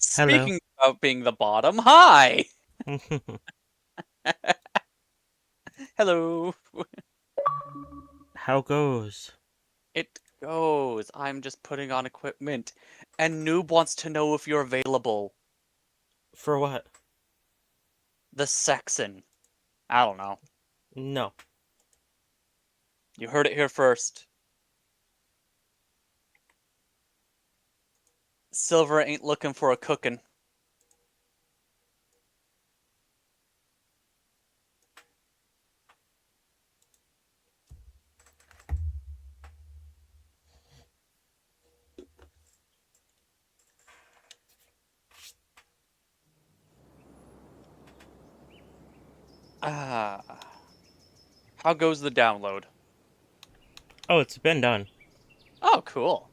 Hello. Speaking of being the bottom, hi! Hello. How goes? It goes. I'm just putting on equipment. And Noob wants to know if you're available. For what? The Saxon. I don't know. No. You heard it here first. Silver ain't looking for a cookin'. Ah. How goes the download? Oh, it's been done. Oh, cool.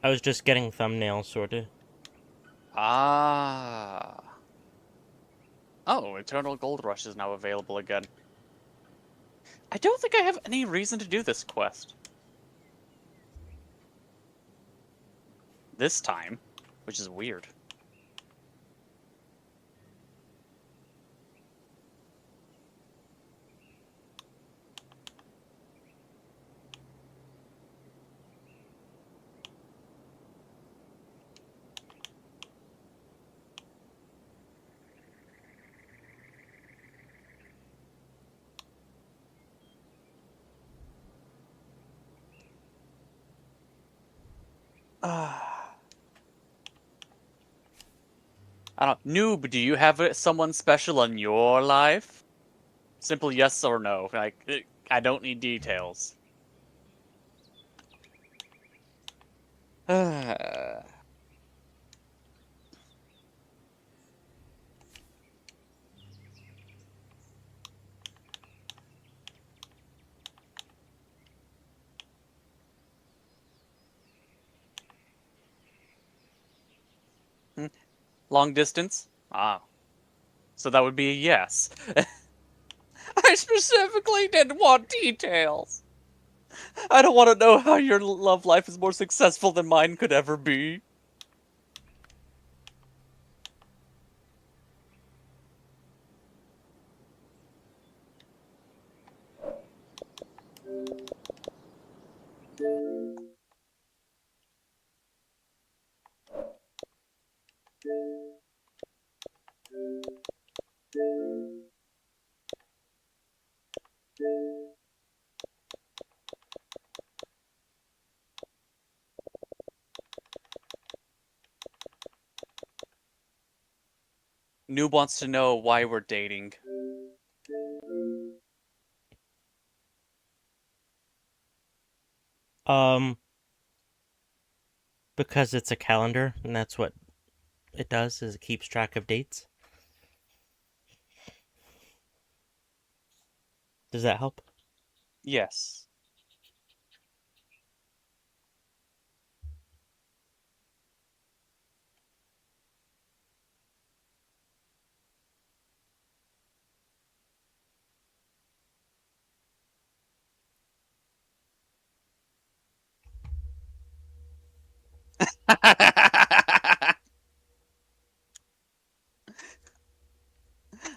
I was just getting thumbnails sorted. Ah. Oh, Eternal Gold Rush is now available again. I don't think I have any reason to do this quest. This time. Which is weird. Ah. I don't. Noob, do you have someone special in your life? Simple yes or no. I don't need details. Long distance? Ah, so that would be a yes. I specifically didn't want details. I don't want to know how your love life is more successful than mine could ever be. Noob wants to know why we're dating. Um, because it's a calendar, and that's what it does, is it keeps track of dates. Does that help? Yes.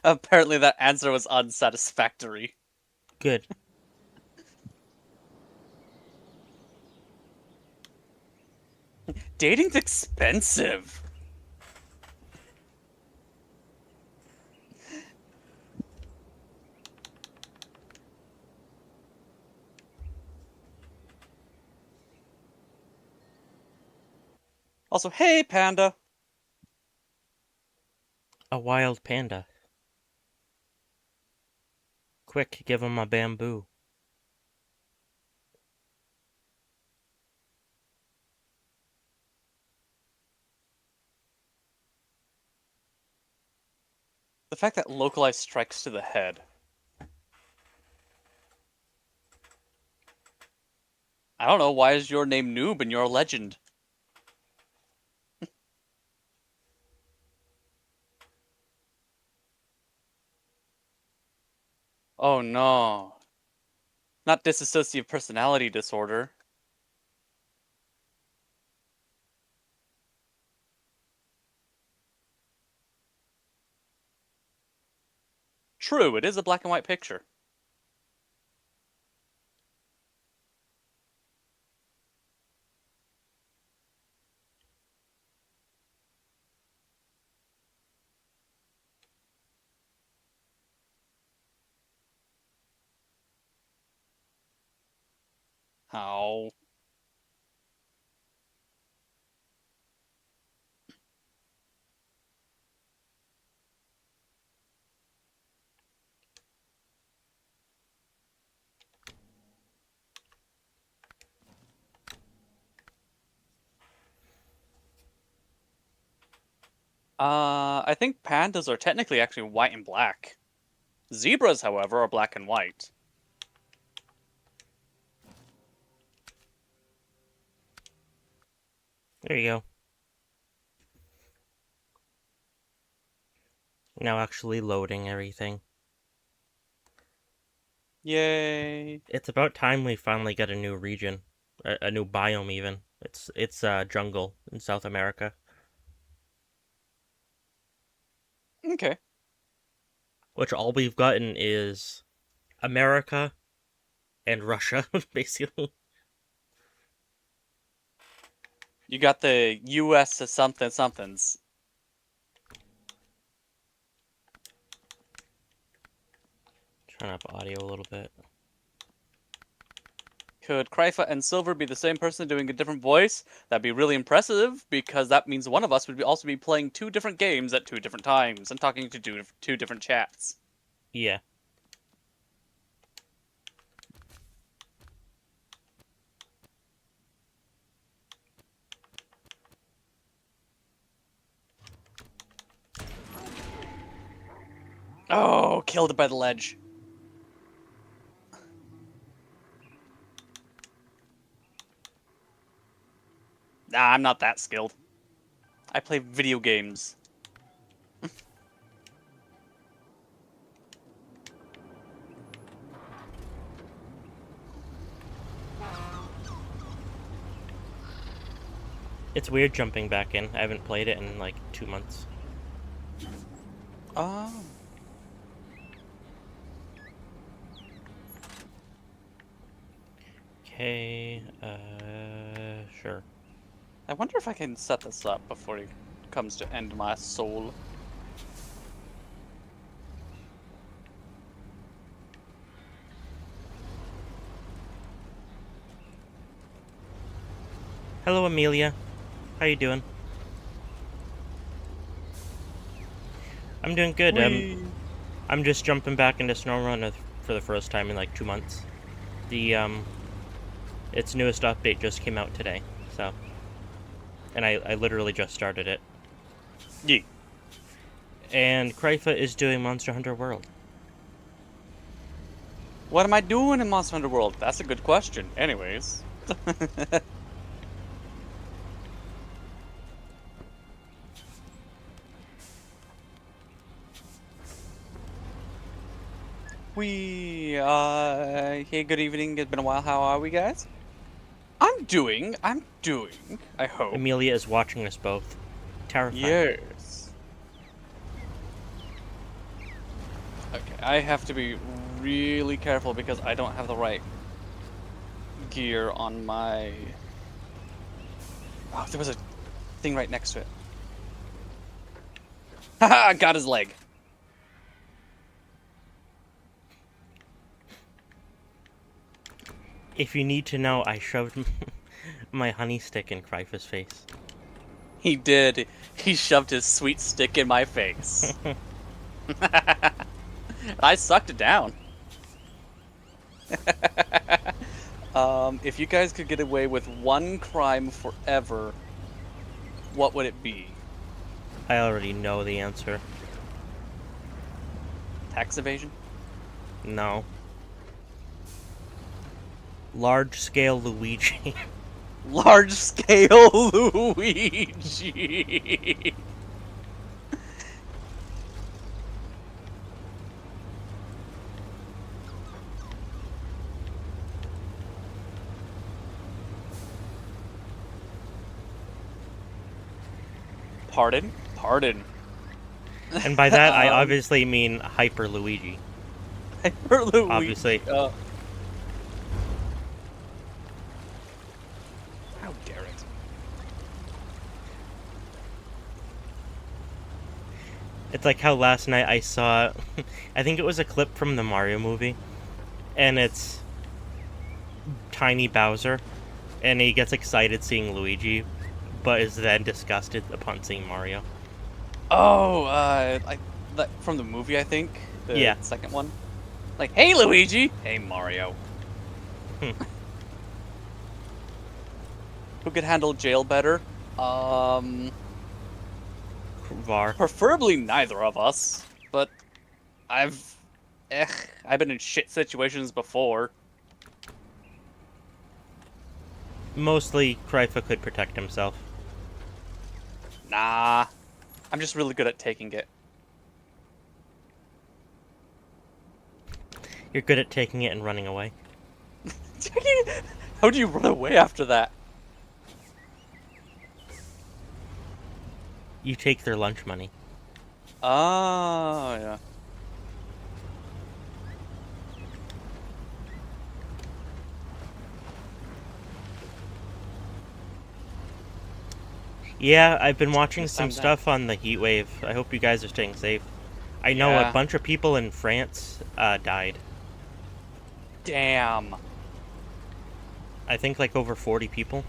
Apparently that answer was unsatisfactory. Good. Dating's expensive. Also, hey, Panda. A wild panda. Quick, give him a bamboo. The fact that localized strikes to the head. I don't know, why is your name Noob and you're a legend? Oh no. Not dissociative personality disorder. True, it is a black and white picture. How? I think pandas are technically actually white and black. Zebras, however, are black and white. There you go. Now actually loading everything. Yay. It's about time we finally get a new region, a new biome even. It's jungle in South America. Okay. Which all we've gotten is America and Russia, basically. You got the US something somethings. Turn up audio a little bit. Could Krypha and Silver be the same person doing a different voice? That'd be really impressive, because that means one of us would also be playing 2 different games at 2 different times and talking to 2 different chats. Yeah. Oh, killed it by the ledge. Nah, I'm not that skilled. I play video games. It's weird jumping back in. I haven't played it in like 2 months. Oh. Okay, sure. I wonder if I can set this up before he comes to end my soul. Hello, Amelia. How you doing? I'm doing good. Whee! I'm just jumping back into Snowrunner for the first time in like 2 months. The its newest update just came out today, so, and I literally just started it. Yeah. And Krypha is doing Monster Hunter World. What am I doing in Monster Hunter World? That's a good question. Anyways. Hey, good evening. It's been a while. How are we, guys? I'm doing. I hope. Amelia is watching us both. Terrifying. Yes. Okay, I have to be really careful because I don't have the right gear on my... Oh, there was a thing right next to it. Haha, got his leg. If you need to know, I shoved my honey stick in Krypha's face. He did. He shoved his sweet stick in my face. I sucked it down. If you guys could get away with one crime forever, what would it be? I already know the answer. Tax evasion? No. Large-scale Luigi. Large-scale Luigi! Pardon? Pardon. And by that, I Um, obviously mean Hyper Luigi. Hyper Obviously. Luigi. How dare it? It's like how last night I saw, I think it was a clip from the Mario movie, and it's tiny Bowser, and he gets excited seeing Luigi, but is then disgusted upon seeing Mario. Oh, from the movie, I think the Yeah. second one. Like, hey Luigi, hey Mario. Who could handle jail better? Var. Preferably neither of us. But I've, I've been in shit situations before. Mostly, Krypha could protect himself. Nah, I'm just really good at taking it. You're good at taking it and running away. How do you run away after that? You take their lunch money. Oh, yeah. Yeah, I've been watching Just some time that. stuff on the heat wave. I hope you guys are staying safe. I know Yeah. a bunch of people in France died. Damn. I think like over 40 people.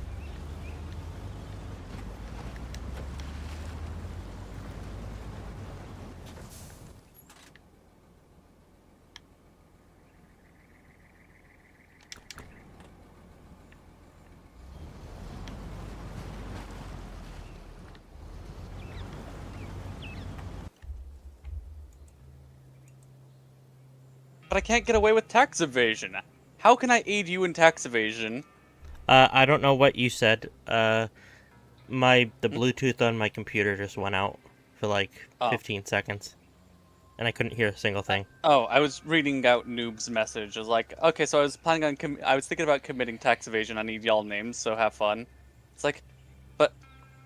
But I can't get away with tax evasion. How can I aid you in tax evasion? I don't know what you said. The Hmm? Bluetooth on my computer just went out for like Oh. 15 seconds, and I couldn't hear a single thing. Oh, I was reading out Noob's message. I was like, okay, so I was planning on I was thinking about committing tax evasion. I need y'all names, so have fun. It's like, but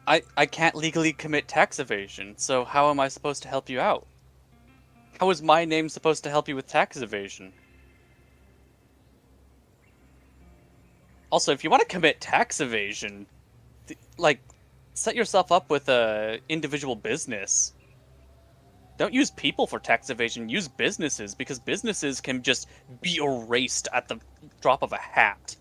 I can't legally commit tax evasion, so how am I supposed to help you out? How is my name supposed to help you with tax evasion? Also, if you want to commit tax evasion, like, set yourself up with a individual business. Don't use people for tax evasion, use businesses, because businesses can just be erased at the drop of a hat.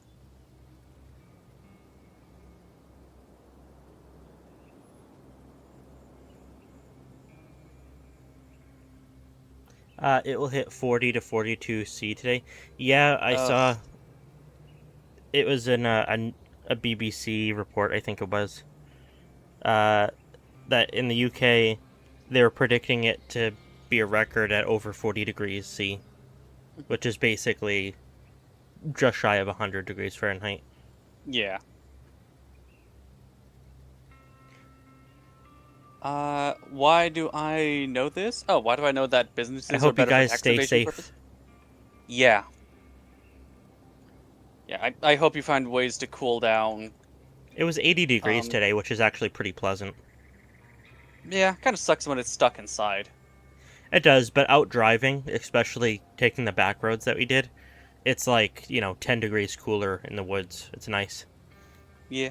It will hit 40 to 42 C today. Yeah, I Ugh. saw. It was in a BBC report, I think it was. Uh, that in the UK, they were predicting it to be a record at over 40 degrees C, which is basically just shy of 100 degrees Fahrenheit. Yeah. Why do I know this? Oh, why do I know that I businesses are hope you better for guys tax stay evasion safe. purposes? Yeah. Yeah, I hope you find ways to cool down. It was 80 degrees Um, today, which is actually pretty pleasant. yeah, kind of sucks when it's stuck inside. It does, but out driving, especially taking the back roads that we did, it's like, 10 degrees cooler in the woods. It's nice. Yeah.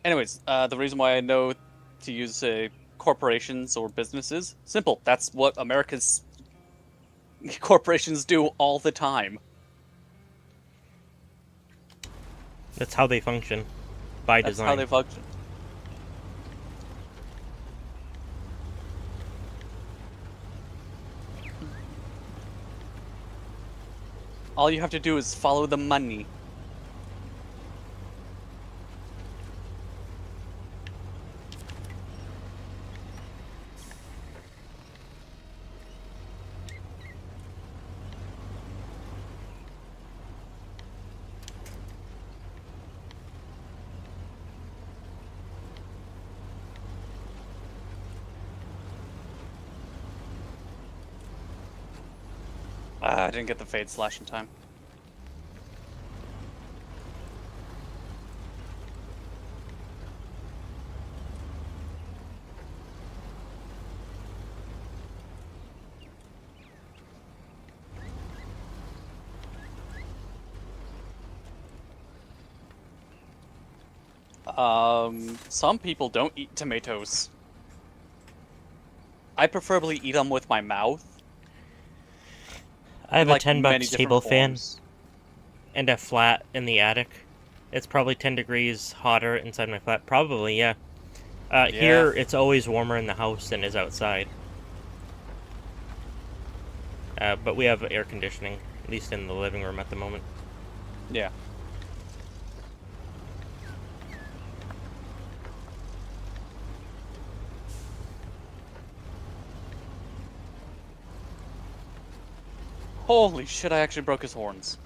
Anyways, the reason why I know to use corporations or businesses, simple. That's what America's corporations do all the time. That's how they function by That's how design. they function. All you have to do is follow the money. I didn't get the fade slash in time. Some people don't eat tomatoes. I preferably eat them with my mouth. I In, have a like, 10 many bucks different table fan forms. and a flat in the attic. It's probably 10 degrees hotter inside my flat. Probably, yeah. Yeah. Here, it's always warmer in the house than is outside. But we have air conditioning, at least in the living room at the moment. Yeah. Holy shit, I actually broke his horns.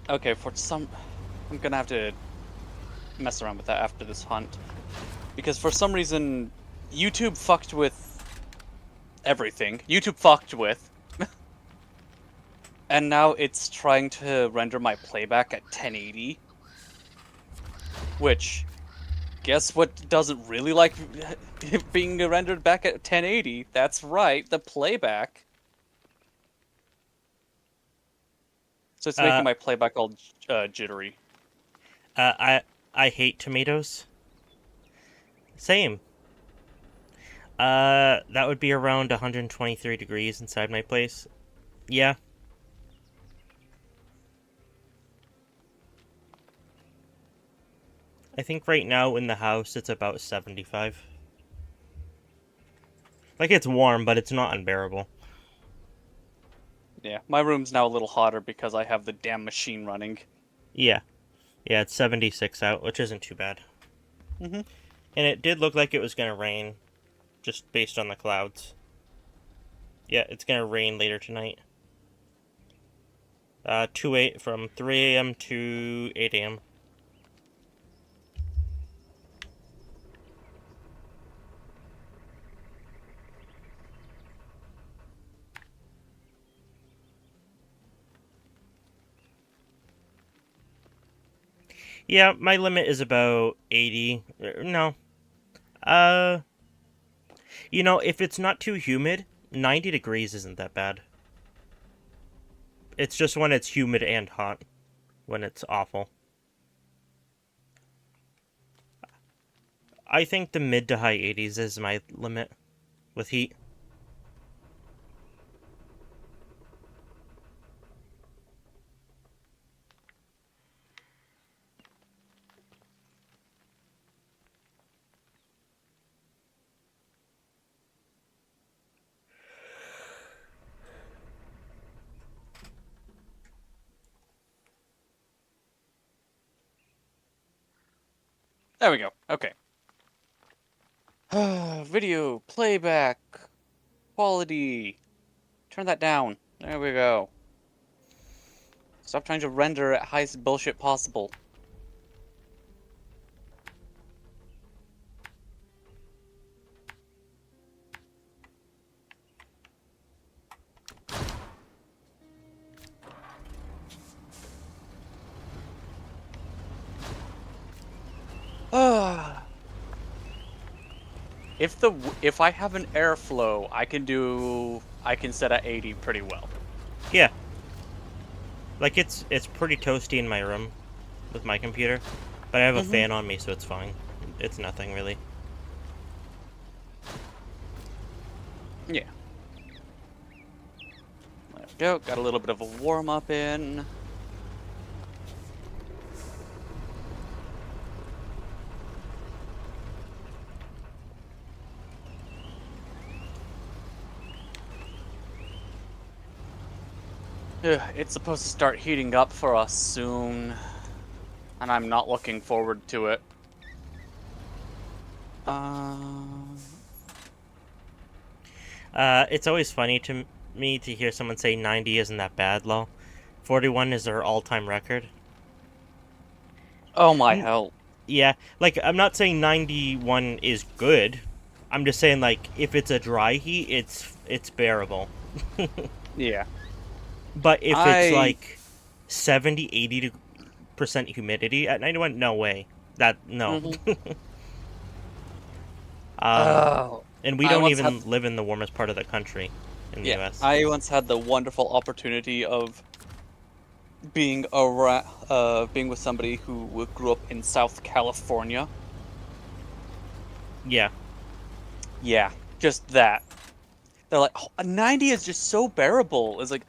Okay, I'm gonna have to mess around with that after this hunt. Because for some reason, YouTube fucked with everything. YouTube fucked with. And now it's trying to render my playback at 1080. Which, guess what doesn't really like being rendered back at 1080? That's right, the playback. So it's making Uh, my playback all jittery. I hate tomatoes. Same. That would be around 123 degrees inside my place. Yeah. I think right now in the house it's about 75. Like, it's warm, but it's not unbearable. Yeah, my room's now a little hotter because I have the damn machine running. Yeah. Yeah, it's 76 out, which isn't too bad. Mm-hmm. And it did look like it was gonna rain, just based on the clouds. Yeah, it's gonna rain later tonight. 8 from 3 a.m. to 8 a.m. Yeah, my limit is about 80. No. Uh, if it's not too humid, 90 degrees isn't that bad. It's just when it's humid and hot, when it's awful. I think the mid to high 80s is my limit with heat. There we go. Okay. Video playback quality. Turn that down. There we go. Stop trying to render at highest bullshit possible. If I have an airflow, I can set at 80 pretty well. Yeah. Like, it's pretty toasty in my room with my computer, but I have a fan on me, so it's fine. It's nothing, really. Yeah. There we go. Got a little bit of a warm-up in. It's supposed to start heating up for us soon, and I'm not looking forward to it. It's always funny to me to hear someone say 90 isn't that bad, lol. 41 is their all-time record. Oh my hell. Yeah, like, I'm not saying 91 is good. I'm just saying, like, if it's a dry heat, it's bearable. Yeah. But if it's like 70, 80% humidity at 91, no way. No. Oh, And we I don't once had even live in the warmest part of the country in the yeah, U.S. I once had the wonderful opportunity of being with somebody who grew up in South California. Yeah, Yeah, just that. They're like, oh, a 90 is just so bearable. It's like,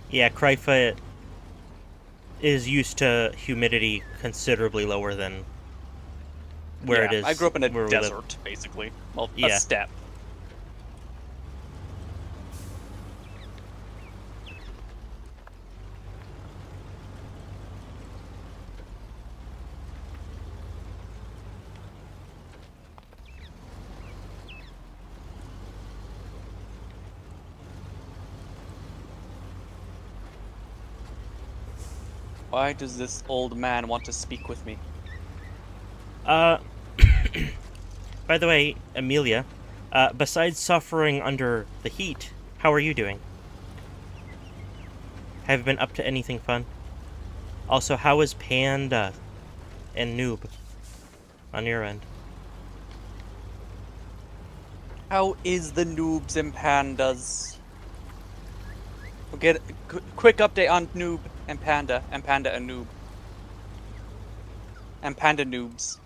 yeah. Crayfoot is used to humidity considerably lower than where it yeah, I grew is up in a where we live. desert, basically. Well, a Yeah. steppe. Why does this old man want to speak with me? Uh, by the way, Amelia, besides suffering under the heat, how are you doing? Have you been up to anything fun? Also, how is Panda and Noob on your end? How is the noobs and pandas? We'll get a quick update on noob and panda and noob and panda noobs.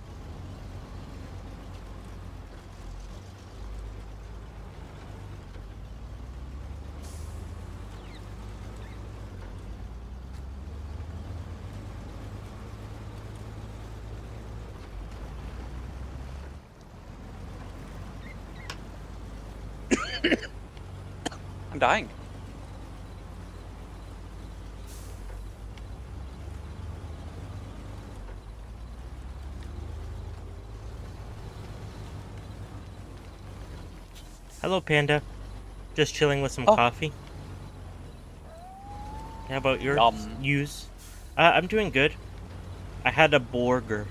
I'm dying. Hello, Panda. Just chilling with some Oh, coffee. How about your yum. use? I'm doing good. I had a burger.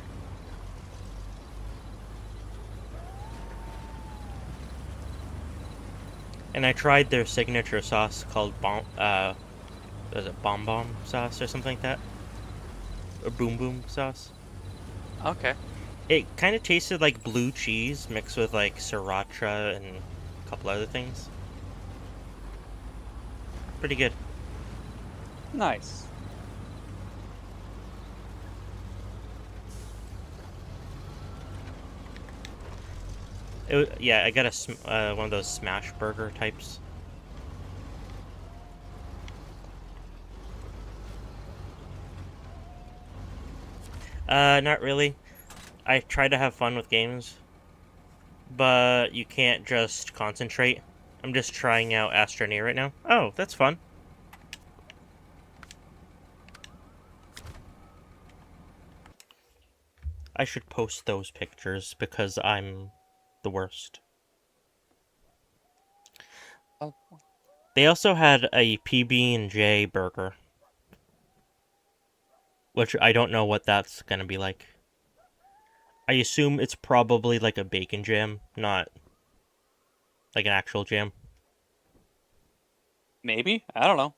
And I tried their signature sauce called was it Bomb Bomb sauce or something like that? Or Boom Boom sauce? Okay. It kind of tasted like blue cheese mixed with like sriracha and a couple other things. Pretty good. Nice. Yeah, I got one of those smash burger types. Not really. I try to have fun with games, but you can't just concentrate. I'm just trying out Astroneer right now. Oh, that's fun. I should post those pictures because I'm the worst. Oh, They also had a PB&J burger, which I don't know what that's gonna be like. I assume it's probably like a bacon jam, not like an actual jam. maybe? I don't know.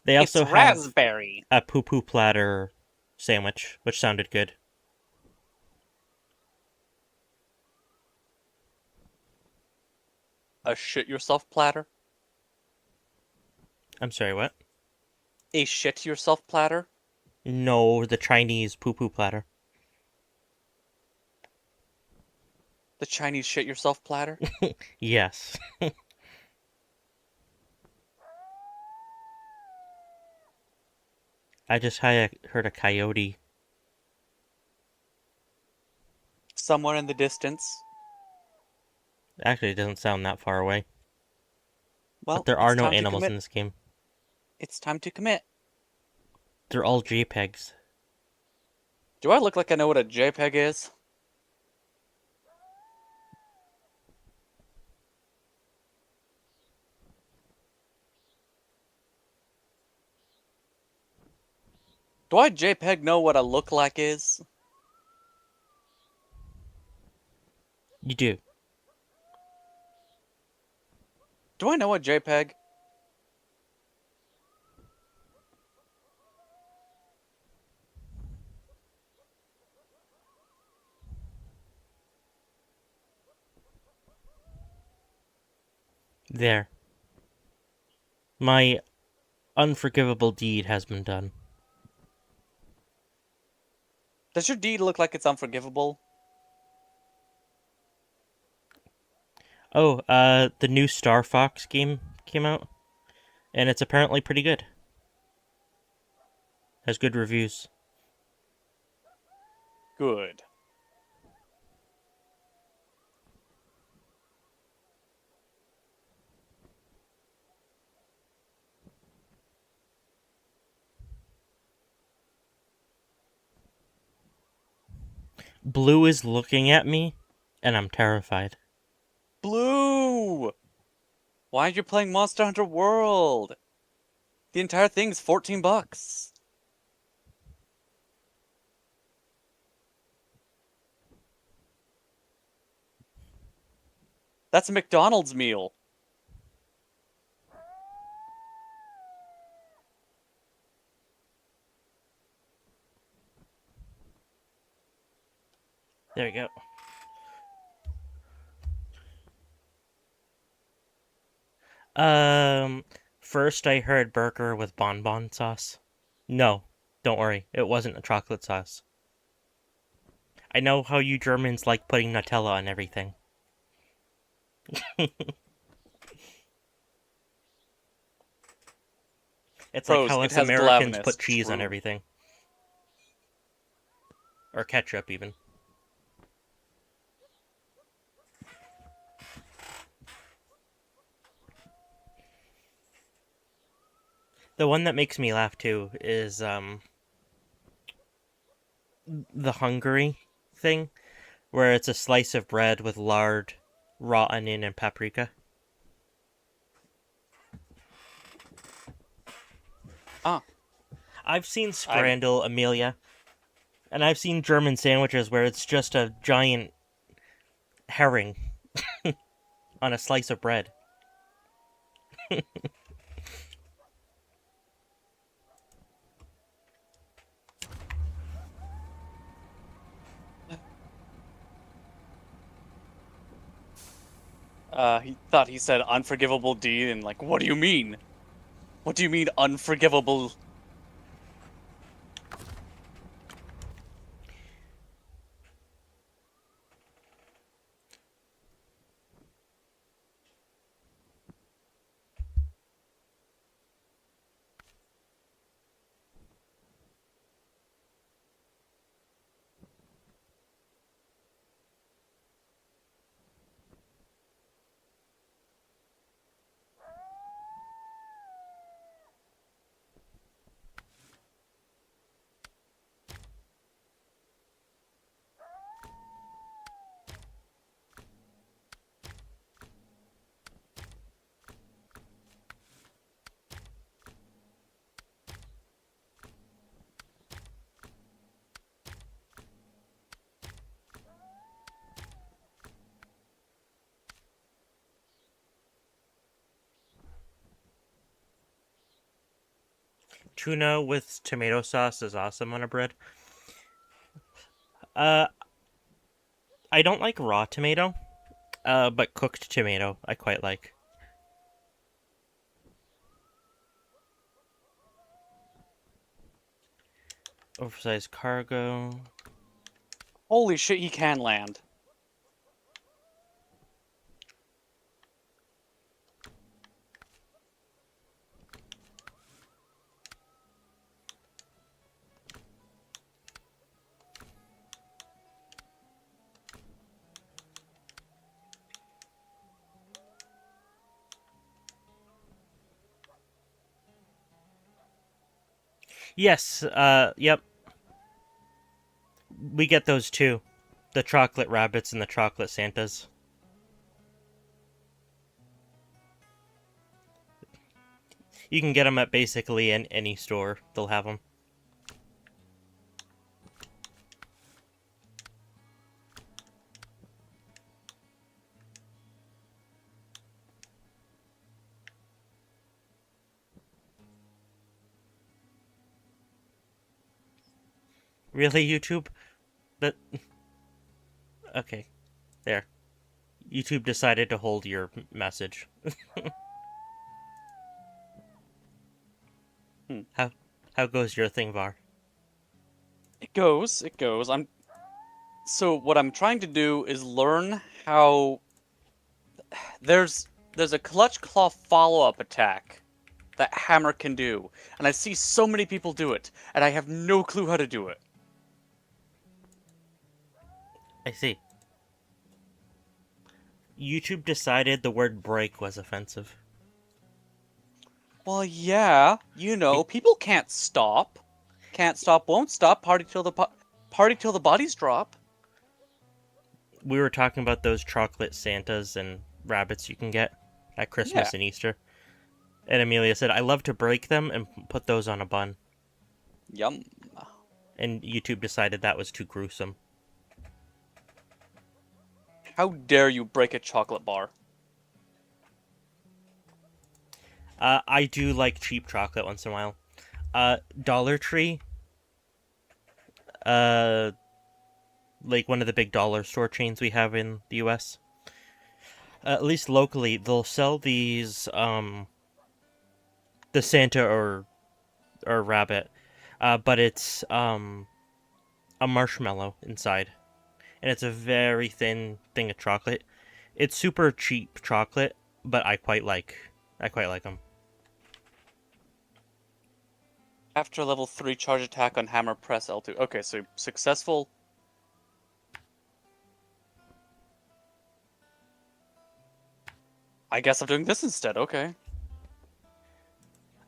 They It's also have raspberry. a poo poo platter sandwich, which sounded good. A shit yourself platter? I'm sorry, what? A shit yourself platter? No, the Chinese poo poo platter. The Chinese shit yourself platter? Yes. I just heard a coyote. Somewhere in the distance. Actually, it doesn't sound that far away. But Well, there are it's no time to animals commit. in this game. It's time to commit. They're all JPEGs. Do I look like I know what a JPEG is? Do I JPEG know what I look like is? You do. Do I know a JPEG? There. My unforgivable deed has been done. Does your deed look like it's unforgivable? Oh, the new Star Fox game came out, and it's apparently pretty good. Has good reviews. Good. Blue is looking at me, and I'm terrified. Blue! Why are you playing Monster Hunter World? The entire thing's $14. That's a McDonald's meal. There you go. First I heard burger with bonbon sauce. No, don't worry, it wasn't a chocolate sauce. I know how you Germans like putting Nutella on everything. It's like Pros, how it us has Americans gelatinous. put cheese on True. everything. Or ketchup, even. The one that makes me laugh too is the Hungary thing, where it's a slice of bread with lard, raw onion, and paprika. Ah, I've seen I've Scrandle, Amelia, and I've seen German sandwiches where it's just a giant herring on a slice of bread. he thought he said unforgivable deed, and like, what do you mean? What do you mean unforgivable? Tuna with tomato sauce is awesome on a bread. Uh, I don't like raw tomato, but cooked tomato I quite like. Oversized cargo. Holy shit, he can land. Yes, yep. We get those too. The chocolate rabbits and the chocolate Santas. You can get them at basically any store. They'll have them. Really, YouTube? That... Okay. There. YouTube decided to hold your message. Hmm. How goes your thing, Var? It goes. It goes. So what I'm trying to do is learn how there's a clutch claw follow-up attack that hammer can do, and I see so many people do it, and I have no clue how to do it. I see. YouTube decided the word break was offensive. Well, yeah, Be- people can't stop. Can't stop, won't stop. Party till the bodies drop. we were talking about those chocolate Santas and rabbits you can get at Yeah. Christmas and Easter. And Amelia said, I love to break them and put those on a bun. Yum. And YouTube decided that was too gruesome. How dare you break a chocolate bar? I do like cheap chocolate once in a while. Dollar Tree, uh, like one of the big dollar store chains we have in the US. At least locally, they'll sell these, the Santa or rabbit, but it's, a marshmallow inside. And it's a very thin thing of chocolate. It's super cheap chocolate, but I quite like them. After level 3 charge attack on hammer press L2. Okay, so successful. I guess I'm doing this instead, okay.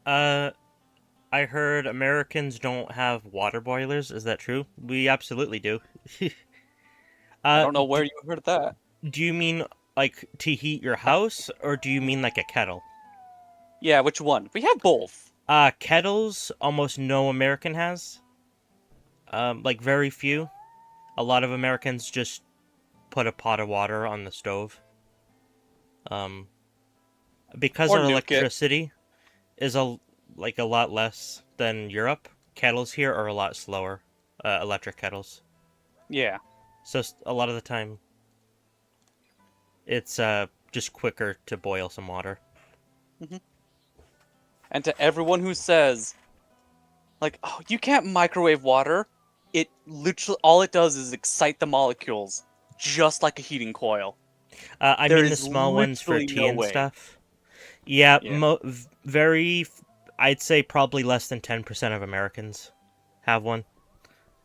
Uh, I heard Americans don't have water boilers. Is that true? We absolutely do. I uh, don't know where d- you heard that. do you mean like to heat your house, or do you mean like a kettle? Yeah, which one? We have both. Kettles, almost no American has. Like very few. A lot of Americans just put a pot of water on the stove. Um, because Or our nuke it. electricity is a lot less than Europe. Kettles here are a lot slower. Electric kettles. Yeah. So a lot of the time, it's just quicker to boil some water. Hmm. And to everyone who says, like, oh, you can't microwave water, it literally, all it does is excite the molecules, just like a heating coil. I There mean the is small ones for literally tea no and way. stuff. Yeah, Yeah. very. I'd say probably less than 10% of Americans have one,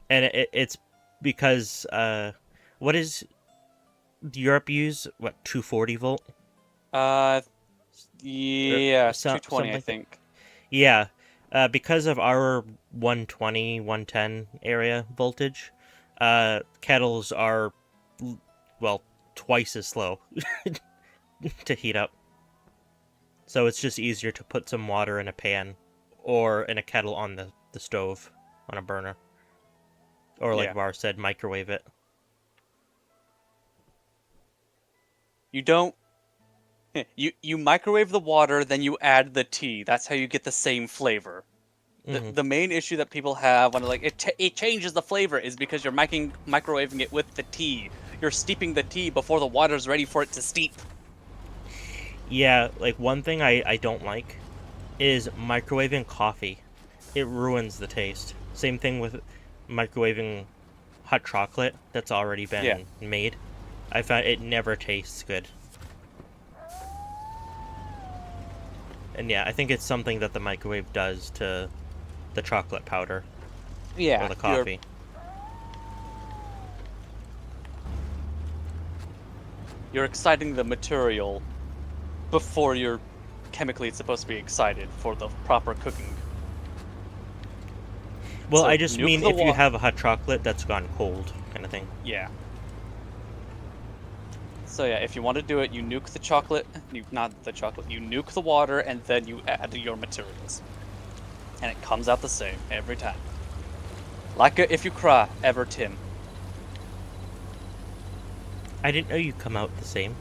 and it's because what is Europe use? What 240 volt Uh, or yeah, it's something 220, I like that? think. Yeah, because of our 120, 110 area voltage, kettles are well twice as slow to heat up. So it's just easier to put some water in a pan or in a kettle on the stove on a burner. Or like Yeah. Var said, microwave it. You don't. You microwave the water, then you add the tea. That's how you get the same flavor. The, Hmm. the main issue that people have when like it changes the flavor is because you're microwaving it with the tea. You're steeping the tea before the water's ready for it to steep. Yeah, like one thing I don't like is microwaving coffee. It ruins the taste. Same thing with microwaving hot chocolate that's already Yeah. been made. I found it never tastes good. And yeah, I think it's something that the microwave does to the chocolate powder or Yeah. the coffee. You're exciting the material before you're chemically it's supposed to be excited for the proper cooking. Well, So I just nuke mean the if you water. have a hot chocolate that's gone cold, kind of thing. Yeah. So yeah, if you want to do it, you nuke the chocolate. You not the chocolate. You nuke the water, and then you add your materials, and it comes out the same every time. Like a if you cry, ever Tim. I didn't know you come out the same.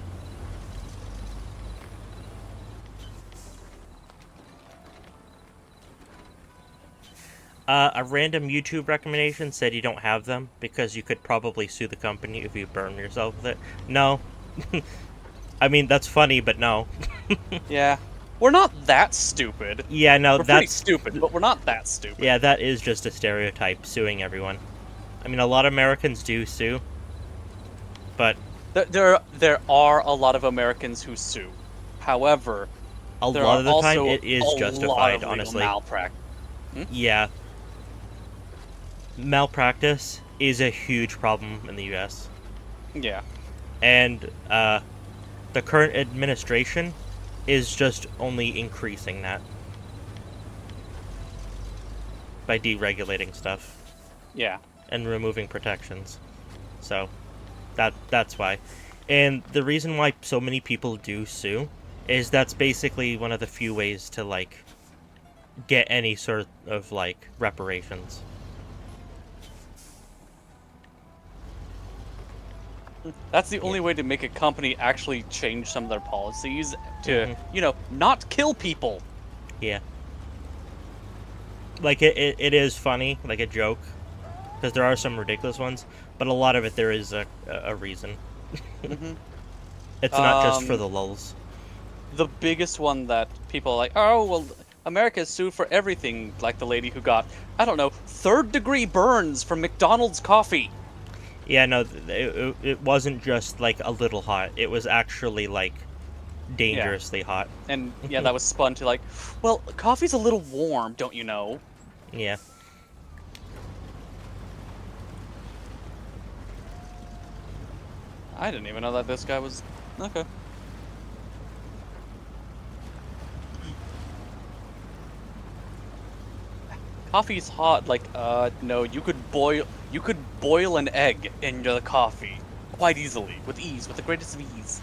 A random YouTube recommendation said you don't have them because you could probably sue the company if you burn yourself with it. No. I mean, that's funny, but no. Yeah. We're not that stupid. Yeah, no, We're pretty that's... stupid, but we're not that stupid. Yeah, that is just a stereotype, suing everyone. I mean, a lot of Americans do sue, but There are a lot of Americans who sue. However, a there lot are of the time also it a is lot justified, of legal honestly. malpractice. Yeah. Malpractice is a huge problem in the US. Yeah. And the current administration is just only increasing that by deregulating stuff Yeah. and removing protections. So that's why. And the reason why so many people do sue is that's basically one of the few ways to like get any sort of like reparations. That's the only way to make a company actually change some of their policies to, Mhm. not kill people. Yeah. Like it is funny, like a joke, because there are some ridiculous ones, but a lot of it there is a reason. hmm It's not just for the lulz. The biggest one that people are like, oh, well, America is sued for everything, like the lady who got, I don't know, third-degree burns from McDonald's coffee. Yeah, no, it wasn't just like a little hot. It was actually like Yeah. dangerously hot. And yeah, that was spun to like, well, coffee's a little warm, don't you know? Yeah. I didn't even know that this guy was... Okay. Coffee's hot, like, no, you could boil an egg in the coffee quite easily, with ease, with the greatest of ease.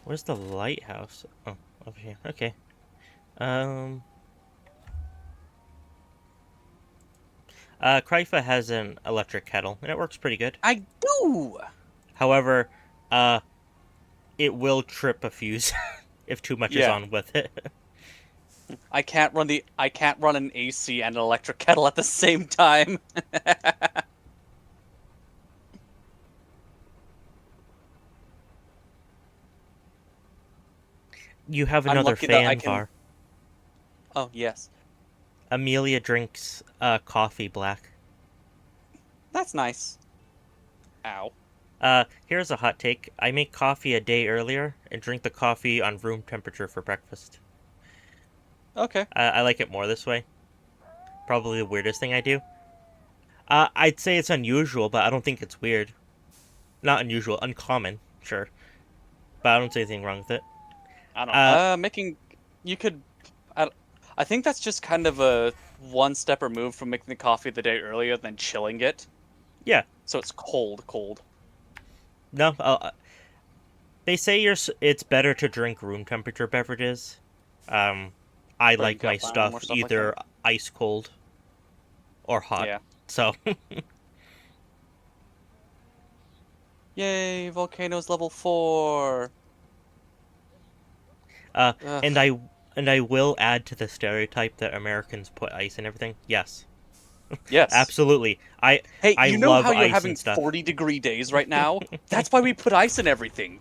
Where's the lighthouse? Oh, over here. Okay. Krypha has an electric kettle, and it works pretty good. I do! However, it will trip a fuse if too much is Yeah. on with it. I can't run an AC and an electric kettle at the same time. You have I'm another lucky that I fan can... bar. Oh, yes. Amelia drinks coffee black. That's nice. Ow. Here's a hot take. I make coffee a day earlier and drink the coffee on room temperature for breakfast. Okay. I like it more this way. Probably the weirdest thing I do. I'd say it's unusual, but I don't think it's weird. Not unusual, uncommon, sure. But I don't see anything wrong with it. I don't know. Making... You could... I think that's just kind of a one step removed from making the coffee the day earlier than chilling it. Yeah. So it's cold. No, they say it's better to drink room temperature beverages. I like my stuff either ice cold or hot. Yeah. So. Yay, volcano's level 4. And I will add to the stereotype that Americans put ice in everything. Yes. Yes. Absolutely. Hey, I you know love how you're ice having and stuff. 40-degree days right now? That's why we put ice in everything.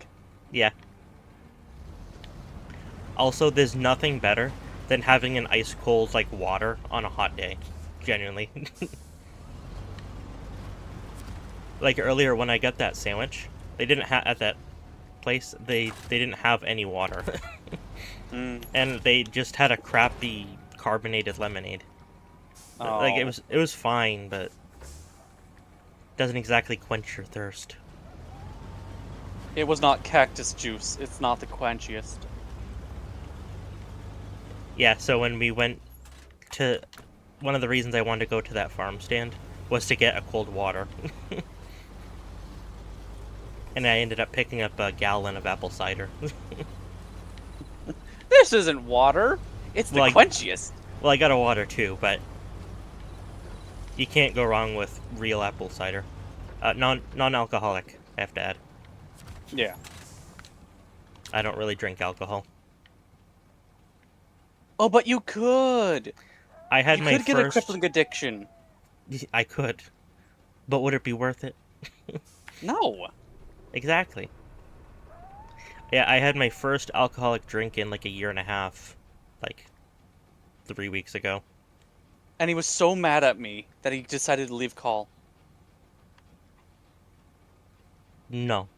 Yeah. Also, there's nothing better than having an ice cold like water on a hot day. Genuinely. Like earlier when I got that sandwich, they didn't have at that place. They didn't have any water, and they just had a crappy carbonated lemonade. Oh. Like it was fine, but doesn't exactly quench your thirst. It was not cactus juice. It's not the quenchiest. Yeah, so when we went to... One of the reasons I wanted to go to that farm stand was to get a cold water. And I ended up picking up a gallon of apple cider. This isn't water. It's the quenchiest. Well, I got a water too, but... You can't go wrong with real apple cider. Non-alcoholic, I have to add. Yeah. I don't really drink alcohol. Oh, but you could! I had You my could get a first. crippling addiction. I could, but would it be worth it? No. Exactly. Yeah, I had my first alcoholic drink in like a year and a half, like 3 weeks ago. And he was so mad at me that he decided to leave call. No,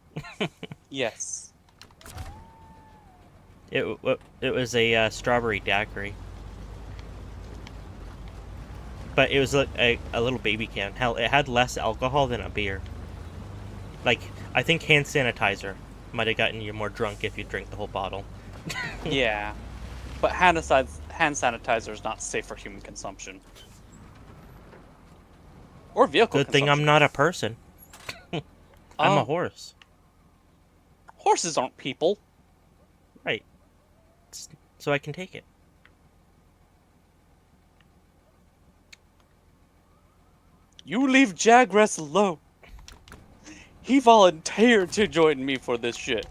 Yes. it was a strawberry daiquiri, but it was a little baby can. Hell, it had less alcohol than a beer. Like, I think hand sanitizer might have gotten you more drunk if you drink the whole bottle. Yeah. But hand sanitizer is not safe for human consumption. Or vehicle Good thing I'm consumption. not a person. I'm a Oh, horse. horses aren't people. Right. So I can take it. You leave Jagras alone. He volunteered to join me for this shit.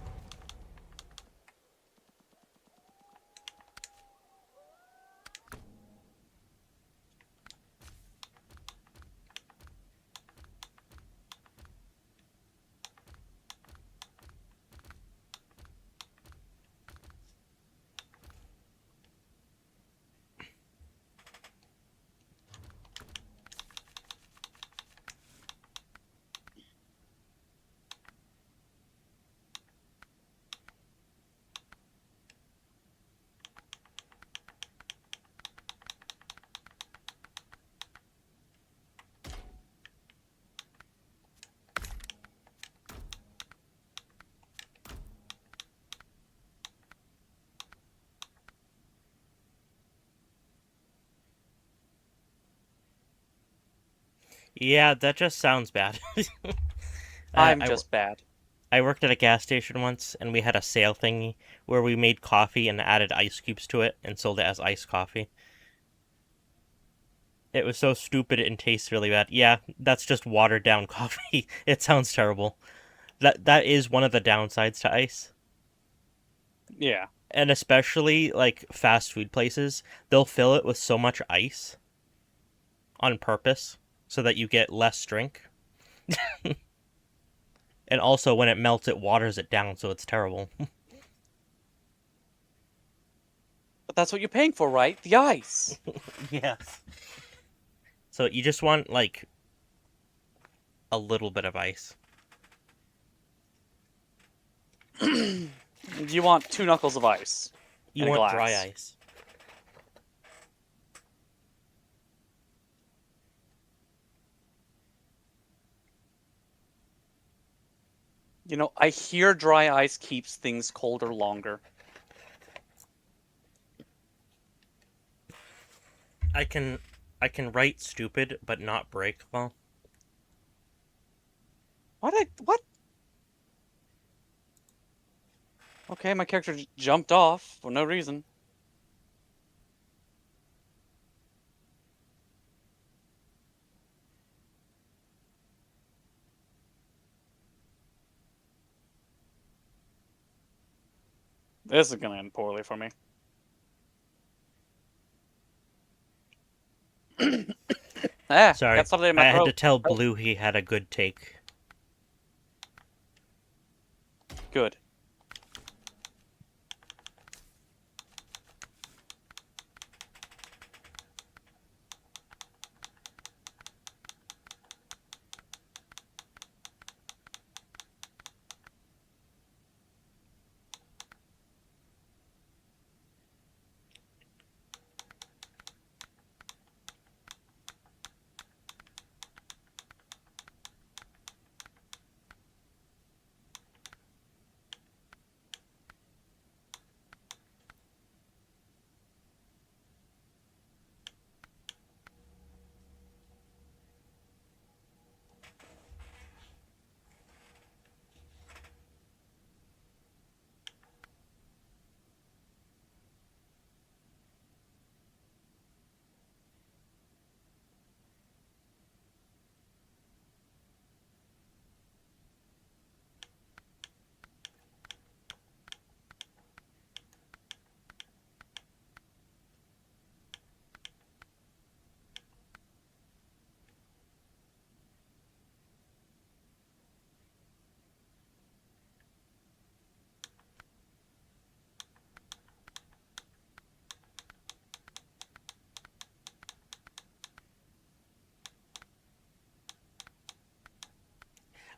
Yeah, that just sounds bad. I'm I, just bad. I worked at a gas station once, and we had a sale thingy where we made coffee and added ice cubes to it and sold it as iced coffee. It was so stupid and tastes really bad. Yeah, that's just watered down coffee. It sounds terrible. That is one of the downsides to ice. Yeah. And especially like fast food places, they'll fill it with so much ice on purpose so that you get less drink. And also when it melts it waters it down, so it's terrible. But that's what you're paying for, right? The ice. Yes. So you just want like a little bit of ice. You want 2 knuckles of ice. You In a want glass. dry ice. You know, I hear dry ice keeps things colder longer. I can I can write stupid but not break well. What? Okay, my character jumped off for no reason. This is gonna end poorly for me. Sorry, got something in I my had to throat. tell Blue he had a good take. Good.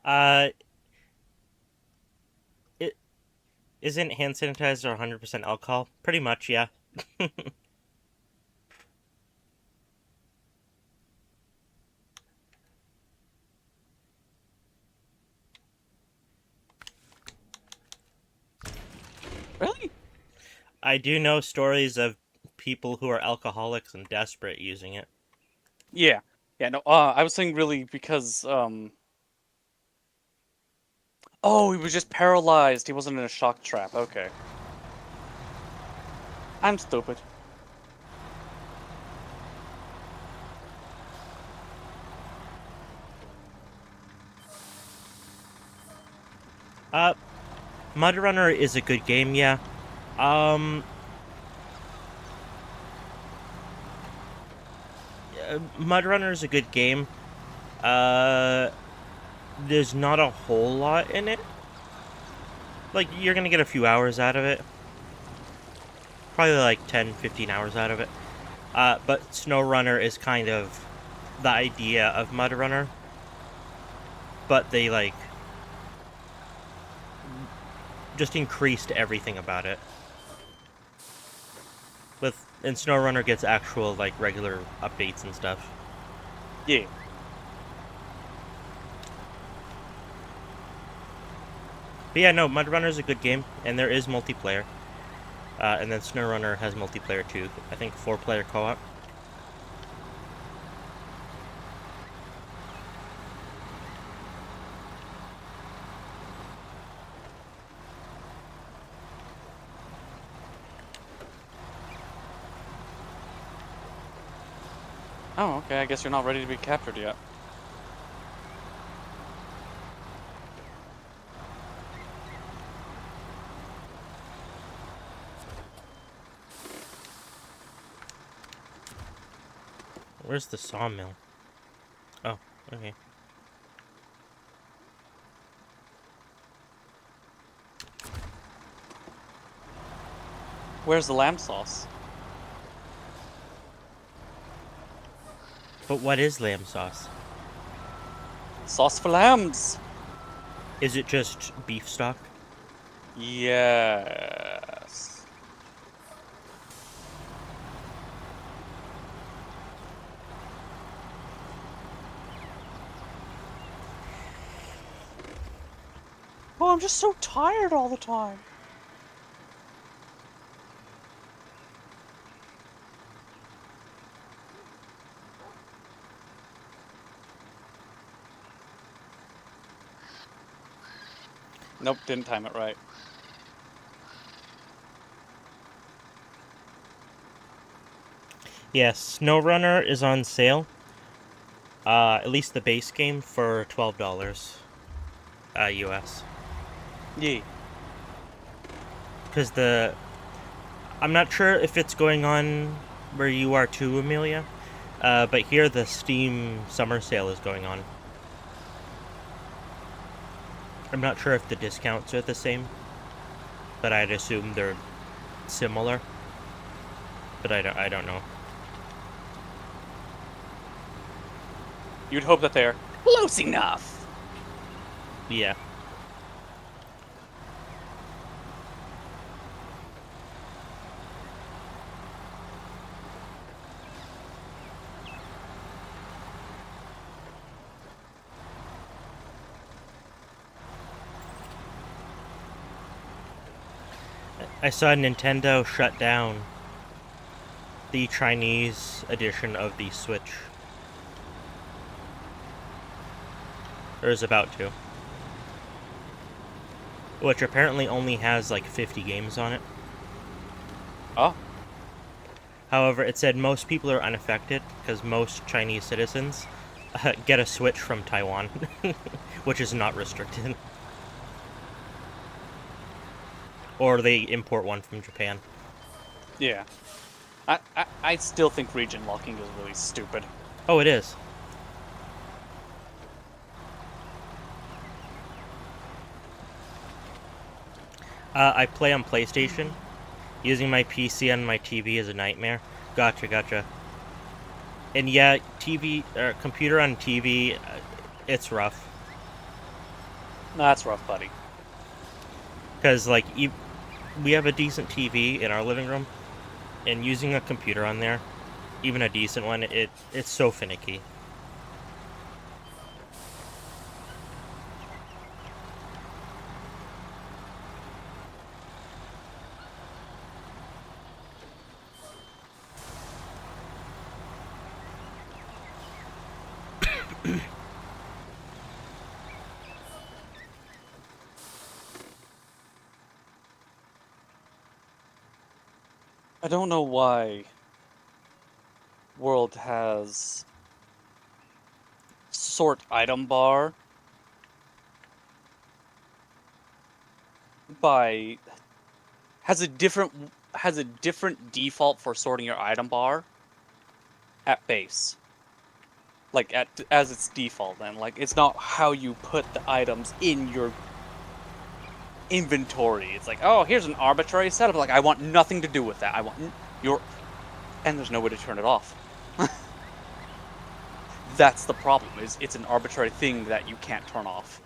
Uh, it isn't hand sanitizer 100% alcohol? Pretty much, yeah. Really? I do know stories of people who are alcoholics and desperate using it. Yeah. Yeah, no, I was saying really because, oh, he was just paralyzed. He wasn't in a shock trap. Okay. I'm stupid. Uh, Mud Runner is a good game, yeah. Um, Mud Runner is a good game. Uh, there's not a whole lot in it. Like, you're gonna get a few hours out of it. Probably like 10, 15 hours out of it. But Snowrunner is kind of the idea of Mud Runner. But they, like, just increased everything about it. And Snowrunner gets actual, like, regular updates and stuff. Yeah. But yeah, no, Mud Runner is a good game, and there is multiplayer. And then Snowrunner has multiplayer too. I think 4-player co-op. Oh, okay. I guess you're not ready to be captured yet. Where's the sawmill? Oh, okay. Where's the lamb sauce? But what is lamb sauce? Sauce for lambs. Is it just beef stock? Yes. Oh, I'm just so tired all the time. Nope, didn't time it right. Yes, Snowrunner is on sale. At least the base game for $12 US. Yeah. Because I'm not sure if it's going on where you are too, Amelia. But here the Steam summer sale is going on. I'm not sure if the discounts are the same, but I'd assume they're similar. But I don't know. You'd hope that they're close enough. Yeah. I saw Nintendo shut down the Chinese edition of the Switch. Or is about to. Which apparently only has like 50 games on it. Oh. However, it said most people are unaffected because most Chinese citizens get a Switch from Taiwan, which is not restricted. Or they import one from Japan. Yeah. I still think region locking is really stupid. Oh, it is. I play on PlayStation. Using my PC and my TV is a nightmare. Gotcha. And yeah, computer on TV, it's rough. That's rough, buddy. Because, like, we have a decent TV in our living room, and using a computer on there, even a decent one, it's so finicky. I don't know why World has sort item bar by has a different default for sorting your item bar at base. Like as its default, and like it's not how you put the items in your inventory. It's like, oh, here's an arbitrary setup. Like I want nothing to do with that. I want your and there's no way to turn it off. That's the problem. Is it's an arbitrary thing that you can't turn off.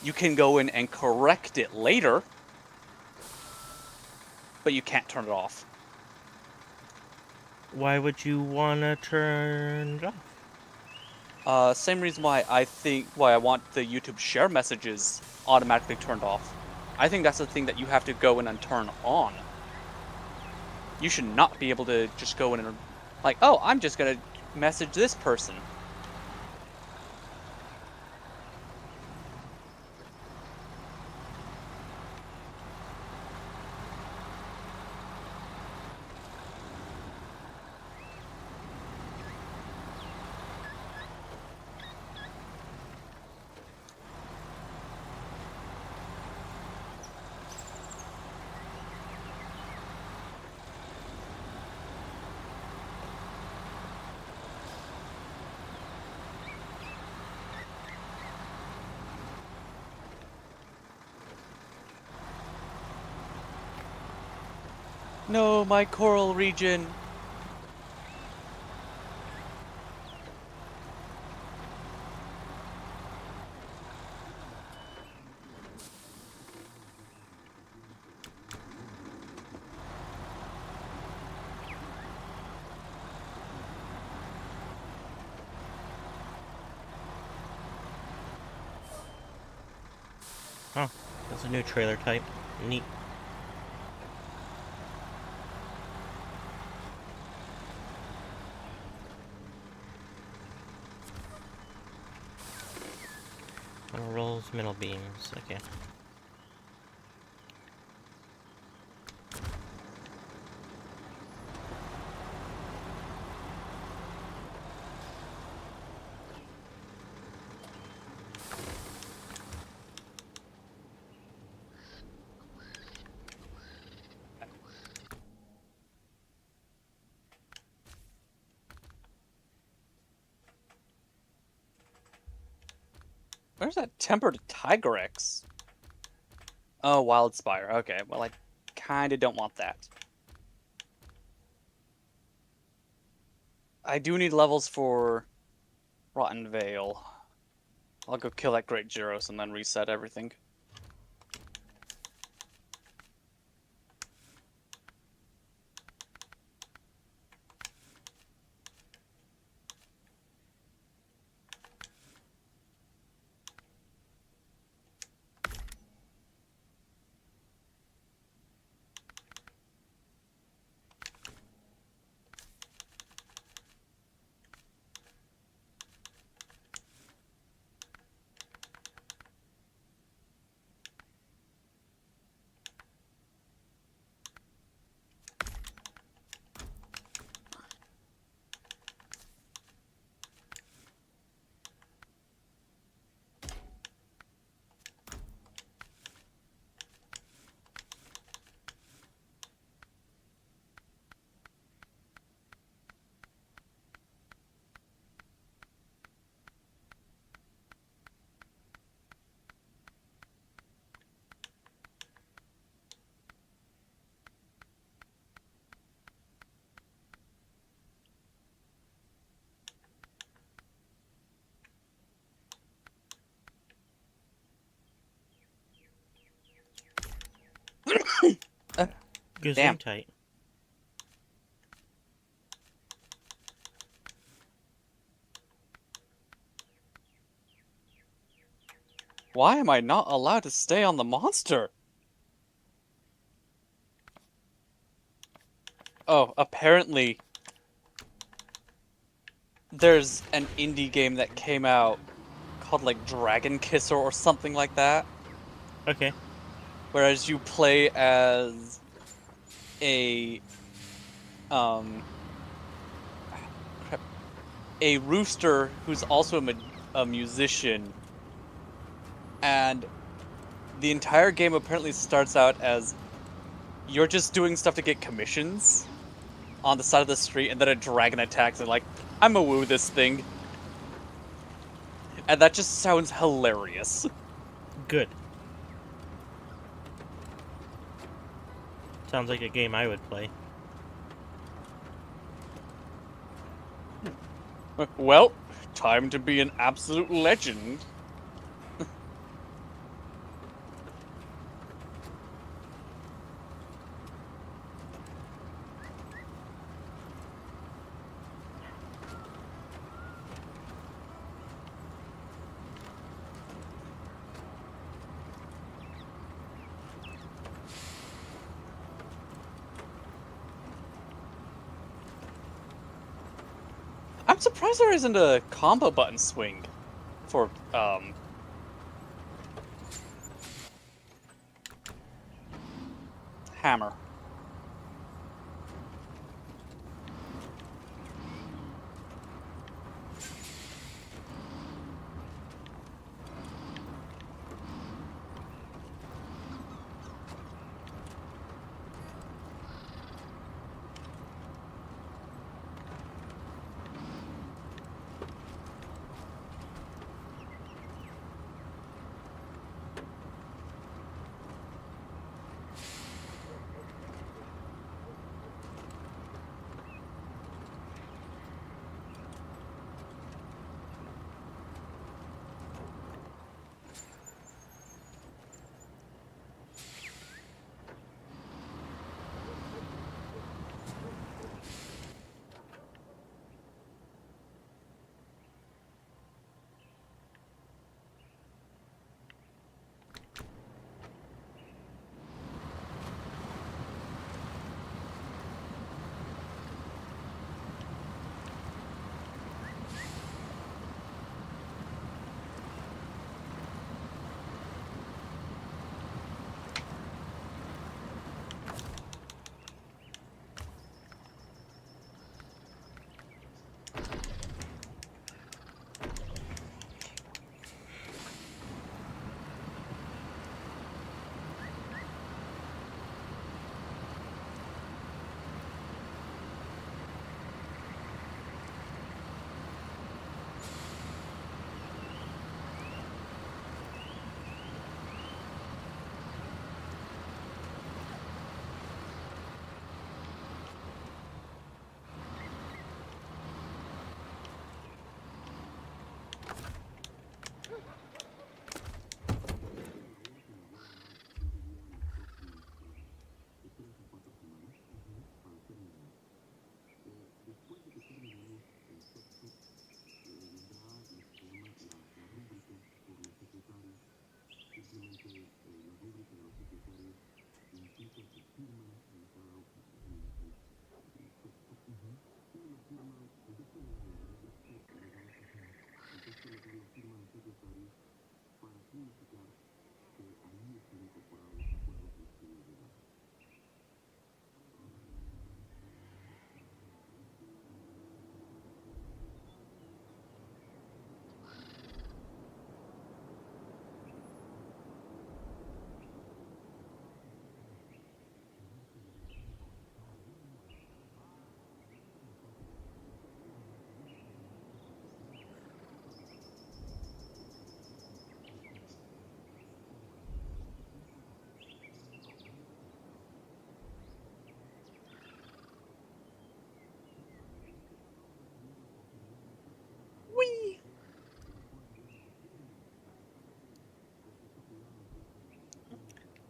You can go in and correct it later, but you can't turn it off. Why would you want to turn it off? Same reason why I want the YouTube share messages automatically turned off. I think that's the thing that you have to go in and turn on. You should not be able to just go in and like, oh, I'm just gonna message this person. No, my coral region. Oh, that's a new trailer type. Neat. Middle rolls, middle beams. Okay. Where's that tempered Tigrex? Oh, Wildspire. Okay, well, I kinda don't want that. I do need levels for Rotten Vale. I'll go kill that Great Gyros and then reset everything. Damn. Gesundheit. Why am I not allowed to stay on the monster? Oh, apparently there's an indie game that came out called like Dragon Kisser or something like that. Okay. Whereas you play as a um crap, a rooster who's also a musician, and the entire game apparently starts out as you're just doing stuff to get commissions on the side of the street, and then a dragon attacks and like, I'm a woo this thing. And that just sounds hilarious. Good. Sounds like a game I would play. Well, time to be an absolute legend. I'm surprised there isn't a combo button swing for hammer. Whee!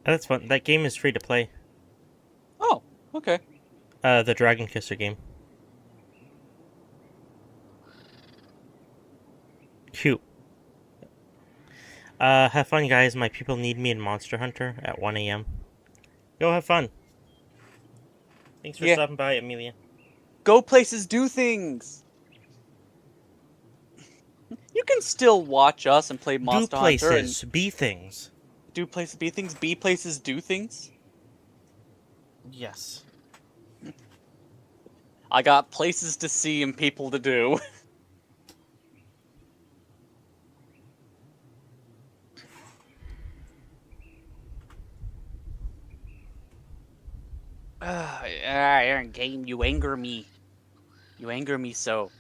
That's fun. That game is free to play. Oh, Okay. The Dragon Kisser game. Cute. Have fun, guys. My people need me in Monster Hunter at 1 a.m. Go have fun. Thanks for Yeah. stopping by, Amelia. Go places, do things. You can still watch us and play Do Monster Hunter and places, be things. do places, be things. Be places, do things. Yes. I got places to see and people to do. Game, you anger me. You anger me so.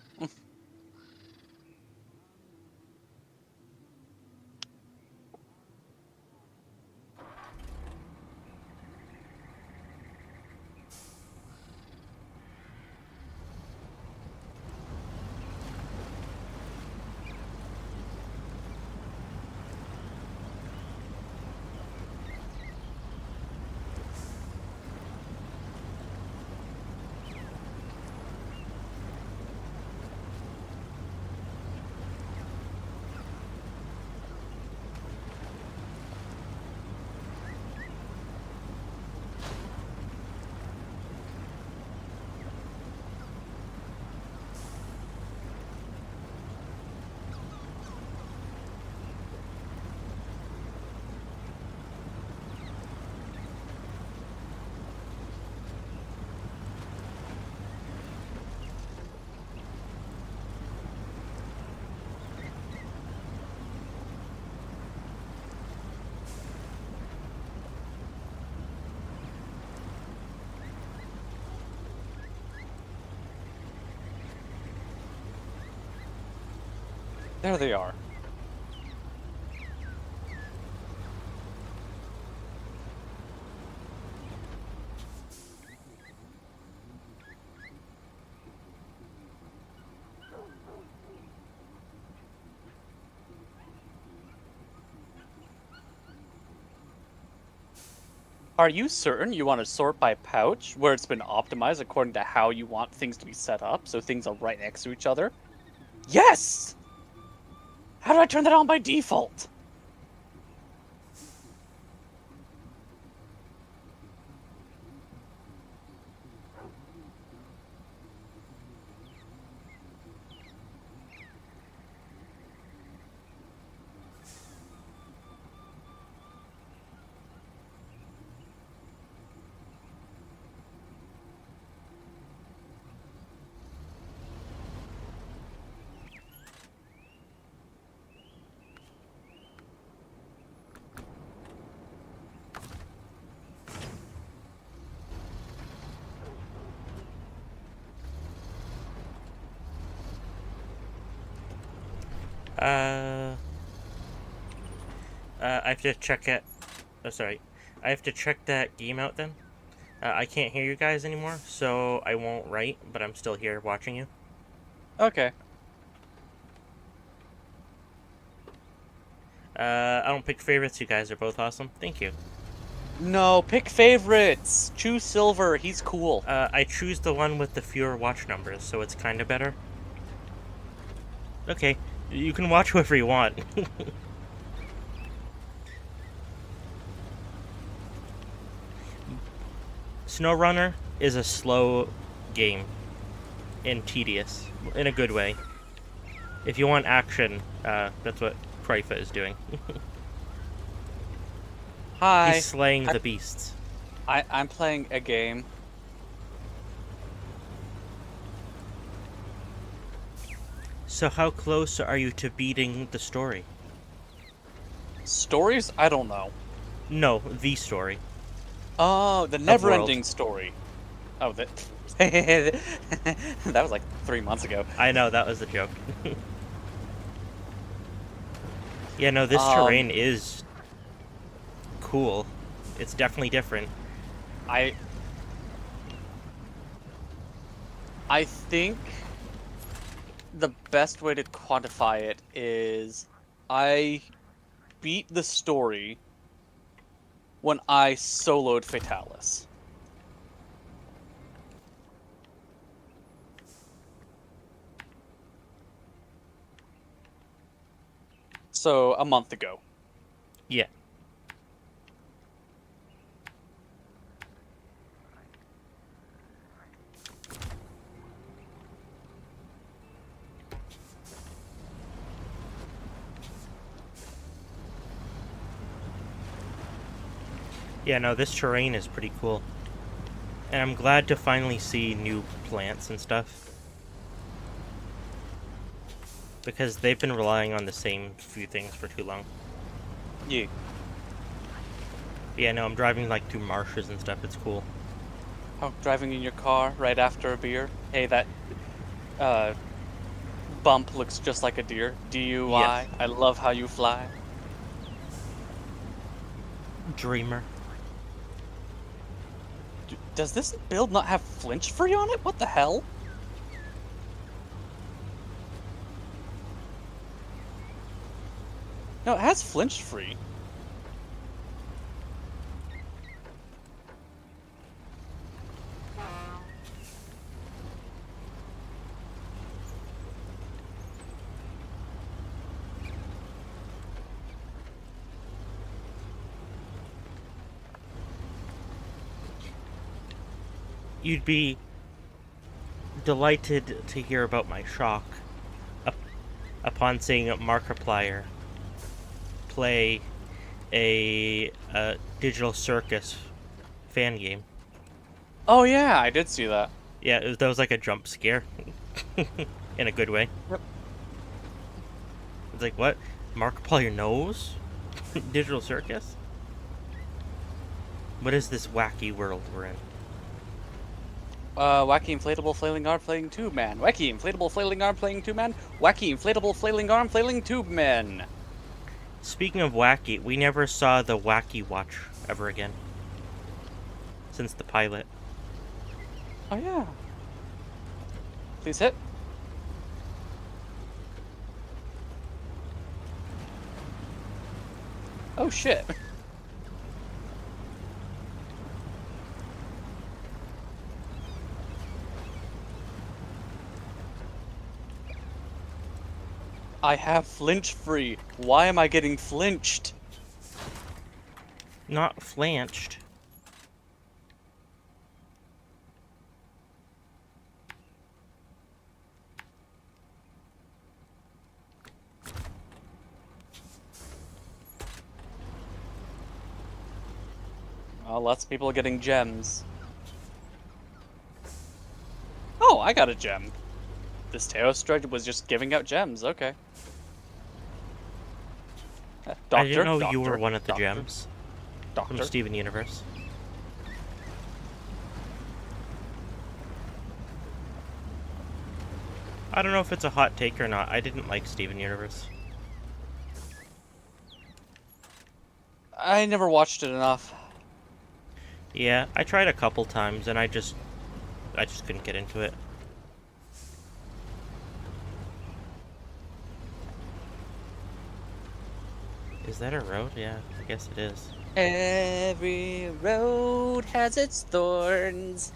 There they are. Are you certain you want to sort by pouch, where it's been optimized according to how you want things to be set up, so things are right next to each other? Yes! How do I turn that on by default? I have to check it. Oh, sorry. I have to check that game out then. I can't hear you guys anymore, so I won't write, but I'm still here watching you. Okay. I don't pick favorites. You guys are both awesome. Thank you. No, pick favorites! Choose Silver, he's cool. I choose the one with the fewer watch numbers, so it's kind of better. Okay, you can watch whoever you want. Snowrunner is a slow game and tedious in a good way. If you want action, that's what Krypha is doing. Hi. He's slaying the beasts. I'm playing a game. So how close are you to beating the story? Stories? I don't know. No, the story. Oh, the never-ending story. Oh, that... that was like 3 months ago. I know, that was the joke. Yeah, no, this terrain is cool. It's definitely different. I think the best way to quantify it is I beat the story when I soloed Fatalis. So, a month ago. Yeah. Yeah, no, this terrain is pretty cool. And I'm glad to finally see new plants and stuff. Because they've been relying on the same few things for too long. Yeah. But yeah, no, I'm driving like through marshes and stuff. It's cool. Oh, driving in your car right after a beer. Hey, that bump looks just like a deer. DUI. Yes. I love how you fly. Dreamer. Does this build not have flinch free on it? What the hell? No, it has flinch free. You'd be delighted to hear about my shock upon seeing Markiplier play a Digital Circus fan game. Oh yeah, I did see that. Yeah, that was like a jump scare. In a good way. Yep. It's like, what? Markiplier knows? Digital Circus? What is this wacky world we're in? Wacky inflatable flailing arm flailing tube man. Wacky inflatable flailing arm flailing tube man. Wacky inflatable flailing arm flailing tube man. Speaking of wacky, we never saw the Wacky Watch ever again. Since the pilot. Oh yeah. Please hit. Oh shit. I have flinch free. Why am I getting flinched? Not flanched. Well, lots of people are getting gems. Oh, I got a gem. This Teos Strike was just giving out gems, okay. Doctor, I didn't know you doctor, were one of the doctor, gems from Doctor. Steven Universe. I don't know if it's a hot take or not. I didn't like Steven Universe. I never watched it enough. Yeah, I tried a couple times and I just couldn't get into it. Is that a road? Yeah, I guess it is. Every road has its thorns.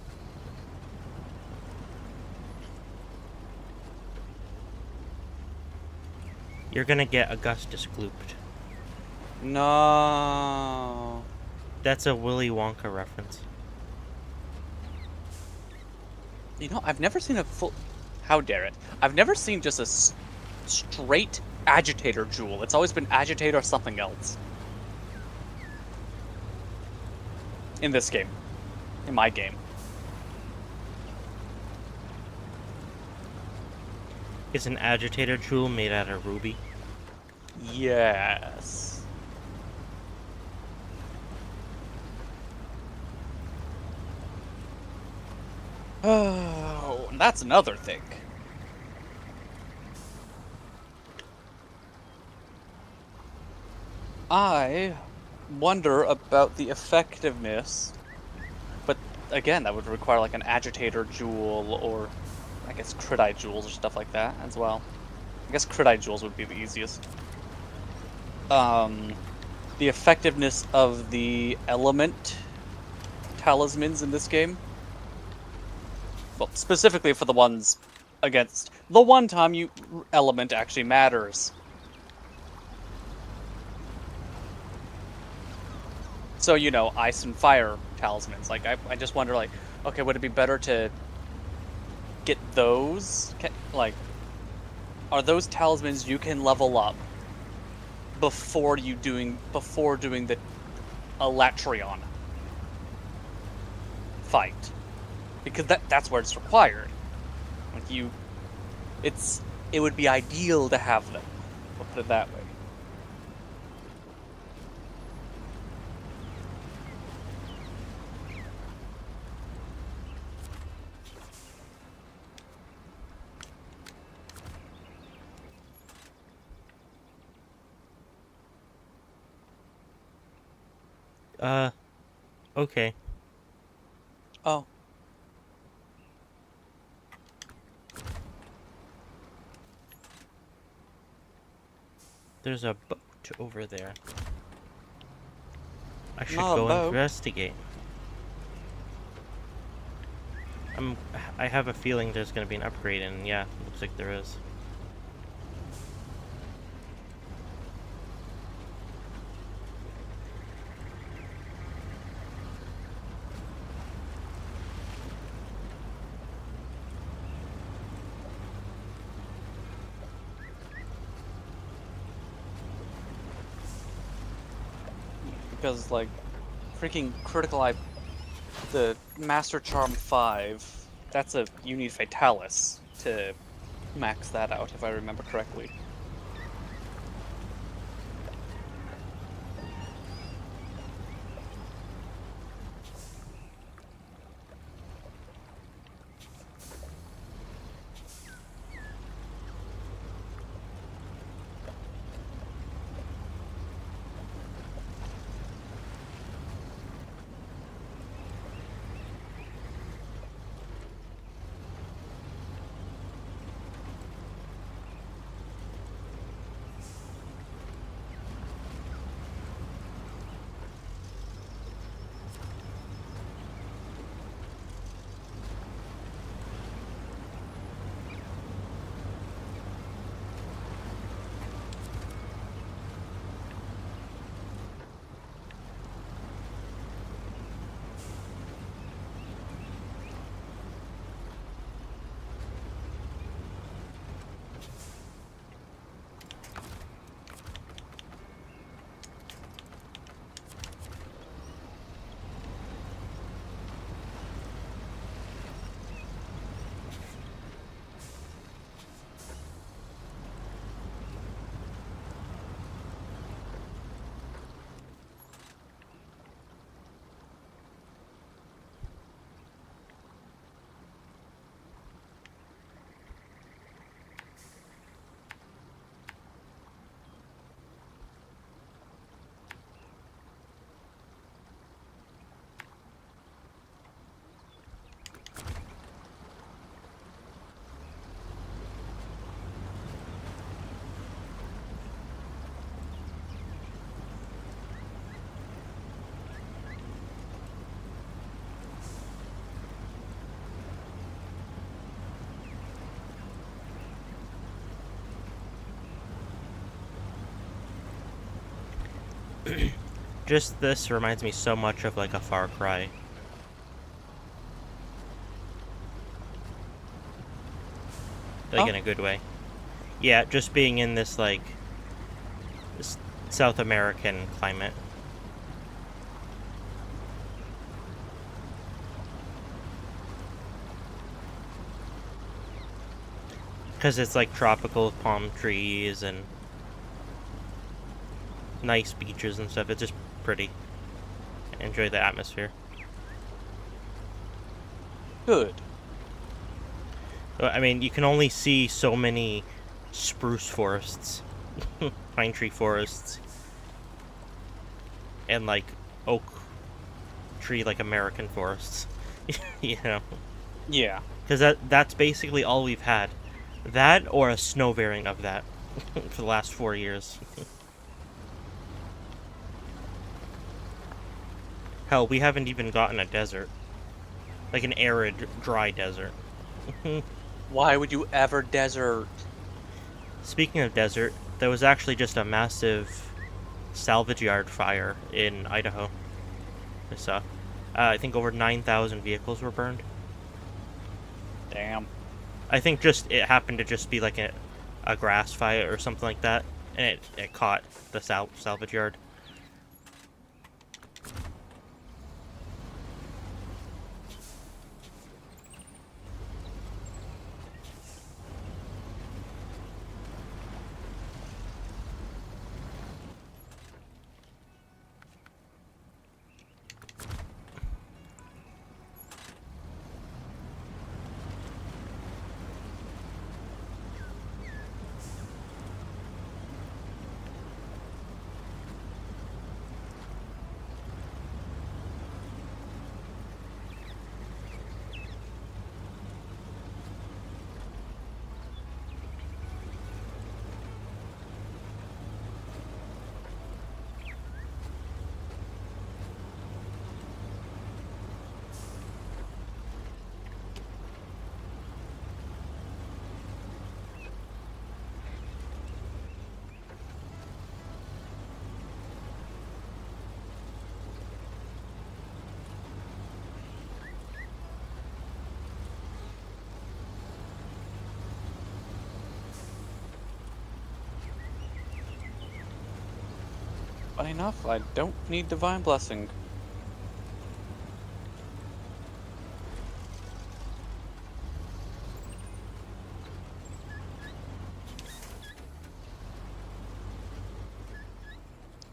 You're gonna get Augustus glooped. No. That's a Willy Wonka reference. You know, I've never seen a full... How dare it? I've never seen just a straight agitator jewel. It's always been agitator or something else. In this game. In my game. Is an agitator jewel made out of ruby? Yes. Oh, and that's another thing. I wonder about the effectiveness, but again, that would require like an agitator jewel or I guess critite jewels or stuff like that as well. I guess critite jewels would be the easiest. The effectiveness of the element talismans in this game. Well, specifically for the ones against the one time element actually matters. So, ice and fire talismans. Like, I just wonder, like, okay, would it be better to get those? Like, are those talismans you can level up before doing the Elatrion fight? Because that's where it's required. Like, it would be ideal to have them. We'll put it that way. Okay. Oh. There's a boat over there. I should Not a go boat. investigate. I have a feeling there's gonna be an upgrade, and yeah, looks like there is. Because, like, freaking the Master Charm 5, you need Fatalis to max that out, if I remember correctly. Just this reminds me so much of like a Far Cry. Like in a good way. Yeah, just being in this like South American climate. Because it's like tropical palm trees and nice beaches and stuff. It's just pretty. I enjoy the atmosphere. Good. I mean, you can only see so many spruce forests, pine tree forests, and like oak tree, like American forests. You know? Yeah. Because that's basically all we've had. That or a snow variant of that for the last 4 years. Hell, we haven't even gotten a desert. Like an arid, dry desert. Why would you ever desert? Speaking of desert, there was actually just a massive salvage yard fire in Idaho. I saw. I think over 9,000 vehicles were burned. Damn. I think it happened to just be like a grass fire or something like that, and it caught the salvage yard. Funny enough, I don't need Divine Blessing.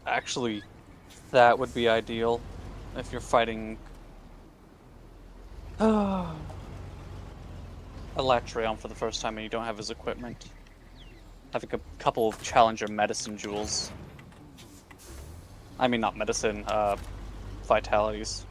Actually, that would be ideal if you're fighting Electrion for the first time and you don't have his equipment. Having a couple of Challenger medicine jewels. I mean, not medicine, vitalities.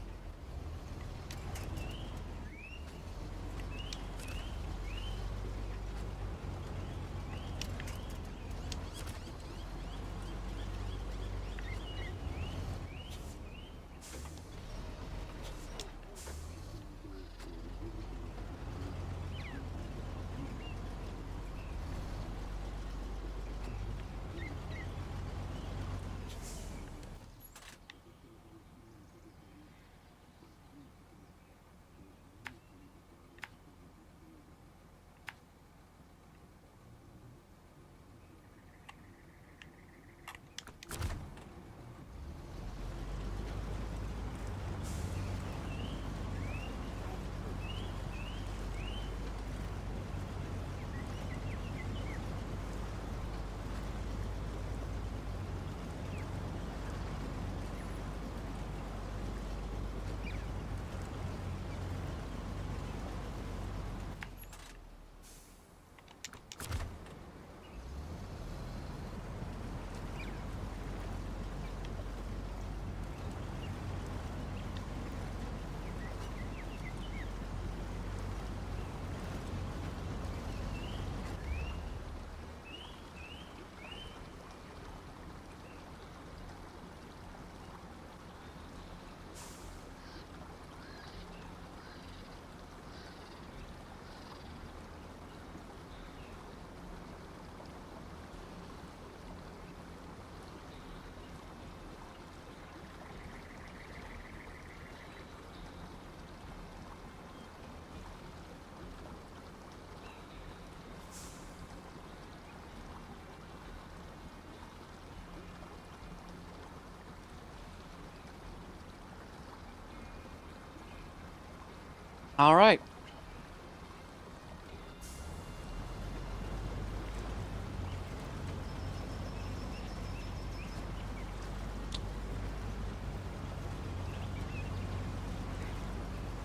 Alright.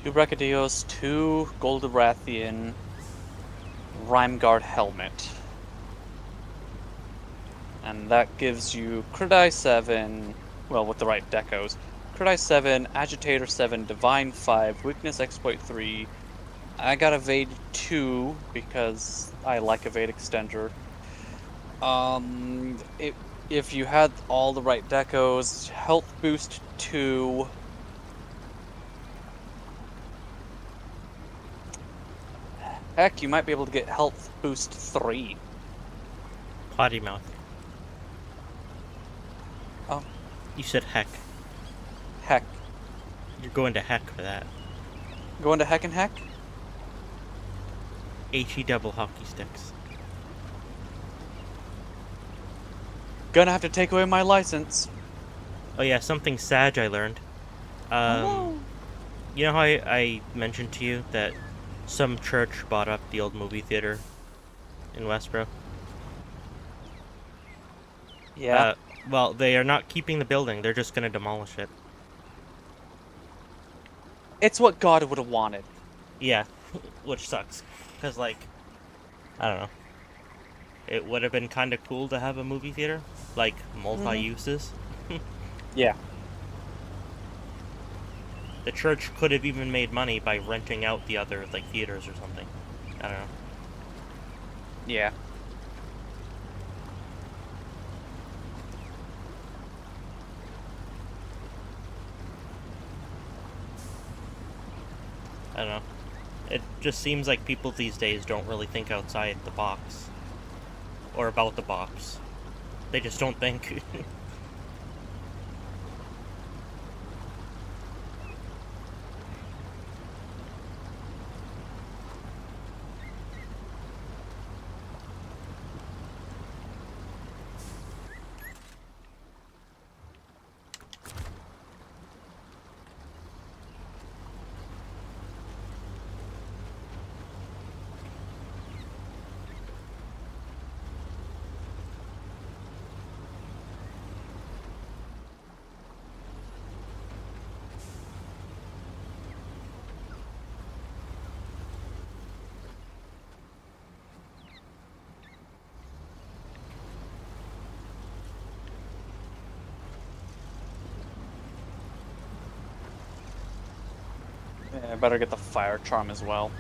Two Brachydios, two Goldorathian, Rhymeguard Helmet. And that gives you Crit 7, well, with the right decos. Crit 7, Agitator 7, Divine 5, Weakness Exploit 3. I got Evade 2 because I like Evade Extender. If you had all the right decos, Health Boost 2. Heck, you might be able to get Health Boost 3. Potty mouth. Oh. You said heck. Heck. You're going to heck for that. Going to heck and heck? HE double hockey sticks. Gonna have to take away my license. Oh yeah, something sad I learned. Oh. You know how I mentioned to you that some church bought up the old movie theater in Westboro? Yeah. Well, they are not keeping the building. They're just going to demolish it. It's what God would have wanted. Yeah, which sucks. Because, like, I don't know. It would have been kind of cool to have a movie theater. Like, multi-uses. Yeah. The church could have even made money by renting out the other, like, theaters or something. I don't know. Yeah. I don't know. It just seems like people these days don't really think outside the box. Or about the box. They just don't think. Yeah, I better get the fire charm as well.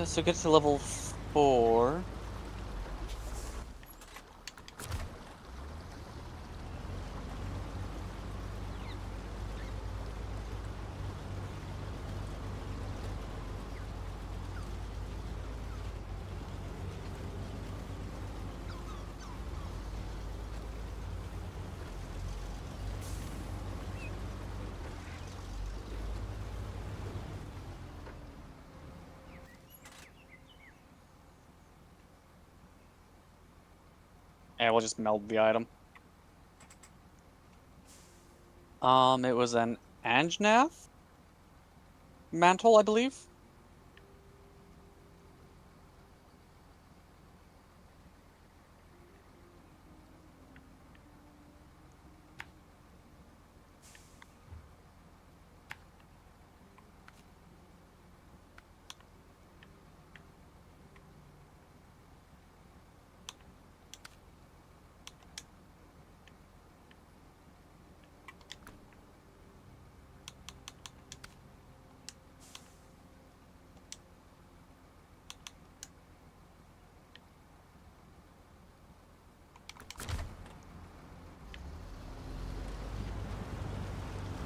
So get to level 4. And we'll just meld the item. It was an Anjnath mantle, I believe.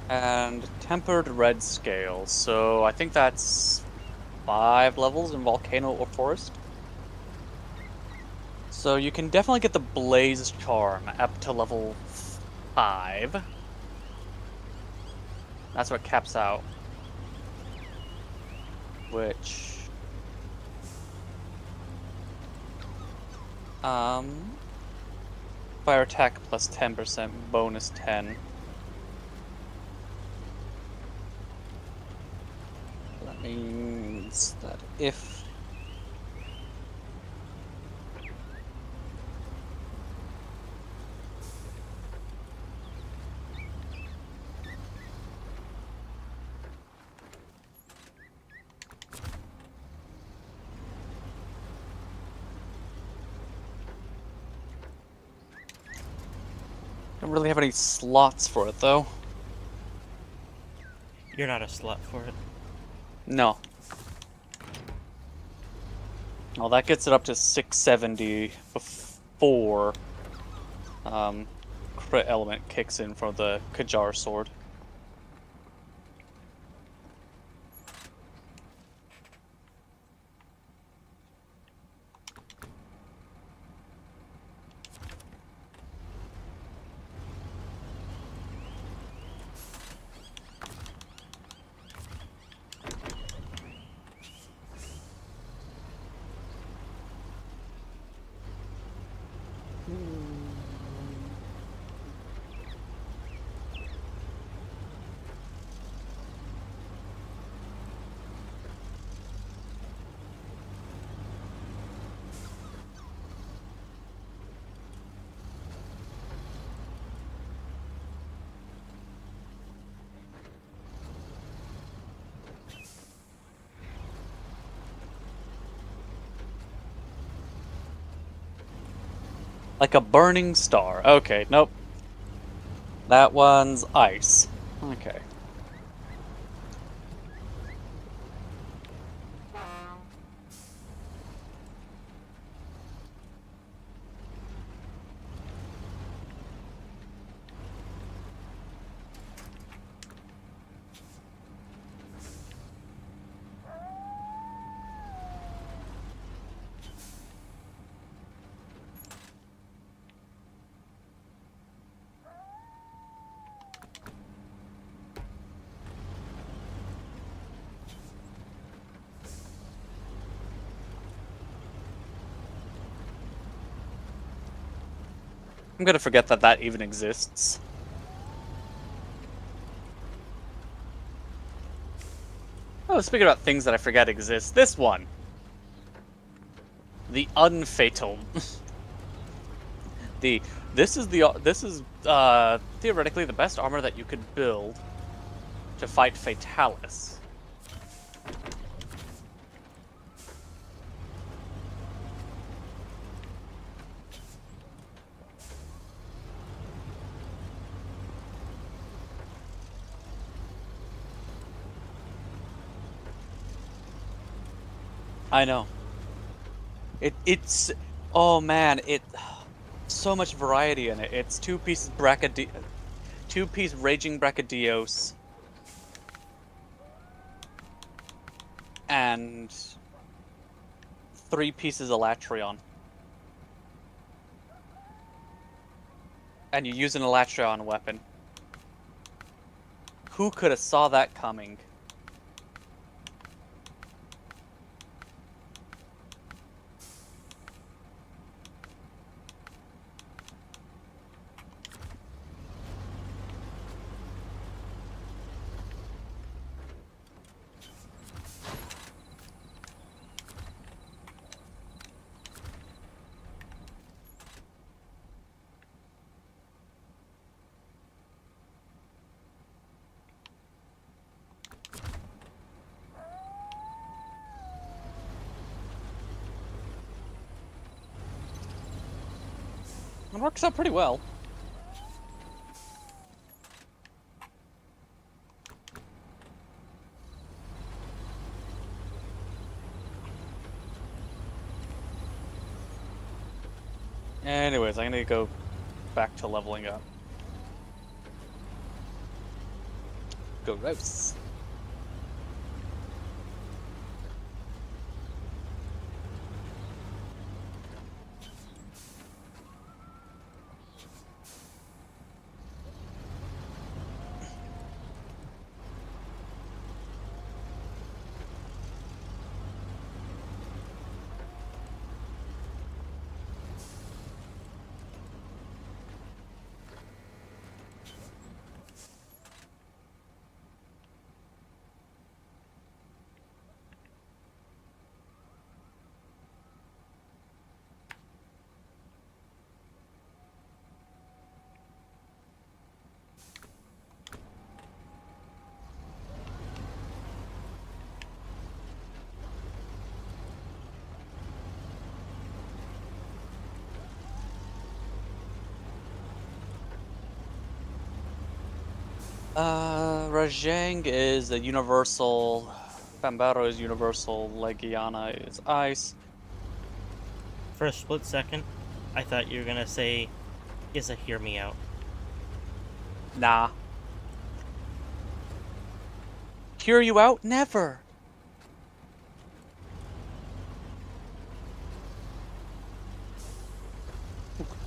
And tempered red scale. So I think that's 5 levels in volcano or forest. So you can definitely get the blaze charm up to level 5. That's what caps out. Which fire attack plus 10%, bonus 10. That means that if don't really have any slots for it though. You're not a slut for it. No. Well, that gets it up to 670 before crit element kicks in for the Kajar sword. Like a burning star. Okay, nope. That one's ice. Okay. I'm gonna forget that that even exists. Oh, speaking about things that I forget exist, this one. The Unfatal. This is theoretically the best armor that you could build to fight Fatalis. I know. It's oh man, so much variety in it. It's two-piece Raging Brachydios and 3 pieces Elatrion. And you use an Elatrion weapon. Who could have saw that coming? It works out pretty well. Anyways, I'm gonna go back to leveling up. Gross. Rajang is a universal. Bambaro is universal. Legiana is ice. For a split second, I thought you were gonna say, "Is a hear me out." Nah. Hear you out? Never.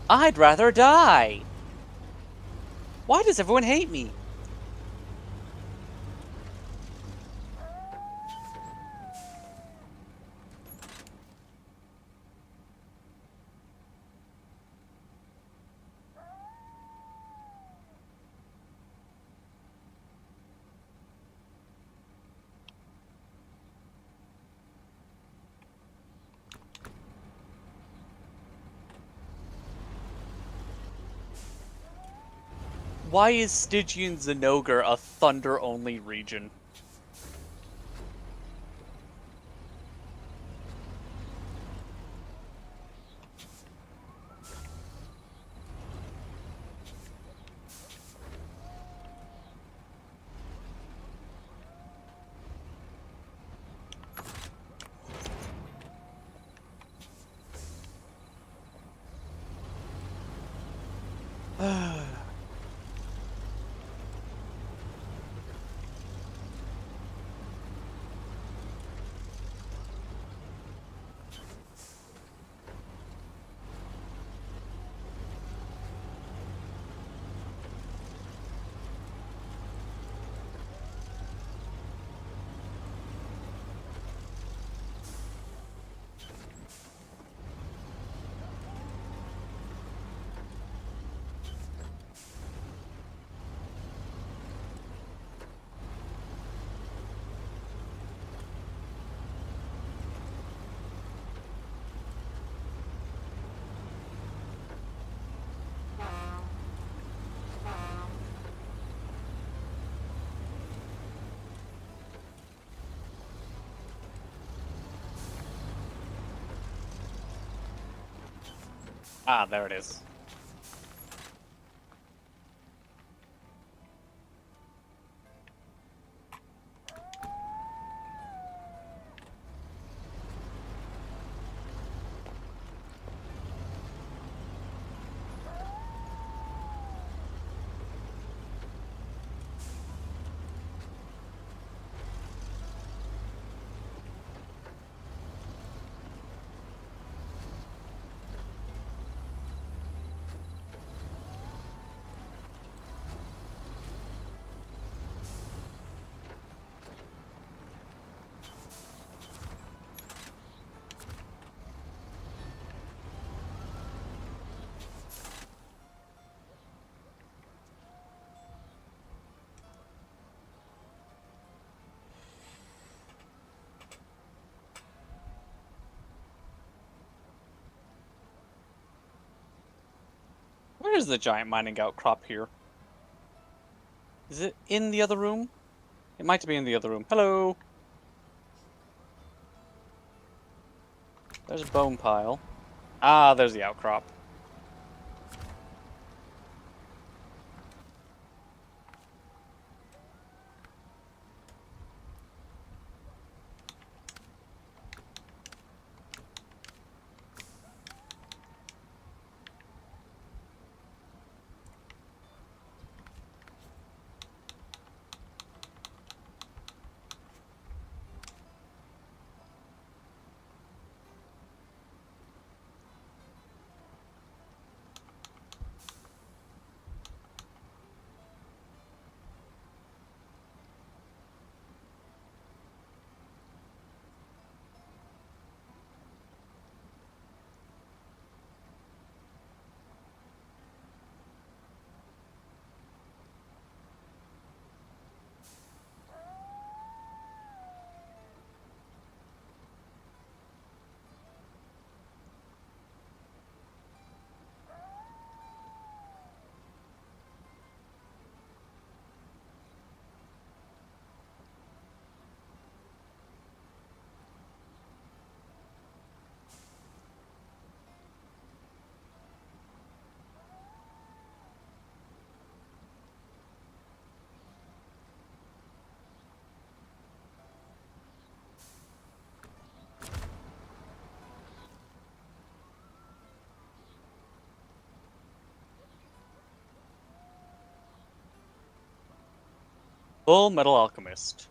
I'd rather die. Why does everyone hate me? Why is Stygian Zinogre a thunder-only region? Ah, there it is. Where is the giant mining outcrop here? Is it in the other room? It might be in the other room. Hello! There's a bone pile. Ah, there's the outcrop. Full Metal Alchemist.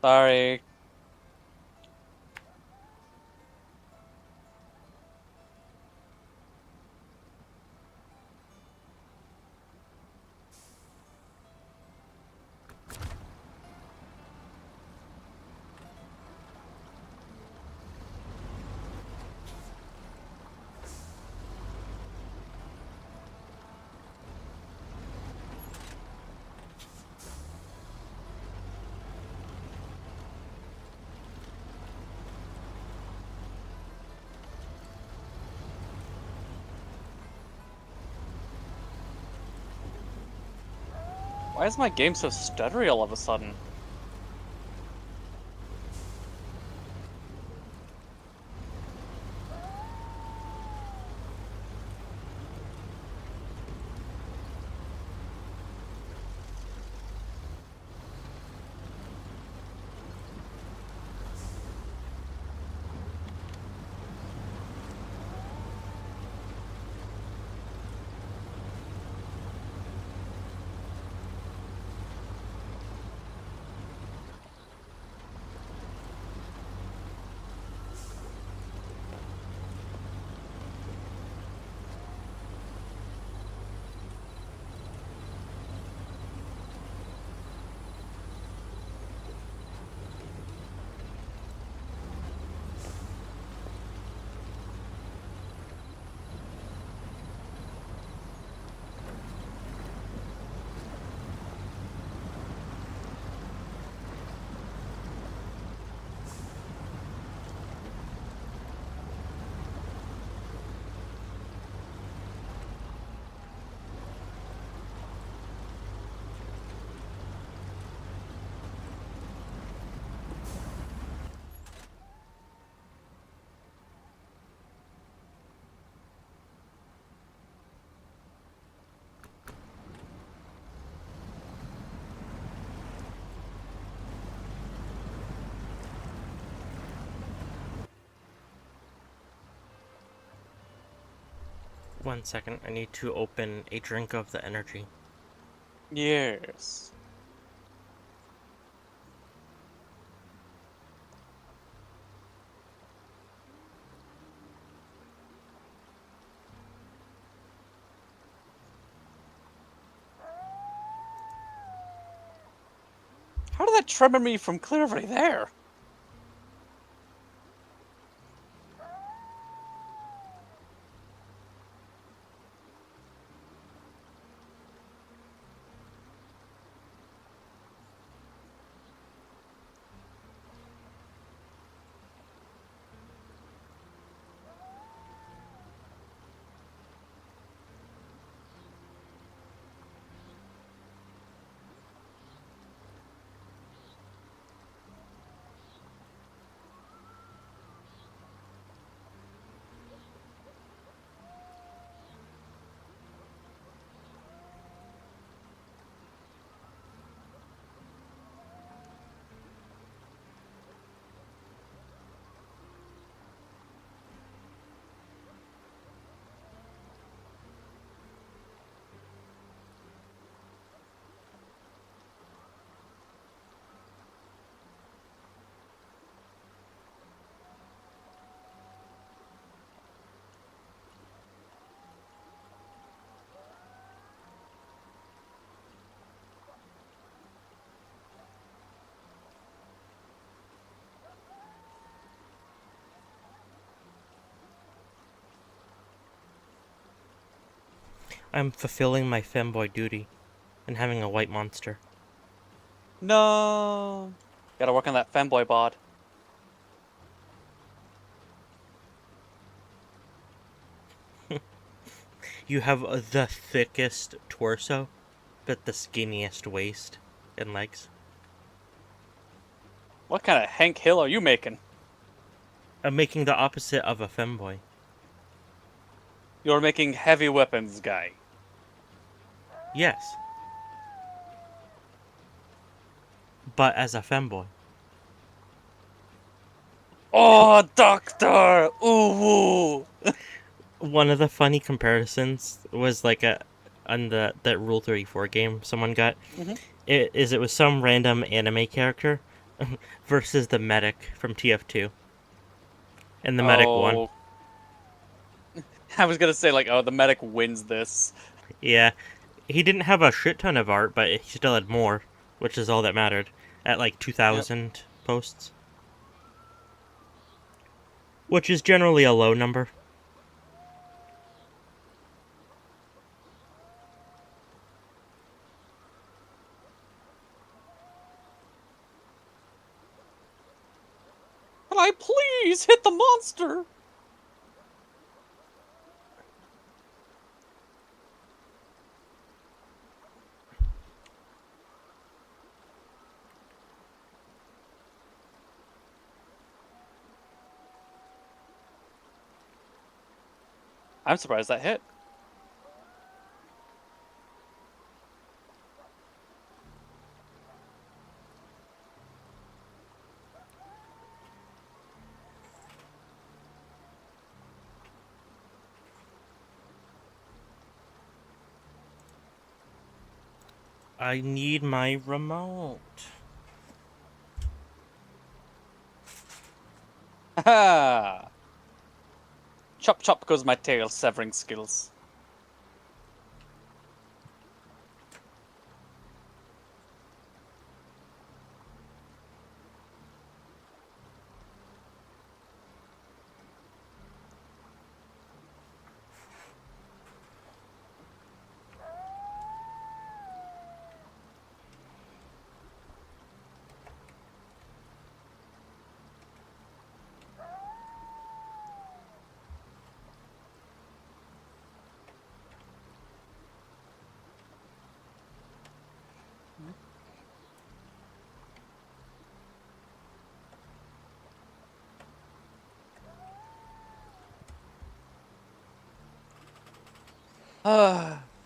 Sorry. Why is my game so stuttery all of a sudden? One second, I need to open a drink of the energy. Yes. How did that tremor me from clear over there? I'm fulfilling my femboy duty and having a white monster. No. Gotta work on that femboy bod. You have the thickest torso. but the skinniest waist and legs. What kind of Hank Hill are you making? I'm making the opposite of a femboy. You're making heavy weapons guy. Yes, but as a femboy. Oh, doctor! Ooh! One of the funny comparisons was like on that Rule 34 game someone got. Mm-hmm. It was some random anime character versus the medic from TF2, and the medic won. Oh, I was gonna say like, oh, the medic wins this. Yeah, he didn't have a shit ton of art, but he still had more, which is all that mattered. At like Yep. 2,000 posts, which is generally a low number. Can I please hit the monster? I'm surprised that hit. I need my remote. Ha! Chop chop goes my tail severing skills.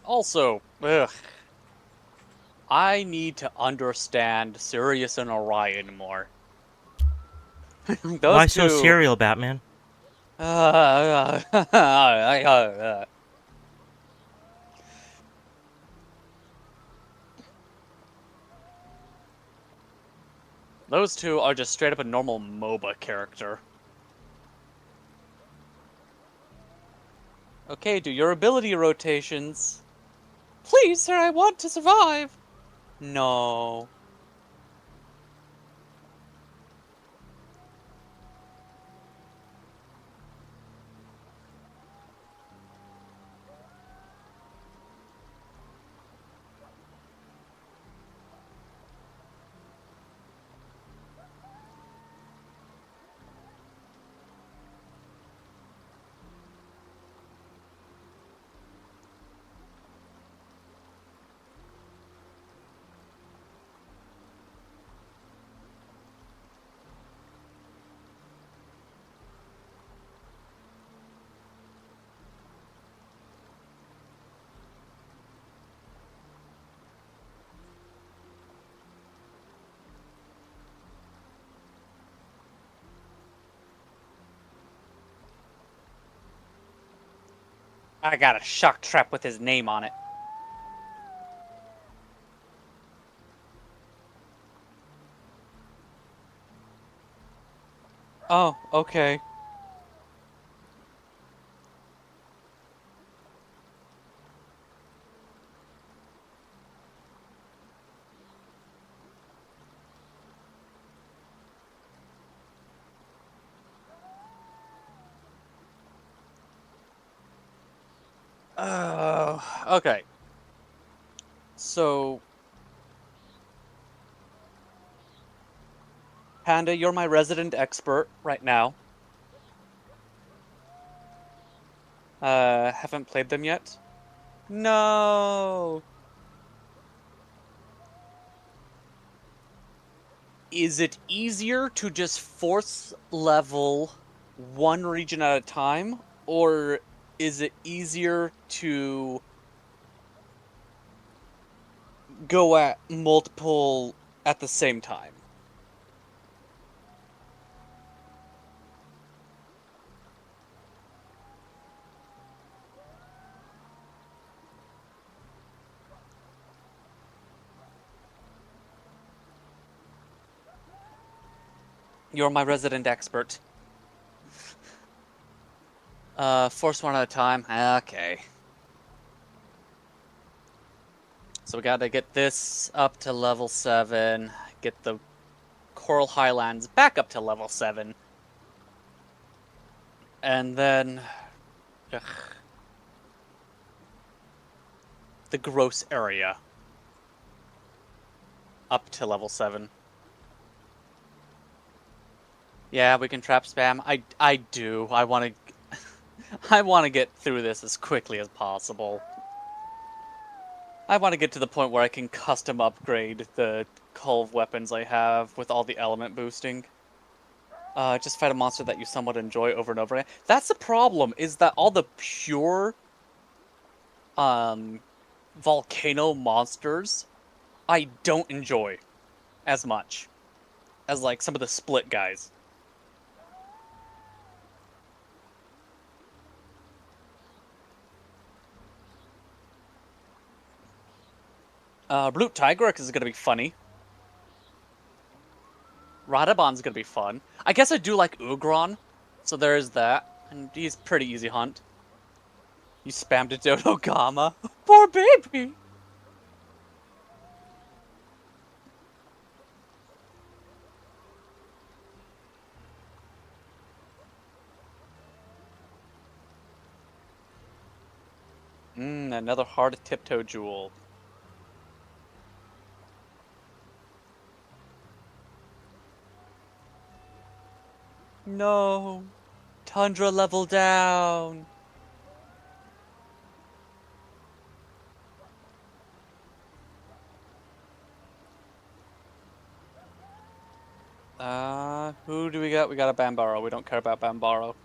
Also, ugh, I need to understand Sirius and Orion more. Why Those so two. serial, Batman? Those two are just straight up a normal MOBA character. Okay, do your ability rotations. Please, sir, I want to survive. No. I got a shock trap with his name on it. Oh, okay. Okay. So, Panda, you're my resident expert right now. Haven't played them yet? No. is it easier to just force level one region at a time, or is it easier to go at multiple at the same time? You're my resident expert. Force one at a time. Okay. So we gotta get this up to level 7, get the Coral Highlands back up to level 7, and then... Ugh, the gross area up to level 7. Yeah, we can trap spam. I do. I want to I want to get through this as quickly as possible. I want to get to the point where I can custom upgrade the Culve weapons I have with all the element boosting. Just fight a monster that you somewhat enjoy over and over again. That's the problem, is that all the pure volcano monsters I don't enjoy as much as like some of the split guys. Brute Tigrex is gonna be funny. Radabon's gonna be fun. I guess I do like Ugron, so there is that. And he's pretty easy hunt. You spammed a Dodogama. Poor baby! Another hard tiptoe jewel. No! Tundra level down! Who do we got? We got a Bambaro. We don't care about Bambaro.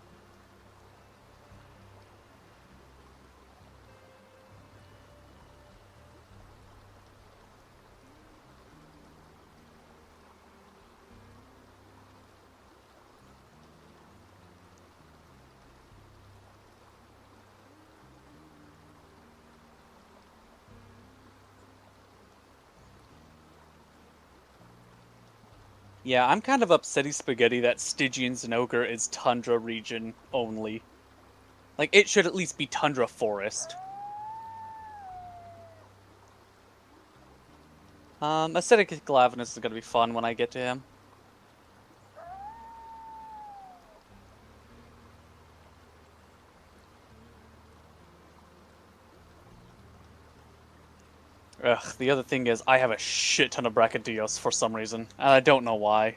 Yeah, I'm kind of upsetty spaghetti that Stygian Zinogre is Tundra region only. Like, it should at least be Tundra Forest. Acidic Glavenus is gonna be fun when I get to him. Ugh, the other thing is, I have a shit ton of Brachydios for some reason. I don't know why.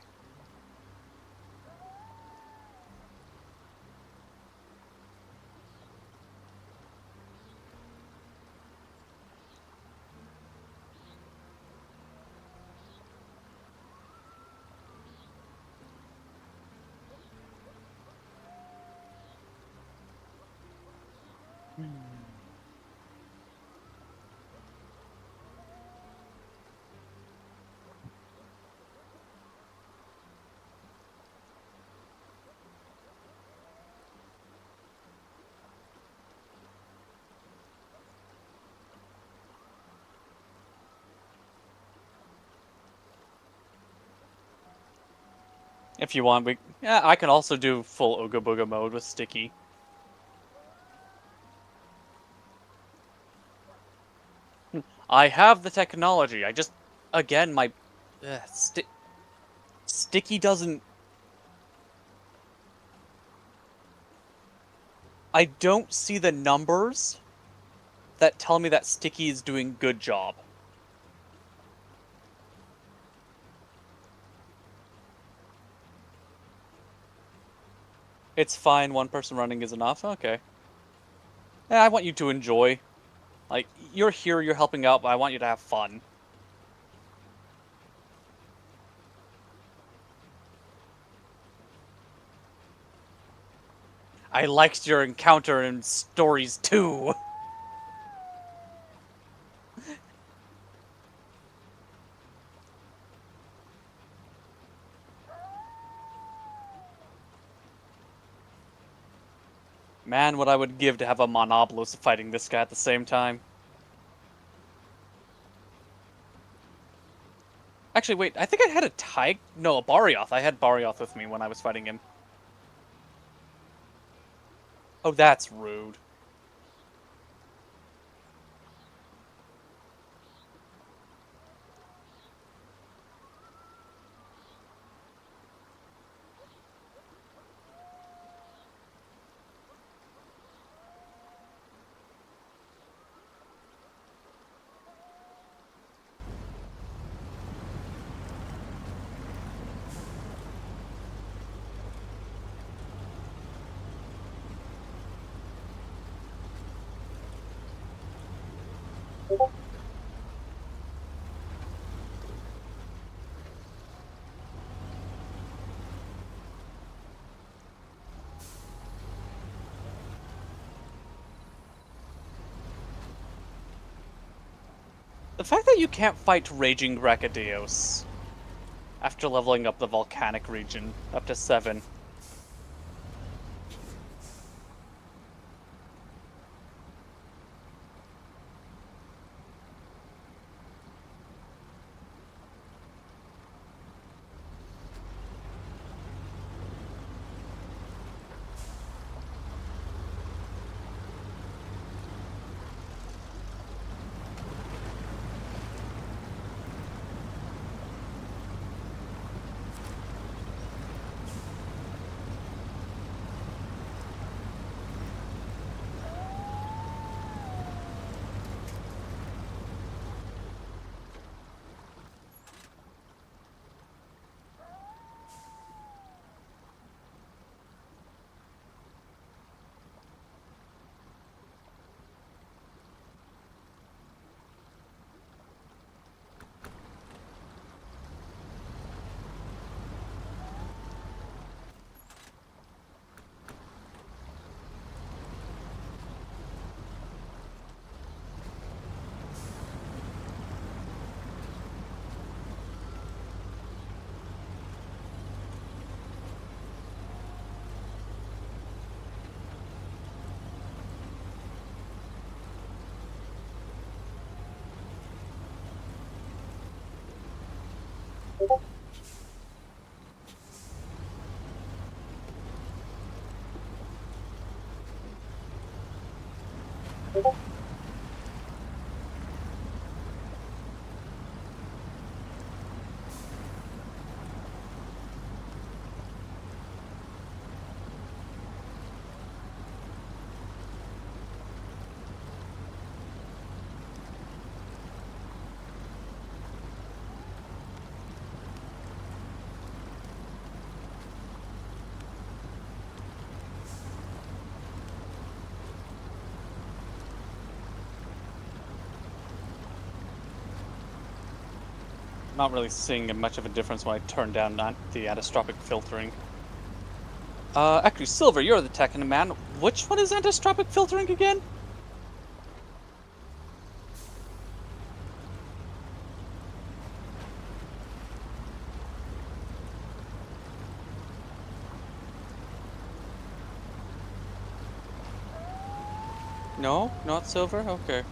If you want, yeah, I can also do full Ooga Booga mode with Sticky. I have the technology. I just, again, my Sticky doesn't. I don't see the numbers that tell me that Sticky is doing good job. It's fine, one person running is enough? Okay. Yeah, I want you to enjoy. Like, you're here, you're helping out, but I want you to have fun. I liked your encounter in Stories 2. Man, what I would give to have a Monobolus fighting this guy at the same time. Actually, wait, I think I had a Barioth. I had Barioth with me when I was fighting him. Oh, that's rude. The fact that you can't fight Raging Brachydios after leveling up the volcanic region up to 7. Not really seeing much of a difference when I turn down the anisotropic filtering. Actually, Silver, you're the tech man. Which one is anisotropic filtering again? No, not Silver? Okay.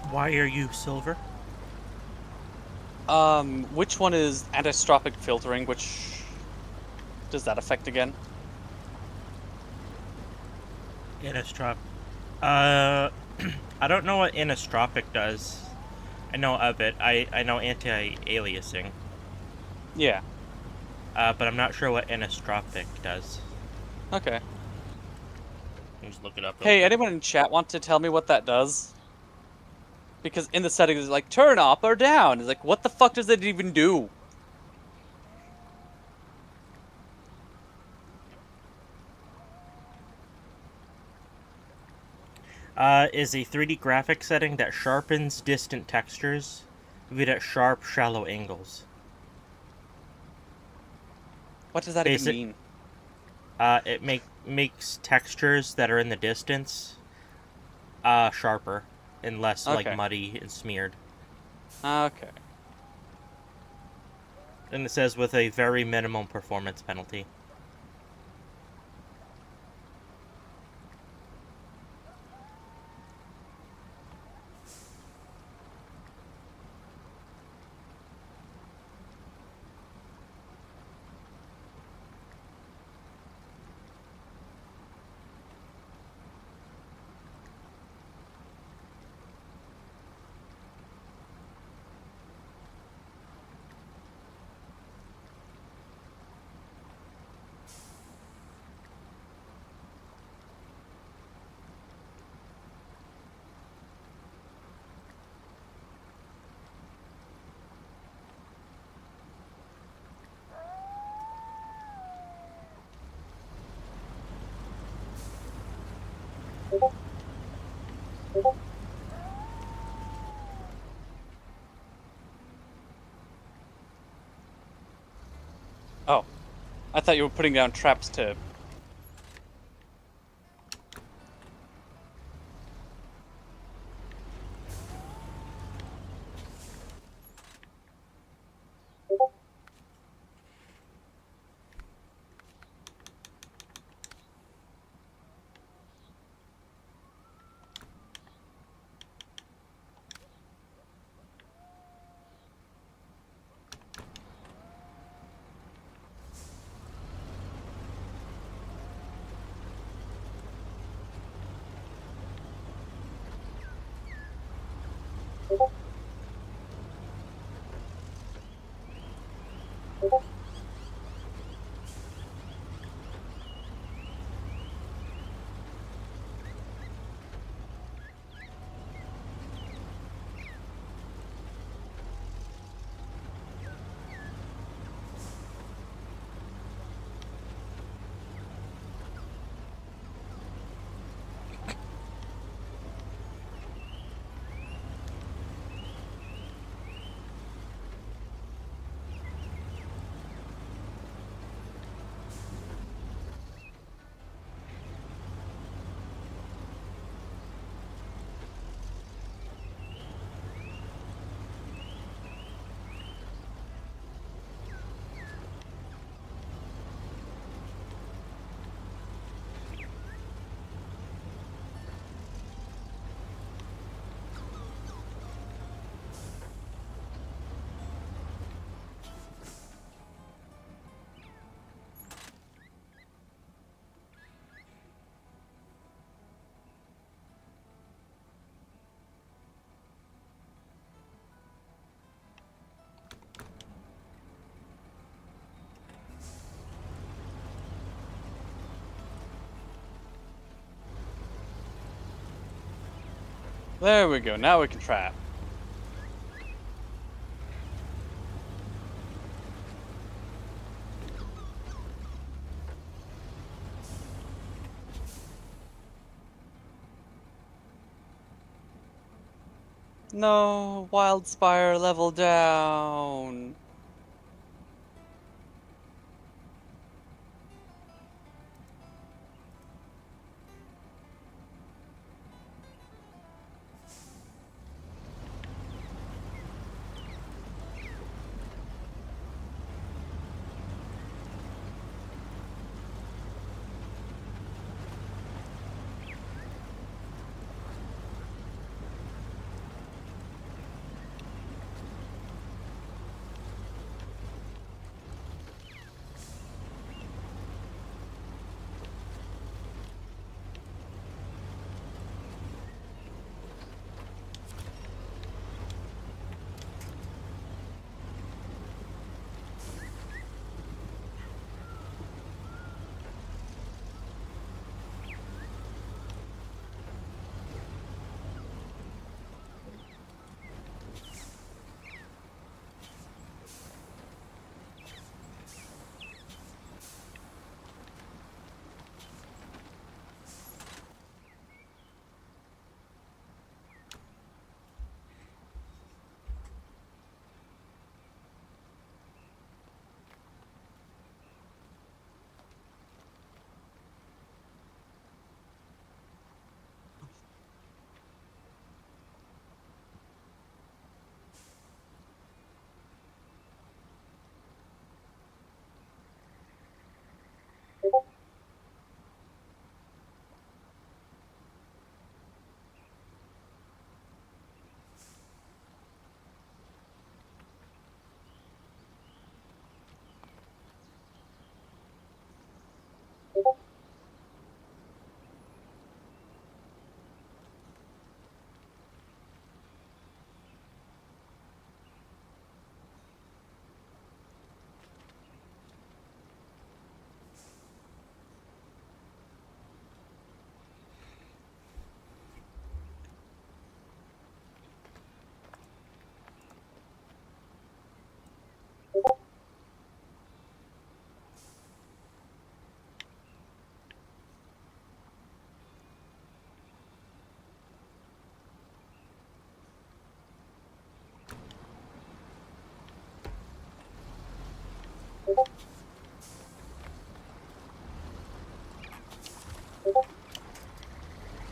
Why are you Silver? Which one is anisotropic filtering? Which does that affect again? Anisotropic. I don't know what anisotropic does. I know of it. I know anti-aliasing. Yeah. But I'm not sure what anisotropic does. Okay. Let me just look it up. Hey, anyone in chat want to tell me what that does? Because in the settings, it's like, turn up or down. It's like, what the fuck does it even do? Is a 3D graphic setting that sharpens distant textures, viewed at sharp, shallow angles. What does that even Basic. mean? It makes textures that are in the distance sharper and less like Okay. muddy and smeared. Okay. And it says with a very minimum performance penalty. Oh, I thought you were putting down traps to. There we go. Now we can trap. No, Wildspire level down.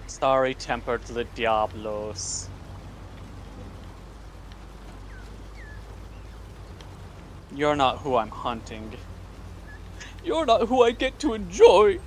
Sorry, tempered the Diablos. You're not who I'm hunting. You're not who I get to enjoy.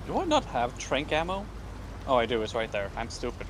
Do I not have trank ammo? Oh, I do. It's right there. I'm stupid.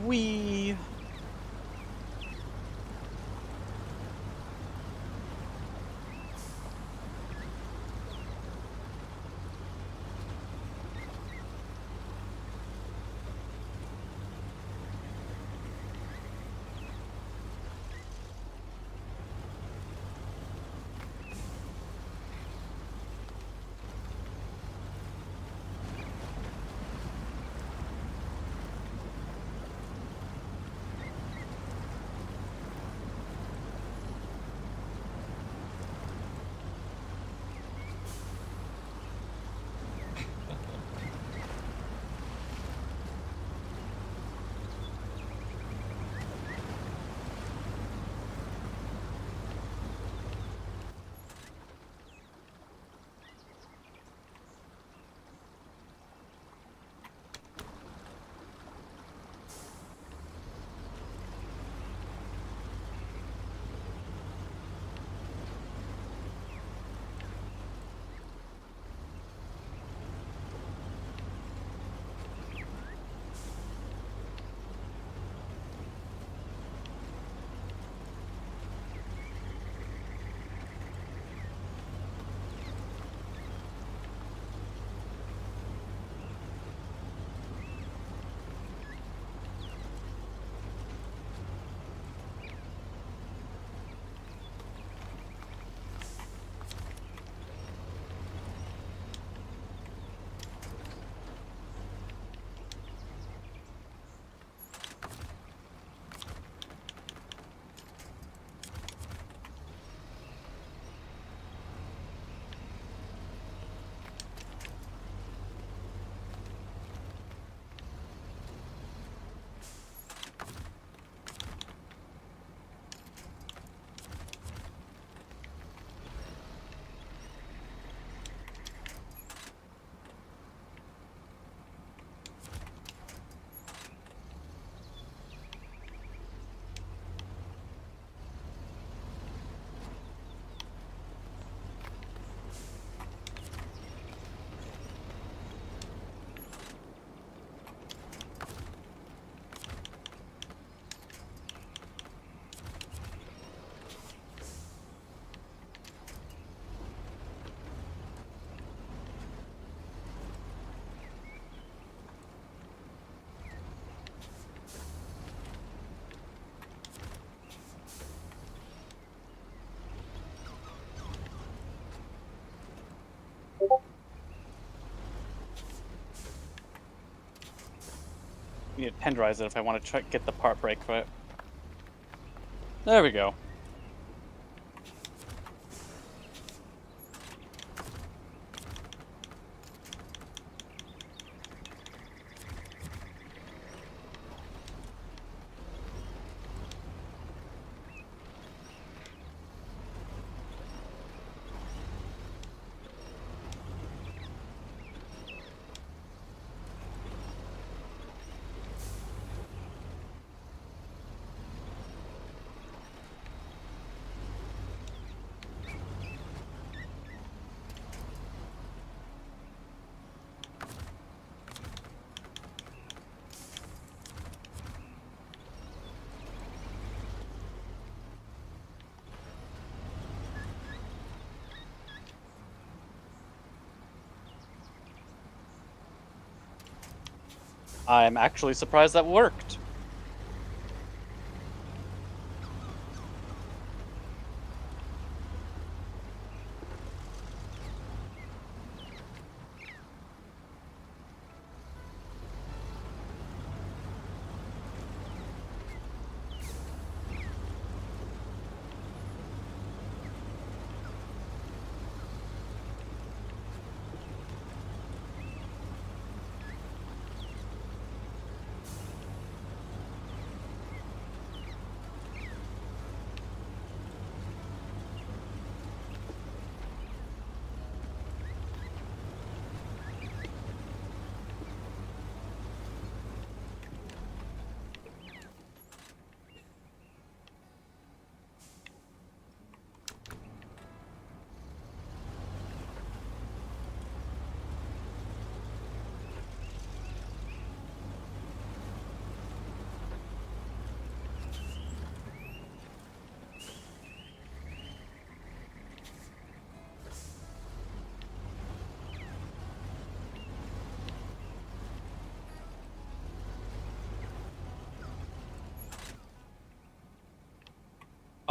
Wee. need to tenderize it if I want to try get the part break for it. There we go. I'm actually surprised that worked.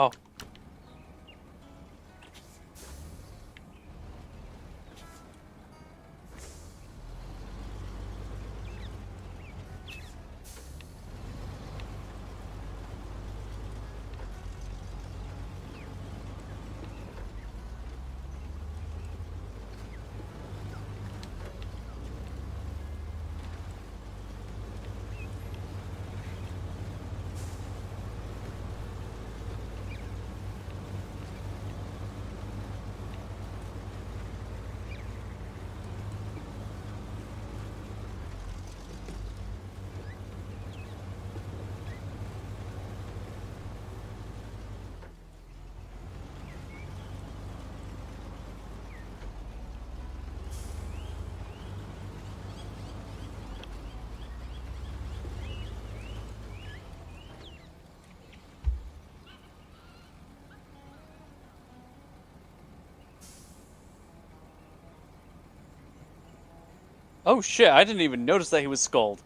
Oh. Oh shit, I didn't even notice that he was skulled.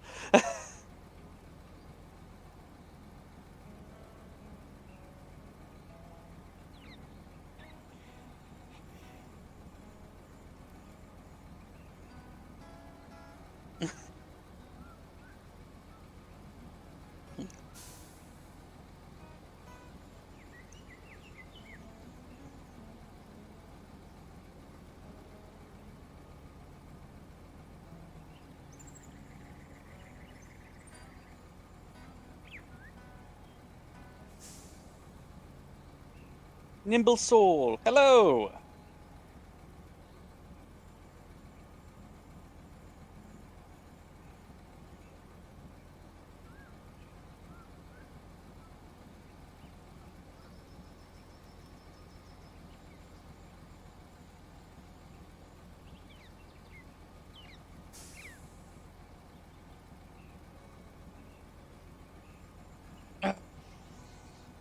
Nimble Soul, hello!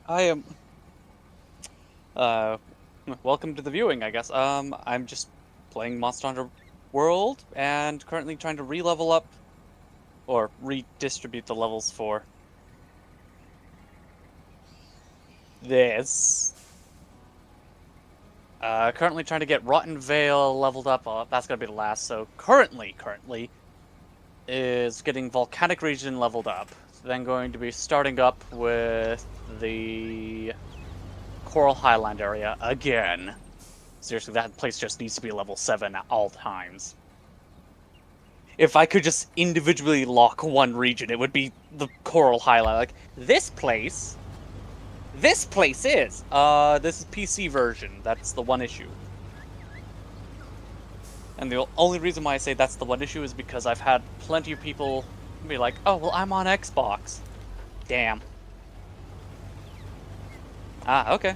I am... Uh, welcome to the viewing, I guess. I'm just playing Monster Hunter World, and currently trying to re-level up, or redistribute the levels for this. Currently trying to get Rotten Vale leveled up. That's gonna be the last. So currently, is getting Volcanic Region leveled up. Then going to be starting up with the Coral Highland area again. Seriously, that place just needs to be level 7 at all times. If I could just individually lock one region, it would be the Coral Highland. Like, this place is. This is PC version. That's the one issue. And the only reason why I say that's the one issue is because I've had plenty of people be like, oh, well, I'm on Xbox. Damn. Ah, okay.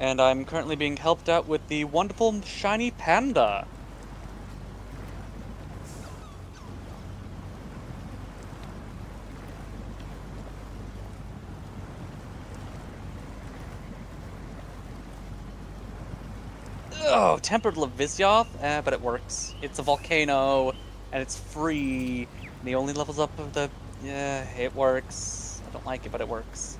And I'm currently being helped out with the wonderful shiny panda. Oh, Tempered Levisioth? But it works. It's a volcano, and it's free. And he only levels up of the... Yeah, it works. I don't like it, but it works.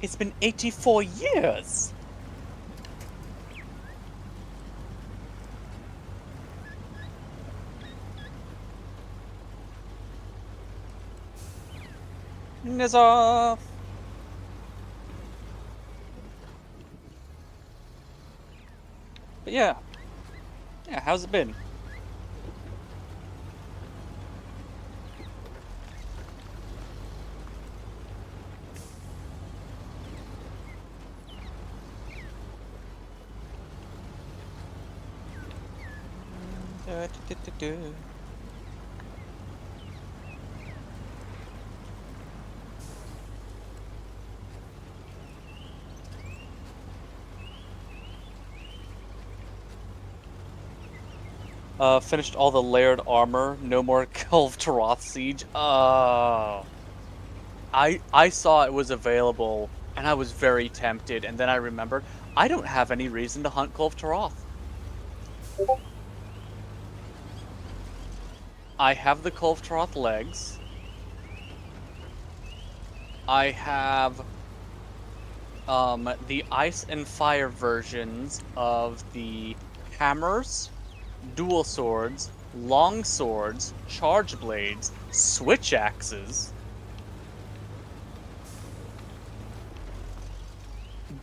It's been 84 years! Nizoth! But yeah. Yeah, how's it been? Finished all the layered armor. No more Kulve Siege. Oh. I saw it was available, and I was very tempted, and then I remembered, I don't have any reason to hunt Kulve. I have the Kulve legs. I have the ice and fire versions of the hammers, dual swords, long swords, charge blades, switch axes,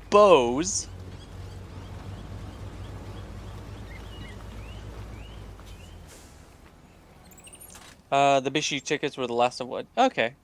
bows. The Bishi tickets were the last of what? Okay.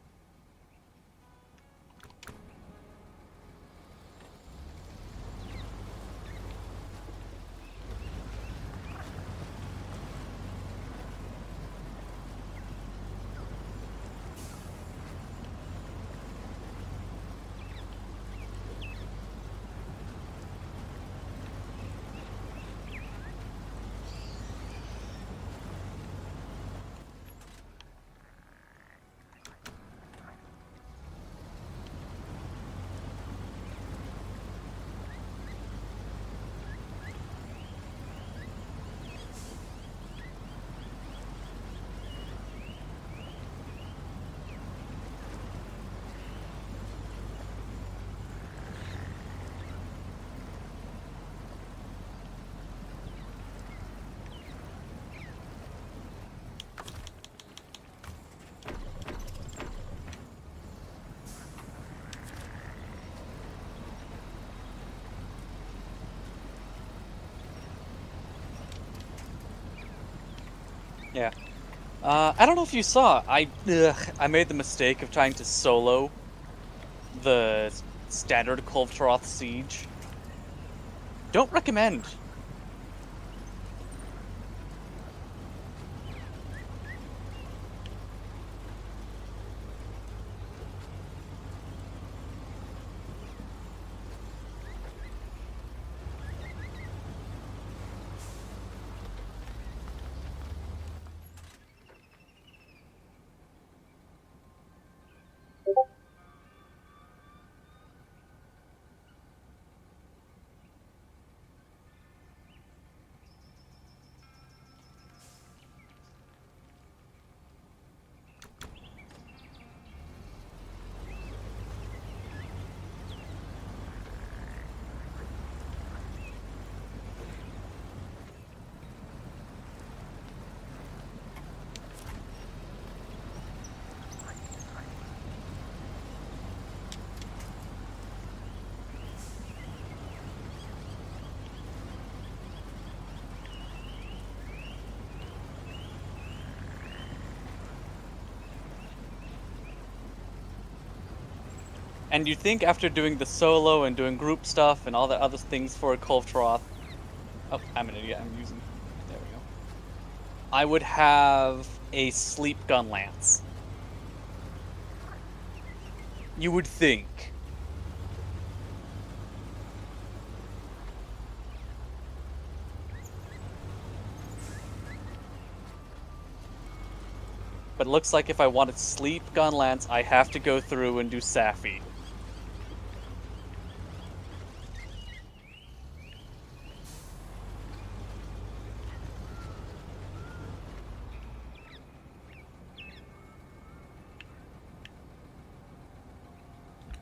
Yeah. I don't know if you saw, I made the mistake of trying to solo the standard Kulve Siege. Don't recommend. And you think after doing the solo and doing group stuff and all the other things for a Kultroth... Oh, I'm an idiot. I'm using... There we go. I would have a sleep gun lance. You would think. But it looks like if I wanted sleep gun lance, I have to go through and do Safi.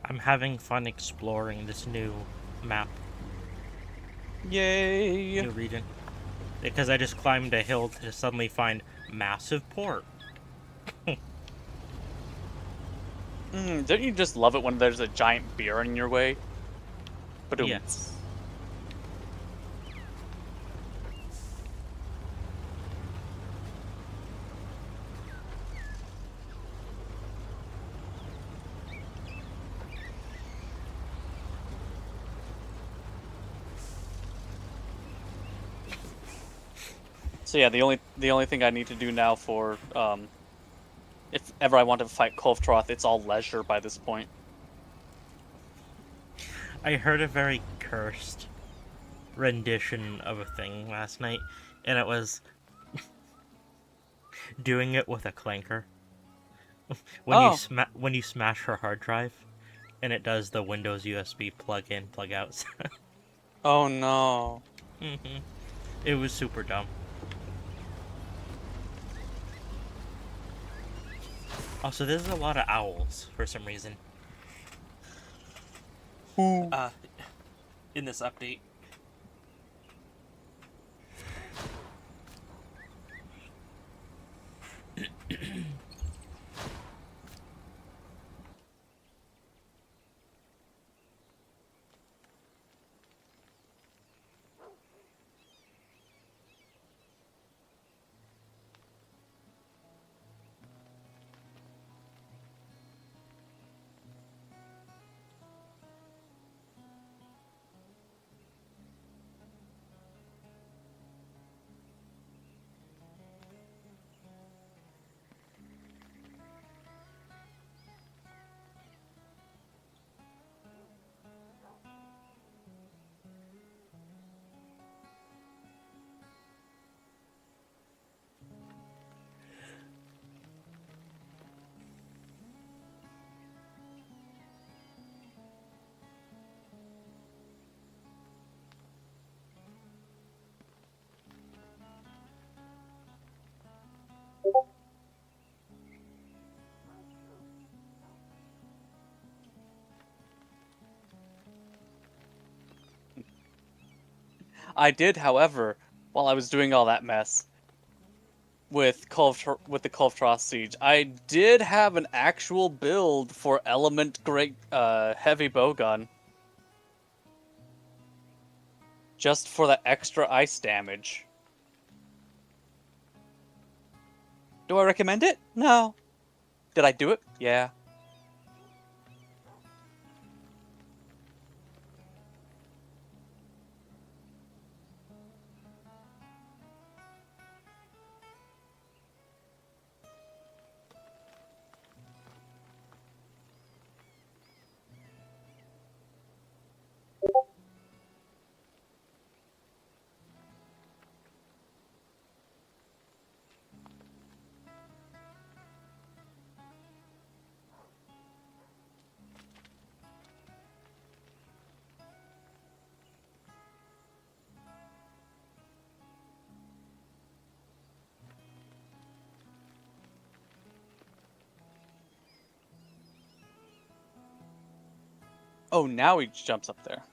I'm having fun exploring this new map, Yay! new region. Because I just climbed a hill to suddenly find massive port. Don't you just love it when there's a giant beer in your way? But Yes. So yeah, the only thing I need to do now for if ever I want to fight Kulftroth, it's all leisure by this point. I heard a very cursed rendition of a thing last night, and it was doing it with a clanker. When you smash her hard drive, and it does the Windows USB plug in, plug out. Oh no. It was super dumb. Also, there's a lot of owls for some reason. Ooh. In this update. I did, however, while I was doing all that mess with the Kulftroth Siege, I did have an actual build for Element Great Heavy Bowgun. Just for the extra ice damage. Do I recommend it? No. Did I do it? Yeah. Oh, now he jumps up there.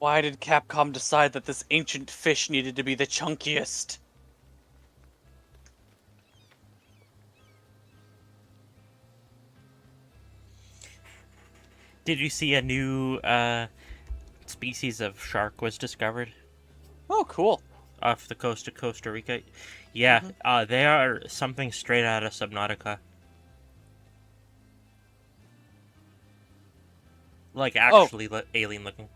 Why did Capcom decide that this ancient fish needed to be the chunkiest? Did you see a new species of shark was discovered Oh, cool. off the coast of Costa Rica? Yeah, they are something straight out of Subnautica. Like Oh, actually alien looking.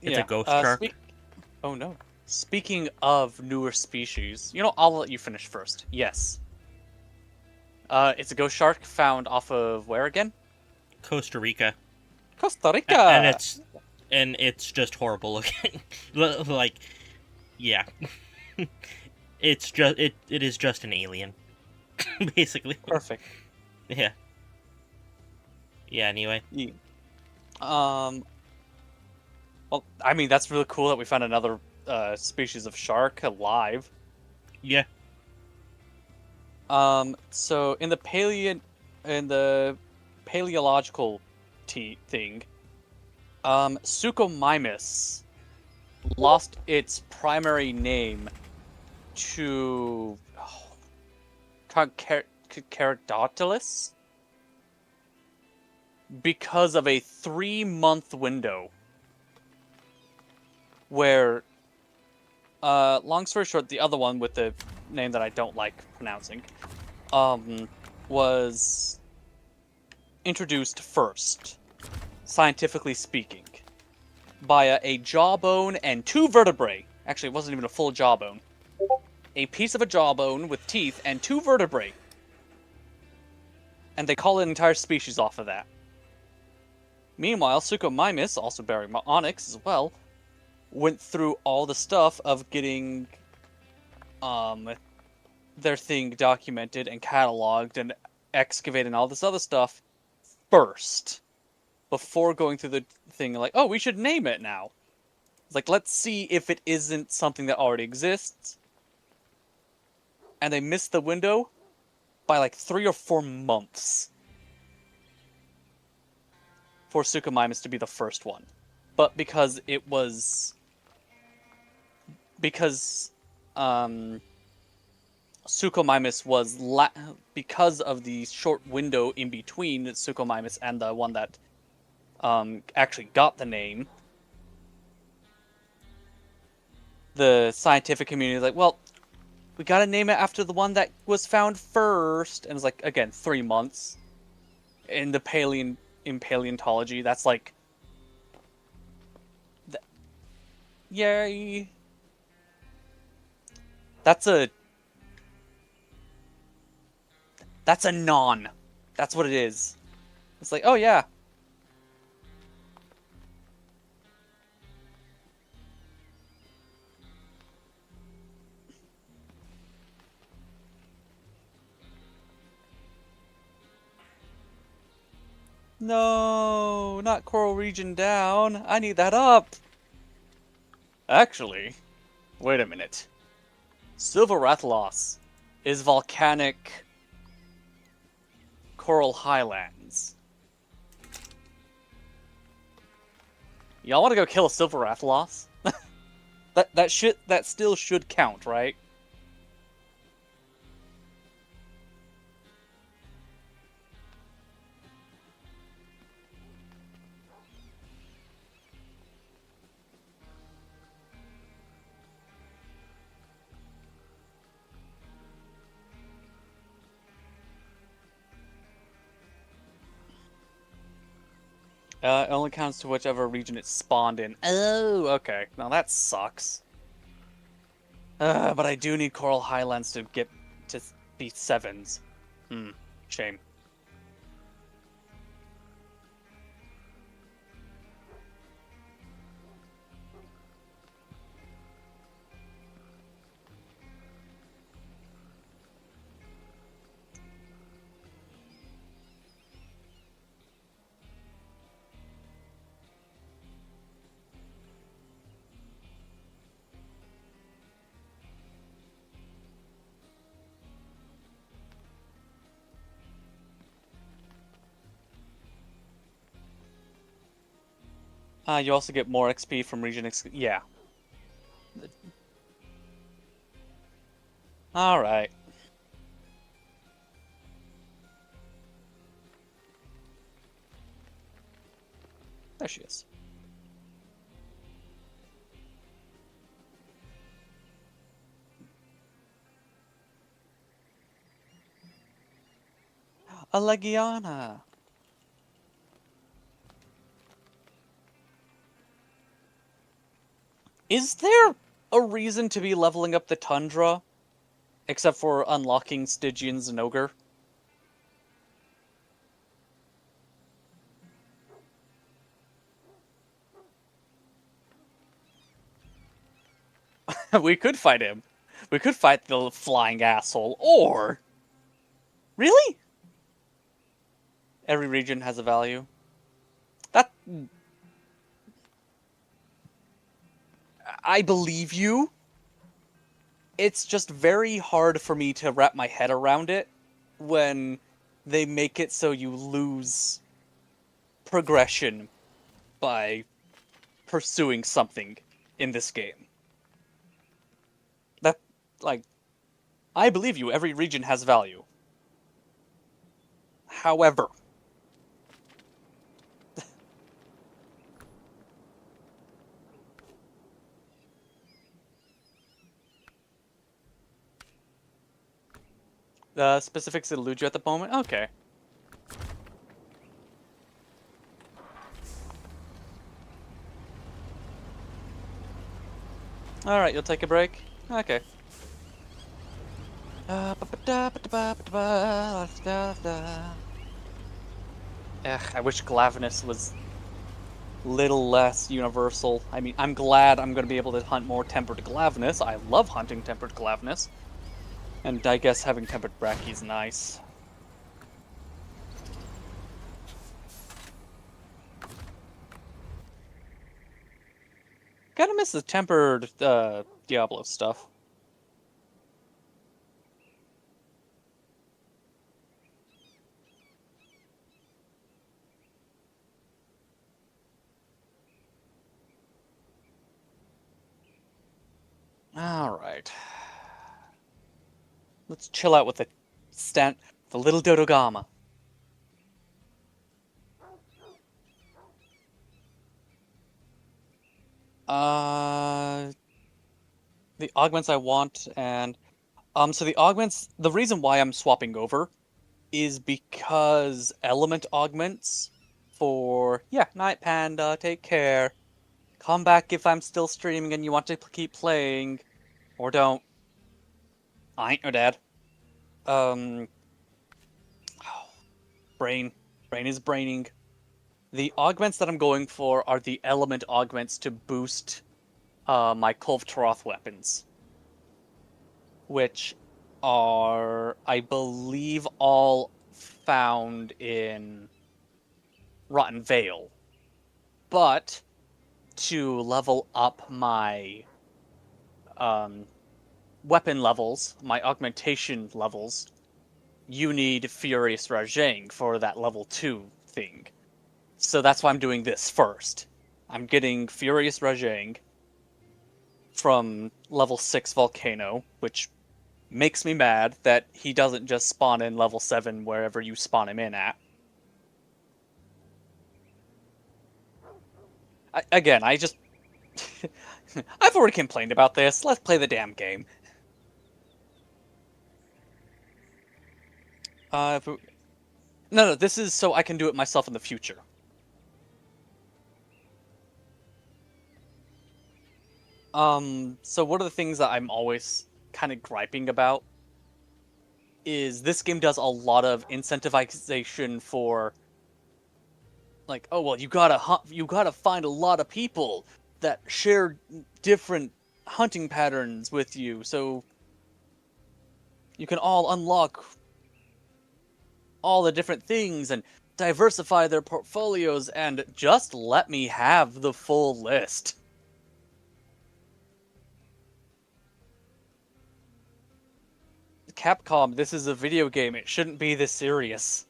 It's a yeah. ghost shark. Oh no. Speaking of newer species, I'll let you finish first. Yes. It's a ghost shark found off of where again? Costa Rica. Costa And Rica. it's just horrible looking. Like, yeah. It is just an alien. Basically. Perfect. Yeah. Yeah, anyway. Yeah. Well, I mean, that's really cool that we found another species of shark alive. Yeah. So in the paleological thing, Suchomimus lost its primary name to Ceratodactylus because of a 3-month window where, long story short, the other one with the name that I don't like pronouncing, was introduced first, scientifically speaking, by a jawbone and 2 vertebrae. Actually, it wasn't even a full jawbone. A piece of a jawbone with teeth and 2 vertebrae. And they call an entire species off of that. Meanwhile, Suchomimus, also baryonyx as well, went through all the stuff of getting their thing documented and cataloged and excavated and all this other stuff first, before going through the thing like, oh, we should name it now. It's like, let's see if it isn't something that already exists. And they missed the window by like 3 or 4 months for Suchomimus to be the first one. But because Suchomimus was because of the short window in between Suchomimus and the one that actually got the name, the scientific community is like, well, we gotta name it after the one that was found first. And it's like, again, 3 months. In paleontology, that's like, yay. That's a non. That's what it is. It's like, oh yeah. No, not coral region down. I need that up. Actually, wait a minute. Silverathalos is volcanic coral highlands. Y'all want to go kill a Silverathalos? that still should count, right? It only counts to whichever region it spawned in. Oh, okay. Now that sucks. But I do need Coral Highlands to get to be 7s. Shame. You also get more XP from region yeah. Alright. There she is. A Legiana. Is there a reason to be leveling up the Tundra? Except for unlocking Stygians and Ogre? We could fight him. We could fight the flying asshole, or... Really? Every region has a value. That... I believe you. It's just very hard for me to wrap my head around it when they make it so you lose progression by pursuing something in this game. That, like, I believe you, every region has value. However, the specifics elude you at the moment? Okay. Alright, you'll take a break? Okay. I wish Glavenus was little less universal. I mean, I'm glad I'm going to be able to hunt more Tempered Glavenus. I love hunting Tempered Glavenus. And I guess having Tempered Brachy is nice. Kinda miss the Tempered Diablo stuff. Alright. Let's chill out with the little Dodogama. The augments I want, and so the augments, the reason why I'm swapping over is because element augments for, yeah, Night Panda, take care. Come back if I'm still streaming and you want to keep playing, or don't. I ain't your dad. Um, brain is braining. The augments that I'm going for are the element augments to boost my Kulve weapons, which are, I believe, all found in Rotten Vale. But to level up my weapon levels, my augmentation levels, you need Furious Rajang for that level 2 thing. So that's why I'm doing this first. I'm getting Furious Rajang from level 6 Volcano, which makes me mad that he doesn't just spawn in level 7 wherever you spawn him in at. I just... I've already complained about this. Let's play the damn game. No, this is so I can do it myself in the future. So one of the things that I'm always kind of griping about is this game does a lot of incentivization for, like, oh well, you gotta find a lot of people that share different hunting patterns with you, so you can all unlock all the different things and diversify their portfolios, and just let me have the full list. Capcom, this is a video game. It shouldn't be this serious.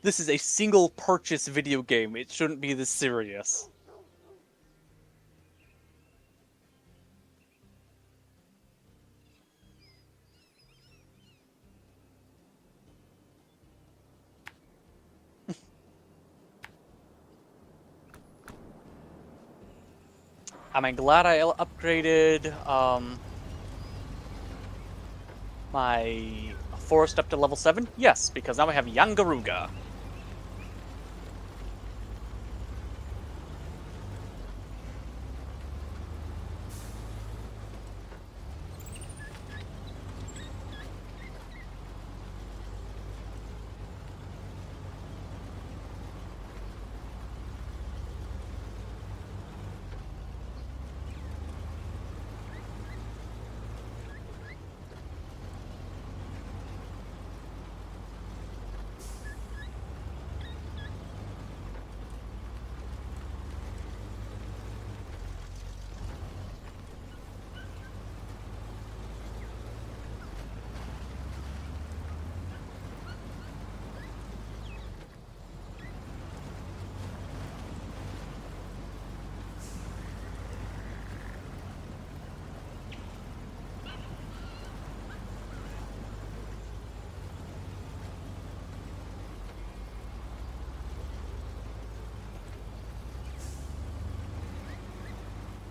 This is a single purchase video game. It shouldn't be this serious. I mean, glad I upgraded my forest up to level 7? Yes, because now I have Yangaruga.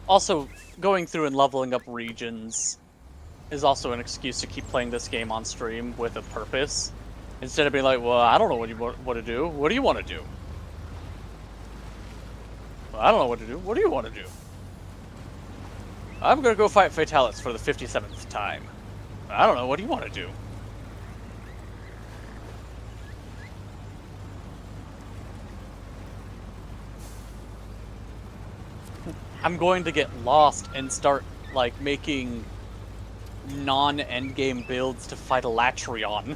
Also, going through and leveling up regions is also an excuse to keep playing this game on stream with a purpose. Instead of being like, well, I don't know what you want to do. What do you want to do? Well, I don't know what to do. What do you want to do? I'm gonna go fight Fatalis for the 57th time. I don't know. What do you want to do? I'm going to get lost and start, like, making non-endgame builds to fight Elatrion.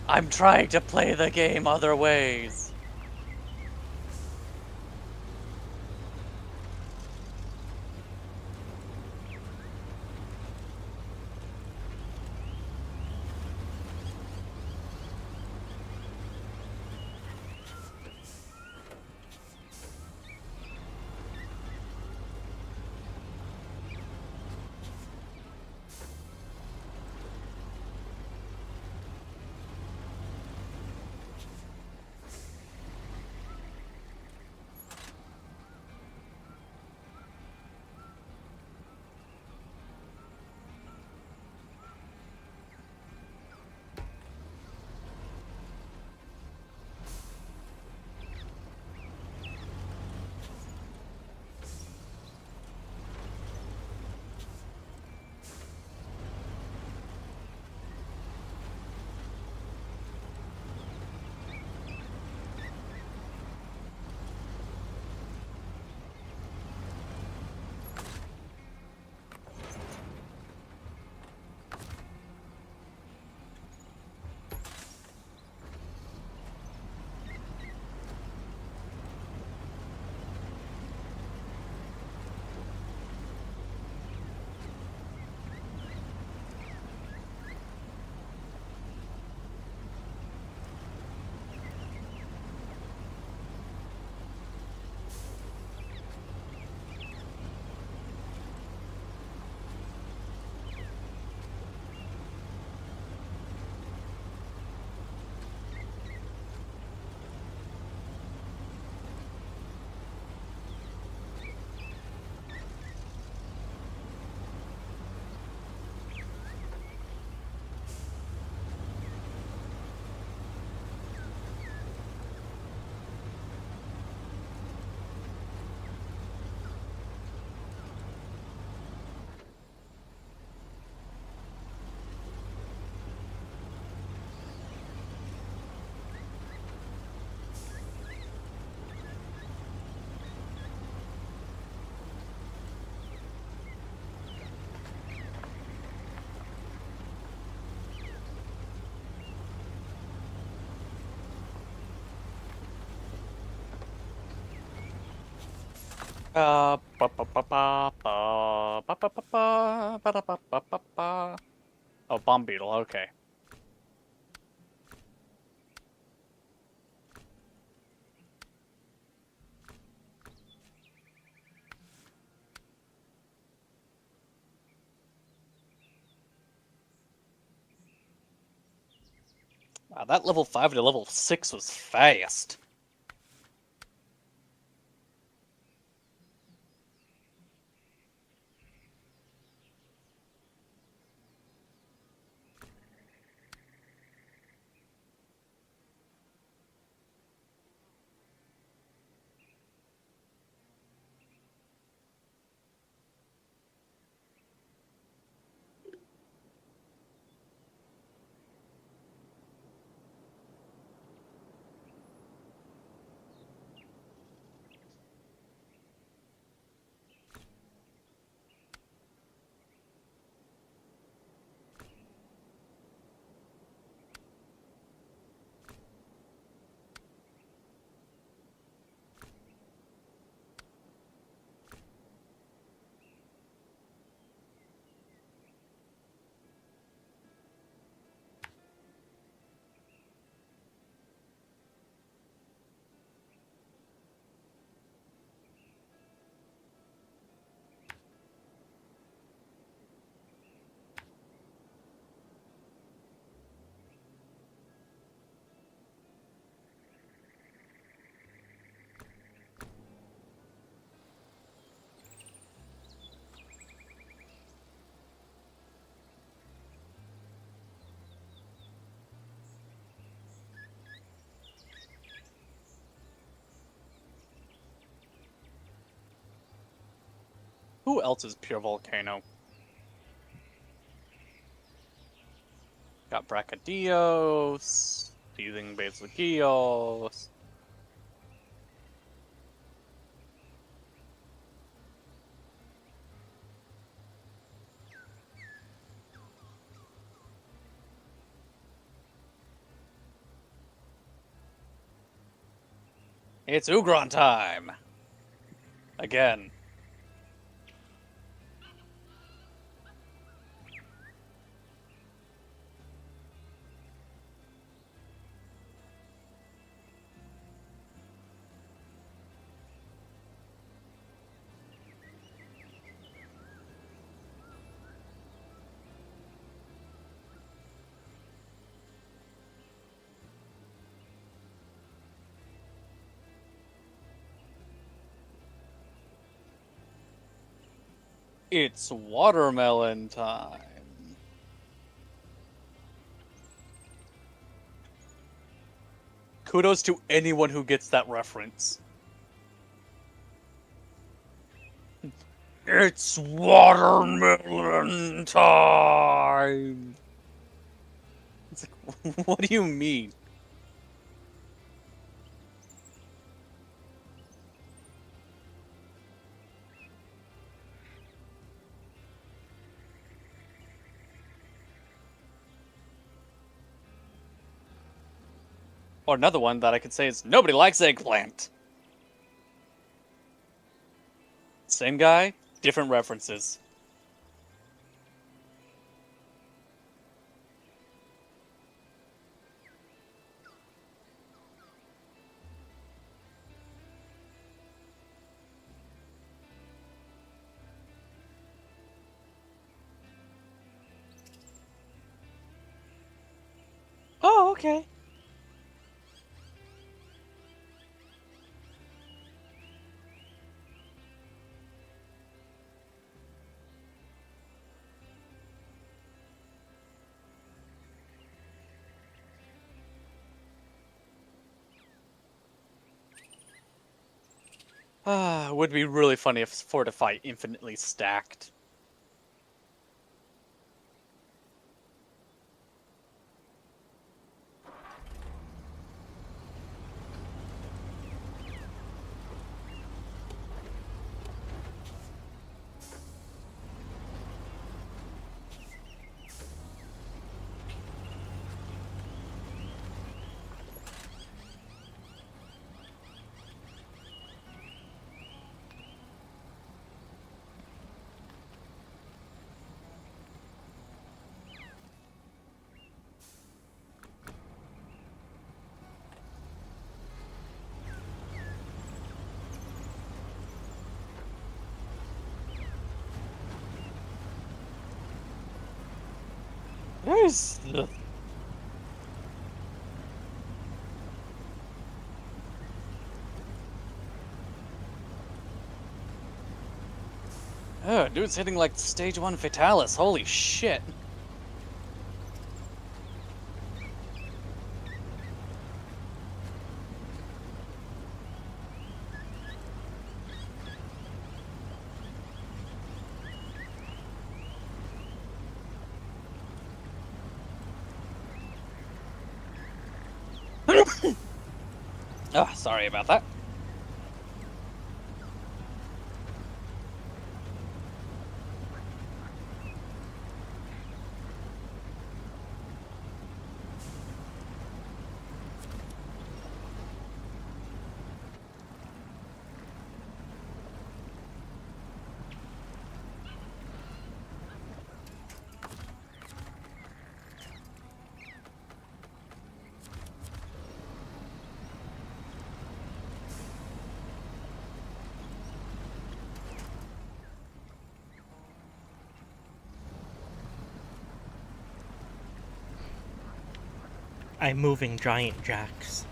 I'm trying to play the game other ways. Oh, bomb beetle. Okay. Wow, that level 5 to level 6 was fast. Who else is pure volcano? Got Brachydios, Teething Basilegios. It's Ugron time! Again. It's watermelon time. Kudos to anyone who gets that reference. It's watermelon time! It's like, what do you mean? Or another one that I could say is, nobody likes eggplant! Same guy, different references. Oh, okay. Ah, would be really funny if Fortify infinitely stacked. Yes. Oh, dude's hitting like stage 1 Fatalis. Holy shit. Oh, sorry about that. I'm moving giant jacks.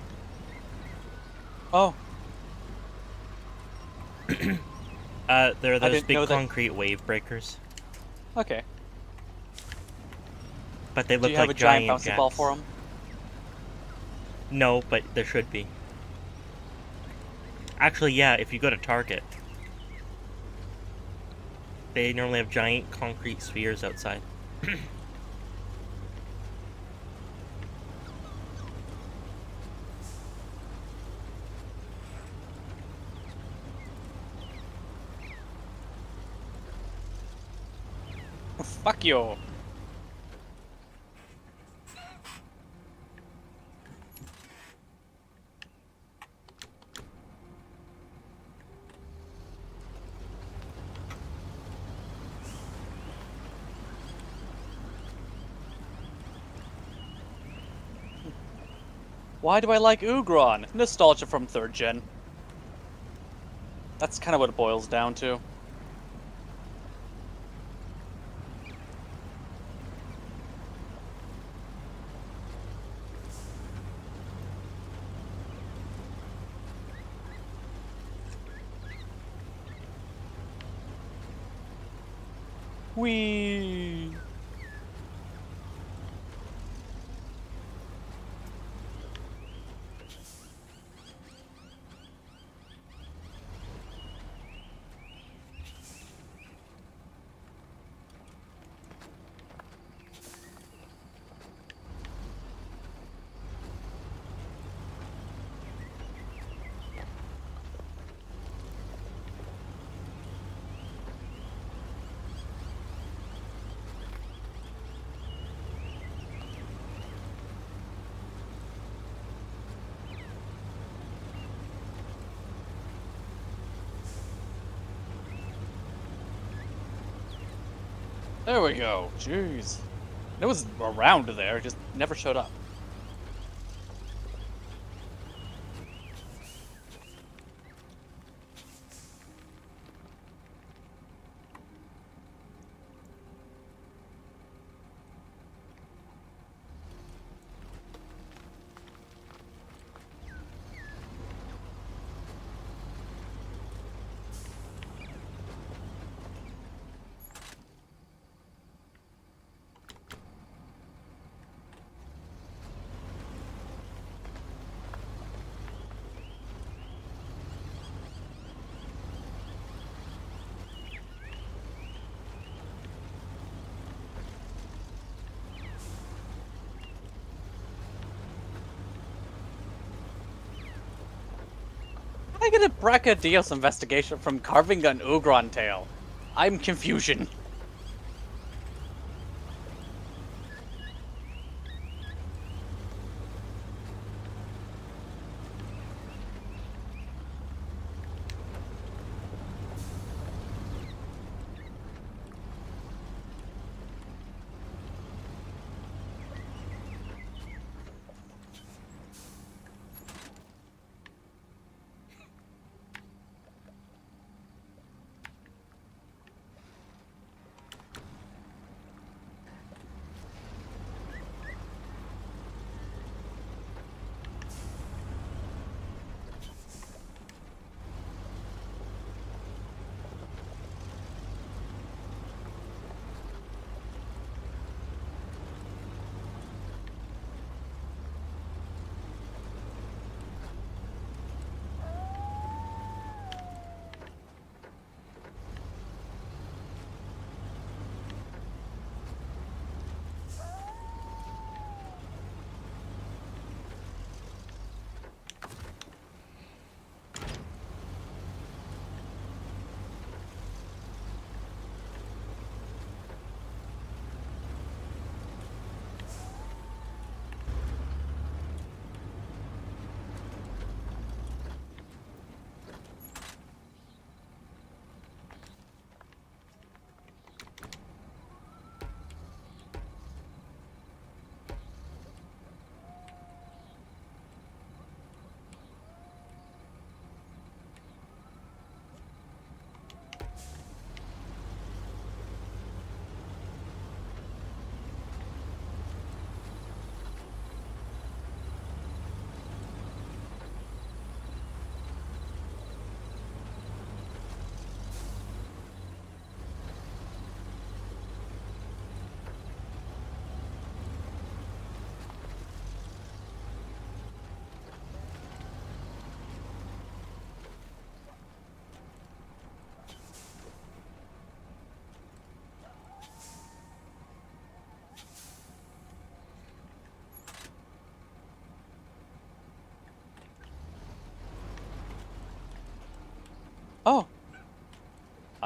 Oh, There are those didn't big know that- concrete wave breakers, okay. but they Do look you have like a giant giant bouncy jacks. ball for him? No, but there should be. Actually, yeah, if you go to Target, they normally have giant concrete spheres outside. Fuck you. Why do I like Ugron? Nostalgia from 3rd gen. That's kind of what it boils down to. Whee! There we go. Jeez. It was around there, just never showed up. How did I get a Brachydios investigation from carving an Ugron tail? I'm confusion.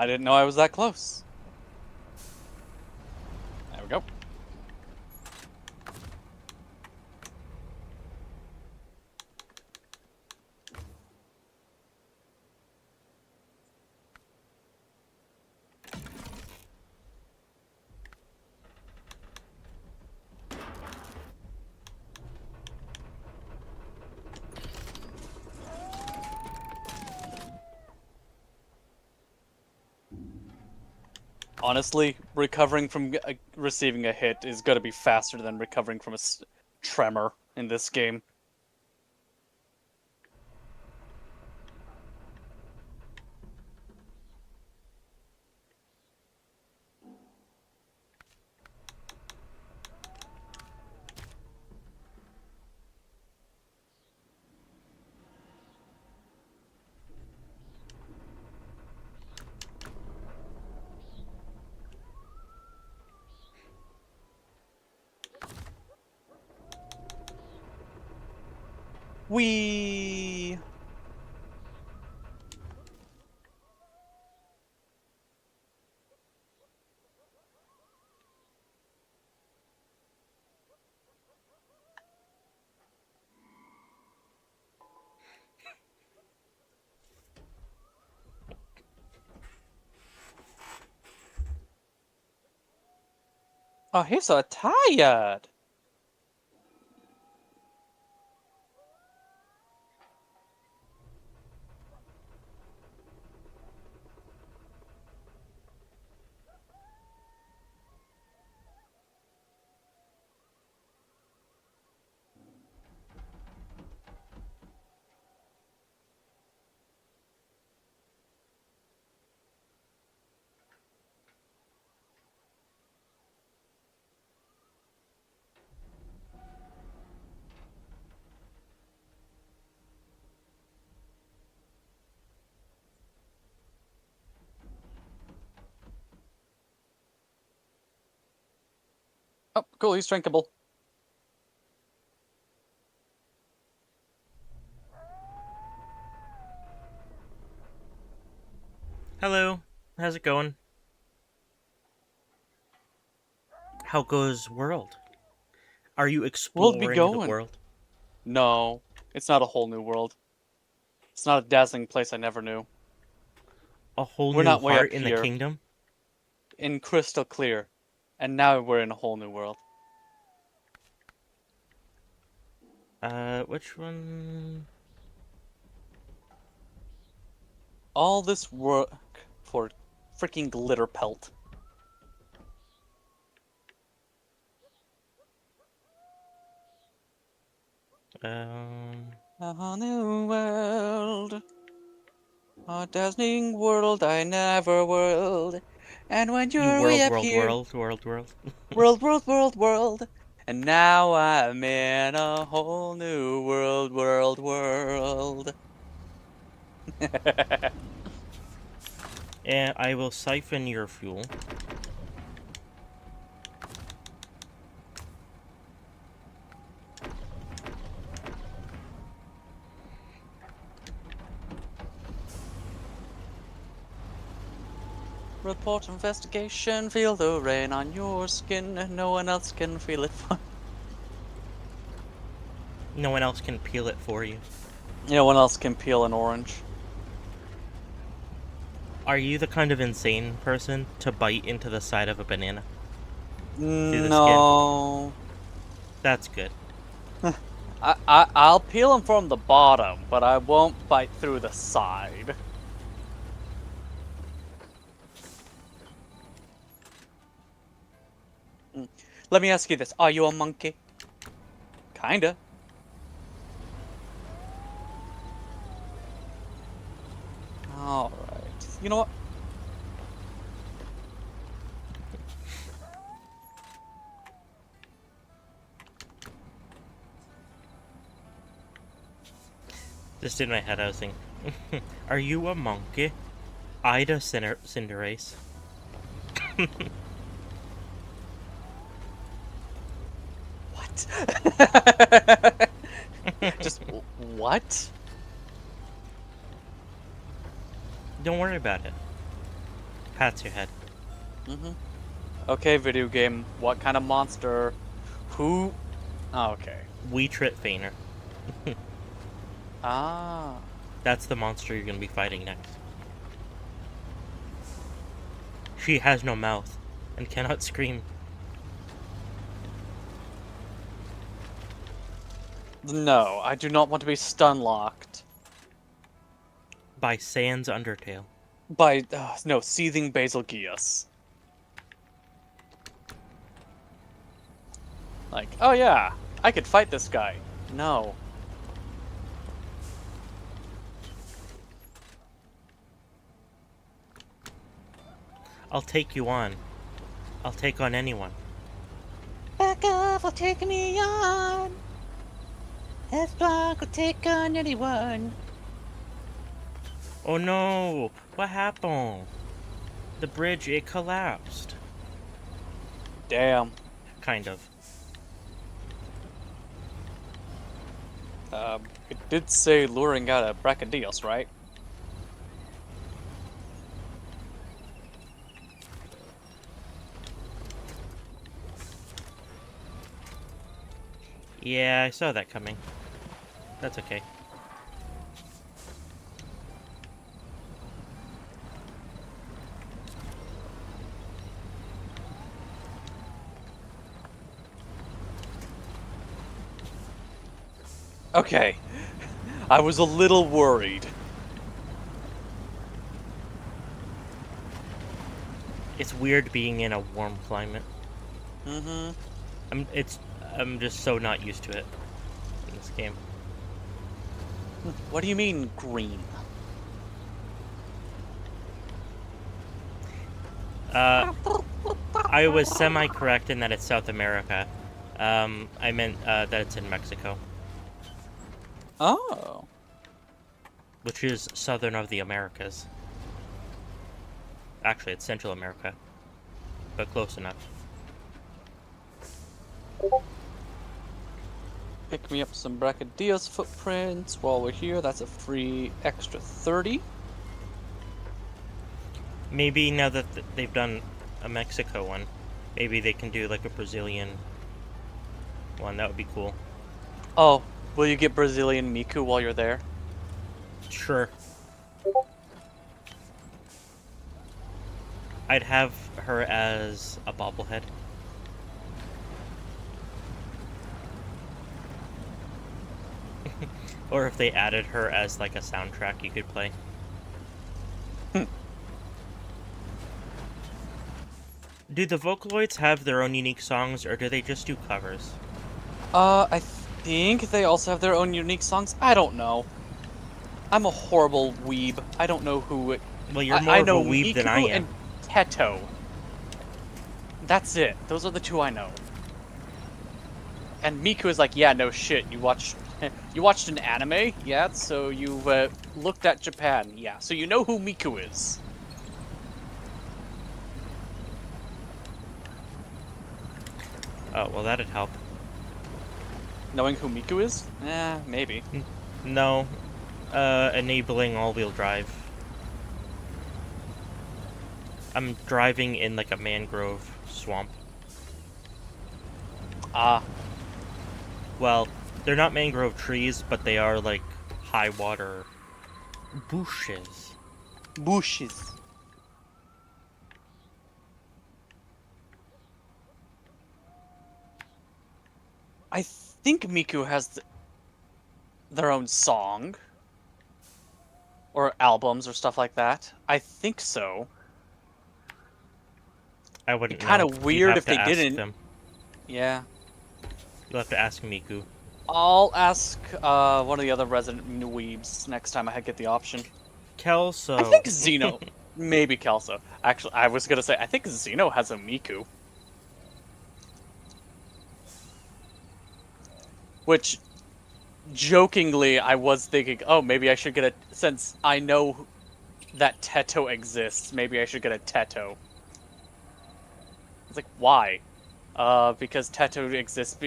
I didn't know I was that close. There we go. Honestly, recovering from receiving a hit is going to be faster than recovering from a tremor in this game. Wee. Oh, he's so tired. Oh, cool, he's drinkable. Hello, how's it going? How goes world? Are you We'll be exploring the going. world? No, it's not a whole new world. It's not a dazzling place I never knew. A whole We're new not way up heart in the here, kingdom? in crystal clear, and now we're in a whole new world. Which one? All this work for freaking glitter pelt. A whole new world. A dazzling world I never whirled. And when You you're way world, up world, here, world, world, world. world, world, world, world. And now I'm in a whole new world, world, world. And I will siphon your fuel. Report investigation, feel the rain on your skin. No one else can feel it. No one else can peel it for you. No one else can peel an orange. Are you the kind of insane person to bite into the side of a banana? Through the skin? No. That's good. I'll peel them from the bottom, but I won't bite through the side. Let me ask you this. Are you a monkey? Kinda. Alright. You know what? Just in my head, I was thinking, are you a monkey? Ida Cinderace. What? Just what? Don't worry about it. pats your head. Mm-hmm. Okay, video game. What kind of monster? Who? Oh, okay. Weetrit Feiner. Ah. That's the monster you're gonna be fighting next. She has no mouth and cannot scream. No, I do not want to be stun-locked By Sans Undertale. by, no, Seething Basilgeus. Like, oh yeah, I could fight this guy. No. I'll take you on. I'll take on anyone. Back off, will take me on. Headlock will take on anyone. Oh no! What happened? The bridge, it collapsed. Damn. Kind of. It did say luring out a Brachydios, right? Yeah, I saw that coming. That's okay. Okay. I was a little worried. It's weird being in a warm climate. Mm-hmm. I'm just so not used to it in this game. What do you mean, green? I was semi-correct in that it's South America. I meant that it's in Mexico, Oh. which is southern of the Americas. Actually, it's Central America, but close enough. Pick me up some Brachydios footprints while we're here. That's a free extra 30. Maybe now that they've done a Mexico one, maybe they can do like a Brazilian one. That would be cool. Oh, will you get Brazilian Miku while you're there? Sure. I'd have her as a bobblehead. Or if they added her as like a soundtrack you could play. Do the Vocaloids have their own unique songs, or do they just do covers? I think they also have their own unique songs. I don't know. I'm a horrible weeb. I don't know who it... Well, you're more I of a know weeb than I Miku am. and Teto. That's it. Those are the two I know. And Miku is like, yeah, no shit. You watched an anime? Yeah, so you looked at Japan. Yeah, so you know who Miku is. Oh, well, that'd help. Knowing who Miku is? Maybe. No. Enabling all-wheel drive. I'm driving in like a mangrove swamp. Ah. Well, they're not mangrove trees, but they are like high water bushes. Bushes. I think Miku has their own song. Or albums or stuff like that. I think so. I wouldn't It'd be kind know. of You'd weird have if to they ask didn't. them. Yeah. You'll have to ask Miku. I'll ask one of the other resident weebs next time I get the option. Kelso. I think Zeno. Maybe Kelso. Actually, I was gonna say, I think Zeno has a Miku. Which, jokingly, I was thinking, oh, maybe I should get a... Since I know that Teto exists, maybe I should get a Teto. It's like, why? Because Teto exists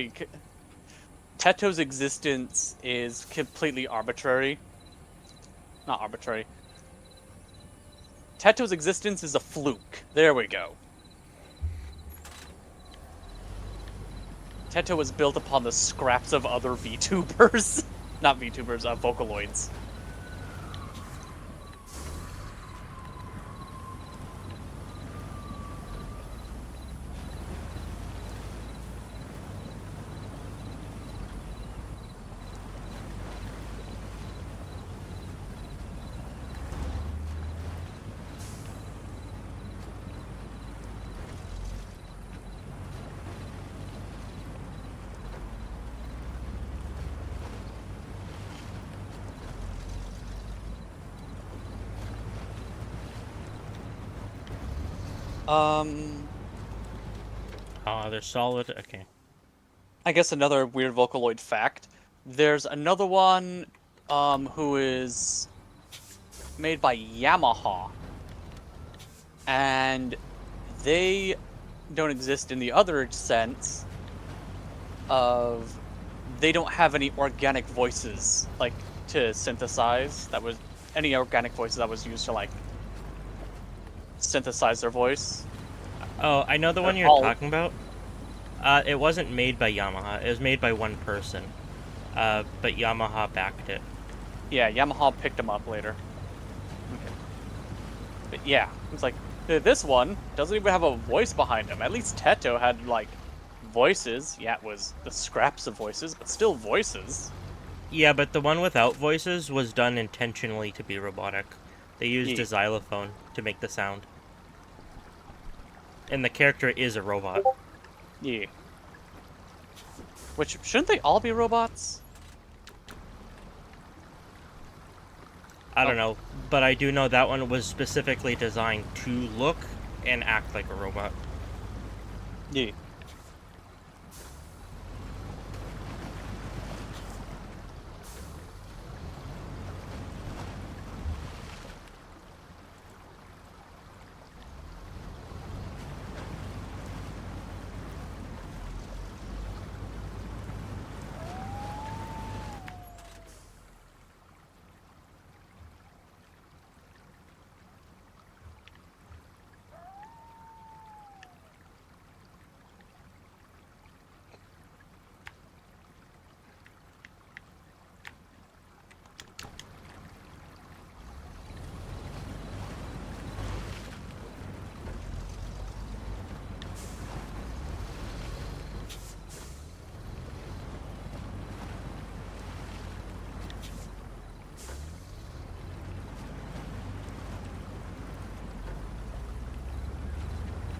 Teto's existence is completely arbitrary. Not arbitrary. Teto's existence is a fluke. There we go. Teto was built upon the scraps of other VTubers. Not VTubers, Vocaloids. Oh, they're solid. Okay. I guess another weird Vocaloid fact. There's another one, who is made by Yamaha. And they don't exist in the other sense of they don't have any organic voices, like, to synthesize. That was any organic voices that was used to, like, synthesize their voice. Oh, I know the one you're talking about. It wasn't made by Yamaha. It was made by one person. But Yamaha backed it. Yeah, Yamaha picked them up later. Okay. But yeah, it's like, this one doesn't even have a voice behind him. At least Teto had, like, voices. Yeah, it was the scraps of voices, but still voices. Yeah, but the one without voices was done intentionally to be robotic. They used a xylophone to make the sound. And the character is a robot. Yeah. Which, shouldn't they all be robots? I don't know, but I do know that one was specifically designed to look and act like a robot. Yeah.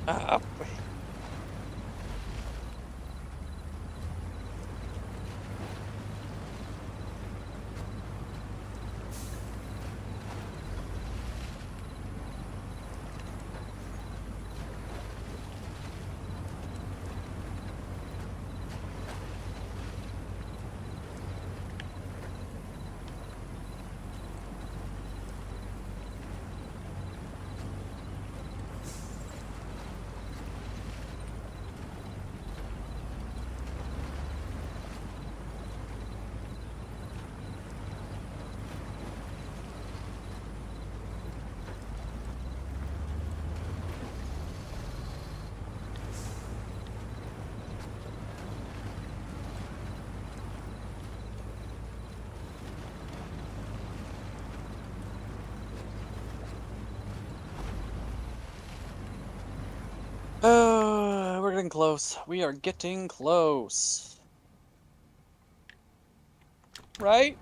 Wait. We're getting close. We are getting close. Right?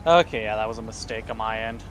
Okay, yeah, that was a mistake on my end.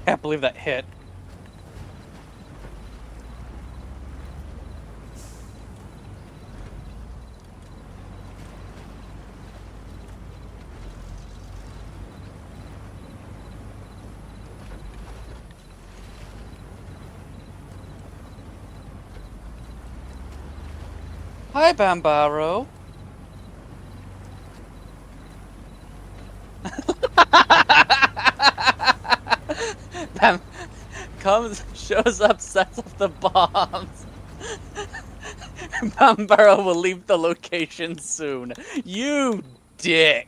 Can't believe that hit. Hi, Bambaro. Bam comes, shows up, sets off the bombs. Bambaro will leave the location soon. You dick.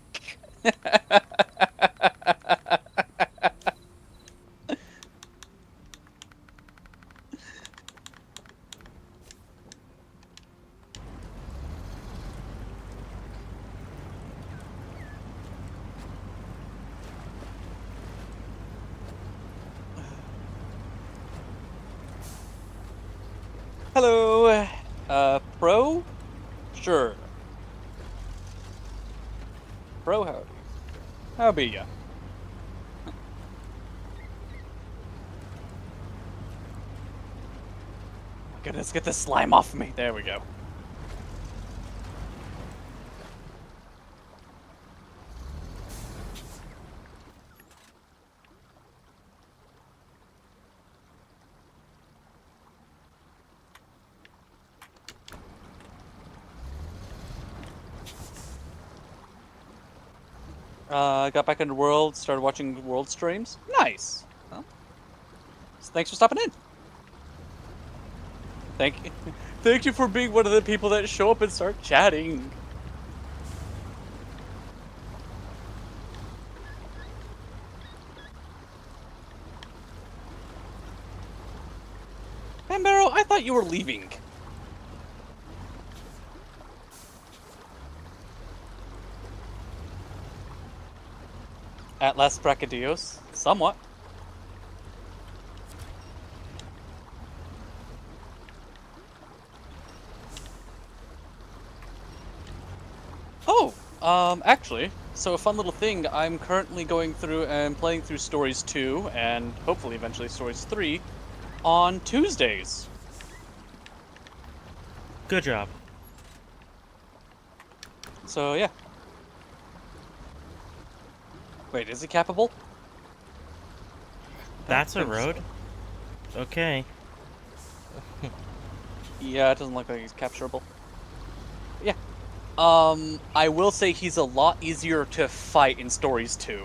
Hello, Pro? Sure. Pro, howdy. How be ya? Goodness, get this slime off me. There we go. Got back into World, started watching World streams. Nice. Well, so thanks for stopping in. Thank you. Thank you for being one of the people that show up and start chatting. Bambaro, I thought you were leaving. At last Bracadios. Somewhat. Oh, actually, so a fun little thing, I'm currently going through and playing through Stories 2, and hopefully eventually Stories 3, on Tuesdays. Good job. So, yeah. Wait, is it capable? That's a road? Okay. Yeah, it doesn't look like he's capturable. Yeah. I will say he's a lot easier to fight in Stories 2.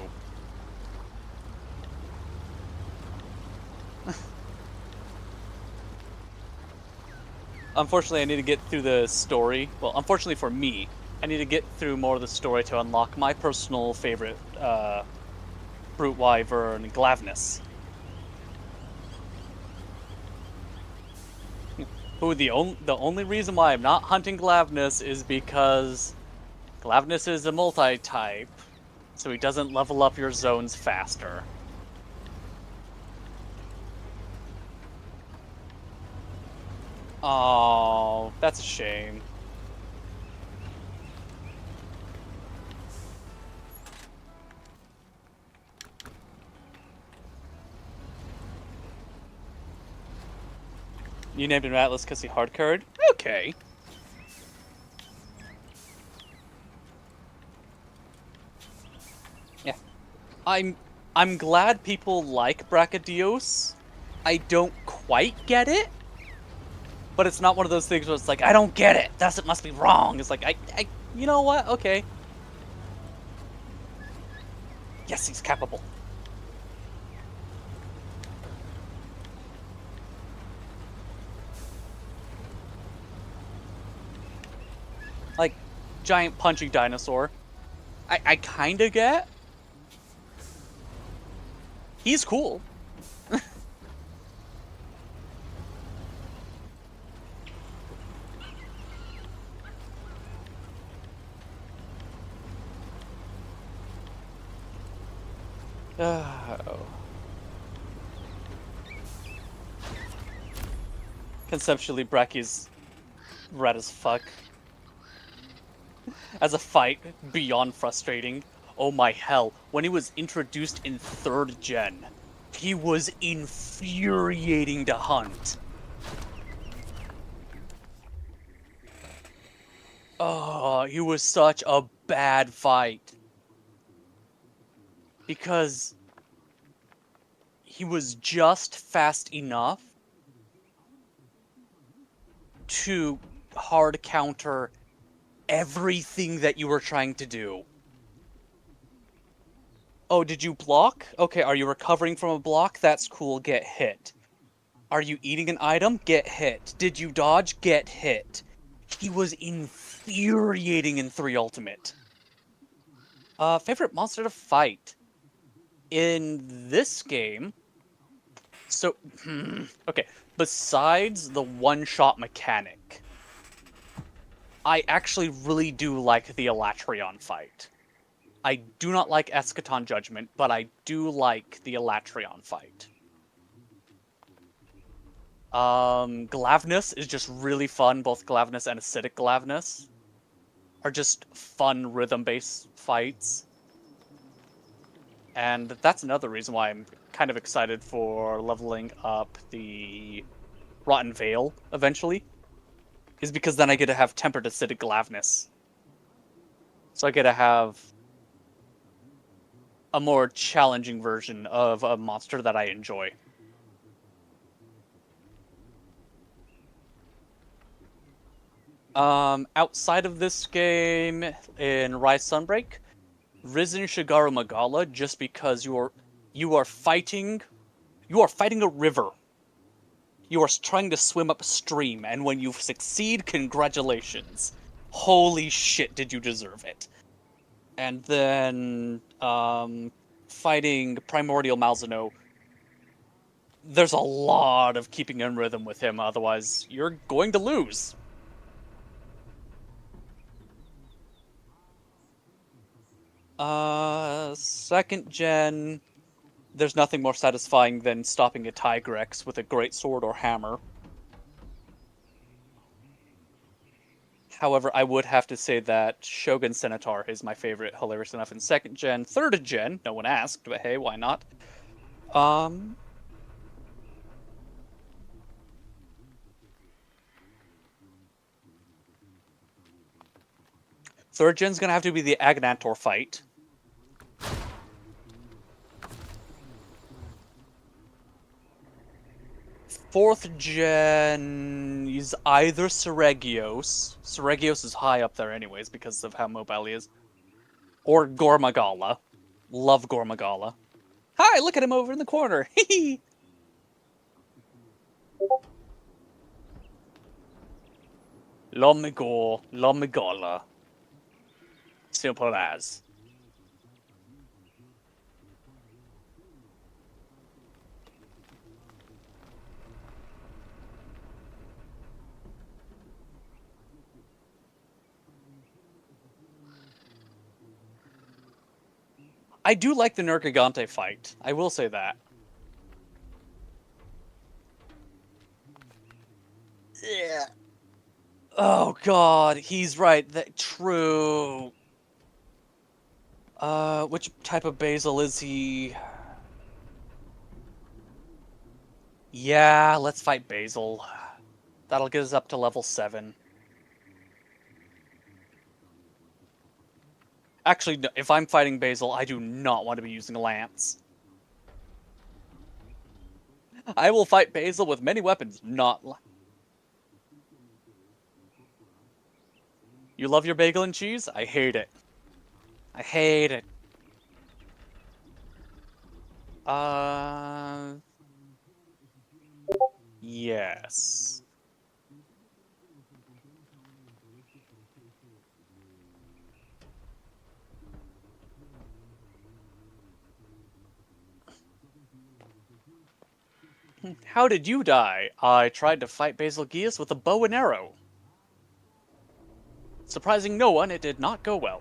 Unfortunately, I need to get through the story. Well, unfortunately for me, I need to get through more of the story to unlock my personal favorite, Brute Wyvern, Glavnus. Who the only reason why I'm not hunting Glavnus is because Glavnus is a multi-type, so he doesn't level up your zones faster. Oh, that's a shame. You named him Atlas because he hardcored? Okay. Yeah. I'm glad people like Bracadios. I don't quite get it. But it's not one of those things where it's like, I don't get it. It must be wrong. It's like, you know what? Okay. Yes, he's capable. Like, giant punching dinosaur. I kinda get. He's cool. Oh. Conceptually, Bracky's red as fuck. As a fight, beyond frustrating. Oh my hell. When he was introduced in 3rd gen, He was infuriating to hunt. Oh, he was such a bad fight. Because he was just fast enough to hard counter everything that you were trying to do. Oh, did you block? Okay, are you recovering from a block? That's cool, get hit. Are you eating an item? Get hit. Did you dodge? Get hit. He was infuriating in 3 Ultimate. Favorite monster to fight? In this game... So, okay, besides the one-shot mechanic, I actually really do like the Elatrion fight. I do not like Eschaton Judgment, but I do like the Elatrion fight. Glavnus is just really fun. Both Glavnus and Acidic Glavnus are just fun rhythm-based fights. And that's another reason why I'm kind of excited for leveling up the Rotten Veil eventually. Is because then I get to have Tempered Acidic Glavnus. So I get to have a more challenging version of a monster that I enjoy. Outside of this game, in Rise Sunbreak, Risen Shigaru Magala, just because you are fighting a river. You are trying to swim upstream, and when you succeed, congratulations. Holy shit, did you deserve it. And then, fighting Primordial Malzeno, there's a lot of keeping in rhythm with him, otherwise you're going to lose. Second gen, there's nothing more satisfying than stopping a Tigrex with a great sword or hammer. However, I would have to say that Shogun Centaur is my favorite, hilarious enough in second gen. Third gen, no one asked, but hey, why not? Third gen's gonna have to be the Agnantor fight. Fourth gen is either Seregios. Seregios is high up there anyways because of how mobile he is. Or Gormagala. Love Gormagala. Hi, look at him over in the corner. Hee Lomigor, Lomigala. Simple as. I do like the Nergigante fight. I will say that. Yeah. Oh god, he's right. That true. Which type of basil is he? Yeah, let's fight Basil. That'll get us up to level 7. Actually, no, if I'm fighting Basil, I do not want to be using a lance. I will fight Basil with many weapons, not... You love your bagel and cheese? I hate it. I hate it. Yes. How did you die? I tried to fight Basilgeus with a bow and arrow. Surprising no one, it did not go well.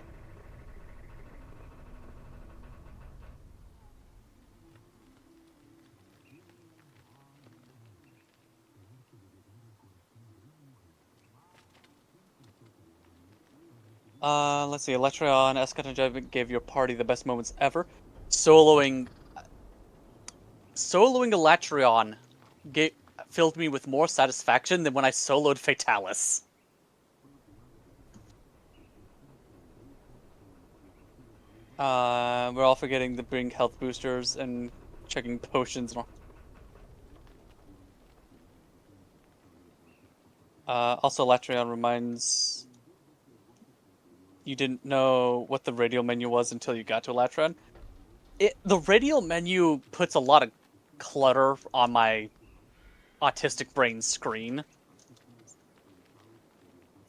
Let's see. Electron, Eschaton Judgment gave your party the best moments ever. Soloing... soloing Elatrion filled me with more satisfaction than when I soloed Fatalis. We're all forgetting to bring health boosters and checking potions and all. Also, Elatrion reminds you didn't know what the radial menu was until you got to Elatrion. The radial menu puts a lot of clutter on my autistic brain screen,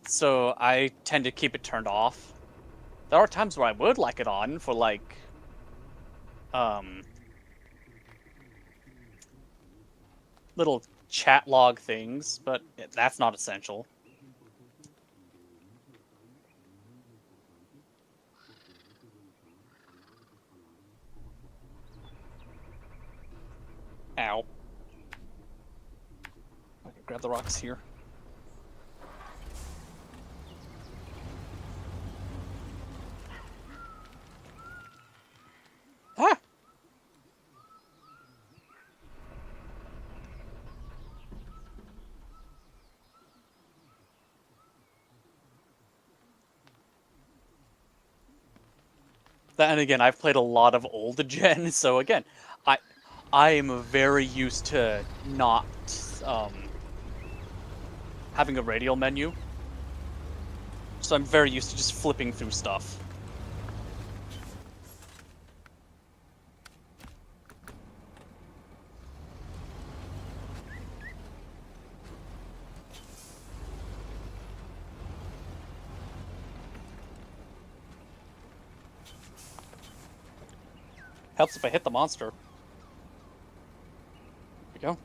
so I tend to keep it turned off. There are times where I would like it on for like, little chat log things, but that's not essential. Ow. Okay, grab the rocks here. Ah! And again, I've played a lot of old gen, so again, I am very used to not having a radial menu. So I'm very used to just flipping through stuff. Helps if I hit the monster. There we go.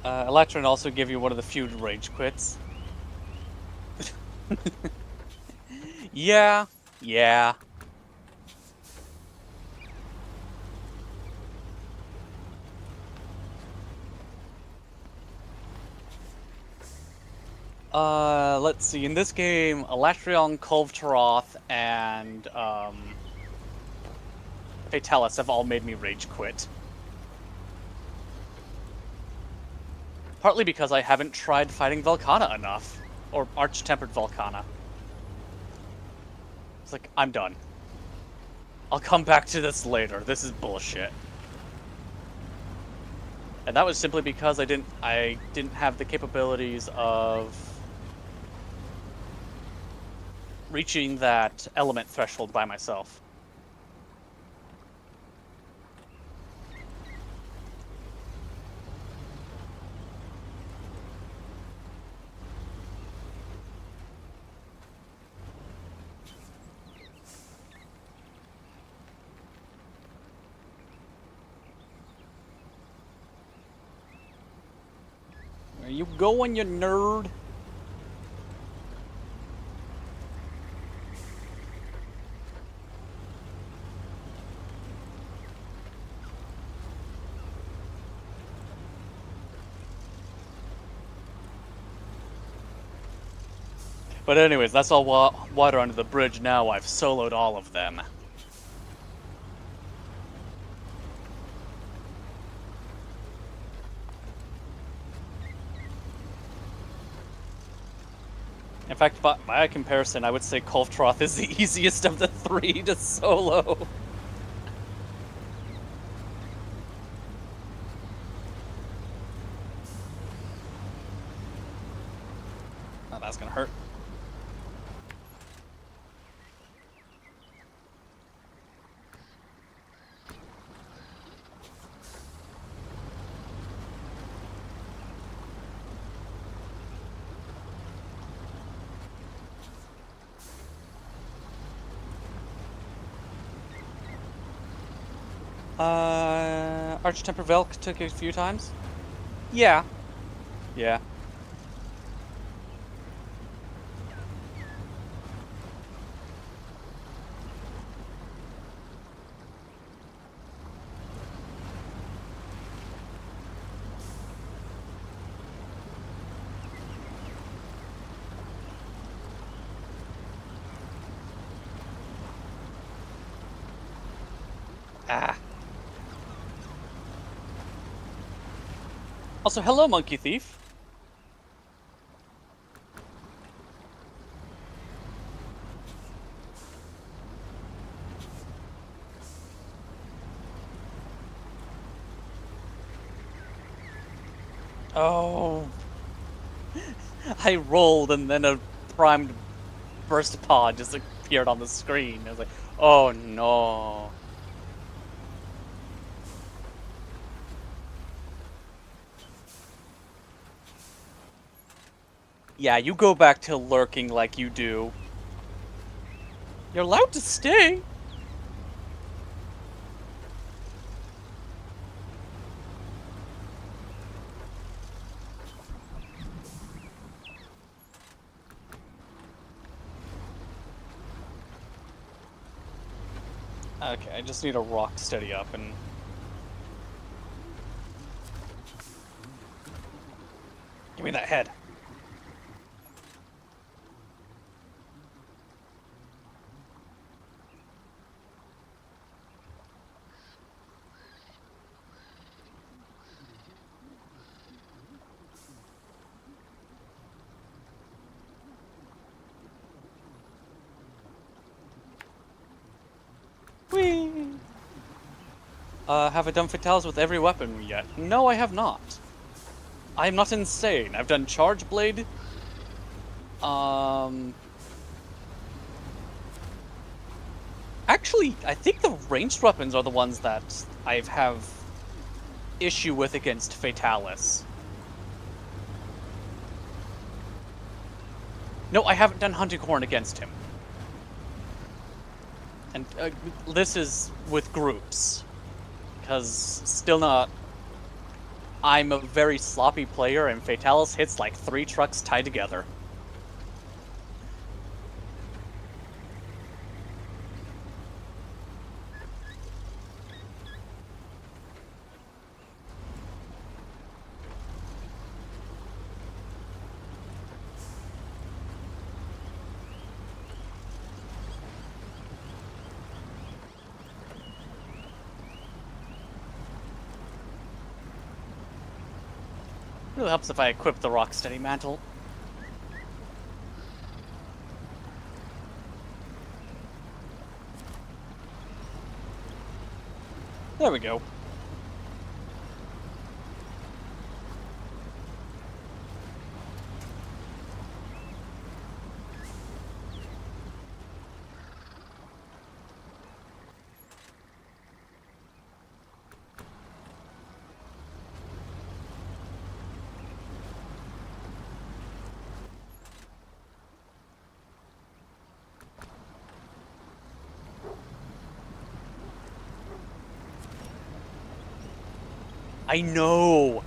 Electron also give you one of the few rage quits. Yeah. Let's see. In this game, Elatrion, Kolvtaroth, and Fatalis have all made me rage quit. Partly because I haven't tried fighting Volcana enough. Or Arch-Tempered Volcana. It's like, I'm done. I'll come back to this later. This is bullshit. And that was simply because I didn't have the capabilities of reaching that element threshold by myself. Where you going, you nerd? But anyways, that's all water under the bridge now. I've soloed all of them. In fact, by comparison, I would say Kolftroth is the easiest of the three to solo. Oh, that's gonna hurt. Archtemper Velk took it a few times? Yeah. Yeah. Ah. Also, hello, Monkey Thief. Oh. I rolled and then a primed burst pod just appeared on the screen. I was like, oh no. Yeah, you go back to lurking like you do. You're allowed to stay. Okay, I just need a rock to steady up and... Give me that head. Whee! Have I done fatales with every weapon yet? No, I have not. I am not insane. I've done Charge Blade. Actually, I think the ranged weapons are the ones that I have issue with against Fatalis. No, I haven't done Hunting Horn against him. And this is with groups. Because still not... I'm a very sloppy player, and Fatalis hits like 3 trucks tied together. Really helps if I equip the Rocksteady Mantle. There we go. I know!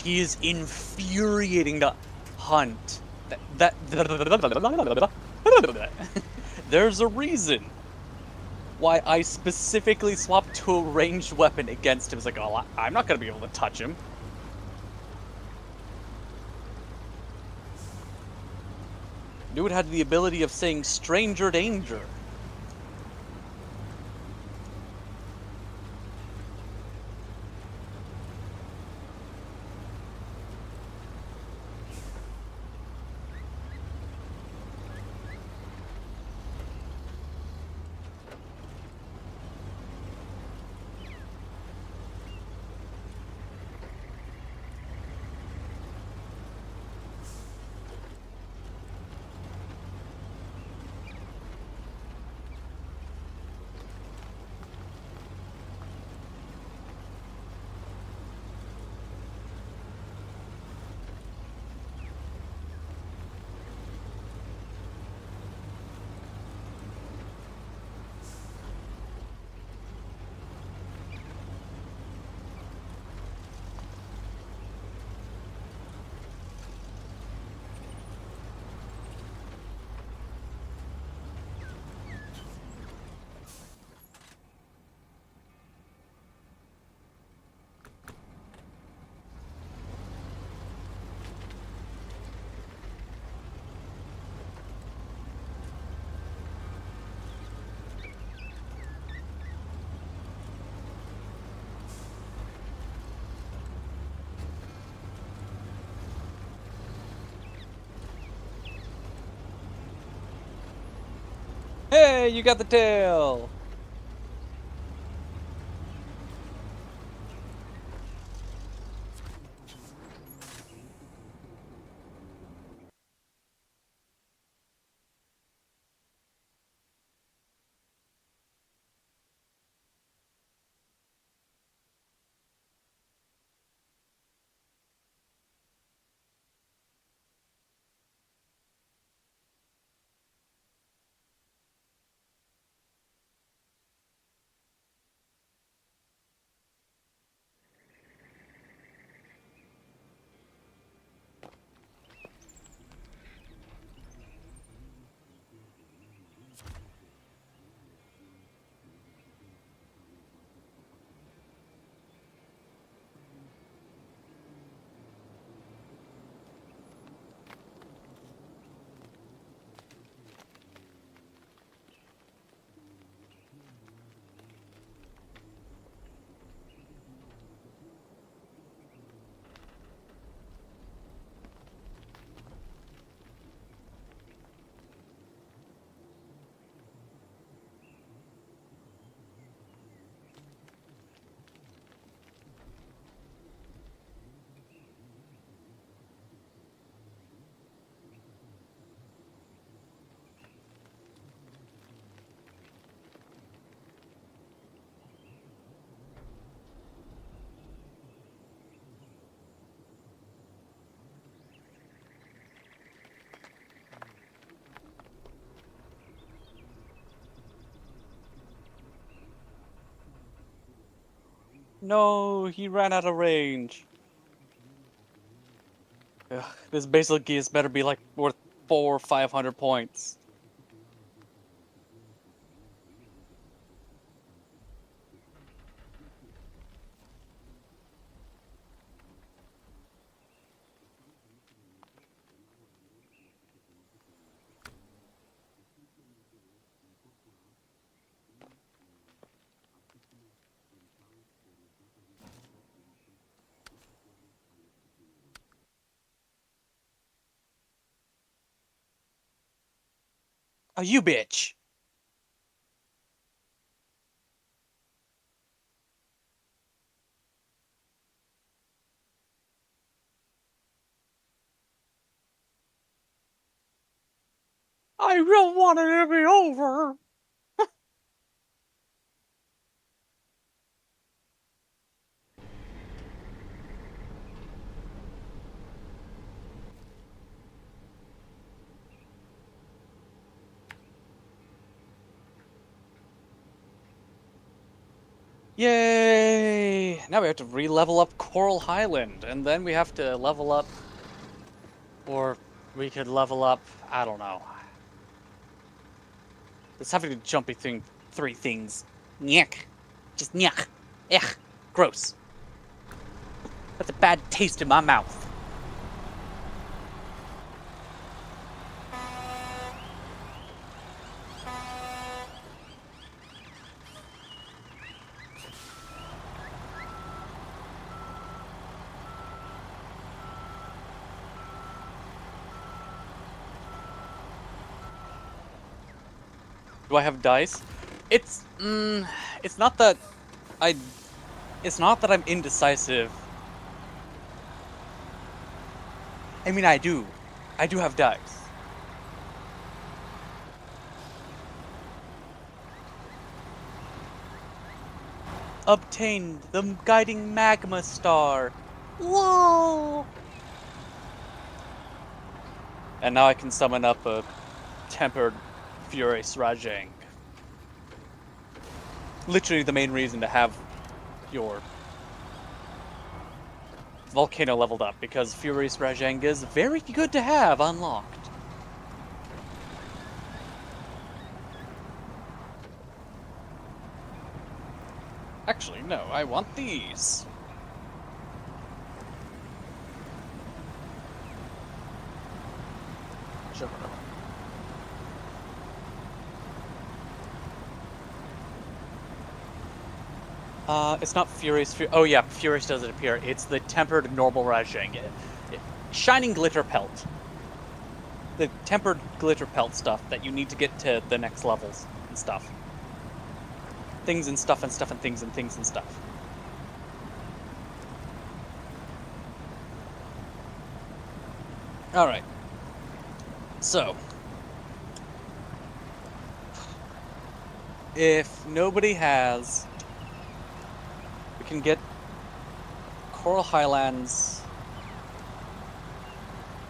He is infuriating to hunt. There's a reason why I specifically swapped to a ranged weapon against him. It's like, oh, I'm not gonna be able to touch him. Dude had the ability of saying stranger danger. Hey, you got the tail! No, he ran out of range. Ugh, this basal geese better be like worth 400 or 500 points. Oh, you bitch! I really wanted it to be over! Yay! Now we have to re-level up Coral Highland, and then we have to level up... Or we could level up... I don't know. This having to jump between 3 things. Nyek. Just nyek. Ugh. Gross. That's a bad taste in my mouth. Do I have dice? It's it's not that I it's not that I'm indecisive. I mean, I do have dice. Obtained the guiding magma star. Whoa! And now I can summon up a tempered Furious Rajang. Literally the main reason to have your volcano leveled up, because Furious Rajang is very good to have unlocked. Actually, no, I want these. Sure. It's not Furious. Oh yeah, Furious doesn't appear. It's the tempered normal Rajang. Shining Glitter Pelt. the tempered glitter pelt stuff that you need to get to the next levels and stuff. Things and stuff and stuff and things and things and stuff. Alright. So. If nobody has... We can get Coral Highlands...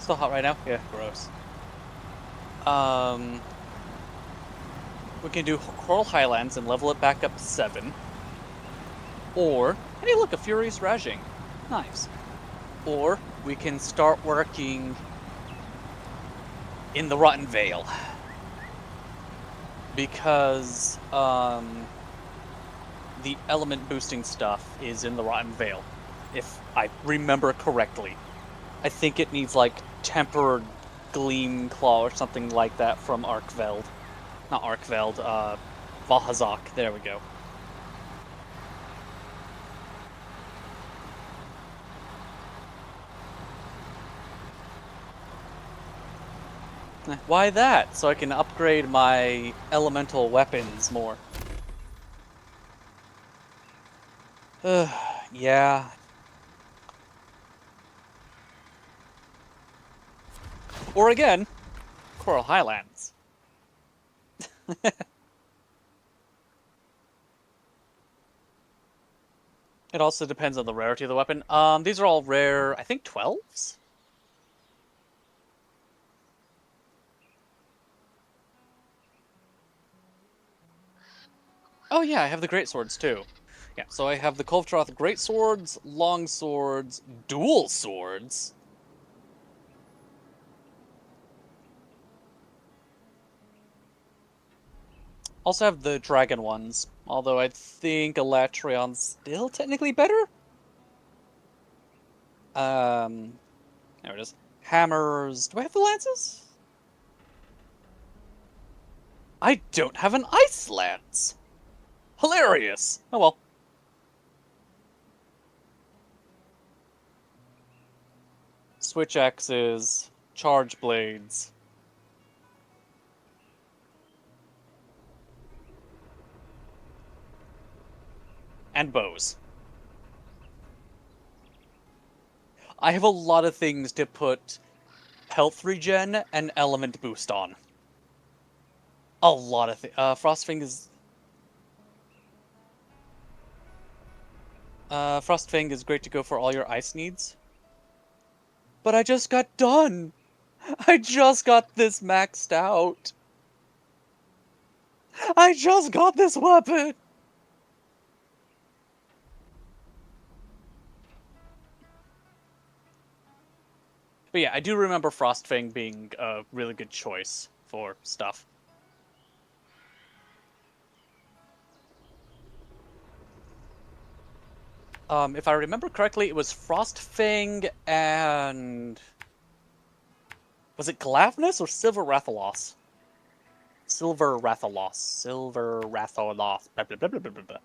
Still hot right now? Yeah, gross. We can do Coral Highlands and level it back up to 7. Or, hey look, a Furious Rajing. Nice. Or, we can start working in the Rotten Vale. Because, the element boosting stuff is in the Rotten Vale. If I remember correctly. I think it needs, like, Tempered Gleam Claw or something like that from Arkveld. Not Arkveld, Valhazak. There we go. Why that? So I can upgrade my elemental weapons more. Yeah. Or again, Coral Highlands. It also depends on the rarity of the weapon. These are all rare, I think 12s? Oh yeah, I have the great swords too. Yeah, so I have the Kulvetroth great swords, long swords, dual swords. Also have the dragon ones, although I think Elatrion's still technically better. There it is. Hammers. Do I have the lances? I don't have an ice lance. Hilarious. Oh well. Switch axes, charge blades. And bows. I have a lot of things to put health regen and element boost on. A lot of things. Frostfang is... Frostfang is great to go for all your ice needs. But I just got done! I just got this maxed out! I just got this weapon! But yeah, I do remember Frostfang being a really good choice for stuff. If I remember correctly, it was Frostfang and... Was it Glavnus or Silver Rathalos? Silver Rathalos. Silver Rathalos. Blah, blah, blah, blah, blah, blah.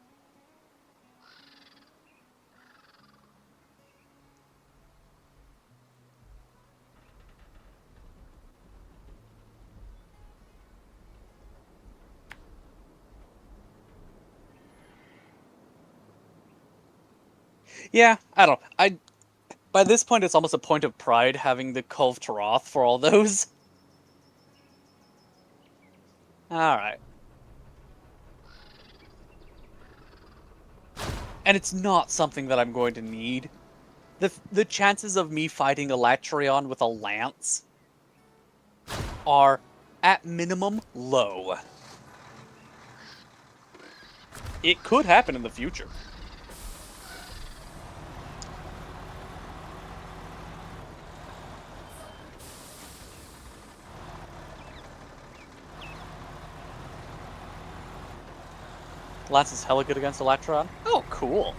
Yeah, I don't know. By this point, it's almost a point of pride having the Kulvetroth for all those. Alright. And it's not something that I'm going to need. The chances of me fighting Elatrion with a lance are, at minimum, low. It could happen in the future. Lance is hella good against Electron. Oh, cool.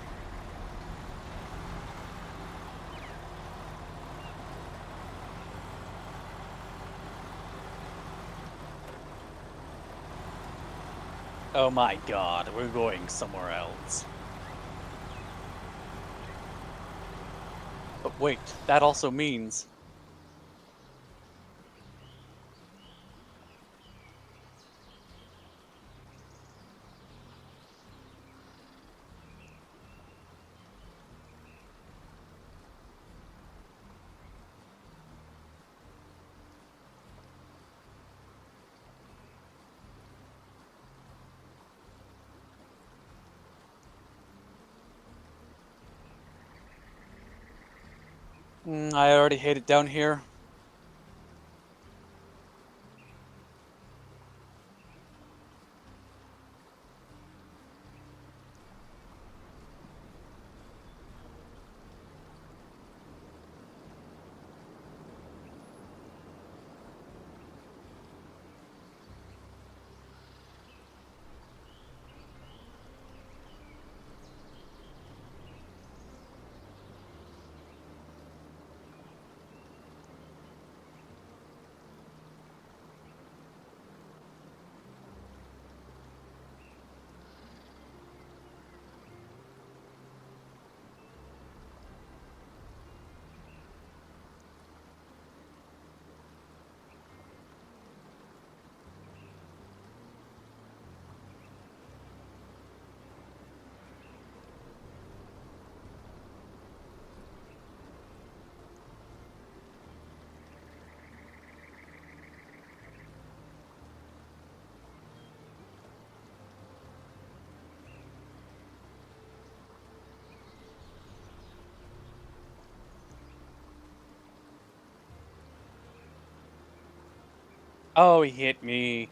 Oh my god, we're going somewhere else. But wait, that also means... I already hate it down here. Oh, he hit me.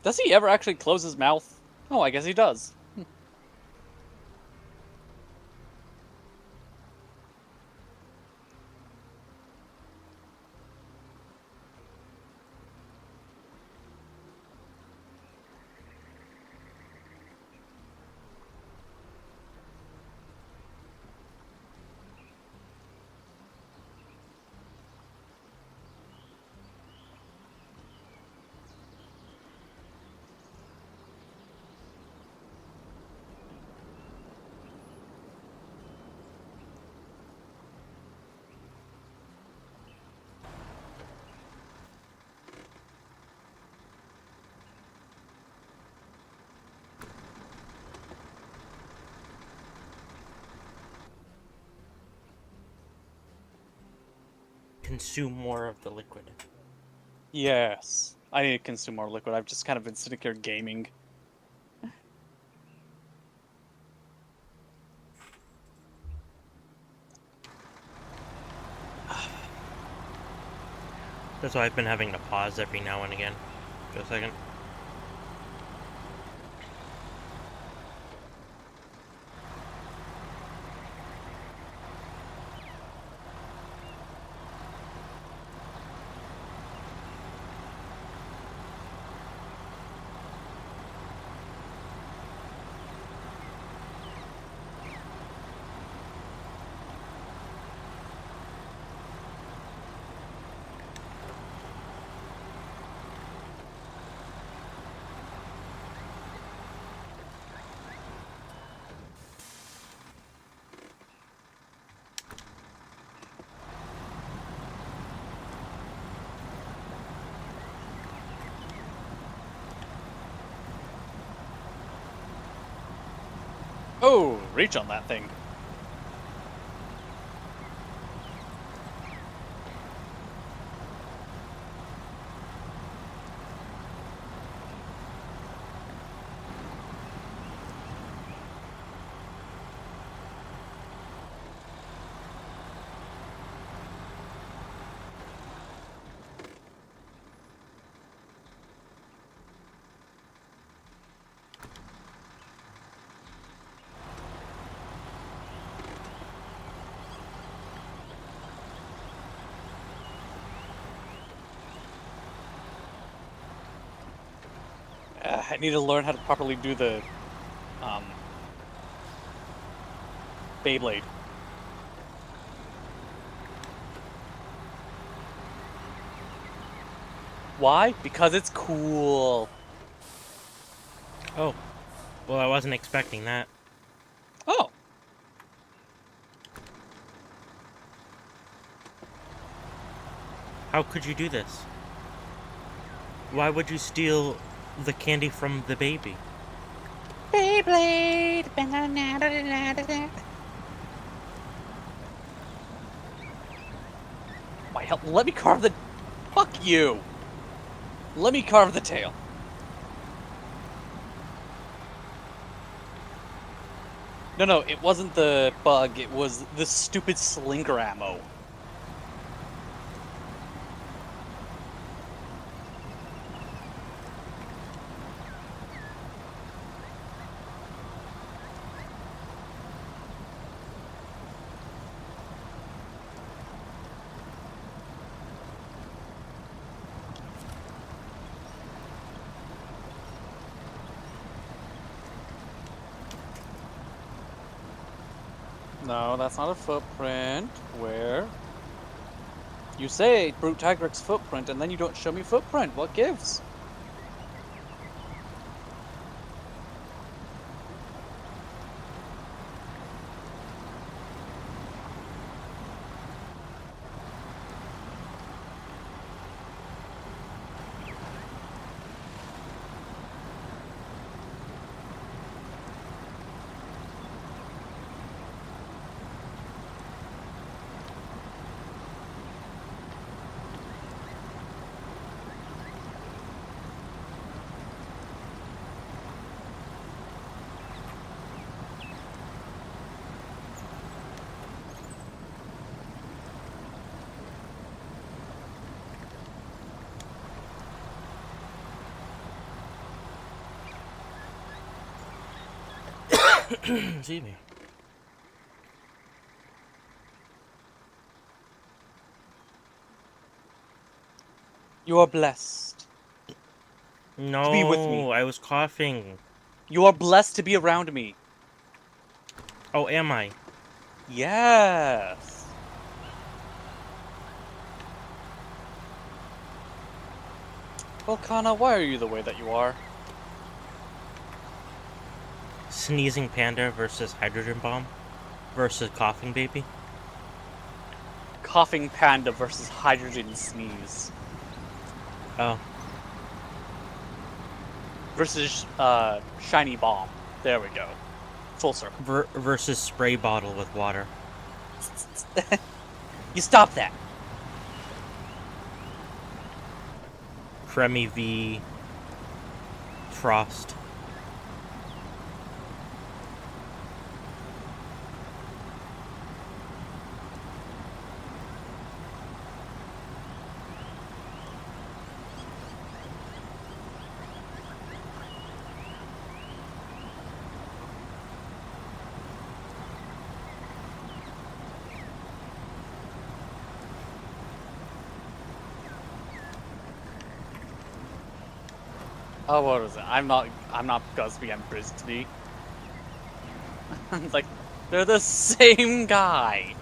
Does he ever actually close his mouth? Oh, I guess he does. Consume more of the liquid. Yes. I need to consume more liquid. I've just kind of been sitting here gaming. That's why I've been having to pause every now and again. Just a second. Oh, reach on that thing. I need to learn how to properly do the Beyblade. Why? Because it's cool. Oh. Well, I wasn't expecting that. Oh. How could you do this? Why would you steal the candy from the baby? Beyblade. my help. Let me carve the... Fuck you! Let me carve the tail. No, it wasn't the bug, it was the stupid slinger ammo. No, that's not a footprint. Where? You say Brute Tigrex footprint, and then you don't show me footprint. What gives? See me. You are blessed. No, To be with me. I was coughing. You are blessed to be around me. Oh, am I? Yes. Well, Kana, why are you the way that you are? Sneezing panda versus hydrogen bomb versus coughing baby. Coughing panda versus hydrogen sneeze. Oh, Versus, shiny bomb. There we go. Full circle. versus spray bottle with water. You stop that. Cremy v. Frost. Oh, what is it? I'm not Gusby, I'm Brisby. It's like, they're the same guy.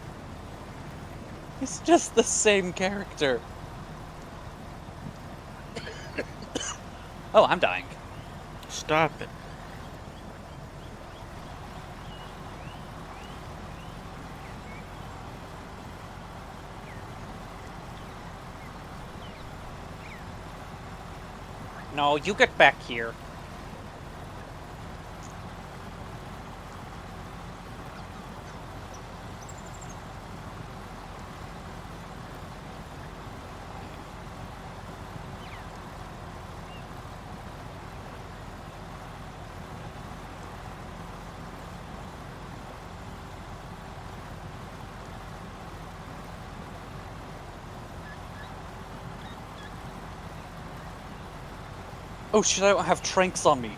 He's just the same character. Oh, I'm dying. Stop it. No, you get back here. Oh shit, I don't have tranks on me.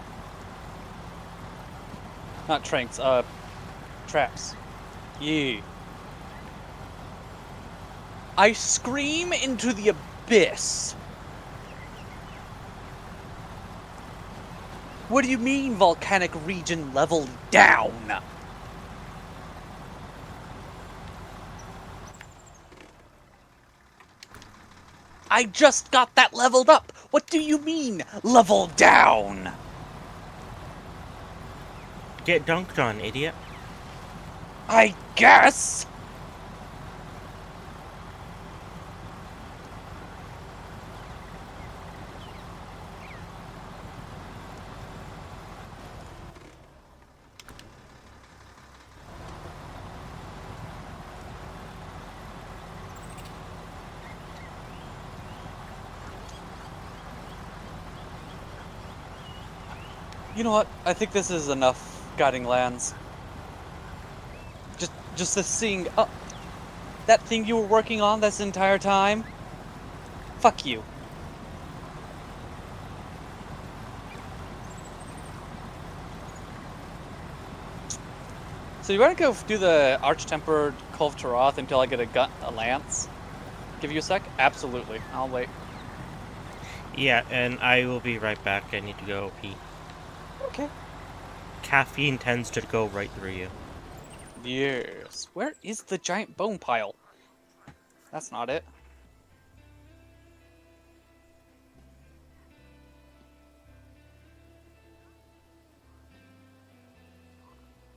Not tranks, traps. Yeah. I scream into the abyss. What do you mean, volcanic region leveled down? I just got that leveled up. What do you mean, level down? Get dunked on, idiot. I guess. You know what? I think this is enough guiding lands. Just the seeing. Oh, that thing you were working on this entire time? Fuck you. So you want to go do the Arch-Tempered Cove Taroth until I get a lance? Give you a sec? Absolutely. I'll wait. Yeah, and I will be right back. I need to go pee. Okay. Caffeine tends to go right through you. Yes. Where is the giant bone pile? That's not it.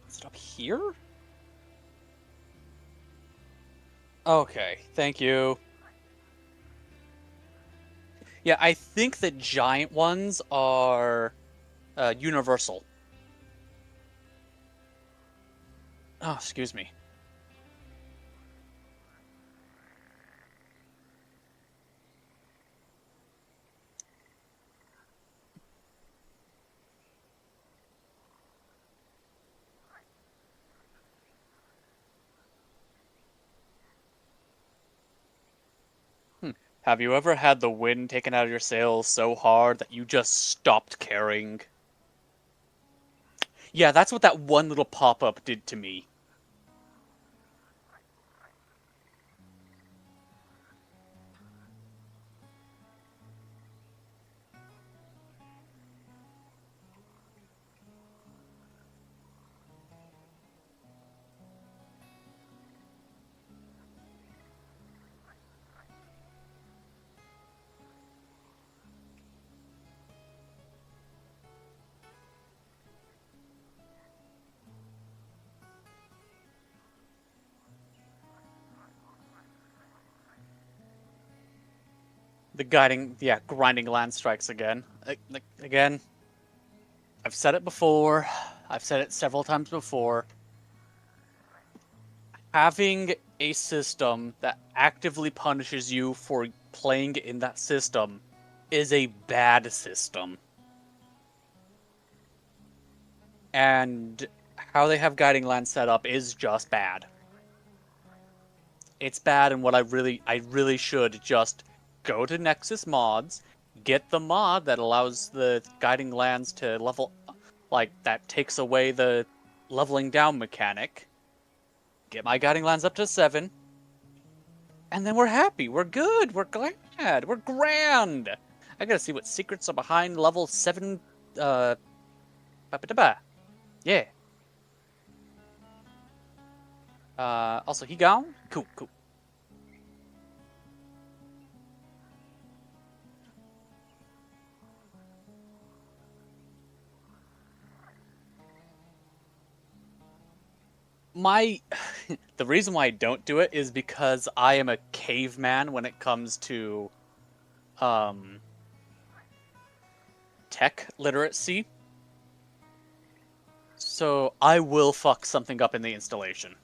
Is it up here? Okay, thank you. Yeah, I think the giant ones are universal. Oh, excuse me. Have you ever had the wind taken out of your sails so hard that you just stopped caring? Yeah, that's what that one little pop-up did to me. Grinding land strikes again. Again, I've said it before. I've said it several times before. Having a system that actively punishes you for playing in that system is a bad system. And how they have guiding land set up is just bad. It's bad, and what I really should just go to Nexus mods, get the mod that allows the guiding lands to level, like that takes away the leveling down mechanic. Get my guiding lands up to 7, and then we're happy. We're good. We're glad. We're grand. I gotta see what secrets are behind level 7. Uh, yeah. Also he gone. Cool. Cool. My the reason why I don't do it is because I am a caveman when it comes to um tech literacy. So I will fuck something up in the installation.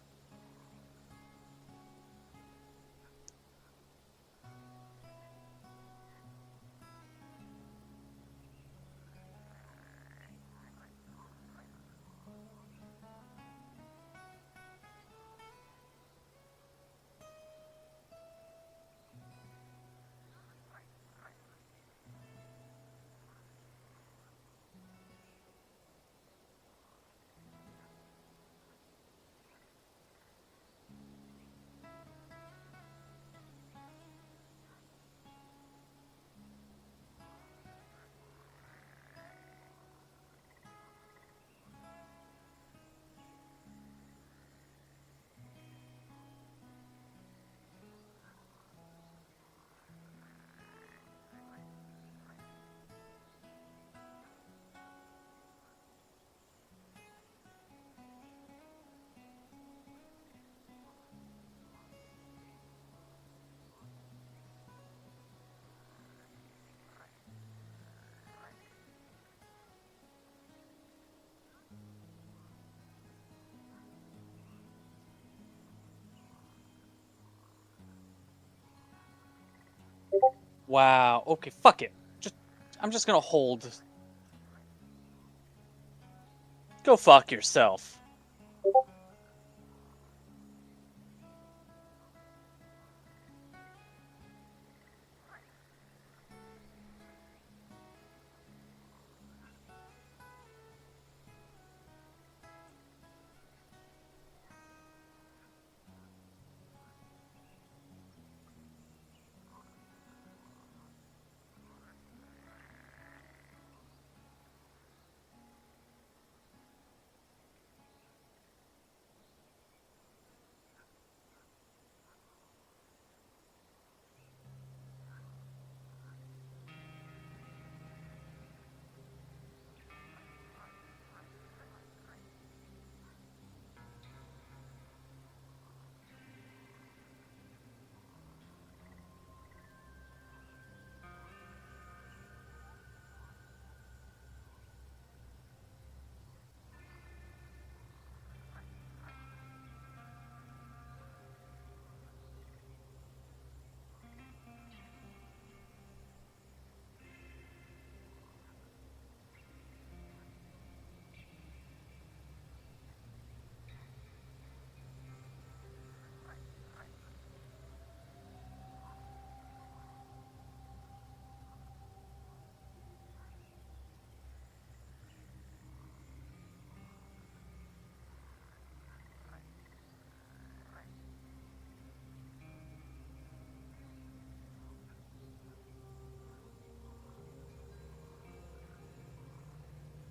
Wow. Okay, fuck it. I'm just gonna hold. Go fuck yourself.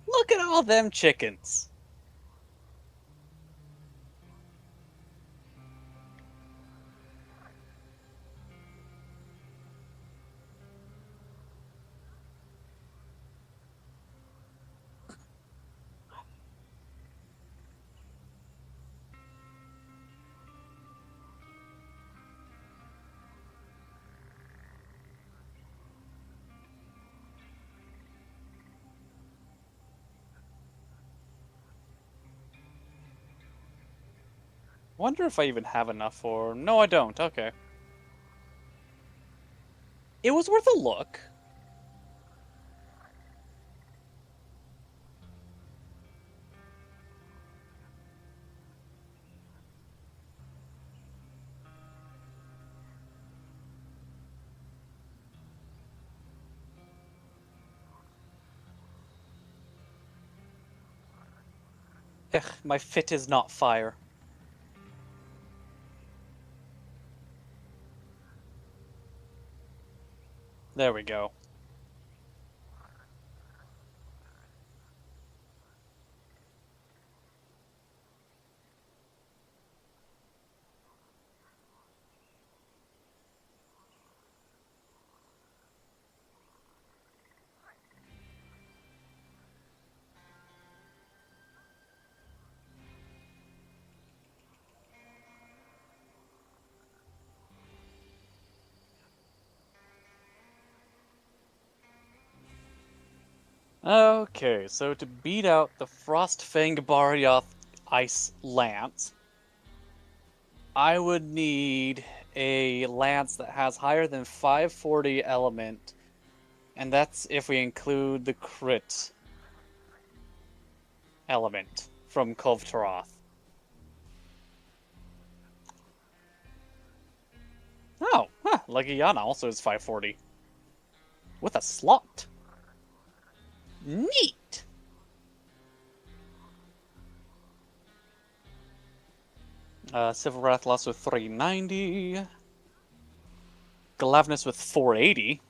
Look at all them chickens. Wonder if I even have enough for... No, I don't. Okay. It was worth a look. Ugh, my fit is not fire. There we go. Okay, so to beat out the Frostfang Barioth Ice Lance, I would need a lance that has higher than 540 element, and that's if we include the crit element from Kovtaroth. Oh, huh, Legiana also is 540. With a slot. Neat! Civil Rathalos with 390. Galavnis with 480.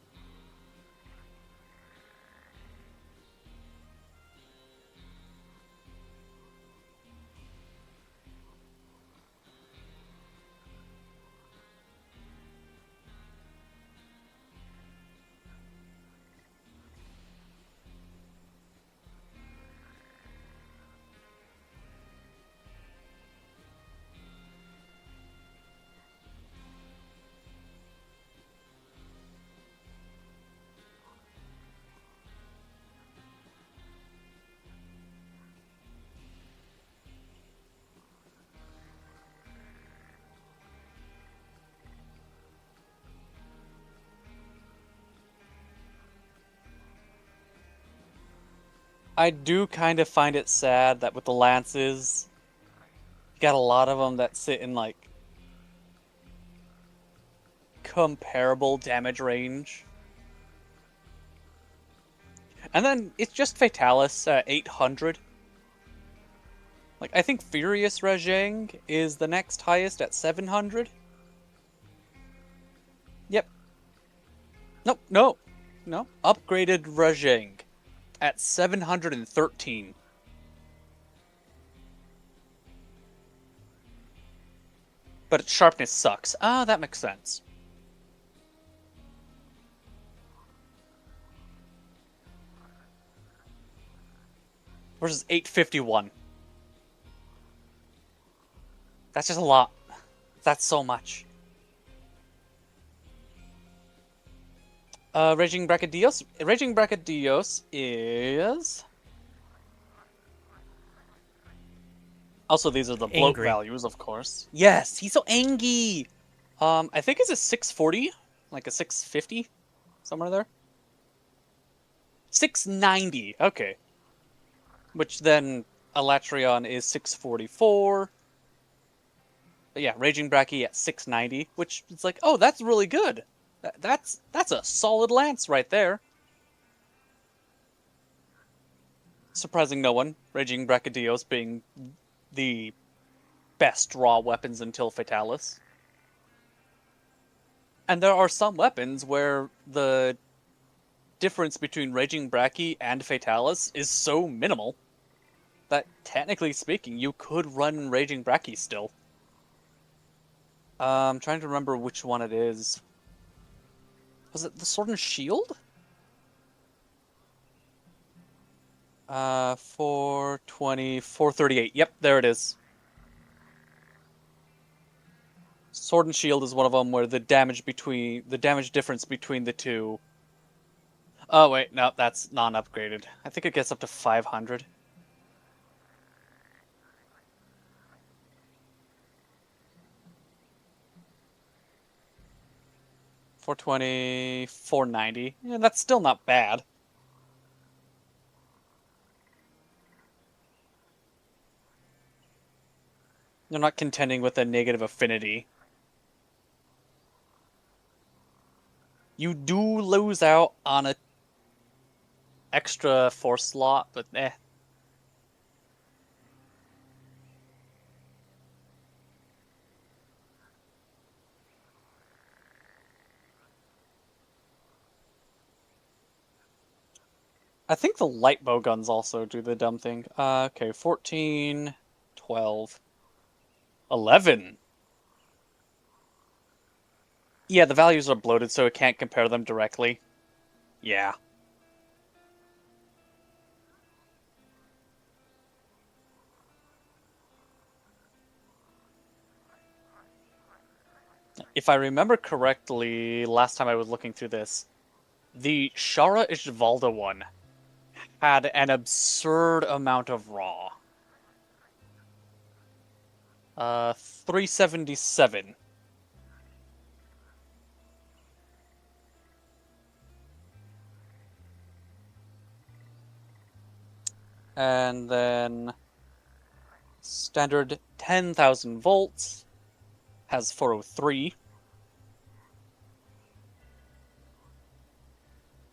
I do kind of find it sad that with the lances, you got a lot of them that sit in like comparable damage range. And then it's just Fatalis at 800. Like, I think Furious Rajang is the next highest at 700. Yep. Nope, no. No. Upgraded Rajang at 713. But its sharpness sucks. Ah, that makes sense. Versus 851. That's just a lot. That's so much. Raging Brachydios. Raging Brachydios is... Also, these are the bloat Angry. values, of course. Yes, he's so angry! I think it's a 640? Like a 650? Somewhere there? 690, okay. Which then, Alatreon is 644. But yeah, Raging Brachy at 690, which is like, oh, that's really good. That's a solid lance right there. Surprising no one. Raging Brachydios being the best raw weapons until Fatalis. And there are some weapons where the difference between Raging Brachy and Fatalis is so minimal that, technically speaking, you could run Raging Brachy still. I'm trying to remember which one it is. Was it the Sword and Shield? 420, 438. Yep, there it is. Sword and Shield is one of them where the damage difference between the two. Oh wait, no, that's non-upgraded. I think it gets up to 500. $420, $490. Yeah, that's still not bad. You're not contending with a negative affinity. You do lose out on a extra force slot, but eh. I think the light bow guns also do the dumb thing. Okay, 14, 12, 11. Yeah, the values are bloated, so it can't compare them directly. Yeah. If I remember correctly, last time I was looking through this, the Shara Ishvalda one had an absurd amount of raw. 377. And then standard 10,000 volts has 403.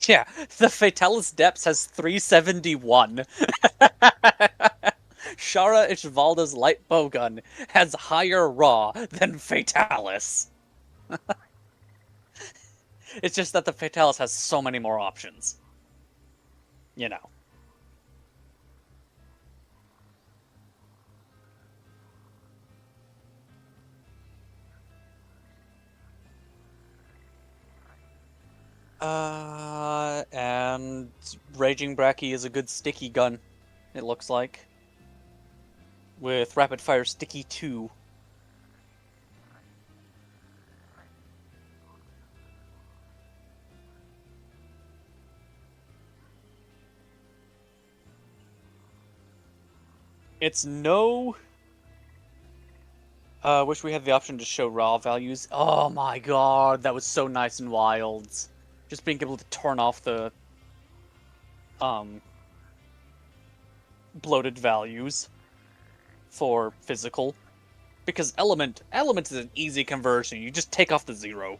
Yeah, the Fatalis Depths has 371. Shara Ishvalda's light bowgun has higher raw than Fatalis. It's just that the Fatalis has so many more options. You know. And Raging Brachy is a good sticky gun, it looks like. With Rapid Fire Sticky 2. It's no... wish we had the option to show raw values. Oh my god, that was so nice in Wilds. Just being able to turn off the bloated values for physical. Because element is an easy conversion. You just take off the 0.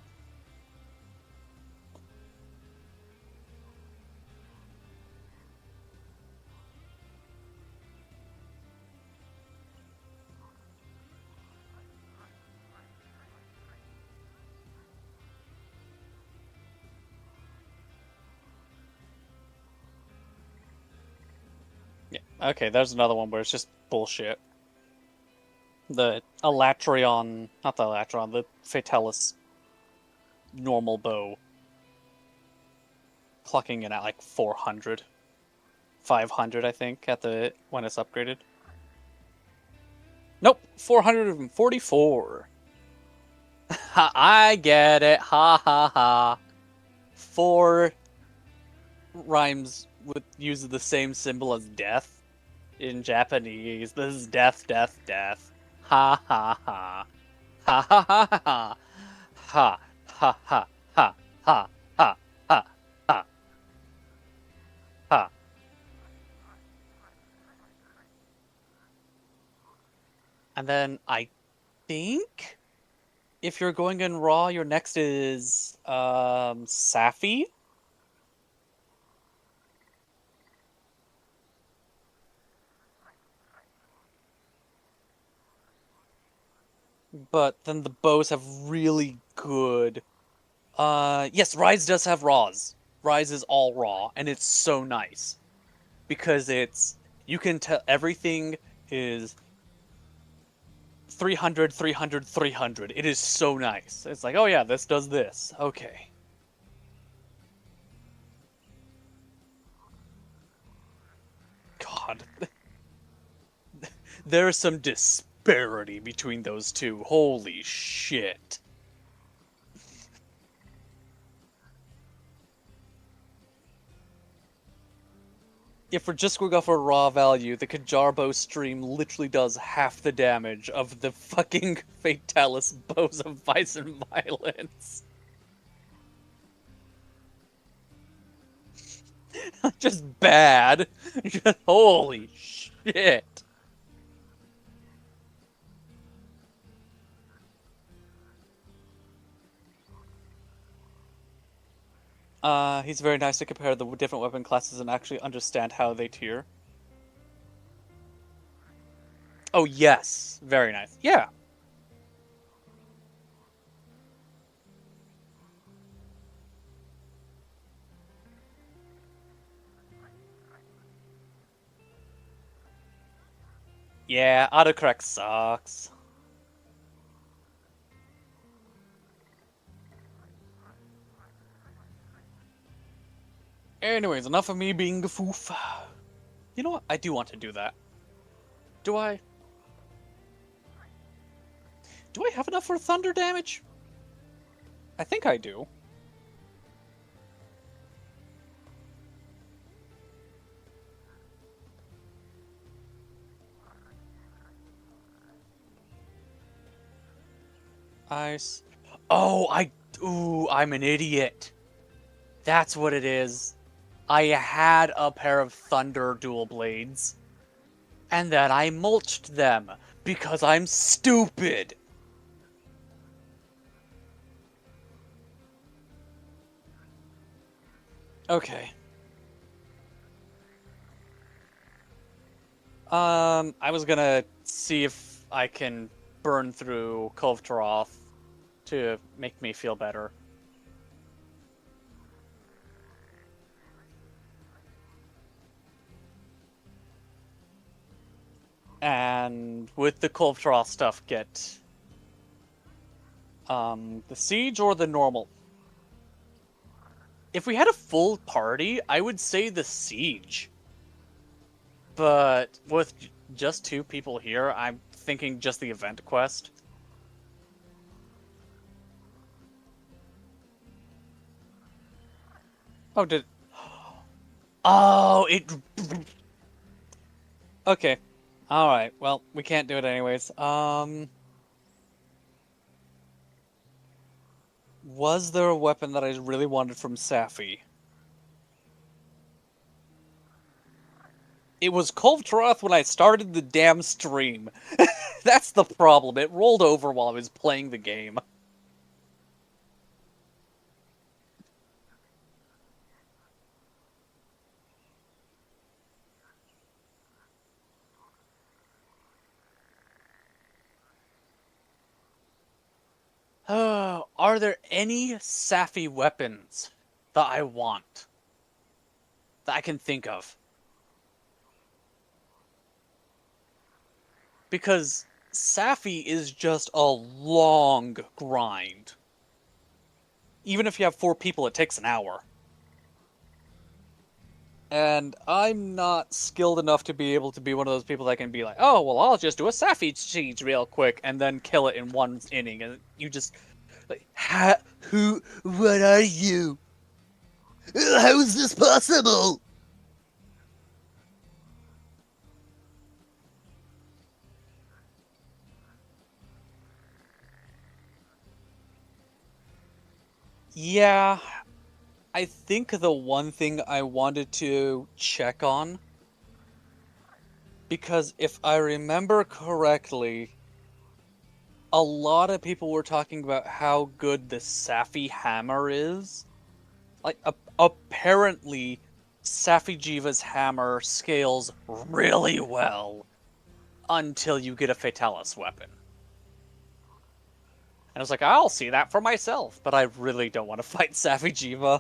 Yeah. Okay, there's another one where it's just bullshit. The Elatrion, not the Elatrion, the Fatalis normal bow clocking in at like 400. 500, I think, at the when it's upgraded. Nope, 444. I get it. Ha ha ha. 4 rhymes with uses the same symbol as death in Japanese. This is death, death, death. Ha ha ha. Ha ha ha ha. Ha ha ha ha ha ha ha ha ha. And then I think if you're going in raw, your next is Safi. But then the bows have really good. Yes, Rise does have raws. Rise is all raw, and it's so nice because it's you can tell everything is 300, 300, 300. It is so nice. It's like, oh yeah, this does this. Okay. God. There's some disparity between those two. Holy shit. If we're just going off a raw value, the Kajarbo stream literally does half the damage of the fucking Fatalis bows of Vice and Violence. Just bad. Just holy shit. He's very nice to compare the different weapon classes and actually understand how they tier. Oh, yes. Very nice. Yeah. Yeah, autocorrect sucks. Anyways, enough of me being a foof. You know what? I do want to do that. Do I? Do I have enough for thunder damage? I think I do. Ice. Oh, Ooh, I'm an idiot. That's what it is. I had a pair of Thunder dual blades, and then I mulched them because I'm stupid. Okay. I was gonna see if I can burn through Kovtaroth to make me feel better. And with the Kovtaroth stuff, get the siege or the normal. If we had a full party, I would say the siege. But with just 2 people here, I'm thinking just the event quest. Oh, did... Oh, it... Okay. Alright, well, we can't do it anyways. Was there a weapon that I really wanted from Safi? It was Kultroth when I started the damn stream. That's the problem. It rolled over while I was playing the game. Are there any Safi weapons that I want? That I can think of? Because Safi is just a long grind. Even if you have 4 people, it takes an hour. And I'm not skilled enough to be able to be one of those people that can be like, oh, well, I'll just do a Safi siege real quick and then kill it in one inning. And you just, like, what are you? How is this possible? Yeah, I think the one thing I wanted to check on, because if I remember correctly, a lot of people were talking about how good the Safi hammer is. Like, apparently, Safi Jiva's hammer scales really well until you get a Fatalis weapon. And I was like, I'll see that for myself, but I really don't want to fight Safi Jiva.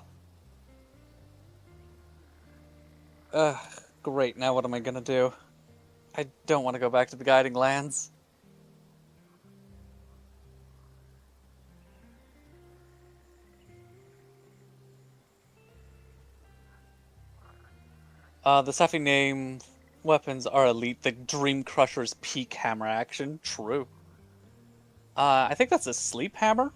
Ugh, great, now what am I gonna do? I don't want to go back to the Guiding Lands. The Safi name weapons are elite. The Dream Crusher's peak hammer action. True. I think that's a sleep hammer.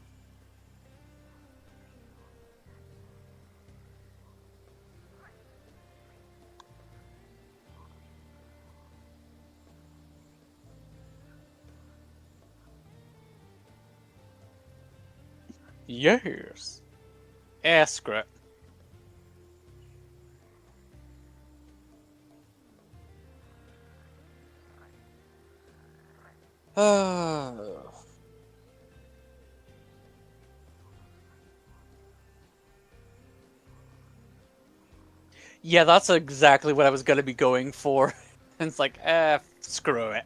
Yes. Askret. Yeah, that's exactly what I was gonna be going for. And it's like, screw it.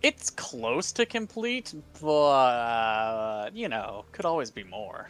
It's close to complete, but, you know, could always be more.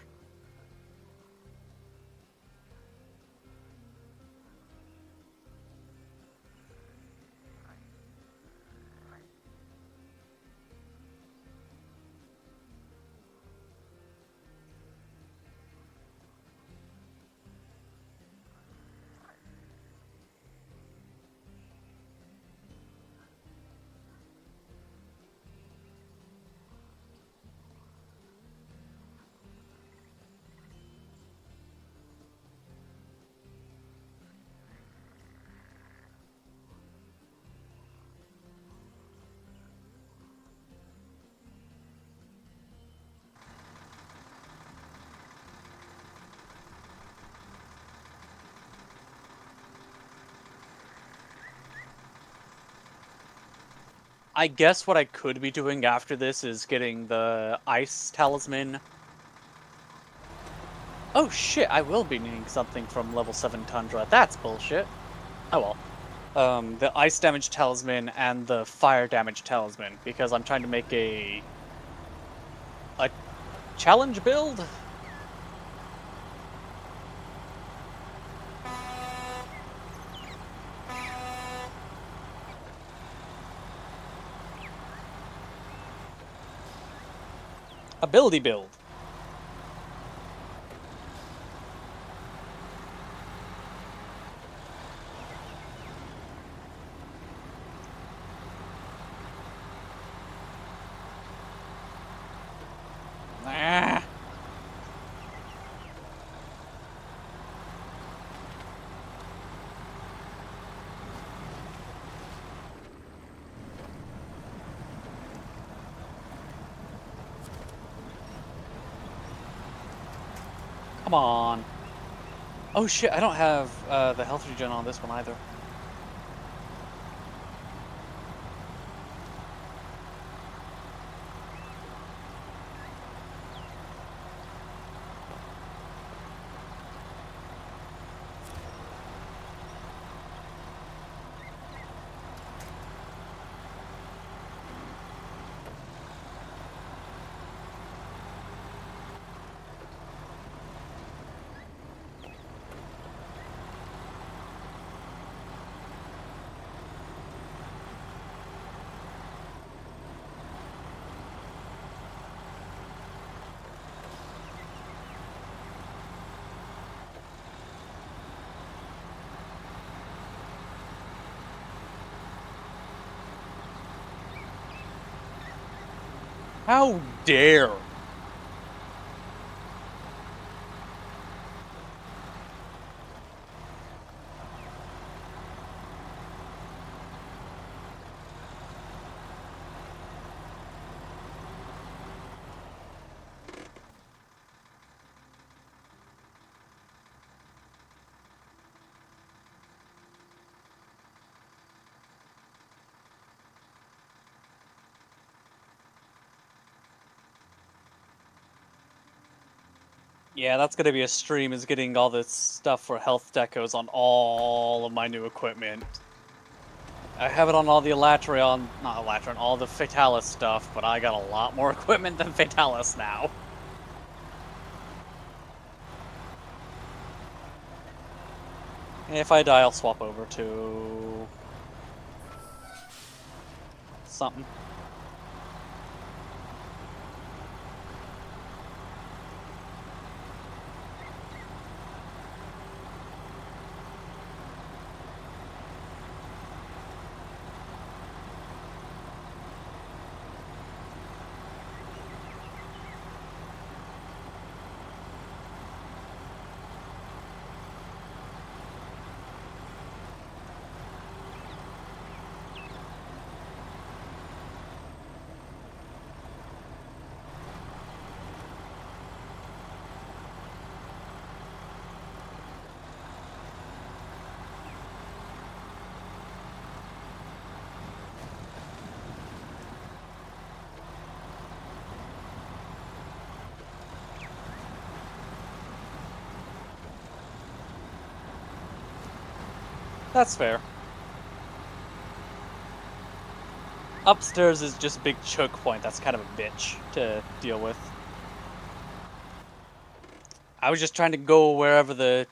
I guess what I could be doing after this is getting the ice talisman. Oh shit, I will be needing something from level 7 Tundra. That's bullshit. Oh well. The ice damage talisman and the fire damage talisman, because I'm trying to make a challenge build? Ability build. Ah. Come on. Oh shit, I don't have the health regen on this one either. How dare! Yeah, that's gonna be a stream, is getting all this stuff for health decos on all of my new equipment. I have it on all the Elatrion, not Elatrion, all the Fatalis stuff, but I got a lot more equipment than Fatalis now. If I die, I'll swap over to... something. That's fair. Upstairs is just a big choke point. That's kind of a bitch to deal with. I was just trying to go wherever the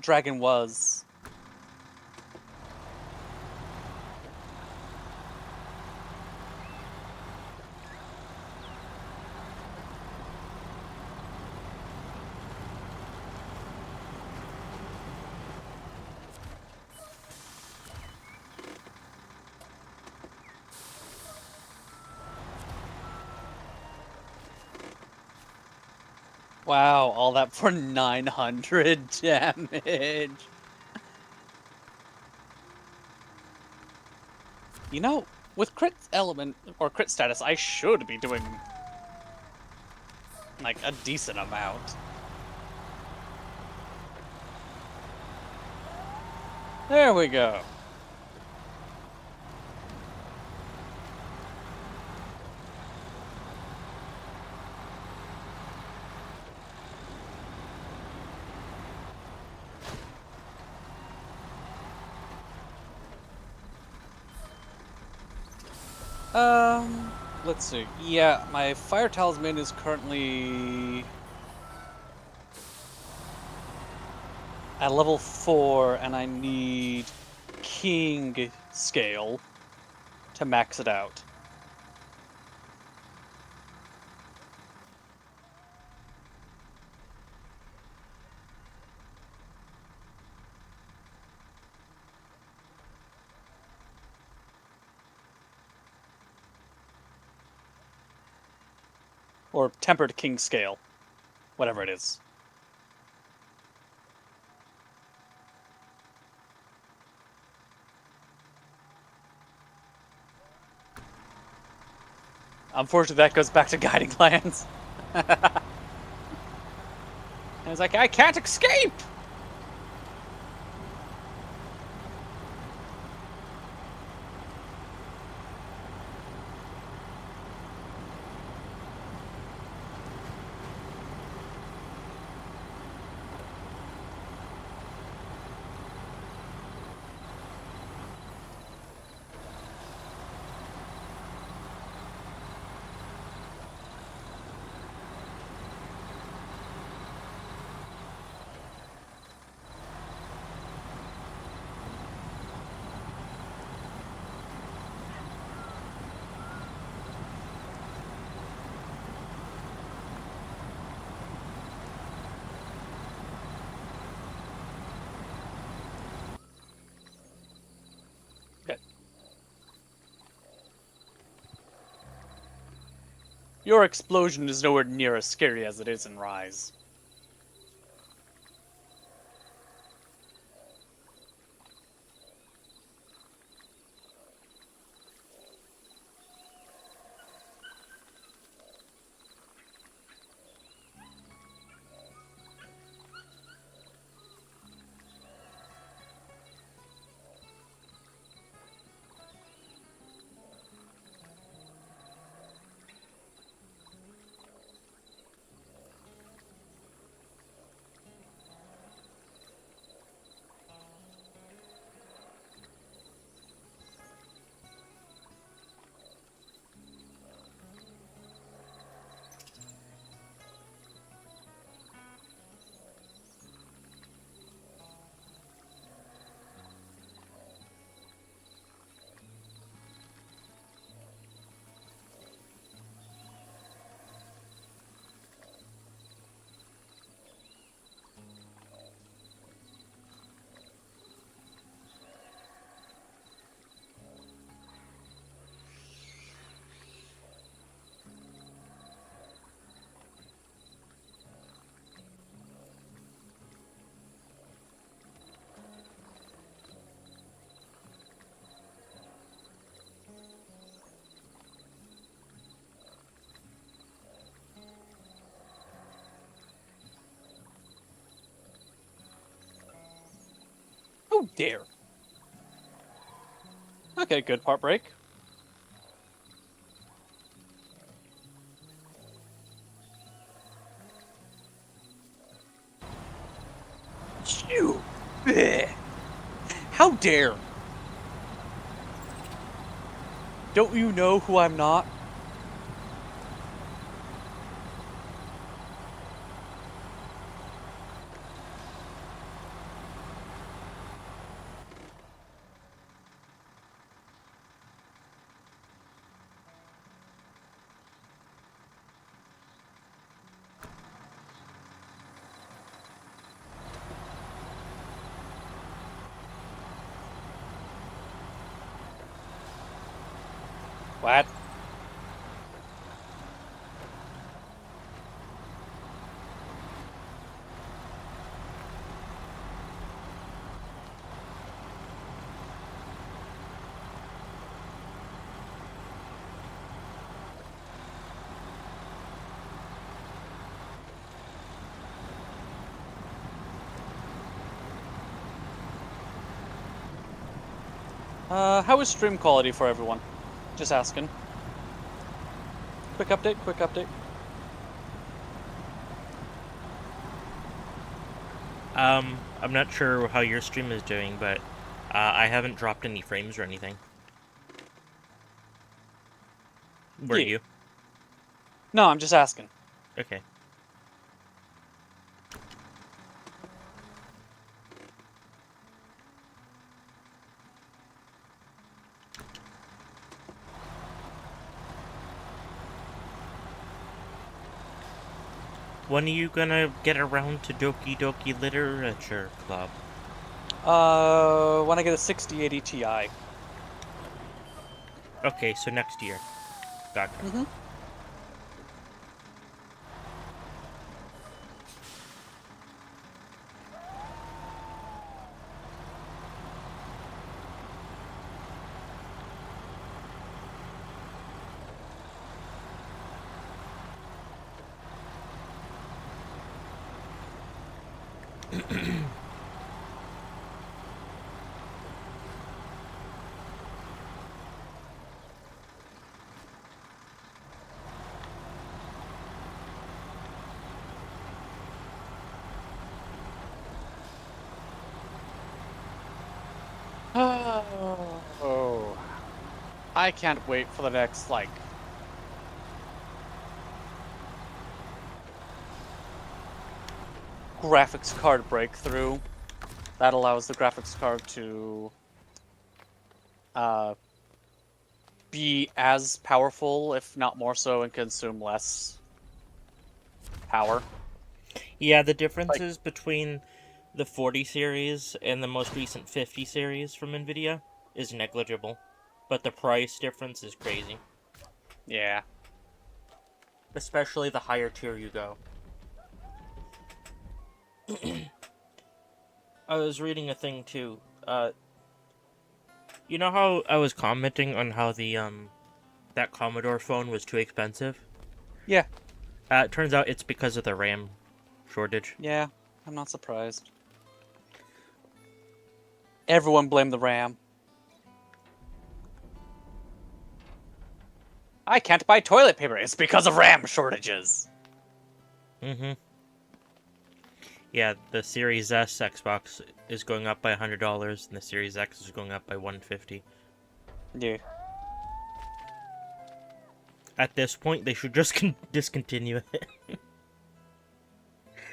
dragon was. Wow, all that for 900 damage. You know, with crit element, or crit status, I should be doing, like, a decent amount. There we go. Let's see. Yeah, my Fire Talisman is currently at level 4, and I need King Scale to max it out. Or Tempered King Scale. Whatever it is. Unfortunately, that goes back to Guiding Lands. And it's like, I can't escape! Your explosion is nowhere near as scary as it is in Rise. Oh dear. Okay, good part break. You! Bleh. How dare! Don't you know who I'm not? What? How is stream quality for everyone? Just asking. Quick update, quick update. I'm not sure how your stream is doing, but I haven't dropped any frames or anything. Were Yeah. you? No, I'm just asking. Okay. When are you gonna get around to Doki Doki Literature Club? When I get a 6080 Ti. Okay, so next year. Gotcha. Mm-hmm. Oh, I can't wait for the next, like, graphics card breakthrough that allows the graphics card to uh, be as powerful, if not more so, and consume less power. Yeah, the differences between the 40 series and the most recent 50 series from Nvidia is negligible, but the price difference is crazy. Yeah. especially the higher tier you go. I was reading a thing too. You know how I was commenting on how the that Commodore phone was too expensive? Yeah. It turns out it's because of the RAM shortage. Yeah, I'm not surprised. Everyone blame the RAM. I can't buy toilet paper. It's because of RAM shortages. Mm-hmm. Yeah, the Series S Xbox is going up by $100, and the Series X is going up by $150. Yeah. At this point, they should just discontinue it.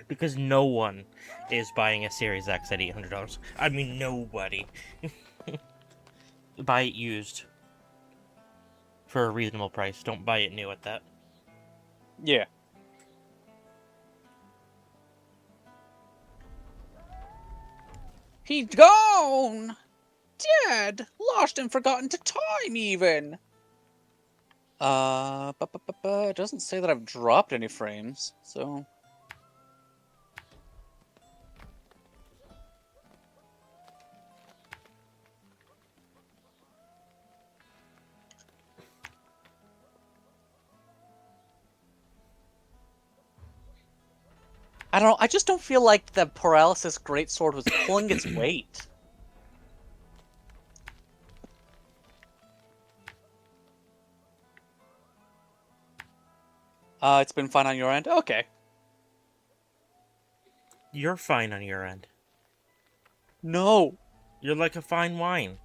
Because no one is buying a Series X at $800. I mean, nobody. Buy it used. For a reasonable price. Don't buy it new at that. Yeah. He's gone! Dead! Lost and forgotten to time, even! It doesn't say that I've dropped any frames, so... I don't know, I just don't feel like the Paralysis Greatsword was pulling its weight. It's been fine on your end? Okay. You're fine on your end. No! You're like a fine wine.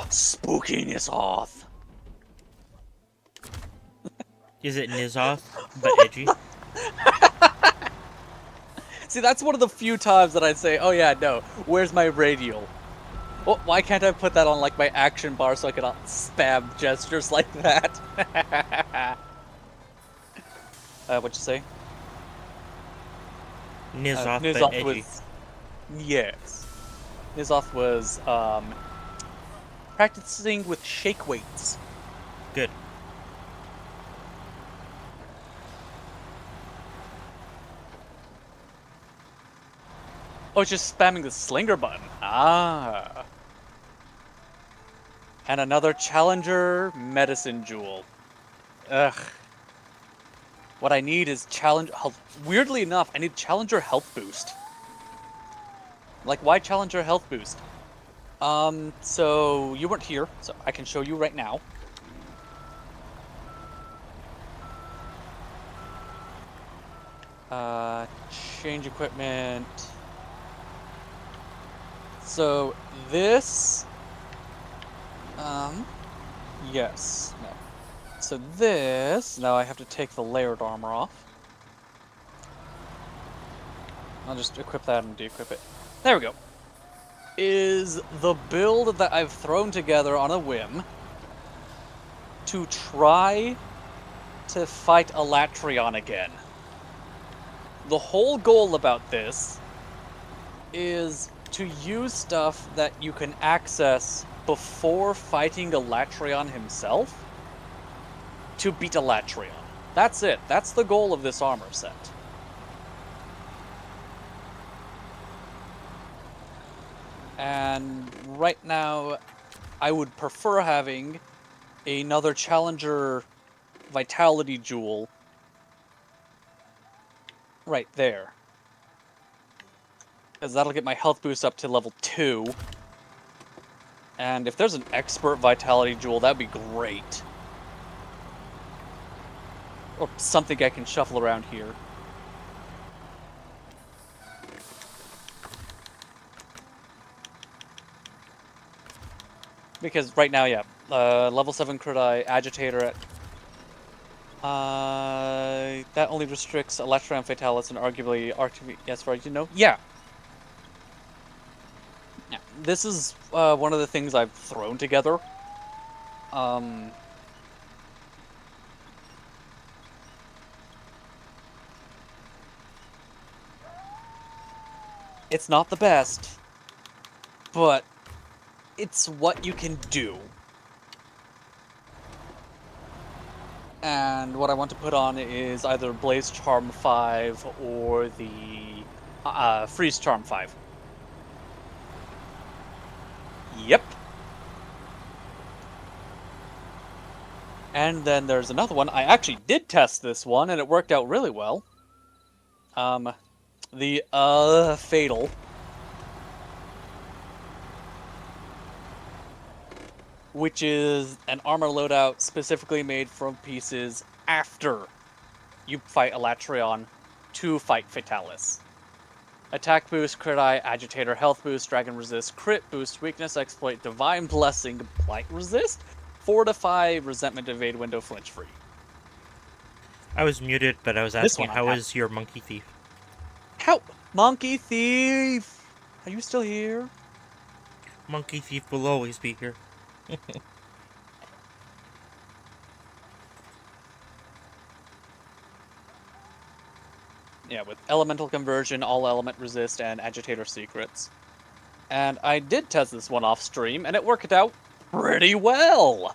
Spooky Nizoth! Is it Nizoth, but edgy? See, that's one of the few times that I'd say, oh yeah, no, where's my radial? Well, why can't I put that on, like, my action bar so I can spam gestures like that? What'd you say? Nizoth, but Nizoth edgy. was... Yes. Nizoth was, practicing with shake weights. Good. Oh, it's just spamming the slinger button. Ah. And another Challenger Medicine Jewel. Ugh. What I need is weirdly enough, I need Challenger Health Boost. Like, why Challenger Health Boost? So you weren't here, so I can show you right now. Change equipment. So this, yes, no. So this, now I have to take the layered armor off. I'll just equip that and de-equip it. There we go. Is the build that I've thrown together on a whim to try to fight Elatrion again. The whole goal about this is to use stuff that you can access before fighting Elatrion himself to beat Elatrion. That's it. That's the goal of this armor set. And right now, I would prefer having another Challenger Vitality Jewel right there. Because that'll get my health boost up to level 2. And if there's an Expert Vitality Jewel, that'd be great. Or something I can shuffle around here. Because right now, yeah, level 7 crit eye, Agitator at... that only restricts Electron Fatalis and arguably RTV... Yes, for you know? Yeah. Yeah. This is one of the things I've thrown together. It's not the best, but it's what you can do. And what I want to put on is either Blaze Charm 5 or the Freeze Charm 5. Yep. And then there's another one. I actually did test this one, and it worked out really well. The Fatal. Which is an armor loadout specifically made from pieces after you fight Elatrion to fight Fatalis. Attack boost, crit eye, agitator, health boost, dragon resist, crit boost, weakness, exploit, divine blessing, blight resist, fortify, resentment, evade, window, flinch free. I was muted, but I was This asking one how I'm is your monkey thief? Help! Monkey thief! Are you still here? Monkey thief will always be here. Yeah, with elemental conversion, all element resist, and agitator secrets. And I did test this one off stream, and it worked out pretty well.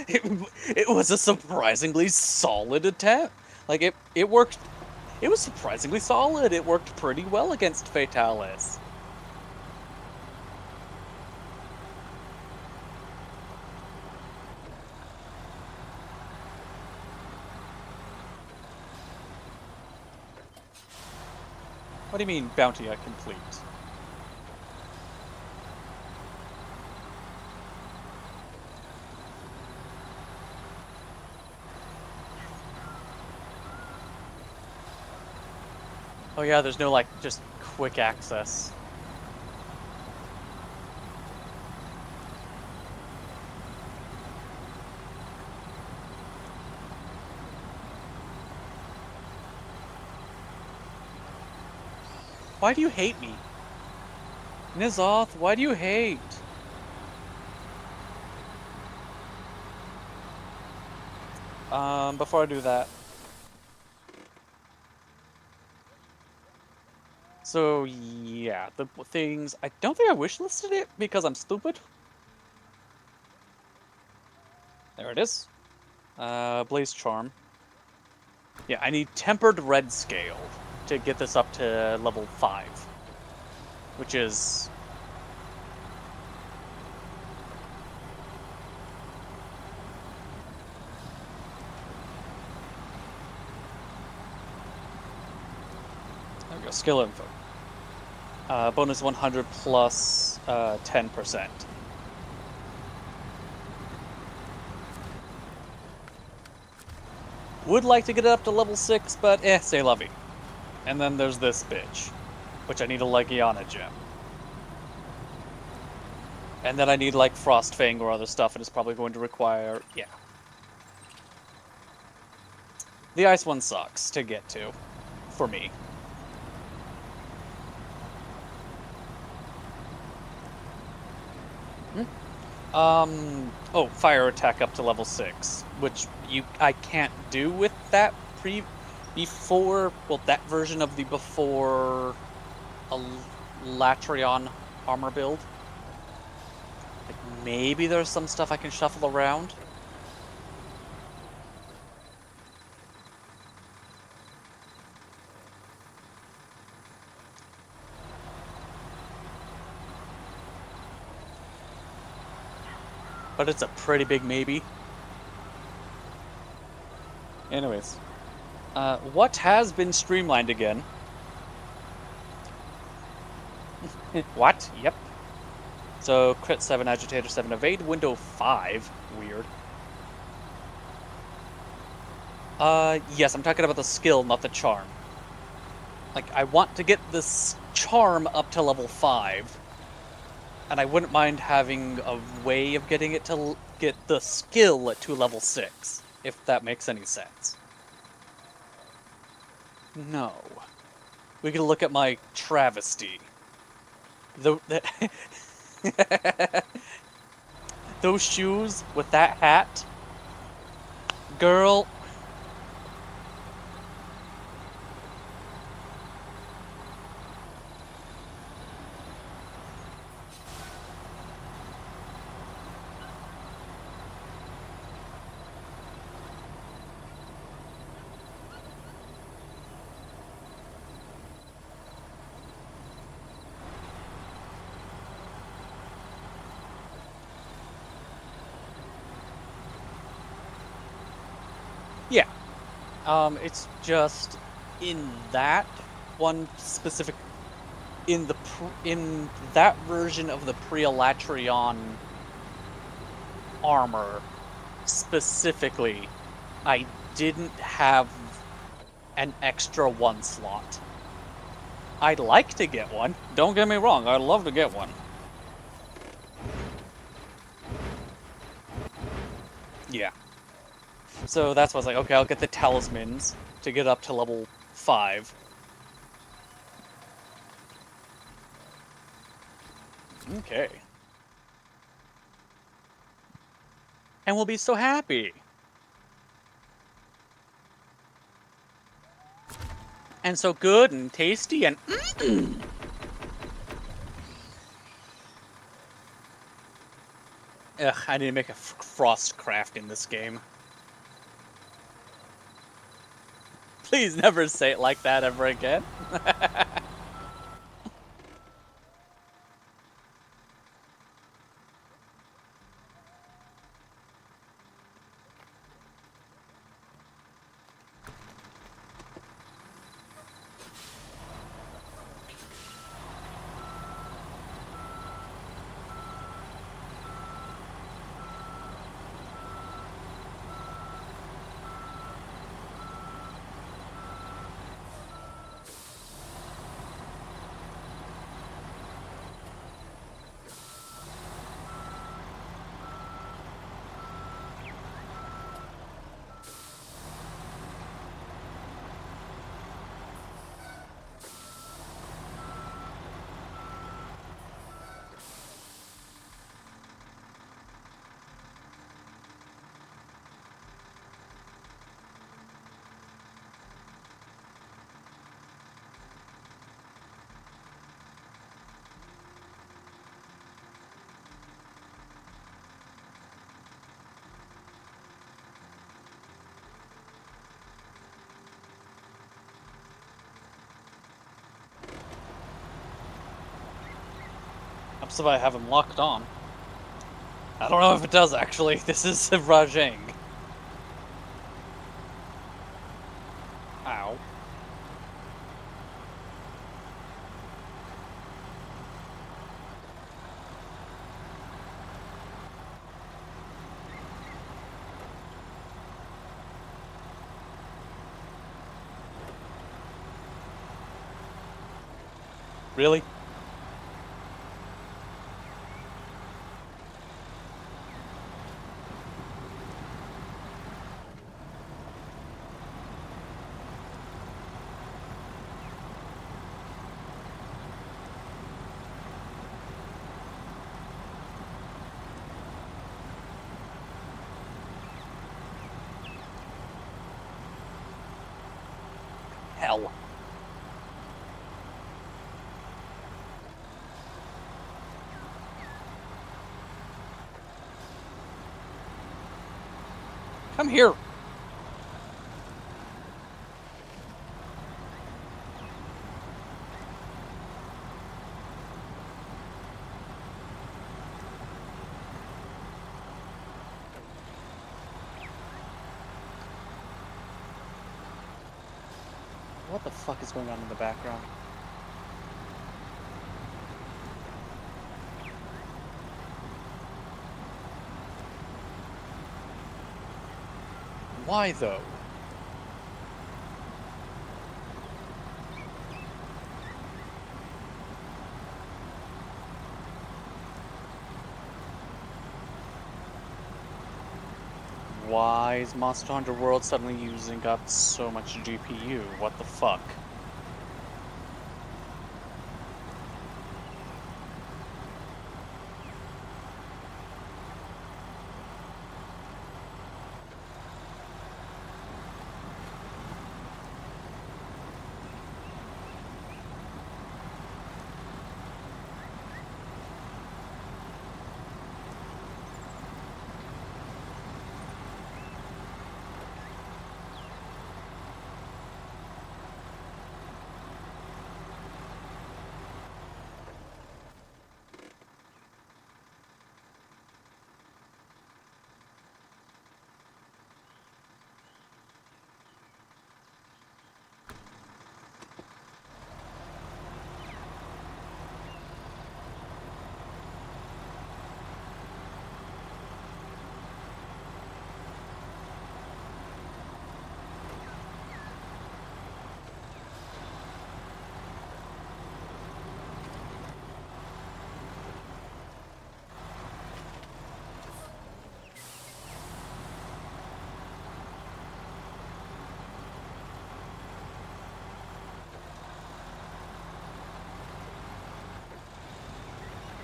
it was a surprisingly solid attempt. Like it worked. It was surprisingly solid. It worked pretty well against Fatalis. What do you mean, bounty complete? Oh yeah, there's no, like, just quick access. Why do you hate me? Nizoth, why do you hate? Before I do that. So, yeah, the things... I don't think I wishlisted it because I'm stupid. There it is. Blaze Charm. Yeah, I need Tempered Red Scale to get this up to level 5. Which is... There we go, skill info. Bonus 100 plus 10%. Would like to get it up to level 6, but say lovey. And then there's this bitch, which I need a Legiana gem. And then I need, like, Frostfang or other stuff, and it's probably going to require... yeah. The ice one sucks to get to, for me. Oh, fire attack up to level 6, which I can't do with that before, well, that version of the before Latrion armor build. Like, maybe there's some stuff I can shuffle around. But it's a pretty big maybe. Anyways. What has been streamlined again? What? Yep. So, crit 7, agitator 7, evade, window 5. Weird. Yes, I'm talking about the skill, not the charm. Like, I want to get this charm up to level 5. And I wouldn't mind having a way of getting it to get the skill to level 6, if that makes any sense. No. We can look at my travesty. Those shoes with that hat, girl. It's just in that one specific in that version of the Pre-Elatrion armor specifically, I didn't have an extra one slot. I'd like to get one. Don't get me wrong, I'd love to get one. Yeah. So that's why I was like, okay, I'll get the talismans to get up to level 5. Okay. And we'll be so happy. And so good and tasty and Ugh, I need to make a frost craft in this game. Please never say it like that ever again. I'm surprised I have him locked on. I don't know if it does actually. This is Rajang. Ow. Really? Hell. Come here. What the fuck is going on in the background? Why though? Why is Monster Hunter World suddenly using up so much GPU? What the fuck?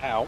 Ow.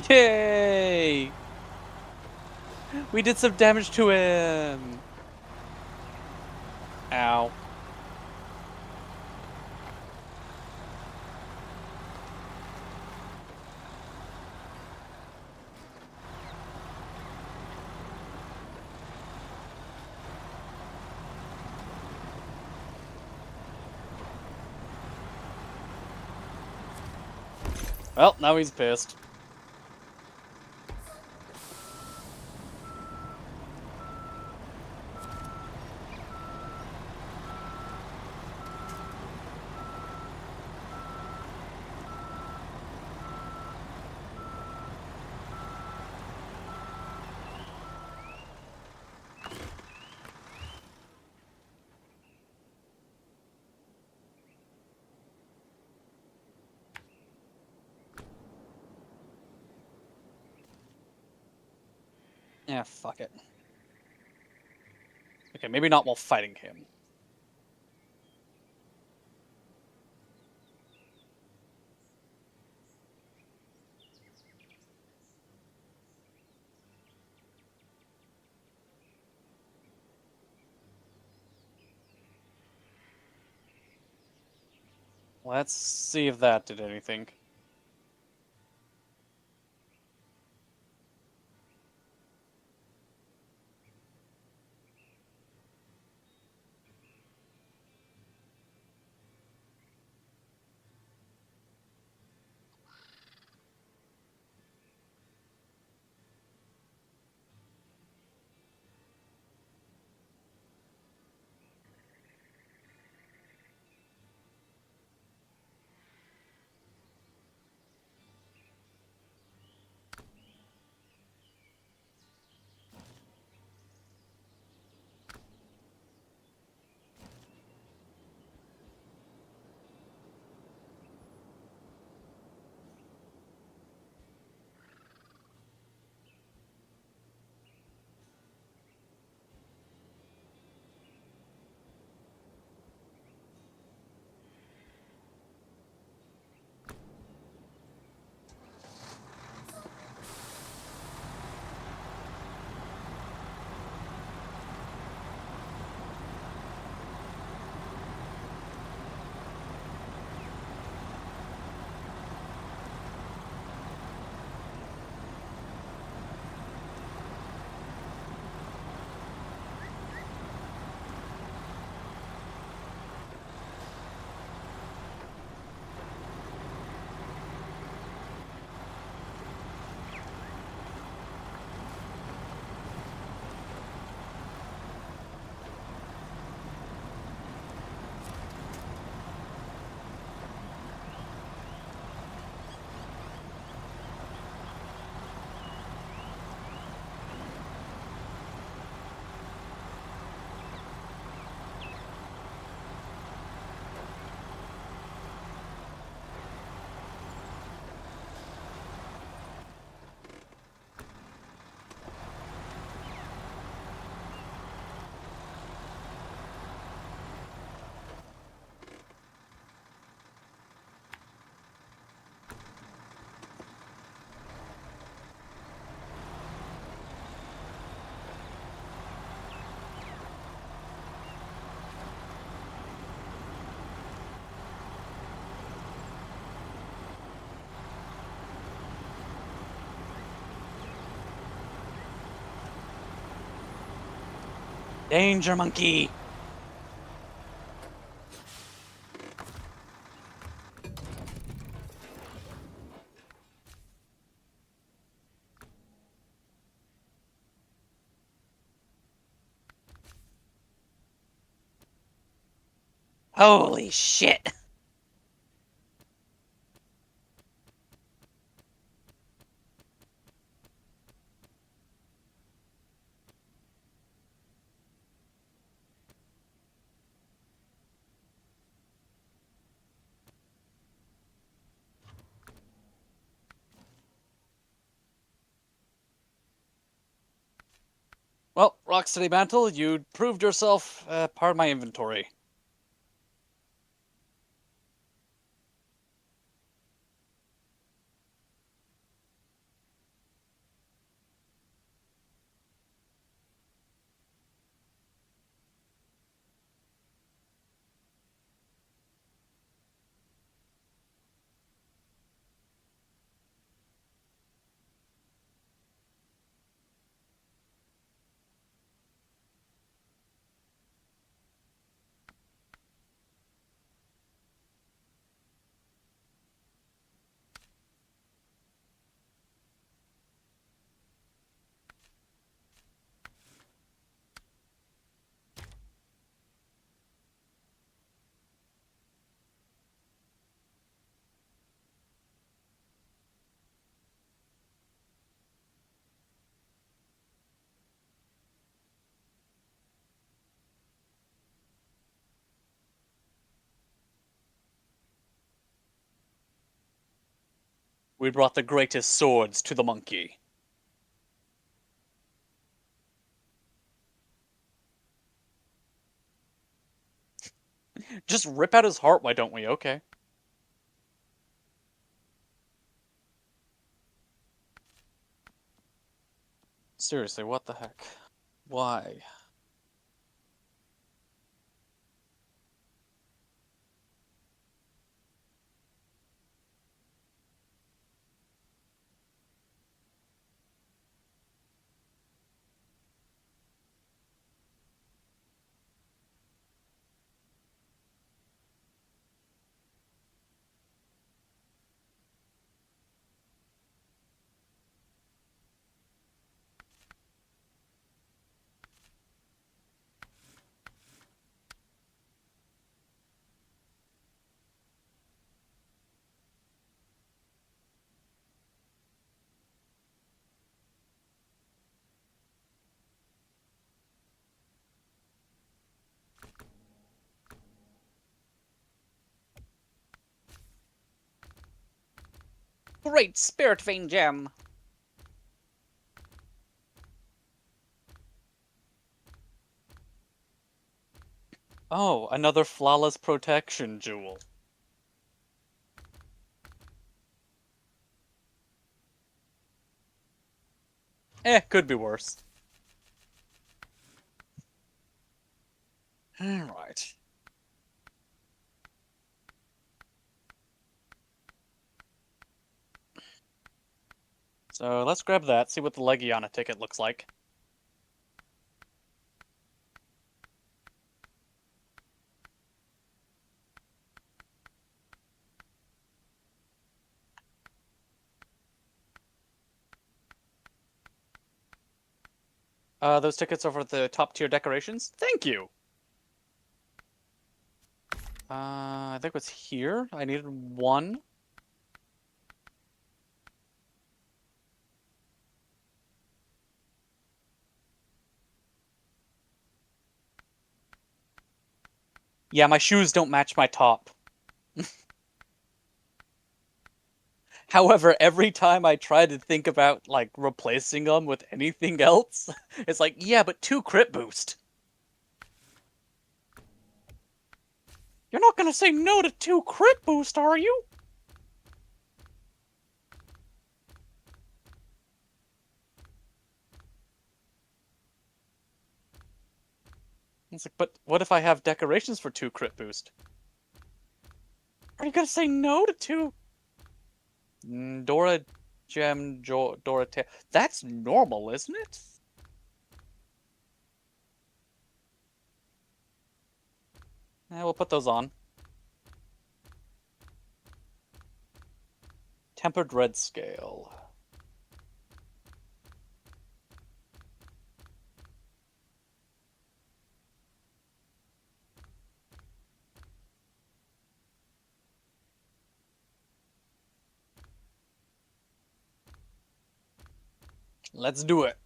Yay! We did some damage to him! Ow. Well, now he's pissed. Yeah, fuck it. Okay, maybe not while fighting him. Let's see if that did anything. Danger monkey! Holy shit! Well, Rocksteady Mantle, you proved yourself part of my inventory. We brought the greatest swords to the monkey. Just rip out his heart, why don't we? Okay. Seriously, what the heck? Why? Great Spirit Vein Gem! Oh, another flawless protection jewel. Could be worse. Alright. So let's grab that, see what the Legiana ticket looks like. Those tickets are for the top tier decorations? Thank you! I think it was here. I needed one. Yeah, my shoes don't match my top. However, every time I try to think about, like, replacing them with anything else, it's like, yeah, but 2 crit boost. You're not gonna say no to 2 crit boost, are you? It's like, but what if I have decorations for 2 crit boost? Are you gonna say no to 2? Dora Gem, Dora Tail. That's normal, isn't it? We'll put those on. Tempered red scale. Let's do it.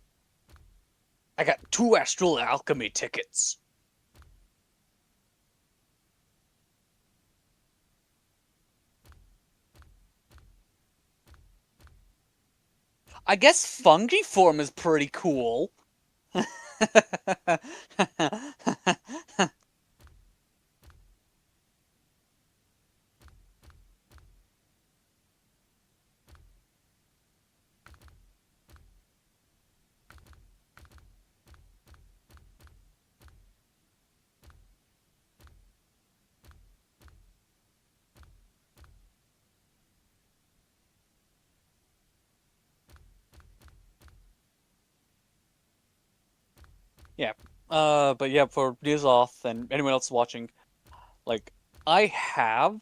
I got 2 Astral Alchemy tickets. I guess fungi form is pretty cool. Yeah. But yeah, for Dizoth and anyone else watching, like, I have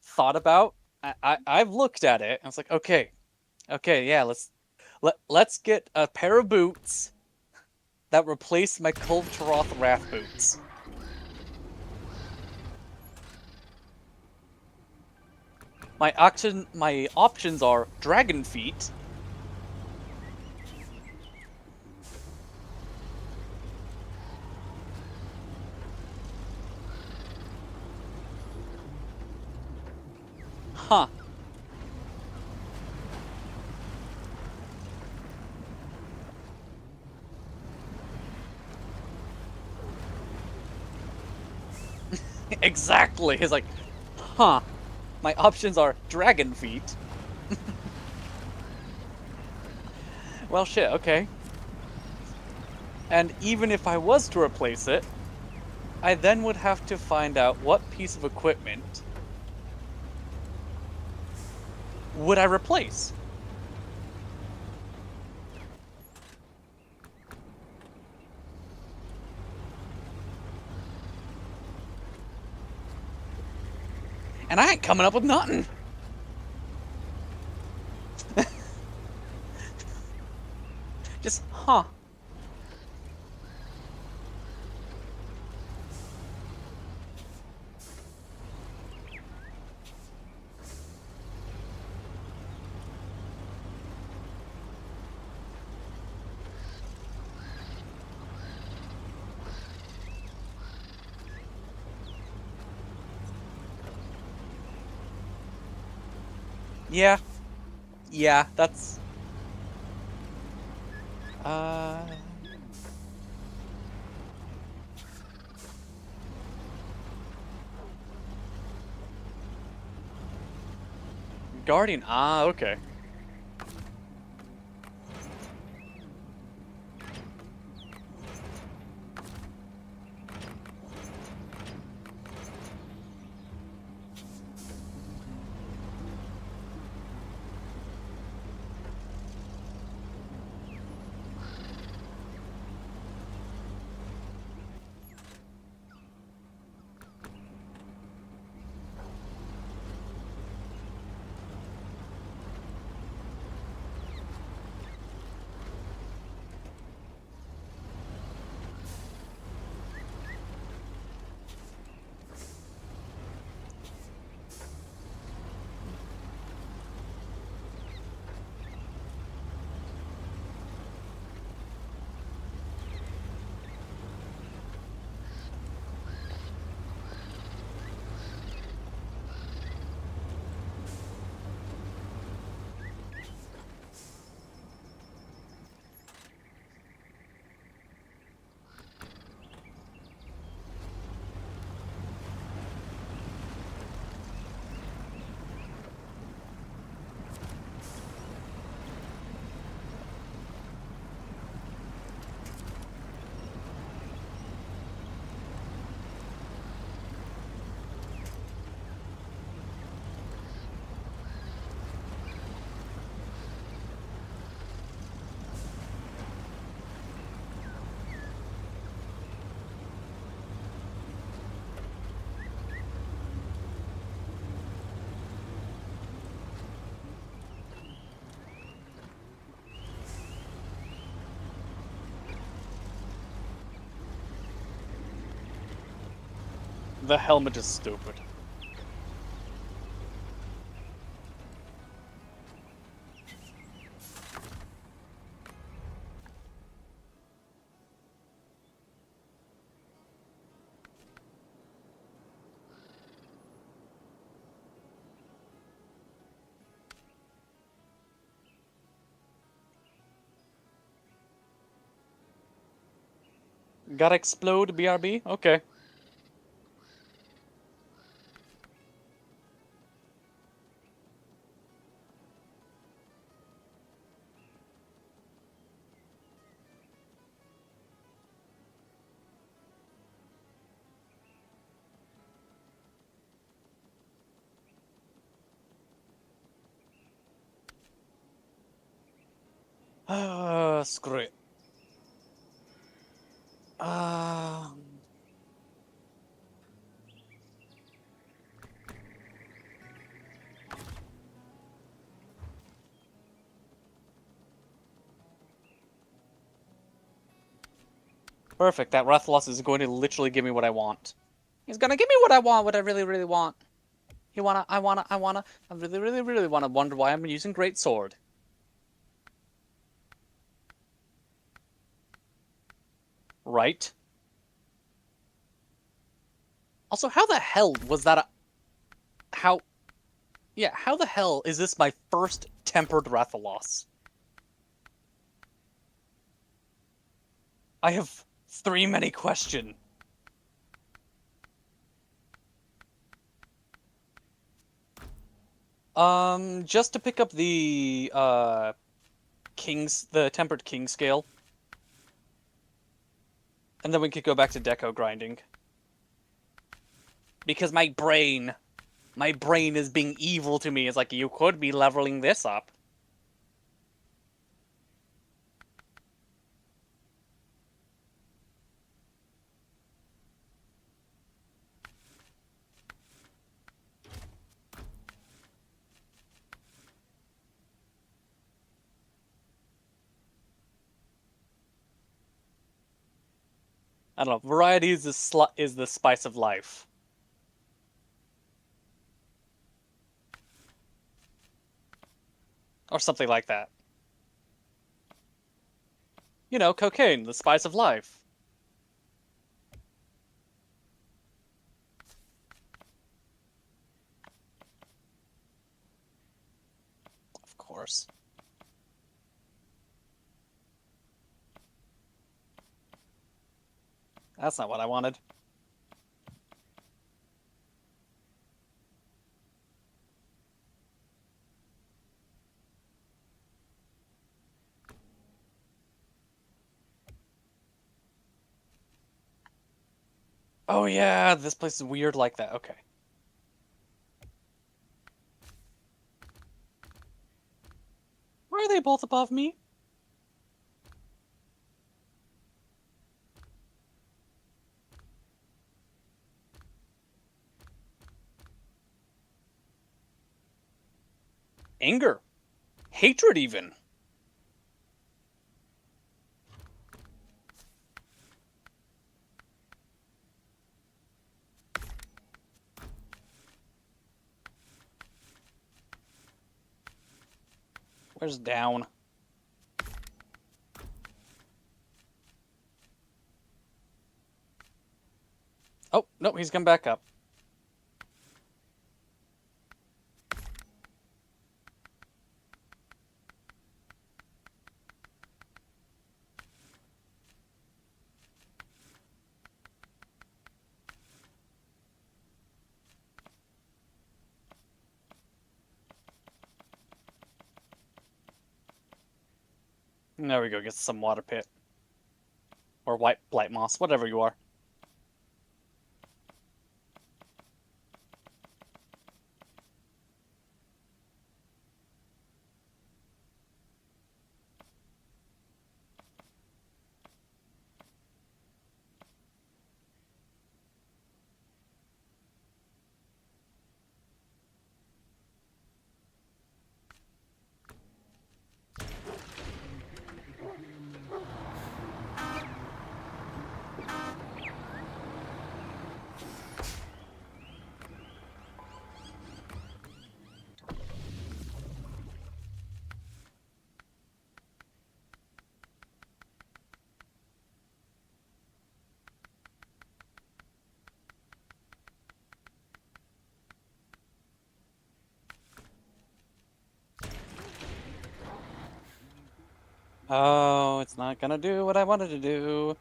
thought about, I've looked at it, and it's like, okay, yeah, let's get a pair of boots that replace my Kultaroth Wrath boots. My options are Dragon Feet. Huh. Exactly. It's like, huh. My options are Dragon Feet. Well, shit, okay. And even if I was to replace it, I then would have to find out what piece of equipment would I replace. And I ain't coming up with nothing. Just, huh. Yeah. Yeah, that's... Uh... Guardian. Ah, okay. The helmet is stupid. Gotta explode, BRB? Okay. Screw it. Perfect. That Rathalos is going to literally give me what I want. He's gonna give me what I want, what I really, really want. I really, really, really wanna wonder why I'm using Great Sword. Right? Also, how the hell was that a... How... Yeah, how the hell is this my first tempered Rathalos? I have three many question. Just to pick up the, the tempered king scale. And then we could go back to deco grinding. Because my brain is being evil to me. It's like, you could be leveling this up. I don't know. Variety is the spice of life. Or something like that. You know, cocaine, the spice of life. Of course. That's not what I wanted. Oh yeah, this place is weird like that. Okay. Why are they both above me? Anger. Hatred even. Where's down? Oh, no, he's come back up. There we go, get some water pit. Or white blight moss, whatever you are. Oh, it's not gonna do what I wanted to do.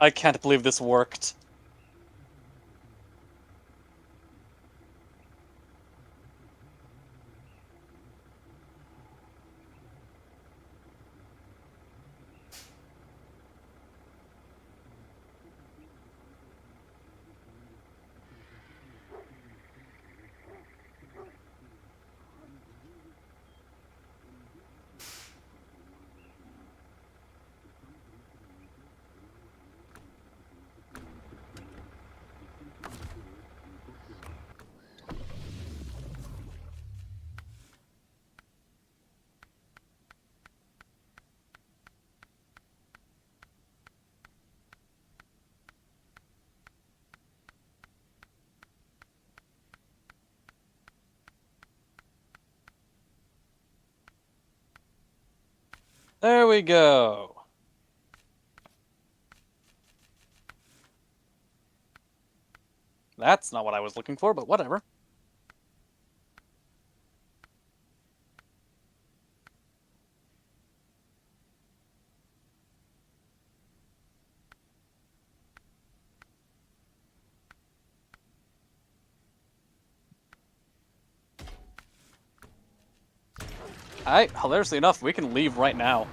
I can't believe this worked. There we go. That's not what I was looking for, but whatever. Alright, hilariously enough, we can leave right now.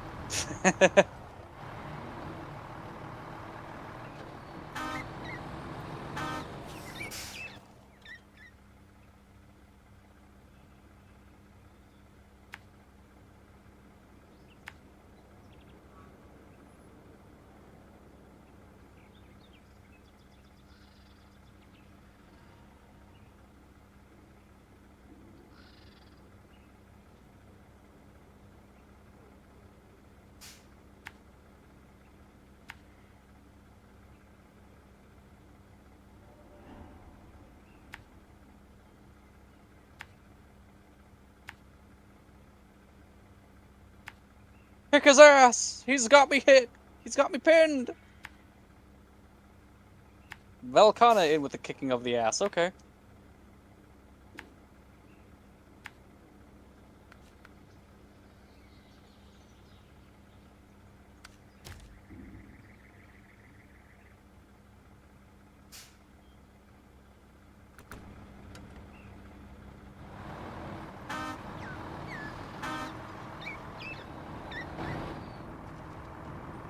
Kick his ass! He's got me hit! He's got me pinned! Velkana in with the kicking of the ass, okay.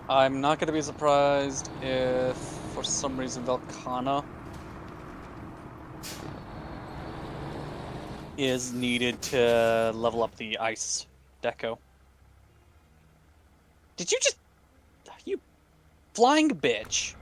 I'm not gonna be surprised if, for some reason, Velkana is needed to level up the ice deco. Did you just... You flying bitch.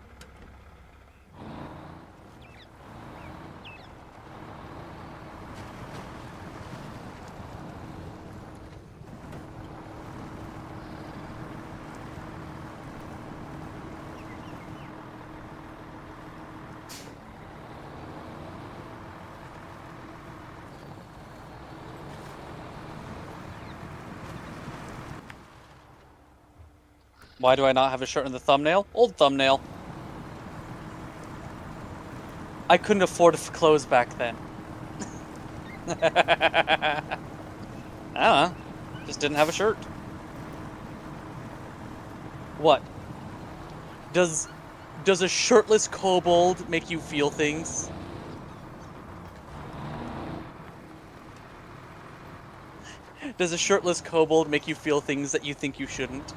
Why do I not have a shirt in the thumbnail? Old thumbnail. I couldn't afford clothes back then. I don't know. Just didn't have a shirt. What? Does a shirtless kobold make you feel things? Does a shirtless kobold make you feel things that you think you shouldn't?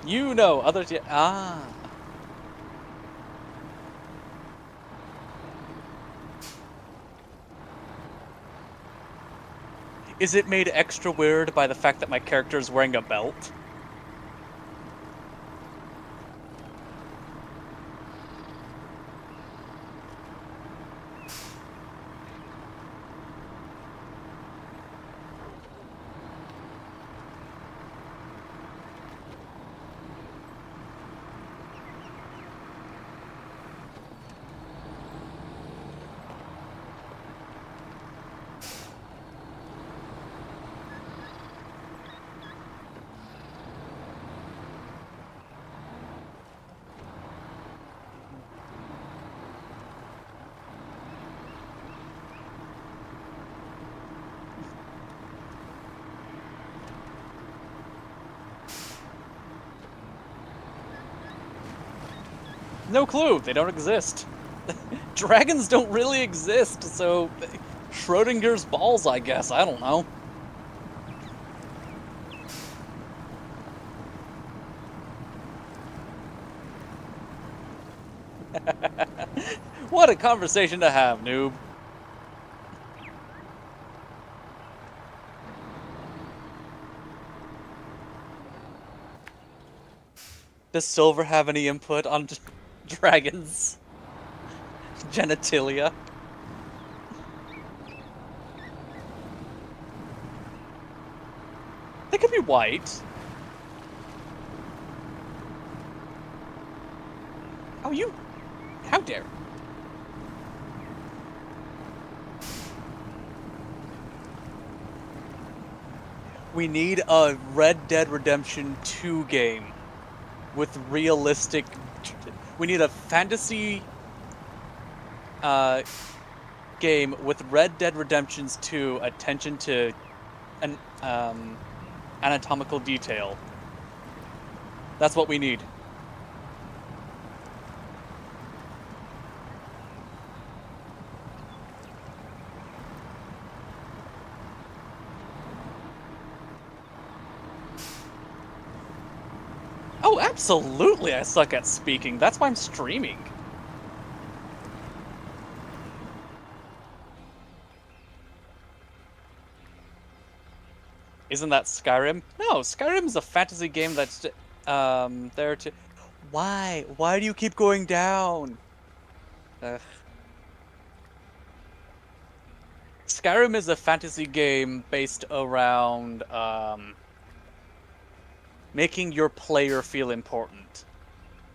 You know, others yet. Ah. Is it made extra weird by the fact that my character is wearing a belt? No clue. They don't exist. Dragons don't really exist, so Schrodinger's balls, I guess. I don't know. What a conversation to have, noob. Does Silver have any input on dragons' genitalia? They could be white. Oh, you... How dare... We need a Red Dead Redemption 2 game with realistic... We need a fantasy game with Red Dead Redemption's 2 attention to an anatomical detail. That's what we need. Oh, absolutely I suck at speaking. That's why I'm streaming. Isn't that Skyrim? No, Skyrim is a fantasy game that's there to... Why? Why do you keep going down? Skyrim is a fantasy game based around making your player feel important.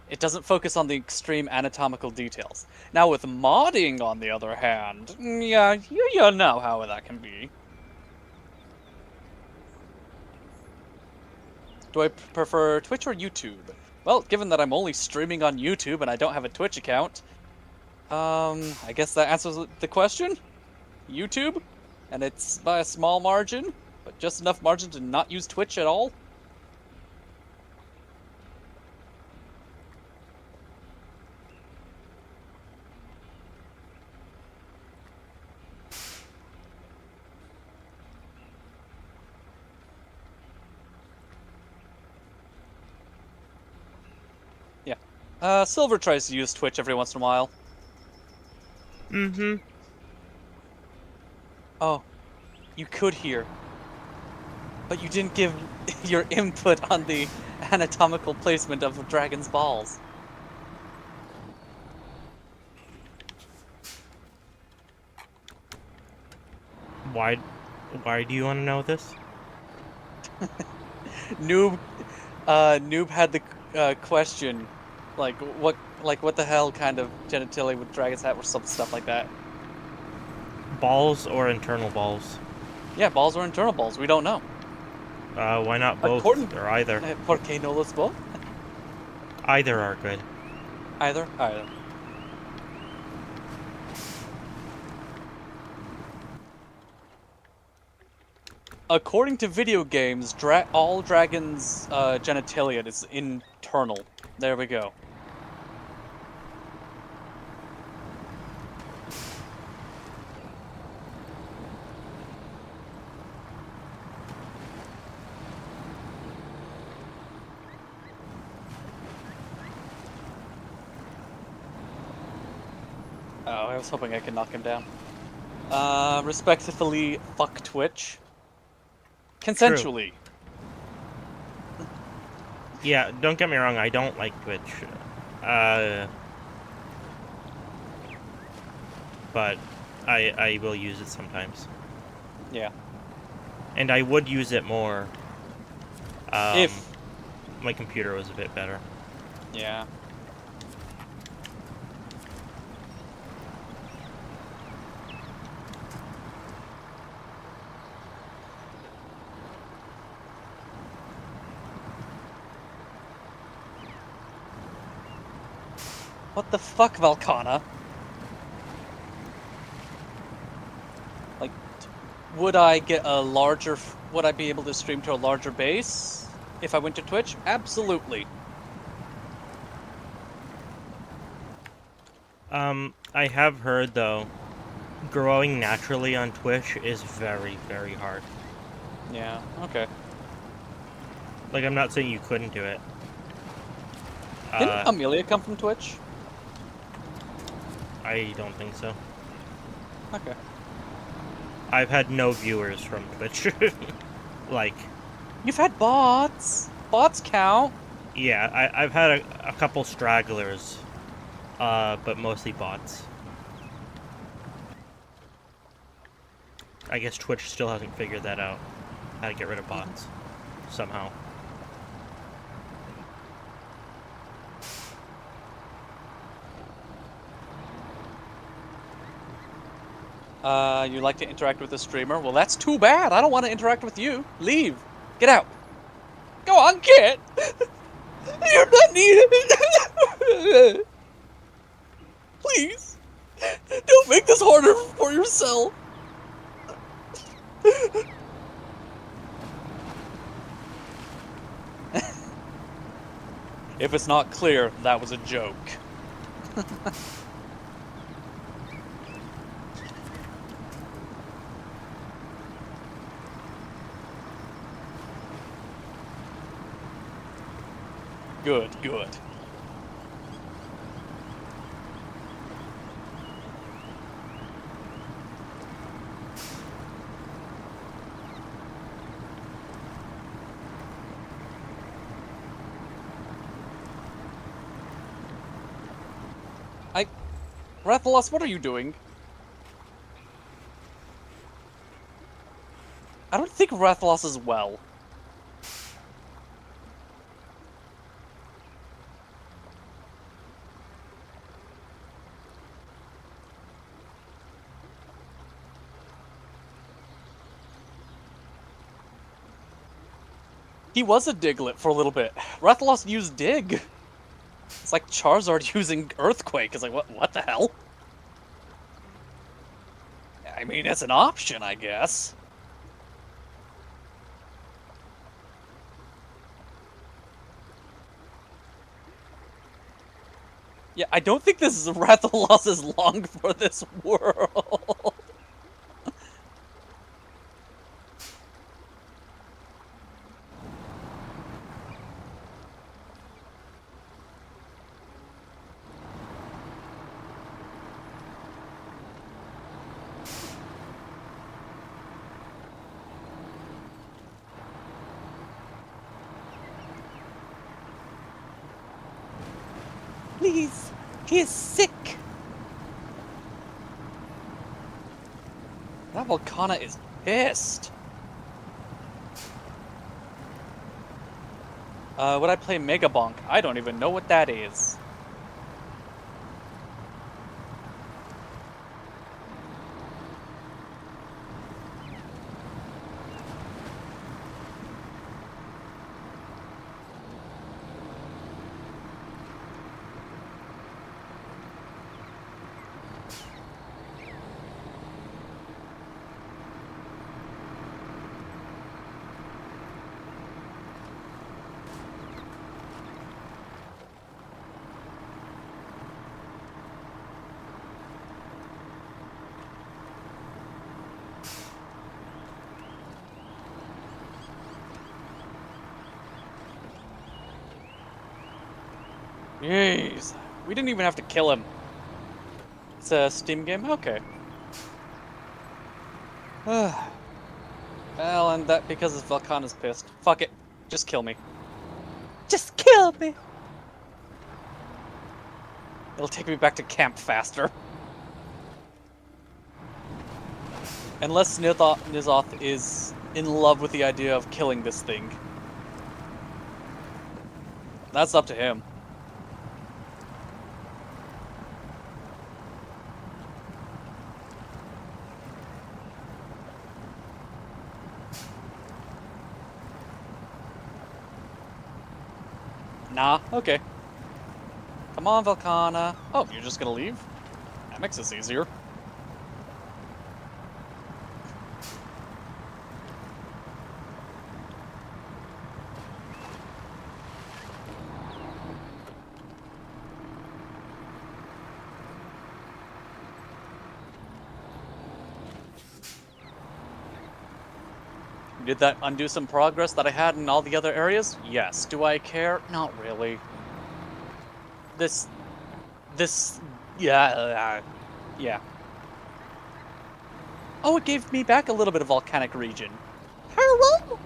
It doesn't focus on the extreme anatomical details. Now with modding, on the other hand, yeah, you know how that can be. Do I prefer Twitch or YouTube? Well, given that I'm only streaming on YouTube and I don't have a Twitch account, I guess that answers the question. YouTube, and it's by a small margin, but just enough margin to not use Twitch at all. Yeah. Silver tries to use Twitch every once in a while. Mm-hmm. Oh, you could hear. But you didn't give your input on the anatomical placement of a dragon's balls. Why do you want to know this? Noob had the question, like what the hell kind of genitalia would dragons have, or some stuff like that. Balls or internal balls? Yeah, balls or internal balls, we don't know. Why not both? Or either. ¿Por qué no los both? Either are good. Either? Either. According to video games, all dragons' genitalia is internal. There we go. Oh, I was hoping I could knock him down. Respectfully, fuck Twitch. True. Consensually. Yeah, don't get me wrong, I don't like Twitch. But I will use it sometimes. Yeah. And I would use it more. If. My computer was a bit better. Yeah. What the fuck, Valkana? Like, would I get a larger... Would I be able to stream to a larger base if I went to Twitch? Absolutely. I have heard, though, growing naturally on Twitch is very, very hard. Yeah, okay. Like, I'm not saying you couldn't do it. Didn't Amelia come from Twitch? I don't think so. Okay. I've had no viewers from Twitch. Like, You've had bots. Bots count. yeah, I've had a couple stragglers, but mostly bots. I guess Twitch still hasn't figured that out. How to get rid of bots. Somehow. You like to interact with the streamer? Well, that's too bad. I don't want to interact with you. Leave. Get out. Go on, kid. You're not needed. Please. Don't make this harder for yourself. If it's not clear, that was a joke. Good, good. Rathalos, what are you doing? I don't think Rathalos is well. He was a Diglett for a little bit. Rathalos used Dig. It's like Charizard using Earthquake. It's like, what the hell? I mean, it's an option, I guess. Yeah, I don't think this is Rathalos is long for this world. Please, he is sick. That Volcana is pissed. Would I play Mega Bonk? I don't even know what that is. Jeez. We didn't even have to kill him. It's a Steam game? Okay. Well, and that because Volcana's pissed. Fuck it. Just kill me. Just kill me! It'll take me back to camp faster. Unless Nizoth is in love with the idea of killing this thing. That's up to him. Nah, okay. Come on, Volcana. Oh, you're just gonna leave? That makes this easier. Did that undo some progress that I had in all the other areas? Yes. Do I care? Not really. This, yeah. Oh, it gave me back a little bit of volcanic region. Hello?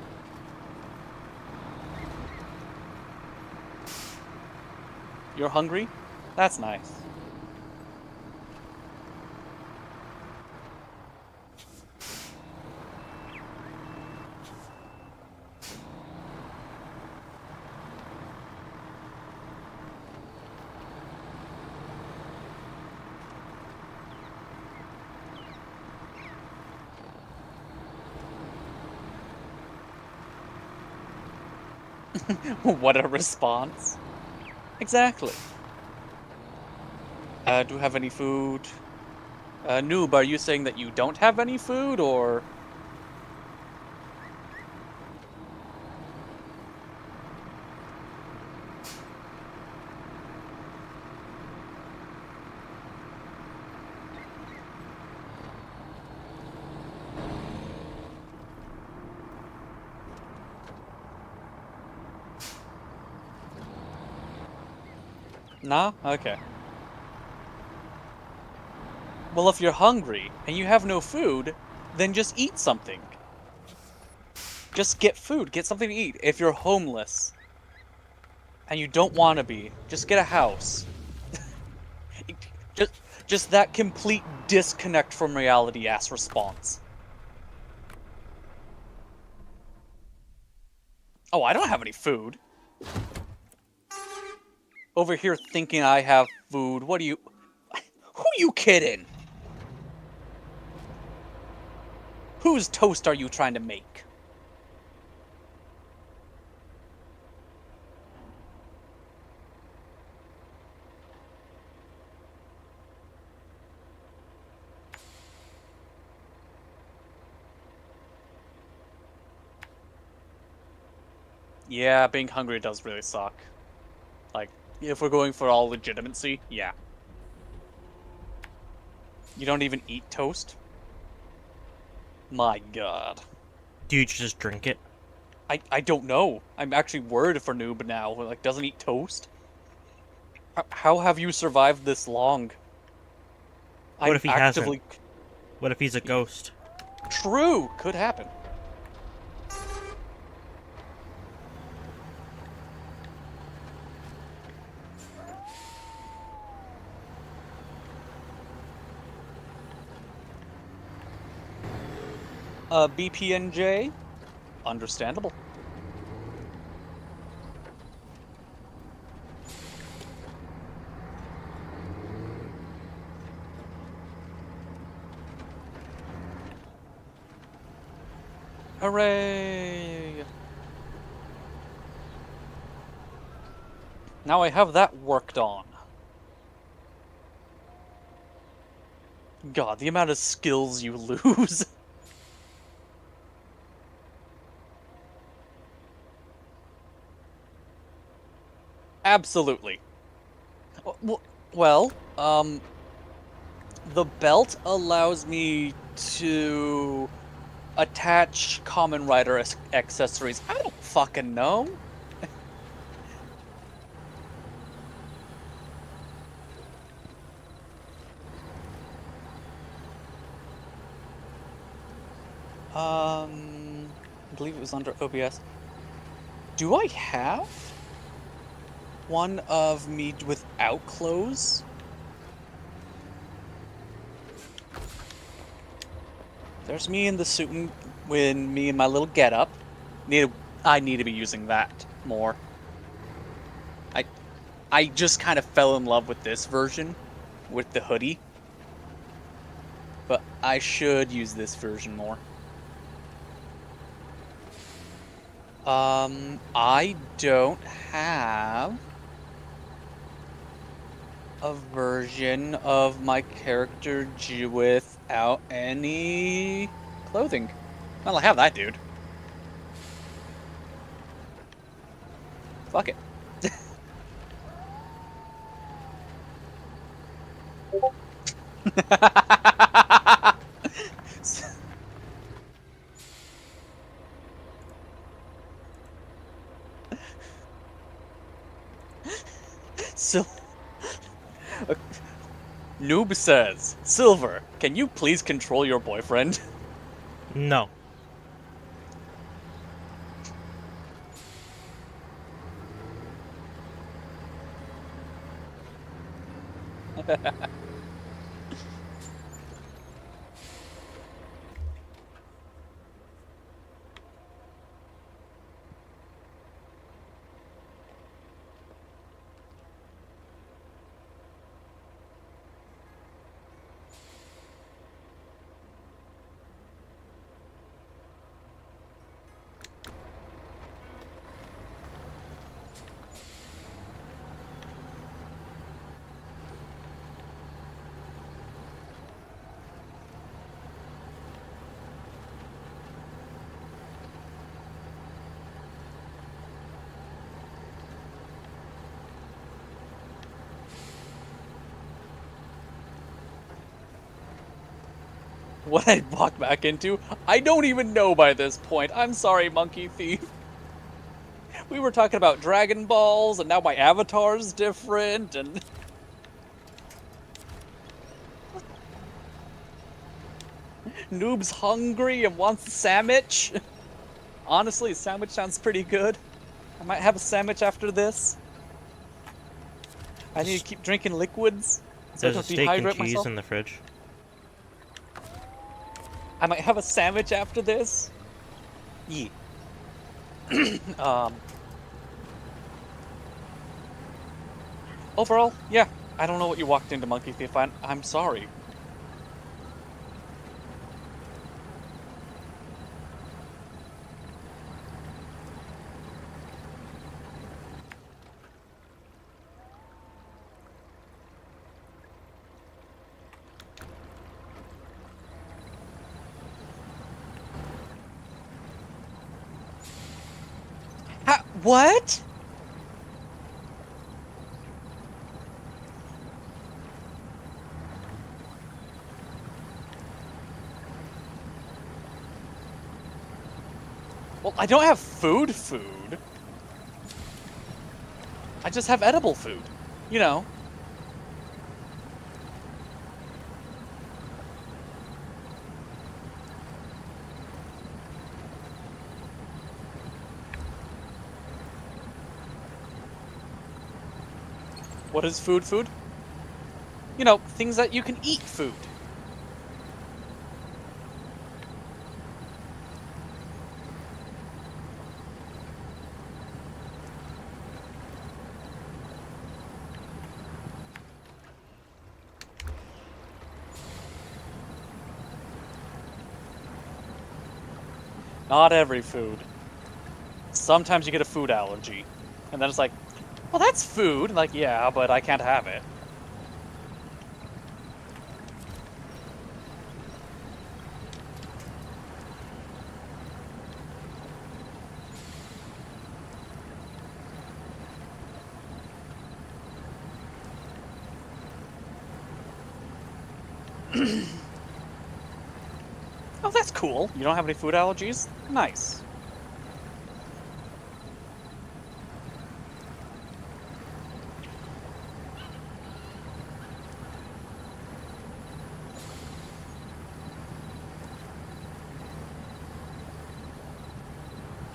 You're hungry? That's nice. What a response. Exactly. Do you have any food? Noob, are you saying that you don't have any food, or...? Nah? Okay. Well, if you're hungry, and you have no food, then just eat something. Just get food, get something to eat. If you're homeless, and you don't want to be, just get a house. just, just that complete disconnect from reality ass response. Oh, I don't have any food. Over here thinking I have food. What are you... Who are you kidding? Whose toast are you trying to make? Yeah, being hungry does really suck. Like, if we're going for all legitimacy, yeah. You don't even eat toast? My god. Do you just drink it? I don't know. I'm actually worried for Noob now. Like, doesn't eat toast? How have you survived this long? What I'm if he actively... hasn't? What if he's a ghost? True! Could happen. BPNJ? Understandable. Hooray! Now I have that worked on. God, the amount of skills you lose. Absolutely. Well, the belt allows me to attach Common Rider accessories. I don't fucking know. is under OBS. Do I have one of me without clothes? There's me in the suit and when me and my little getup. I need to be using that more. I just kind of fell in love with this version with the hoodie. But I should use this version more. I don't have a version of my character without any clothing. Well, I have that, dude. Fuck it. So, Noob says, Silver, can you please control your boyfriend? No. What I walked back into, I don't even know by this point. I'm sorry, Monkey Thief. We were talking about Dragon Balls, and now my avatar's different, and... Noob's hungry and wants a sandwich. Honestly, a sandwich sounds pretty good. I might have a sandwich after this. I need to keep drinking liquids so I There's a don't steak and dehydrate cheese myself. in the fridge. I might have a sandwich after this. Yeah. Overall, yeah. I don't know what you walked into, Monkey Thief. I'm sorry. What? Well, I don't have food. I just have edible food. You know. What is food? You know, things that you can eat food. Not every food. Sometimes you get a food allergy. And then it's like, well, that's food. Like, yeah, but I can't have it. Oh, that's cool. You don't have any food allergies? Nice.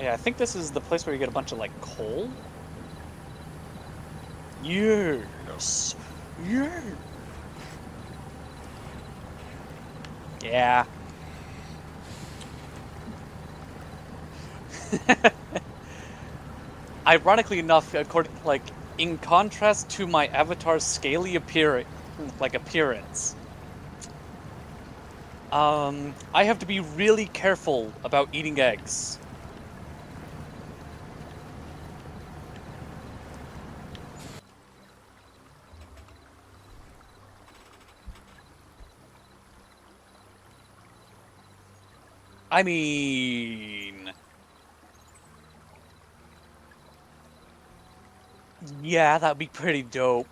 Yeah, I think this is the place where you get a bunch of, like, coal? Yes! Yeah! Yeah. Ironically enough, according, like, in contrast to my avatar's scaly appearance, I have to be really careful about eating eggs. I mean, yeah, that'd be pretty dope.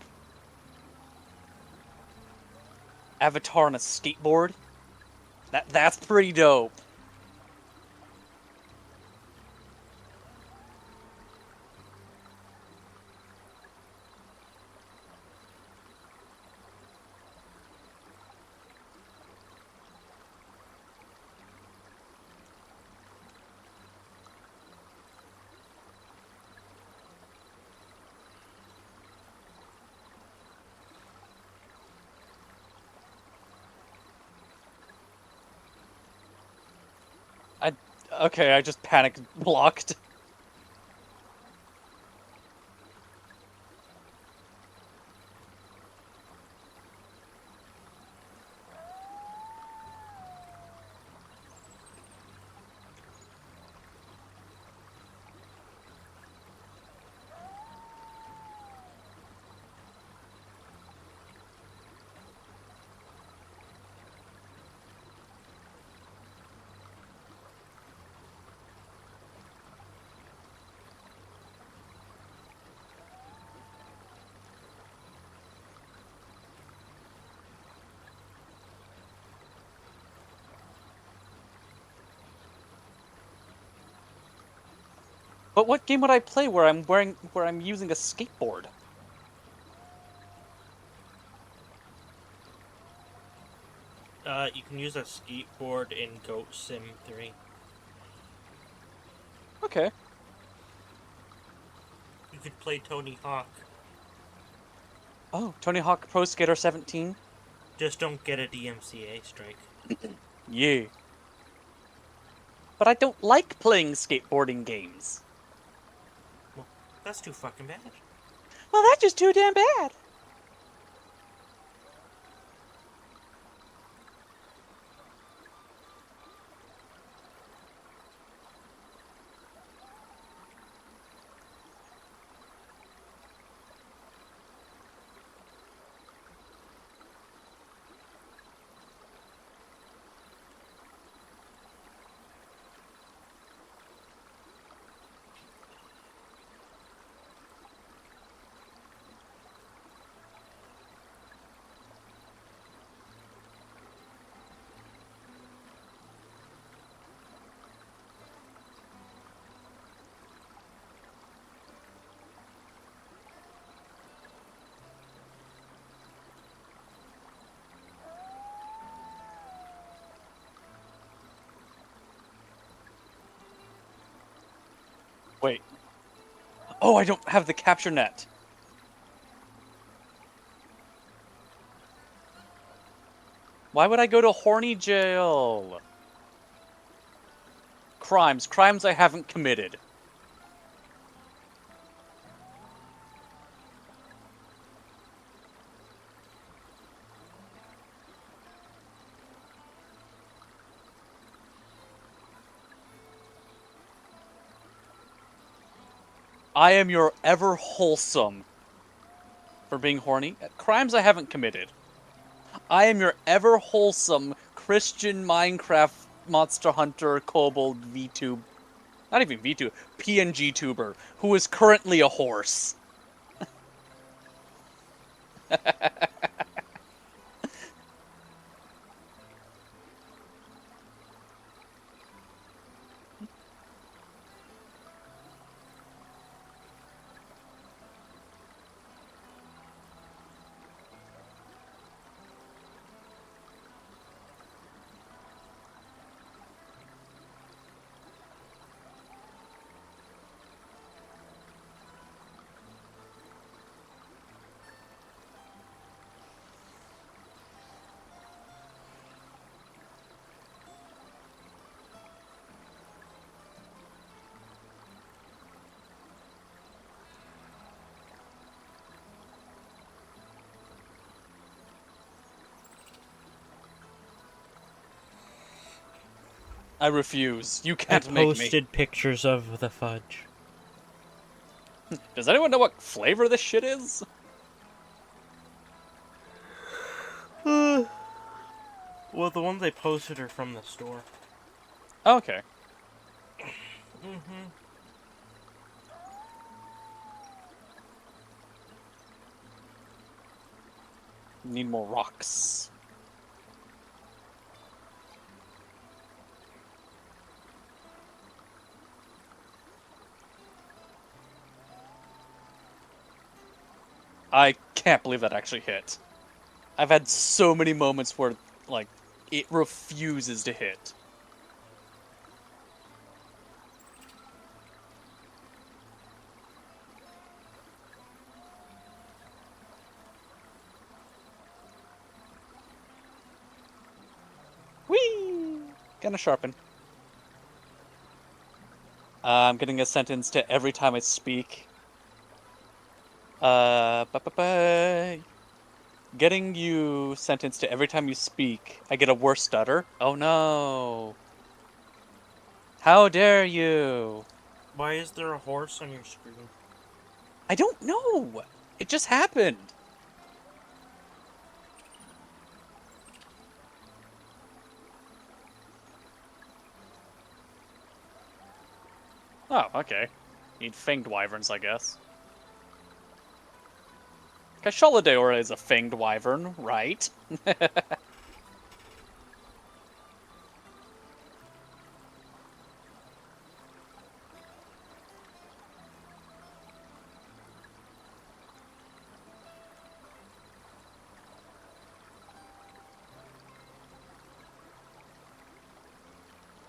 Avatar on a skateboard? That's pretty dope. I okay, I just panic blocked. But what game would I play where I'm using a skateboard? You can use a skateboard in Goat Sim 3. Okay. You could play Tony Hawk. Oh, Tony Hawk Pro Skater 17? Just don't get a DMCA strike. Yeah. But I don't like playing skateboarding games. Well, that's too fucking bad. Well, that's just too damn bad. Wait. Oh, I don't have the capture net. Why would I go to horny jail? Crimes I haven't committed. I am your ever wholesome for being horny. Crimes I haven't committed. I am your ever wholesome Christian Minecraft Monster Hunter Kobold VTube. Not even VTube, PNG tuber, who is currently a horse. I refuse. You I can't make me. posted pictures of the fudge. Does anyone know what flavor this shit is? Well, the ones I posted are from the store. Okay. Mm-hmm. Need more rocks. I can't believe that actually hit. I've had so many moments where, like, it refuses to hit. Whee! Gonna sharpen. I'm getting a sentence to every time I speak. Getting you sentenced to every time you speak, I get a worse stutter. Oh no. How dare you? Why is there a horse on your screen? I don't know. It just happened. Oh, okay. Need fanged wyverns, I guess. Casholadeora is a fanged wyvern, right?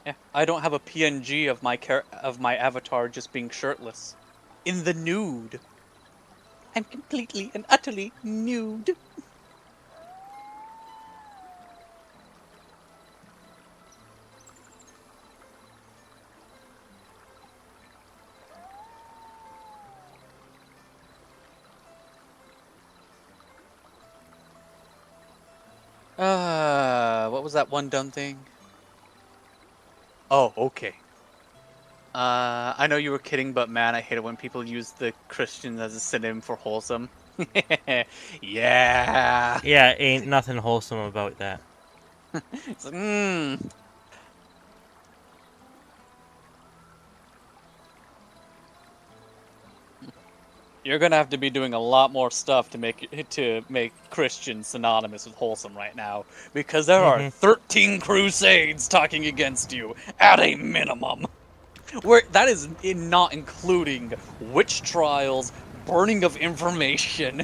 Yeah, I don't have a PNG of my avatar just being shirtless, in the nude. I'm completely and utterly nude. What was that one dumb thing? Oh, okay. I know you were kidding, but man, I hate it when people use the Christian as a synonym for wholesome. Yeah. Yeah, ain't nothing wholesome about that. It's like, You're gonna have to be doing a lot more stuff to make Christian synonymous with wholesome right now, because there are 13 crusades talking against you at a minimum. Where that is not including witch trials, burning of information,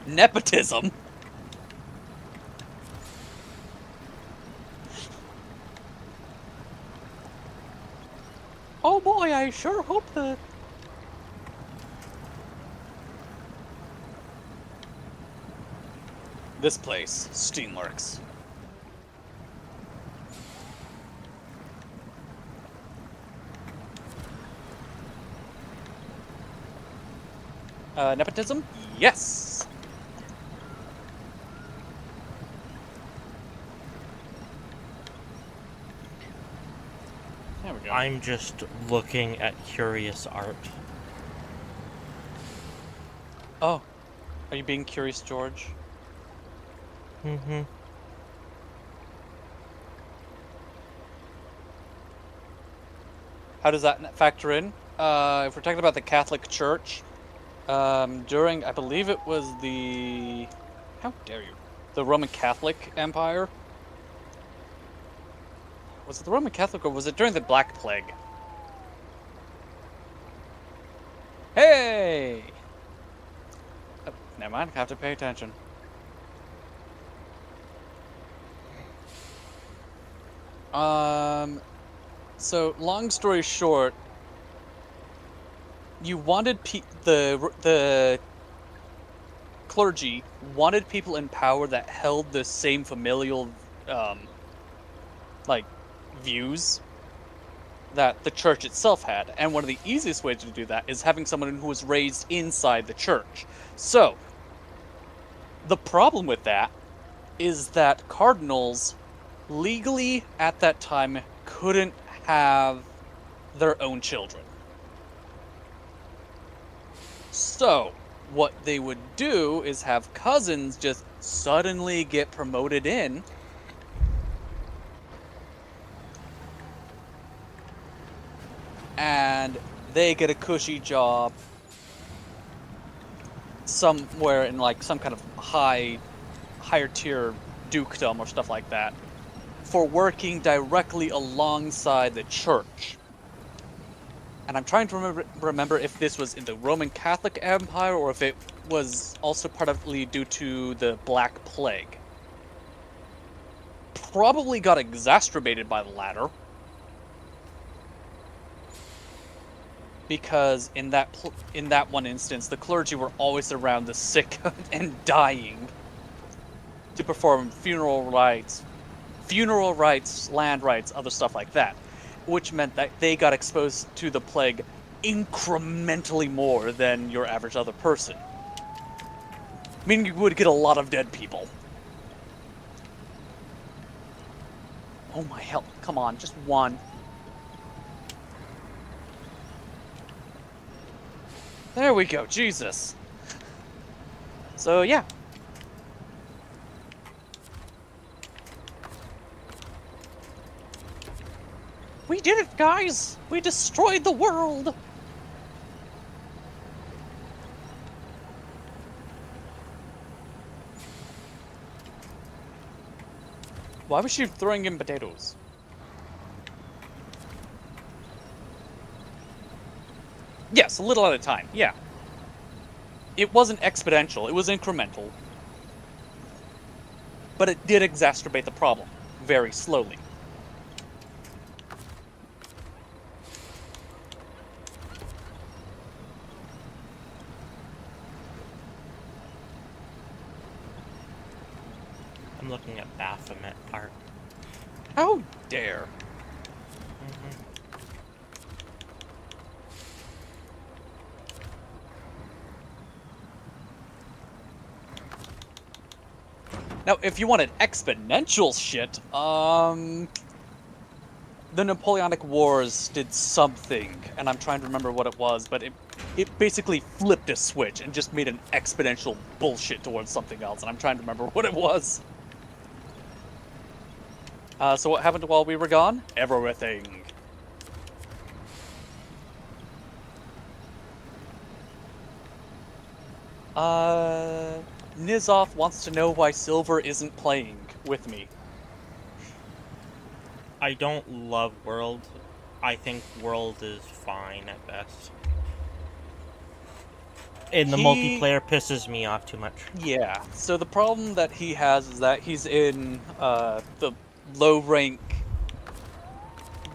nepotism. Oh boy, I sure hope that. This place, Steamworks. Nepotism? Yes! There we go. I'm just looking at curious art. Oh. Are you being curious, George? Mm-hmm. How does that factor in? If we're talking about the Catholic Church, during, I believe it was the... How dare you? The Roman Catholic Empire? Was it the Roman Catholic or was it during the Black Plague? Hey! Oh, never mind, I have to pay attention. So, long story short, you wanted the clergy wanted people in power that held the same familial, like, views that the church itself had. And one of the easiest ways to do that is having someone who was raised inside the church. So, the problem with that is that cardinals legally at that time couldn't have their own children. So, what they would do is have cousins just suddenly get promoted in, and they get a cushy job somewhere in like some kind of higher tier dukedom or stuff like that for working directly alongside the church. And I'm trying to remember if this was in the Roman Catholic Empire or if it was also partly due to the Black Plague. Probably got exacerbated by the latter. Because in that one instance, the clergy were always around the sick and dying to perform funeral rites, land rites, other stuff like that, which meant that they got exposed to the plague incrementally more than your average other person. Meaning you would get a lot of dead people. Oh my hell, come on, just one. There we go, Jesus. So yeah. We did it, guys! We destroyed the world! Why was she throwing in potatoes? Yes, a little at a time, yeah. It wasn't exponential, it was incremental. But it did exacerbate the problem, very slowly. I'm looking at Baphomet Park. How dare? Now, if you wanted exponential shit, the Napoleonic Wars did something, and I'm trying to remember what it was, but it basically flipped a switch and just made an exponential bullshit towards something else, and I'm trying to remember what it was. So what happened while we were gone? Everything. Nizoff wants to know why Silver isn't playing with me. I don't love World. I think World is fine at best. And the multiplayer pisses me off too much. Yeah, so the problem that he has is that he's in the low rank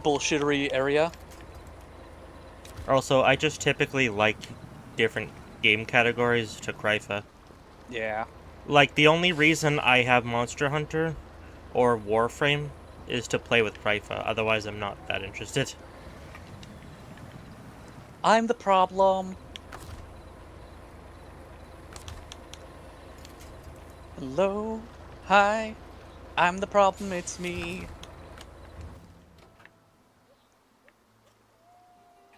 bullshittery area. Also, I just typically like different game categories to Krypha. Yeah. Like, the only reason I have Monster Hunter or Warframe is to play with Krypha. Otherwise, I'm not that interested. I'm the problem. Hello? Hi? I'm the problem, it's me.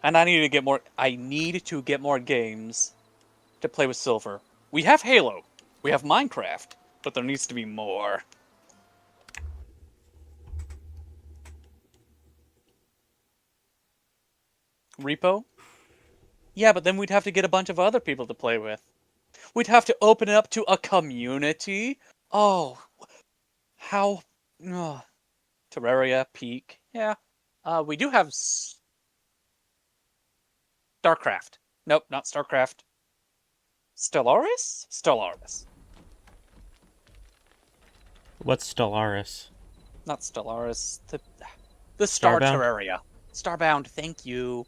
And I need to get more games to play with Silver. We have Halo. We have Minecraft. But there needs to be more. Repo? Yeah, but then we'd have to get a bunch of other people to play with. We'd have to open it up to a community. Oh, how... ugh. Terraria, Peak. Yeah. We do have... StarCraft. Nope, not StarCraft. Stellaris? Stellaris. What's Stellaris? Not Stellaris. The Star Starbound? Terraria. Starbound, thank you.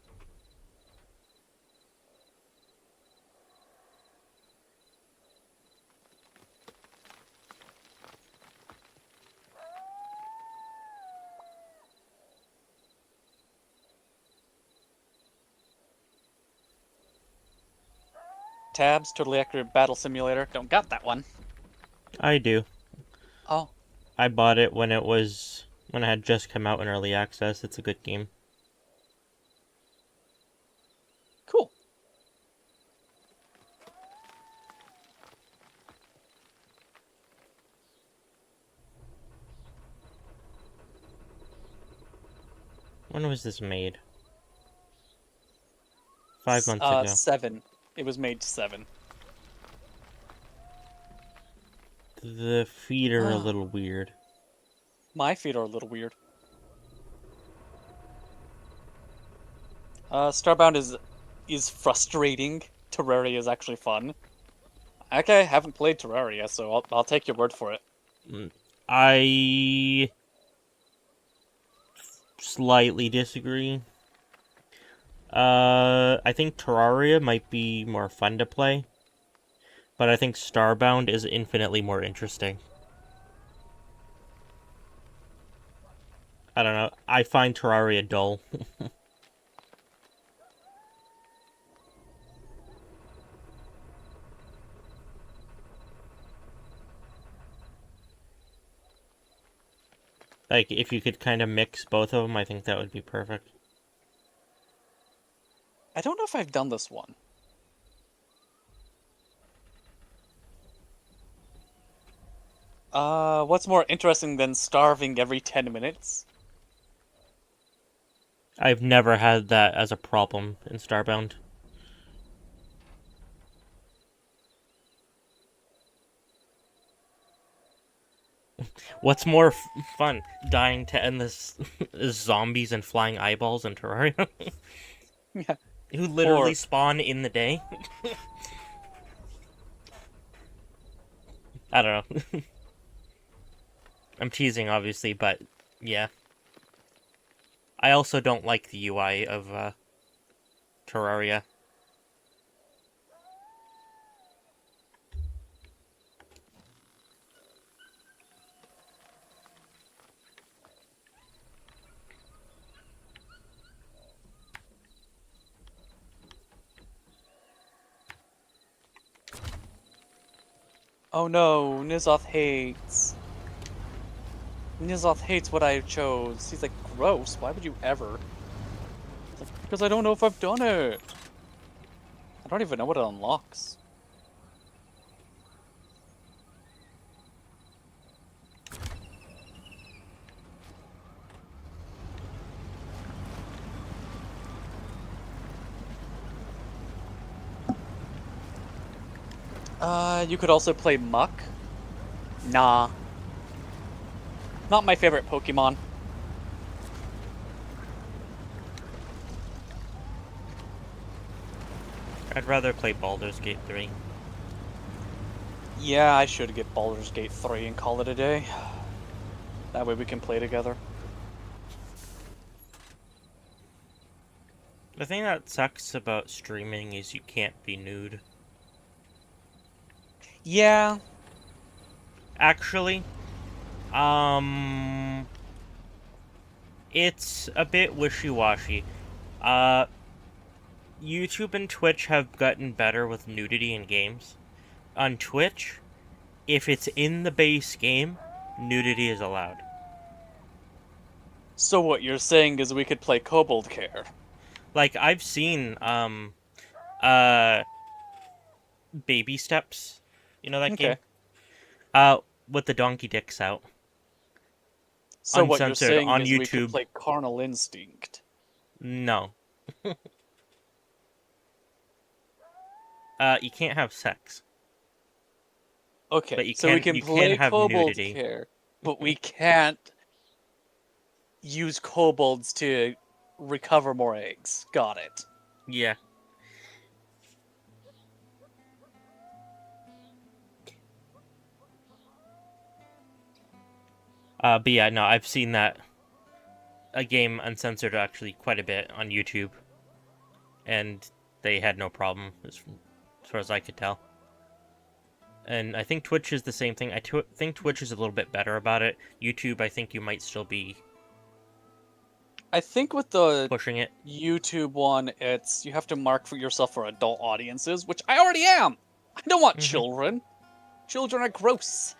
Tabs, Totally Accurate Battle Simulator. Don't got that one. I do. Oh. I bought it when it had just come out in early access. It's a good game. Cool. When was this made? 5 months ago. 7. It was made 7. The feet are a little weird. My feet are a little weird. Starbound is frustrating. Terraria is actually fun. Okay, I haven't played Terraria, so I'll take your word for it. I slightly disagree. I think Terraria might be more fun to play, but I think Starbound is infinitely more interesting. I don't know. I find Terraria dull. Like, if you could kind of mix both of them, I think that would be perfect. I don't know if I've done this one. What's more interesting than starving every 10 minutes? I've never had that as a problem in Starbound. What's more fun? Dying to endless zombies and flying eyeballs in Terraria? Yeah. Who literally Or- spawn in the day? I don't know. I'm teasing, obviously, but yeah. I also don't like the UI of Terraria. Oh no, Nizoth hates. Nizoth hates what I chose. He's like, gross, why would you ever? It's like, because I don't know if I've done it. I don't even know what it unlocks. You could also play Muck. Nah. Not my favorite Pokemon. I'd rather play Baldur's Gate 3. Yeah, I should get Baldur's Gate 3 and call it a day. That way we can play together. The thing that sucks about streaming is you can't be nude. Yeah. Actually, it's a bit wishy-washy. YouTube and Twitch have gotten better with nudity in games. On Twitch, if it's in the base game, nudity is allowed. So what you're saying is we could play Kobold Care. Like, I've seen, uh, Baby Steps. You know that Okay. game? With the donkey dicks out. So what you're Uncensored, saying on is we could YouTube. play Carnal Instinct. No. You can't have sex. Okay, But you so we can can play have Kobold nudity. Care, but we can't use kobolds to recover more eggs. Got it. Yeah. But yeah, no, I've seen that a game uncensored actually quite a bit on YouTube, and they had no problem as far as I could tell. And I think Twitch is the same thing. I think Twitch is a little bit better about it. YouTube, I think you might still be I think with the pushing it. YouTube one, it's you have to mark for yourself for adult audiences, which I already am. I don't want children. Children are gross.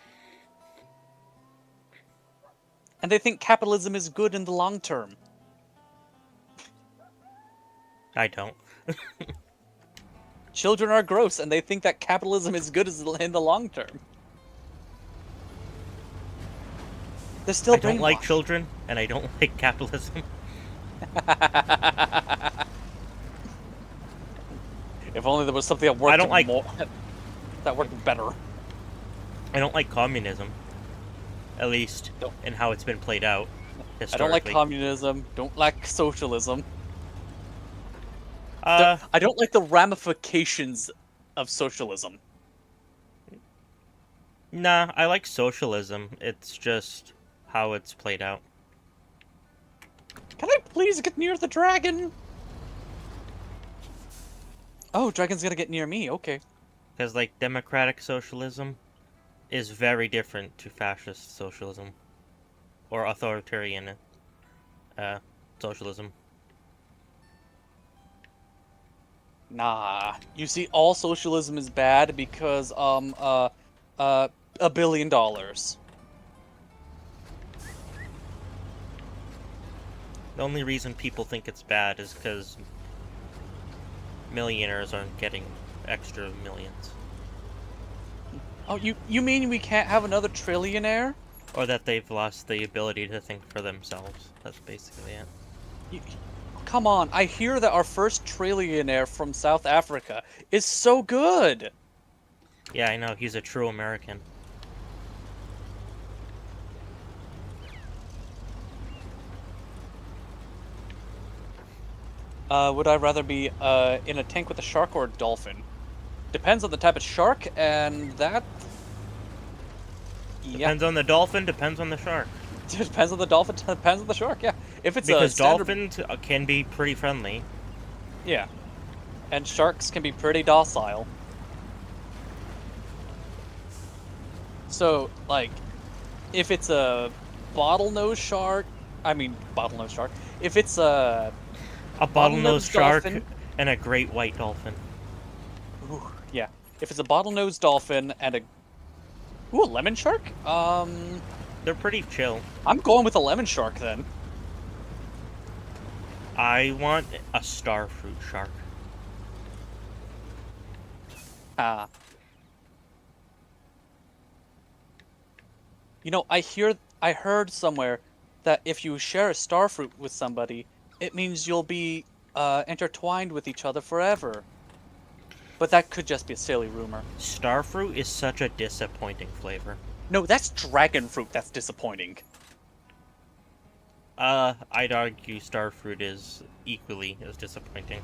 and they think capitalism is good in the long term. I don't. Children are gross, and they think that capitalism is good in the long term. They're still I don't like brainwashed. children, and I don't like capitalism. If only there was something that worked I don't like- more, that worked better. I don't like communism. At least Don't- in how it's been played out I historically. don't like communism. Don't like socialism. Uh, I don't like the ramifications of socialism. nah, I like socialism. It's just how it's played out. Can I please get near the dragon? Oh, dragon's gonna get near me. Okay. Because, like, democratic socialism is very different to fascist socialism. Or authoritarian socialism. Nah. You see, all socialism is bad because, $1 billion. The only reason people think it's bad is because millionaires aren't getting extra millions. Oh, you mean we can't have another trillionaire? Or that they've lost the ability to think for themselves. That's basically it. You, come on, I hear that our first trillionaire from South Africa is so good. Yeah, I know, he's a true American. Would I rather be in a tank with a shark or a dolphin? Depends on the type of shark, and that... Yeah, Depends on the dolphin, depends on the shark. depends on the dolphin, depends on the shark, yeah. If it's Because a standard... dolphins can be pretty friendly. Yeah. And sharks can be pretty docile. So, like, if it's a bottlenose shark... If it's a... A bottlenose shark dolphin. and a great white dolphin. Ooh, yeah. If it's a bottlenose dolphin and a... Ooh, a lemon shark? They're pretty chill. I'm going with a lemon shark, then. I want a starfruit shark. Ah. You know, I heard somewhere that if you share a starfruit with somebody, it means you'll be intertwined with each other forever. But that could just be a silly rumor. Starfruit is such a disappointing flavor. No, that's dragon fruit that's disappointing. I'd argue starfruit is equally as disappointing.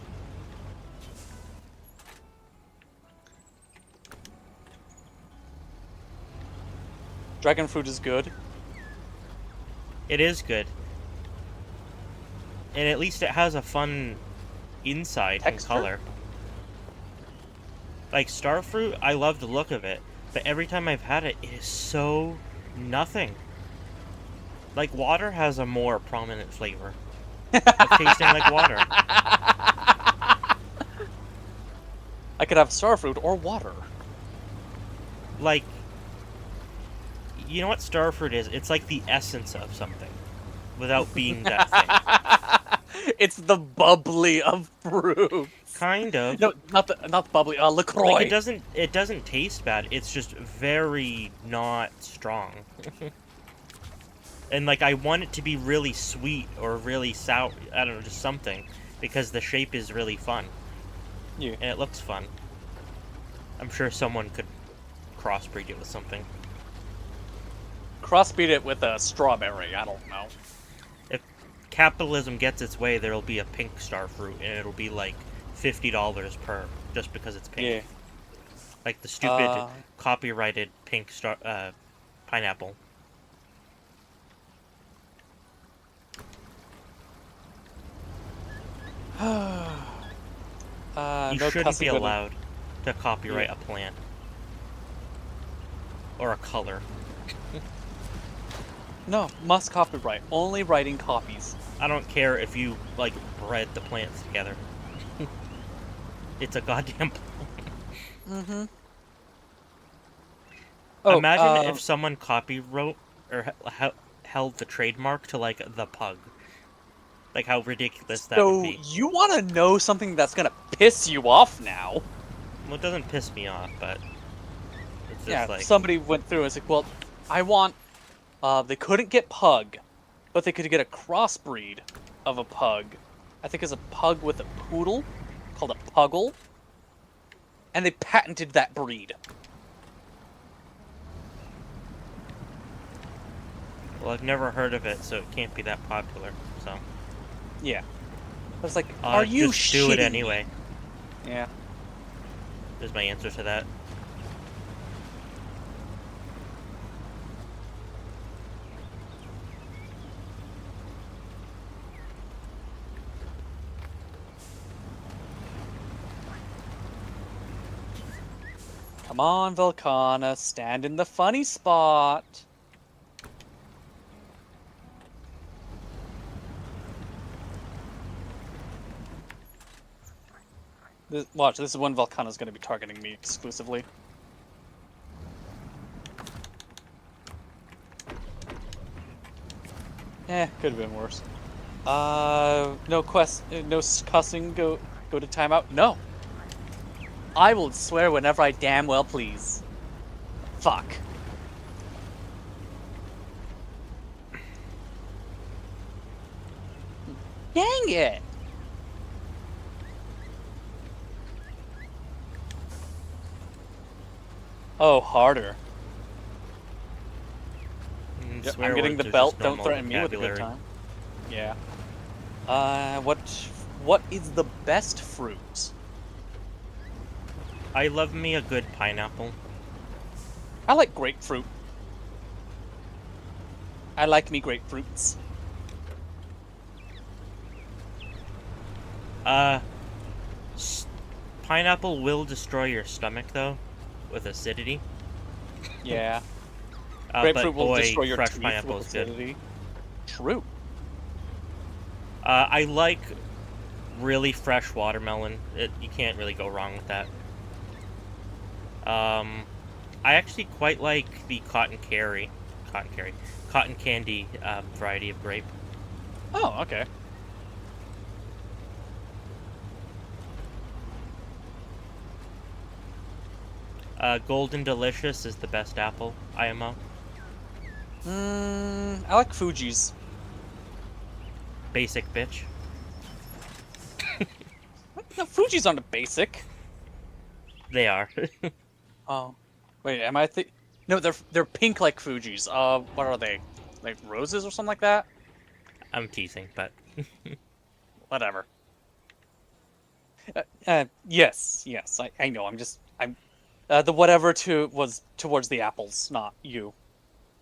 Dragon fruit is good. It is good. And at least it has a fun inside and Texture? color. Like starfruit, I love the look of it, but every time I've had it, it is so nothing. Like water has a more prominent flavor of tasting like water. I could have starfruit or water. Like, you know what starfruit is? It's like the essence of something, without being that thing. It's the bubbly of fruit. Kind of. No, not the bubbly. LaCroix. Like it doesn't taste bad. It's just very not strong. And like I want it to be really sweet or really sour. I don't know, just something, because the shape is really fun. Yeah. And it looks fun. I'm sure someone could crossbreed it with something. Crossbreed it with a strawberry. I don't know. If capitalism gets its way, there'll be a pink starfruit, and it'll be like $50 per, just because it's pink. Yeah. Like the stupid copyrighted pink pineapple. You no shouldn't cussing be good- allowed to copyright a plant. Or a color. No, must copyright. Only writing copies. I don't care if you, like, bred the plants together. It's a goddamn plant. Mm-hmm. Imagine if someone copywrote or held the trademark to, like, the pug. Like, how ridiculous that would So be. you want to know something that's gonna piss you off now? Well, it doesn't piss me off, but it's just like... Somebody went through and was like, well, I want... they couldn't get pug, but they could get a crossbreed of a pug. I think it's a pug with a poodle, called a puggle. And they patented that breed. Well, I've never heard of it, so it can't be that popular, so... Yeah. I was like, are you just shitting do it me? anyway. Yeah. There's my answer to that. Come on, Volcana, stand in the funny spot. Watch, this is when Volcana's going to be targeting me exclusively. Could have been worse. No cussing, go to timeout? No. I will swear whenever I damn well please. Fuck. Dang it! Oh, harder. Yep, I'm getting the belt. Don't threaten me with a good time. Yeah. What is the best fruit? I love me a good pineapple. I like grapefruit. I like me grapefruits. Pineapple will destroy your stomach, though, with acidity. Yeah. but Grapefruit will boy, destroy your fresh teeth pineapple with is good. acidity. True. I like really fresh watermelon. You can't really go wrong with that. I actually quite like the cotton candy variety of grape. Oh, okay. Golden Delicious is the best apple, IMO. I like Fuji's. Basic bitch. No, Fuji's aren't a basic. They are. Oh, wait, am I No, they're pink like Fuji's. What are they? Like roses or something like that? I'm teasing, but... Whatever. Yes, I know. I'm. The whatever was towards the apples, not you.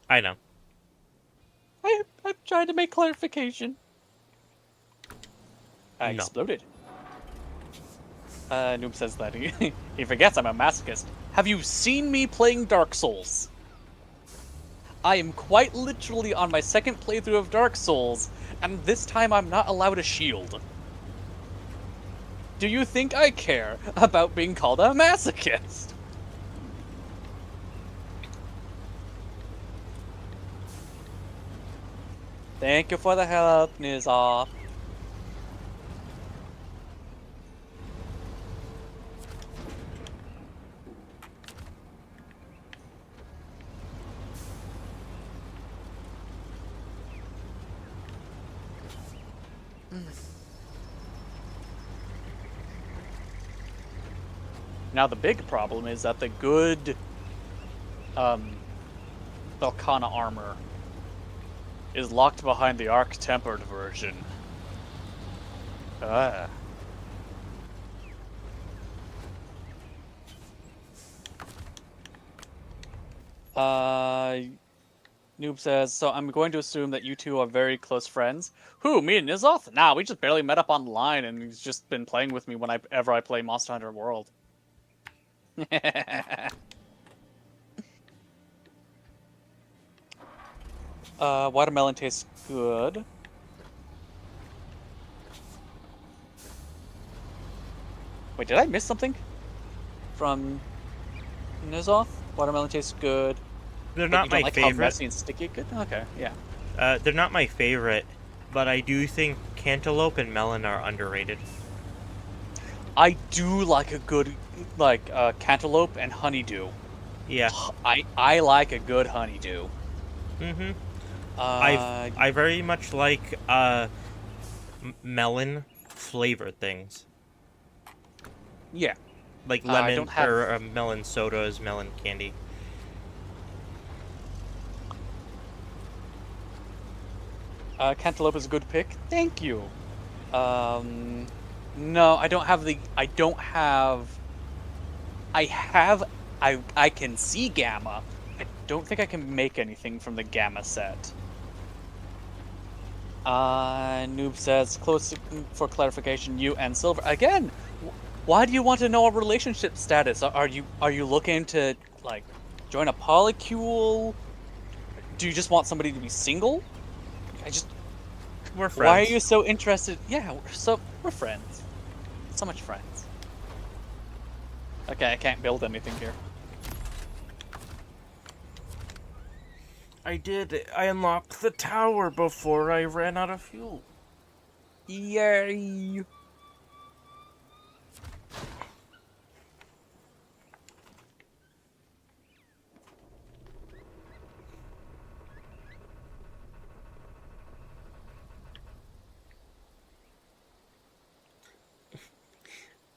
I know. I'm trying to make clarification. I No. exploded. Noob says that he forgets I'm a masochist. Have you seen me playing Dark Souls? I am quite literally on my second playthrough of Dark Souls, and this time I'm not allowed a shield. Do you think I care about being called a masochist? Thank you for the help, Nizar. Now the big problem is that the good Velkhana armor is locked behind the arc-tempered version. Noob says, so I'm going to assume that you two are very close friends. Who, me and Nizoth? Nah, we just barely met up online and he's just been playing with me whenever I play Monster Hunter World. Watermelon tastes good. Wait, did I miss something? From Nizoth? Watermelon tastes good. They're But not you don't my like favorite. how messy and sticky? Good? Okay, yeah. They're not my favorite, but I do think cantaloupe and melon are underrated. I do like a good cantaloupe and honeydew. Yeah. I like a good honeydew. Mm-hmm. Uh, I very much like melon flavored things, yeah. like I lemon don't have or melon sodas, melon candy. cantaloupe is a good pick. Thank you. Um, no, I don't have the. I don't have. I have. I can see gamma. I don't think I can make anything from the gamma set. Noob says, close for clarification, you and Silver. Again, why do you want to know our relationship status? Are you looking to like join a polycule? Do you just want somebody to be single? I just We're Why are friends. you so interested? Yeah, we're friends. So much friends. Okay, I can't build anything here. I did. I unlocked the tower before I ran out of fuel. Yay!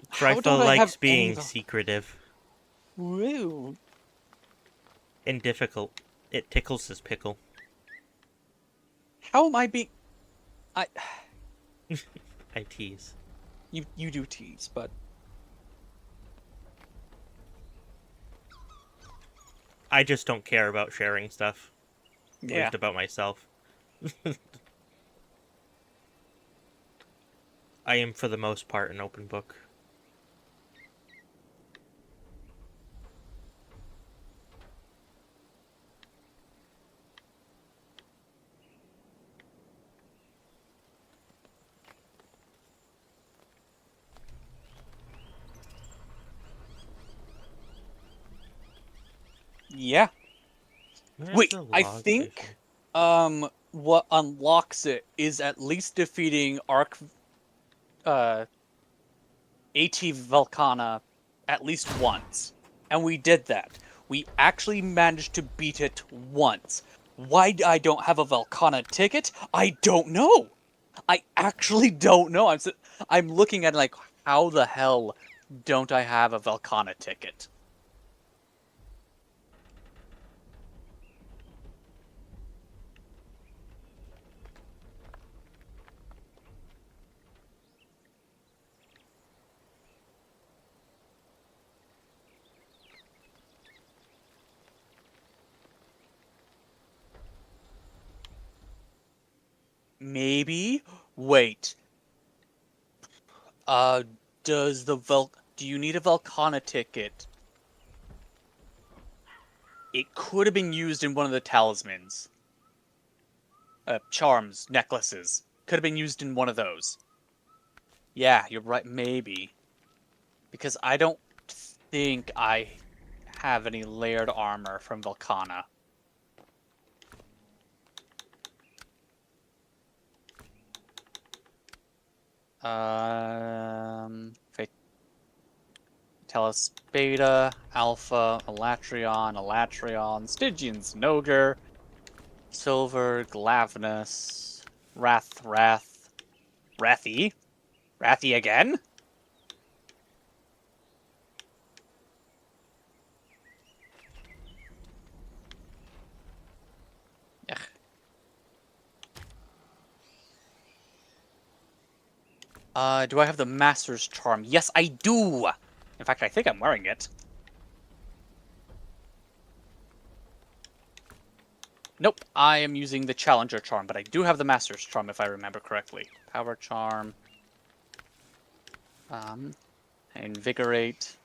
How don't Trifle I have likes any being secretive Woo. and difficult. It tickles his pickle. How am I being I I tease. you do tease, but I just don't care about sharing stuff. yeah. Least about myself. I am, for the most part, an open book. Yeah. Where's Wait, the I log station? think what unlocks it is at least defeating Arc uh AT Velcana at least once. And we did that. We actually managed to beat it once. Why I don't have a Velcana ticket? I don't know. I actually don't know. I'm looking at it like, how the hell don't I have a Velcana ticket? Maybe. Wait. Uh, do you need a Velcana ticket? It could have been used in one of the talismans. Charms, necklaces. Could have been used in one of those. Yeah, you're right, maybe. Because I don't think I have any layered armor from Velcana. Tellus Beta, Alpha, Elatrion, Stygian Noger, Silver, Glavnus, Rathy? Rathy again? Ugh. Do I have the Master's Charm? Yes, I do! In fact, I think I'm wearing it. Nope, I am using the Challenger Charm, but I do have the Master's Charm if I remember correctly. Power Charm. Invigorate.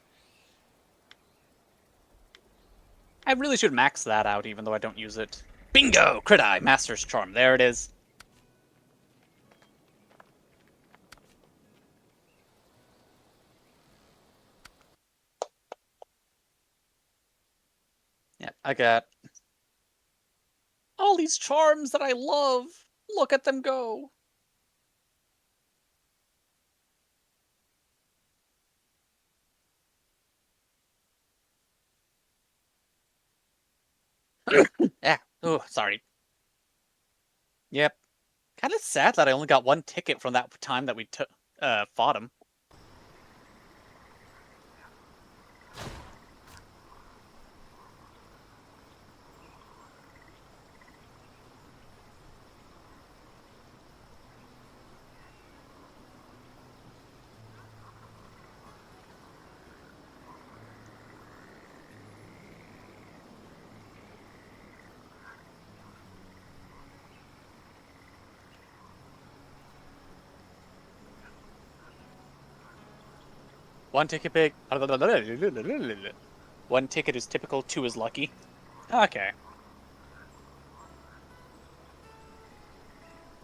I really should max that out even though I don't use it. Bingo! Crit Eye, Master's Charm. There it is. Yeah, I got all these charms that I love. Look at them go. Ah, oh, sorry. Yep. Kind of sad that I only got one ticket from that time that we fought him. One ticket big. One ticket is typical, two is lucky. Okay.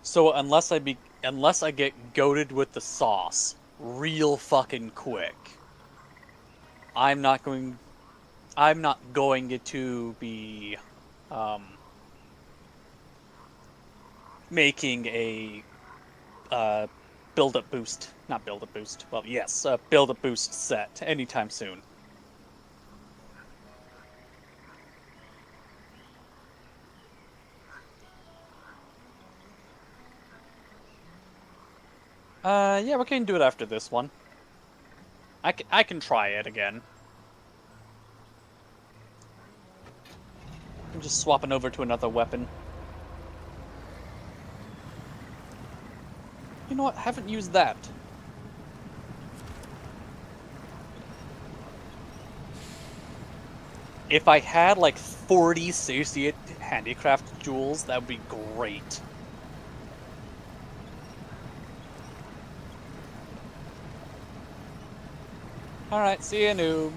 So unless I get goated with the sauce real fucking quick, I'm not going to be making a build-up boost. Not build-up boost. Well, yes, build-up boost set anytime soon. Yeah, we can do it after this one. I can try it again. I'm just swapping over to another weapon. You know what? Haven't used that. If I had like 40 satiate handicraft jewels, that would be great. Alright, see ya, noob.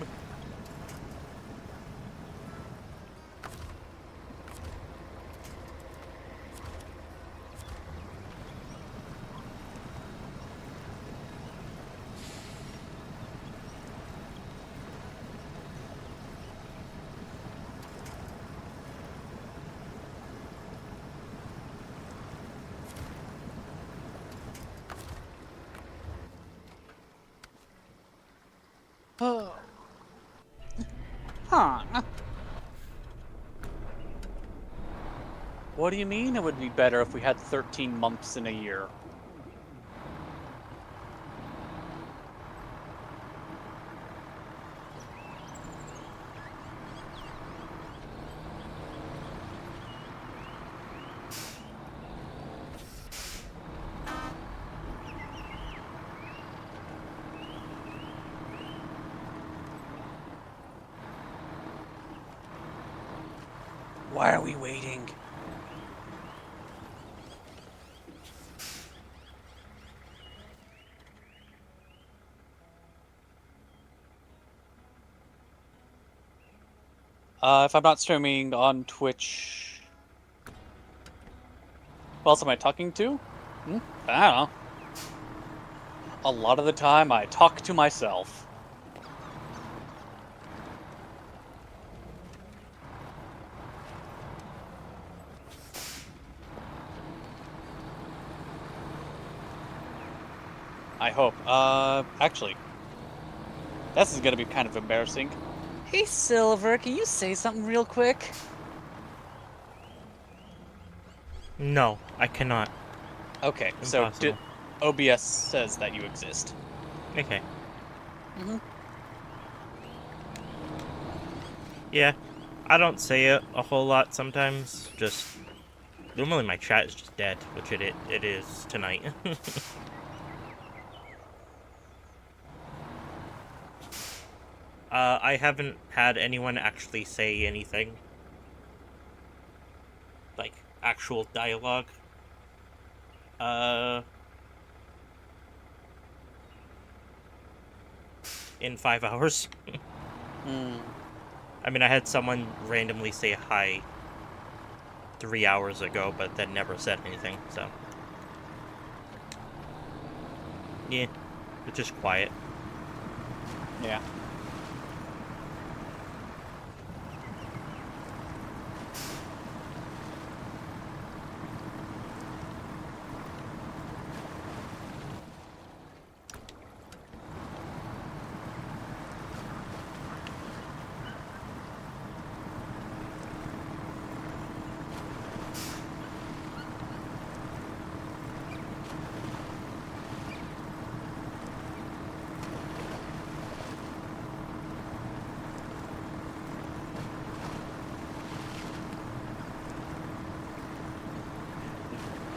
Huh. What do you mean it would be better if we had 13 months in a year? Why are we waiting? If I'm not streaming on Twitch... Who else am I talking to? I don't know. A lot of the time, I talk to myself. I hope. Actually, this is gonna be kind of embarrassing. Hey, Silver, can you say something real quick? No, I cannot. Okay, Impossible. so OBS says that you exist. Okay. Mm-hmm. Yeah, I don't say it a whole lot sometimes. Just normally my chat is just dead, which it is tonight. I haven't had anyone actually say anything. Like, actual dialogue. In 5 hours. I mean, I had someone randomly say hi 3 hours ago, but then never said anything, so. Yeah, it's just quiet. Yeah.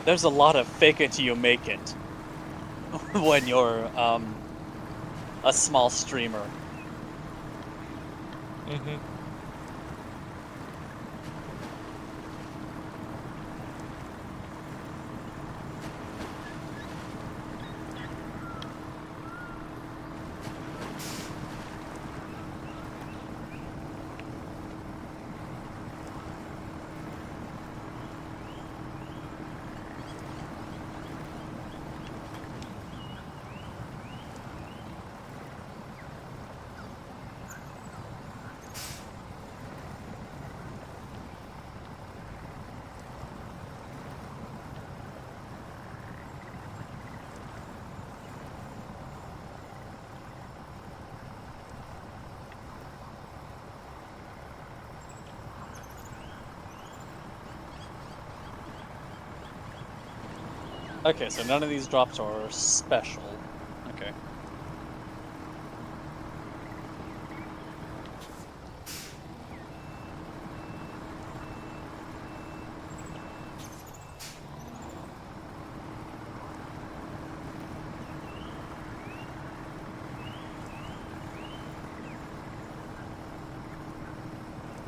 there's a lot of fake it till you make it when you're a small streamer. Mm-hmm. Okay, so none of these drops are special. Okay.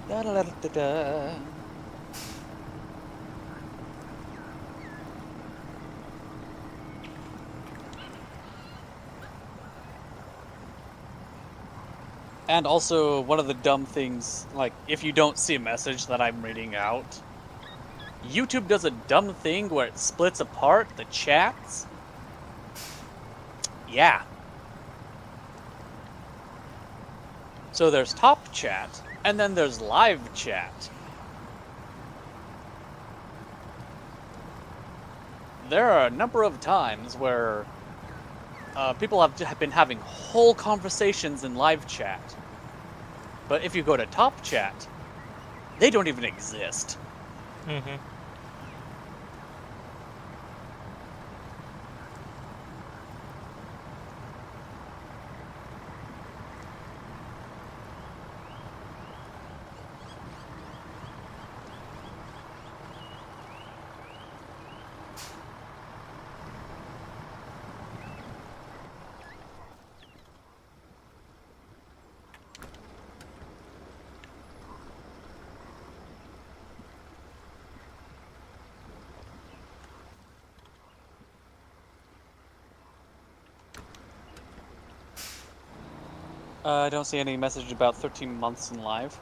Da da da da da. And also, one of the dumb things, like, if you don't see a message that I'm reading out, YouTube does a dumb thing where it splits apart the chats. Yeah. So there's top chat, and then there's live chat. There are a number of times where people have been having whole conversations in live chat. But if you go to top chat, they don't even exist. Mm-hmm. I don't see any message about 13 months in live.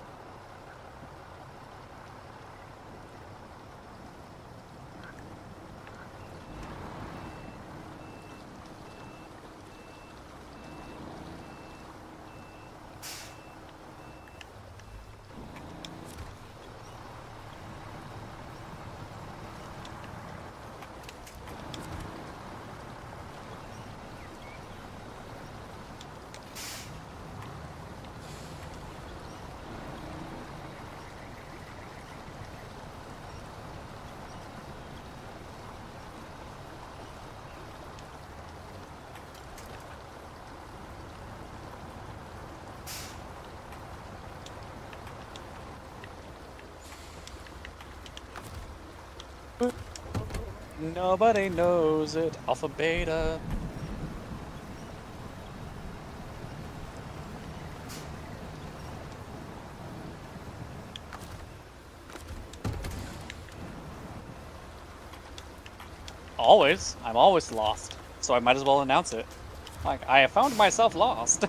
Nobody knows it. Alpha, beta. Always. I'm always lost. So I might as well announce it. Like, I have found myself lost.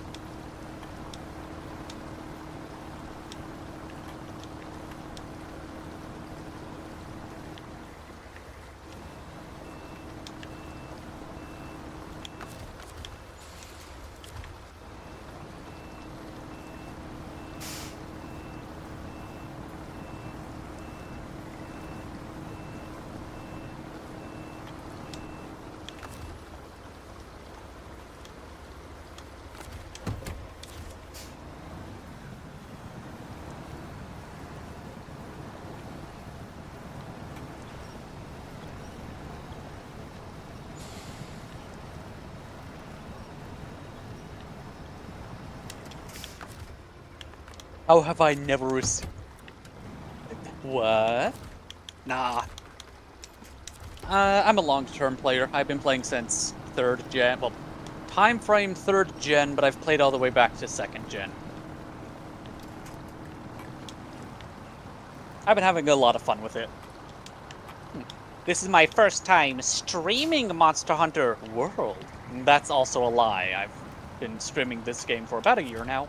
How have I never received... What? Nah. I'm a long-term player. I've been playing since 3rd gen. Well, time frame 3rd gen, but I've played all the way back to 2nd gen. I've been having a lot of fun with it. This is my first time streaming Monster Hunter World. That's also a lie. I've been streaming this game for about a year now.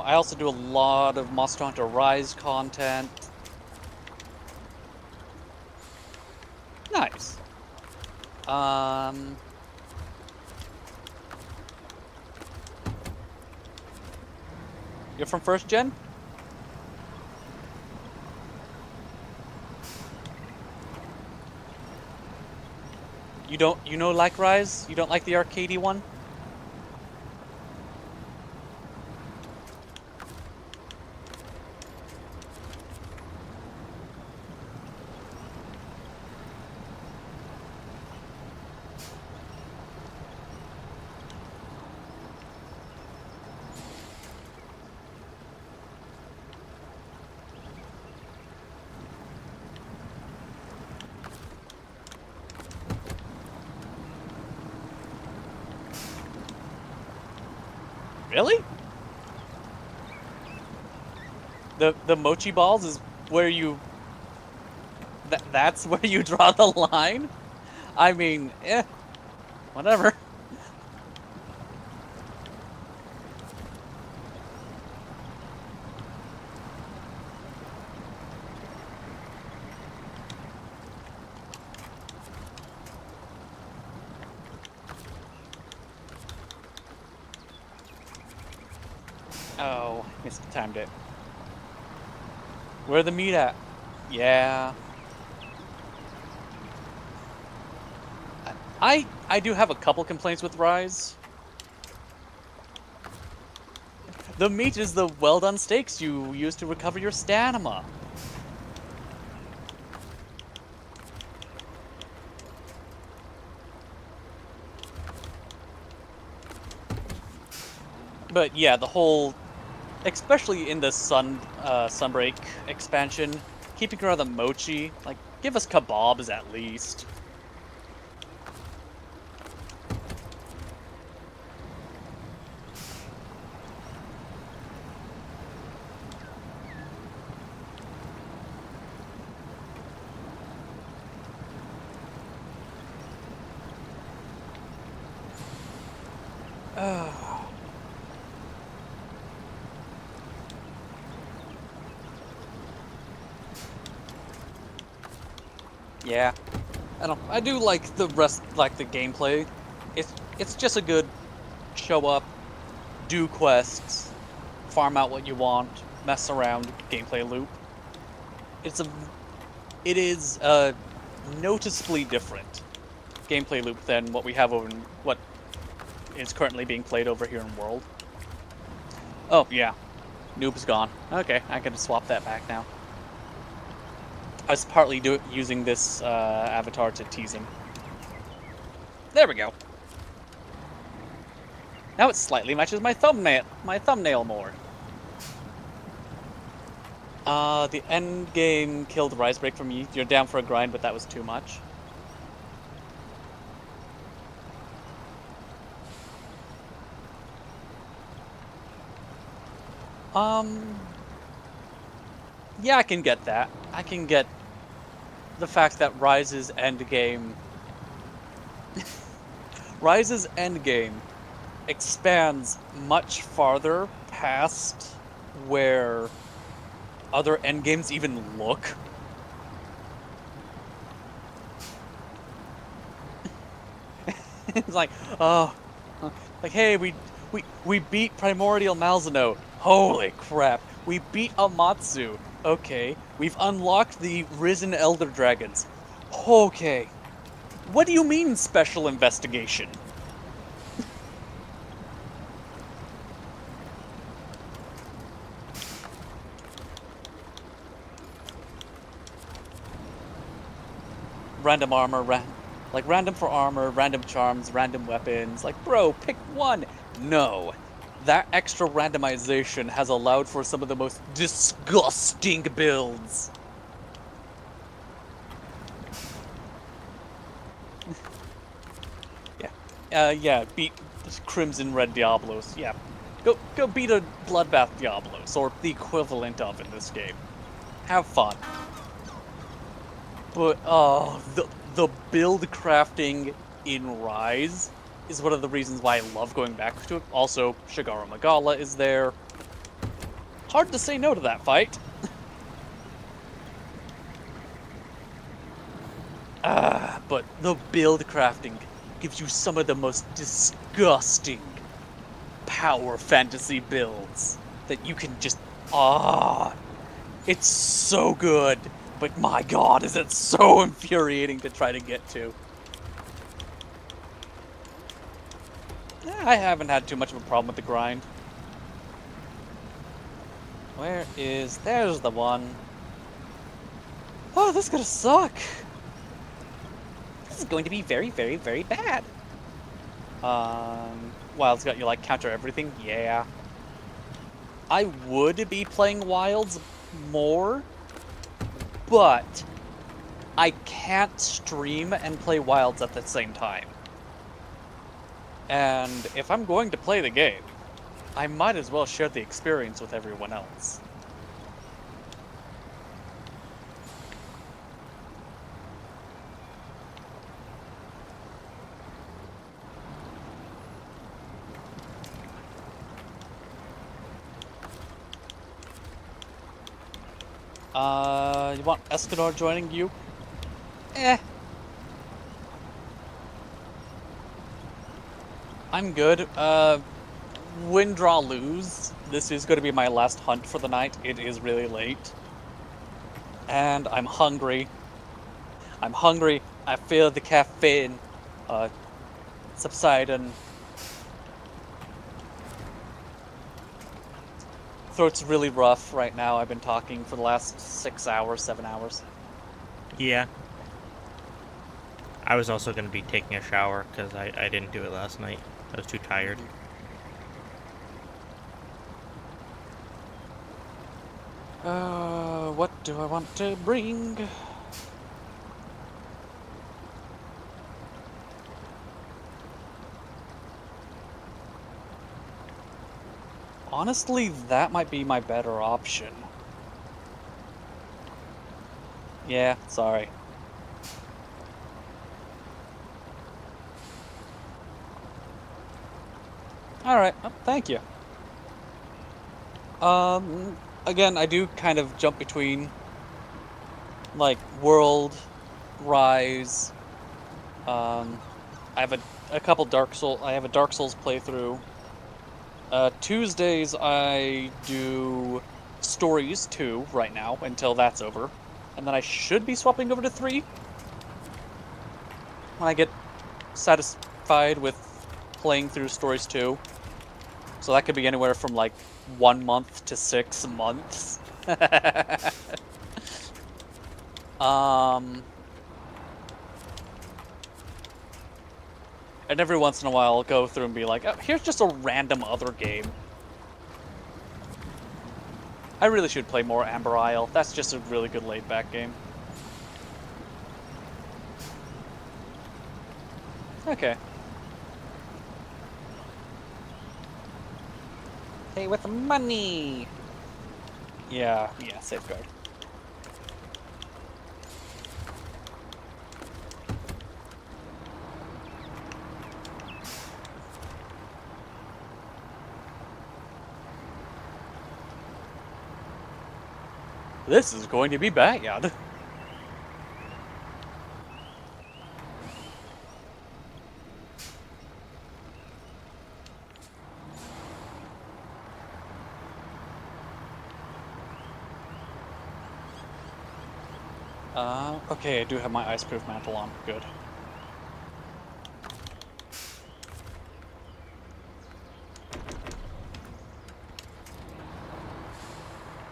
I also do a lot of Monster Hunter Rise content. Nice. You're from 1st gen? You know like Rise? You don't like the arcadey one? Really? The mochi balls is where you... That's where you draw the line? I mean, whatever. Oh, mistimed it. Where the meat at? Yeah. I do have a couple complaints with Rise. The meat is the well-done steaks you use to recover your stamina. But yeah, the whole, especially in the Sunbreak expansion, keeping around the mochi, like, give us kebabs at least. Yeah, I do like the rest, like the gameplay. It's just a good show up, do quests, farm out what you want, mess around gameplay loop. It is a noticeably different gameplay loop than what we have over in what is currently being played over here in World. Oh yeah, Noob's gone. Okay, I can swap that back now. I was partly using this avatar to tease him. There we go. Now it slightly matches my thumbnail more. The end game killed Risebreak for me. You're down for a grind, but that was too much. Yeah, I can get that. I can get the fact that Rise's endgame expands much farther past where other endgames even look. It's like, oh, like, hey, we beat Primordial Malzeno. Holy crap. We beat Amatsu. Okay. We've unlocked the Risen Elder Dragons. Okay. What do you mean, special investigation? Random armor, like random for armor, random charms, random weapons. Like, bro, pick one. No. That extra randomization has allowed for some of the most disgusting builds. Yeah, beat Crimson Red Diablos. Yeah. Go beat a Bloodbath Diablos, or the equivalent of in this game. Have fun. But the build crafting in Rise is one of the reasons why I love going back to it. Also, Shigaro Magala is there. Hard to say no to that fight. But the build crafting gives you some of the most disgusting power fantasy builds that you can just it's so good. But my god, is it so infuriating to try to get to. I haven't had too much of a problem with the grind. There's the one. Oh, this is gonna suck. This is going to be very, very, very bad. Wild's got you, like, counter everything? Yeah. I would be playing Wilds more, but I can't stream and play Wilds at the same time. And if I'm going to play the game, I might as well share the experience with everyone else. You want Escanor joining you? I'm good. Win, draw, lose. This is going to be my last hunt for the night. It is really late. And I'm hungry. I feel the caffeine subsiding. Throat's really rough right now. I've been talking for the last 6 hours, 7 hours. Yeah. I was also going to be taking a shower because I didn't do it last night. I was too tired. What do I want to bring? Honestly, that might be my better option. Yeah, sorry. Alright, oh, thank you. Again, I do kind of jump between, like, World, Rise, I have a couple I have a Dark Souls playthrough. Tuesdays I do Stories 2 right now, until that's over. And then I should be swapping over to 3. When I get satisfied with playing through Stories 2. So that could be anywhere from, like, 1 month to 6 months. And every once in a while I'll go through and be like, oh, here's just a random other game. I really should play more Amber Isle. That's just a really good laid-back game. Okay. Pay with money! Yeah, safeguard. This is going to be bad. Okay, I do have my ice-proof mantle on. Good.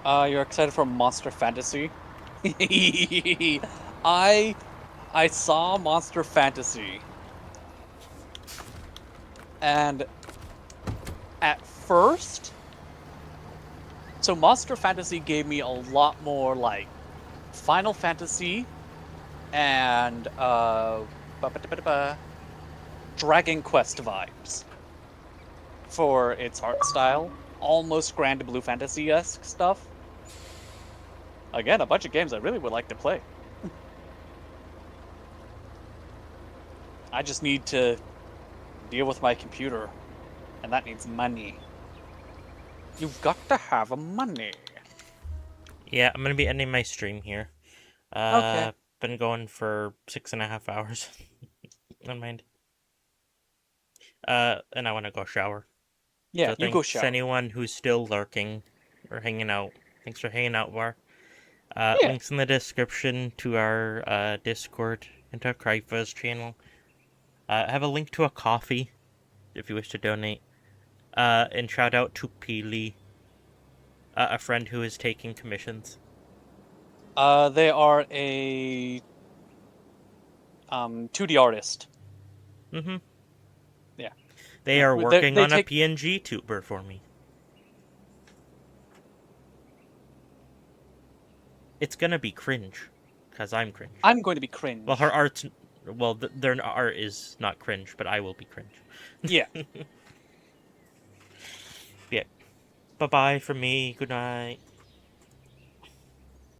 You're excited for Monster Fantasy? I I saw Monster Fantasy, and at first, so Monster Fantasy gave me a lot more like Final Fantasy and ba-ba-da-ba-da-ba, Dragon Quest vibes for its art style, almost Grand Blue Fantasy-esque stuff. Again, a bunch of games I really would like to play. I just need to deal with my computer, and that needs money. You've got to have a money. Yeah, I'm gonna be ending my stream here. Okay. Been going for 6.5 hours. Never mind. And I want to go shower. Yeah, So you go thanks shower. anyone who's still lurking or hanging out. Thanks for hanging out, Var. Yeah. Links in the description to our Discord and to our Cryfuzz channel. I have a link to a coffee if you wish to donate. And shout out to Peely, a friend who is taking commissions. They are a 2D artist. Mm-hmm. Yeah. They are They, working they on a take PNG tuber for me. It's gonna be cringe, cause I'm cringe. I'm going to be cringe. Well, her art's their art is not cringe, but I will be cringe. Yeah. Yeah. Bye bye from me. Good night.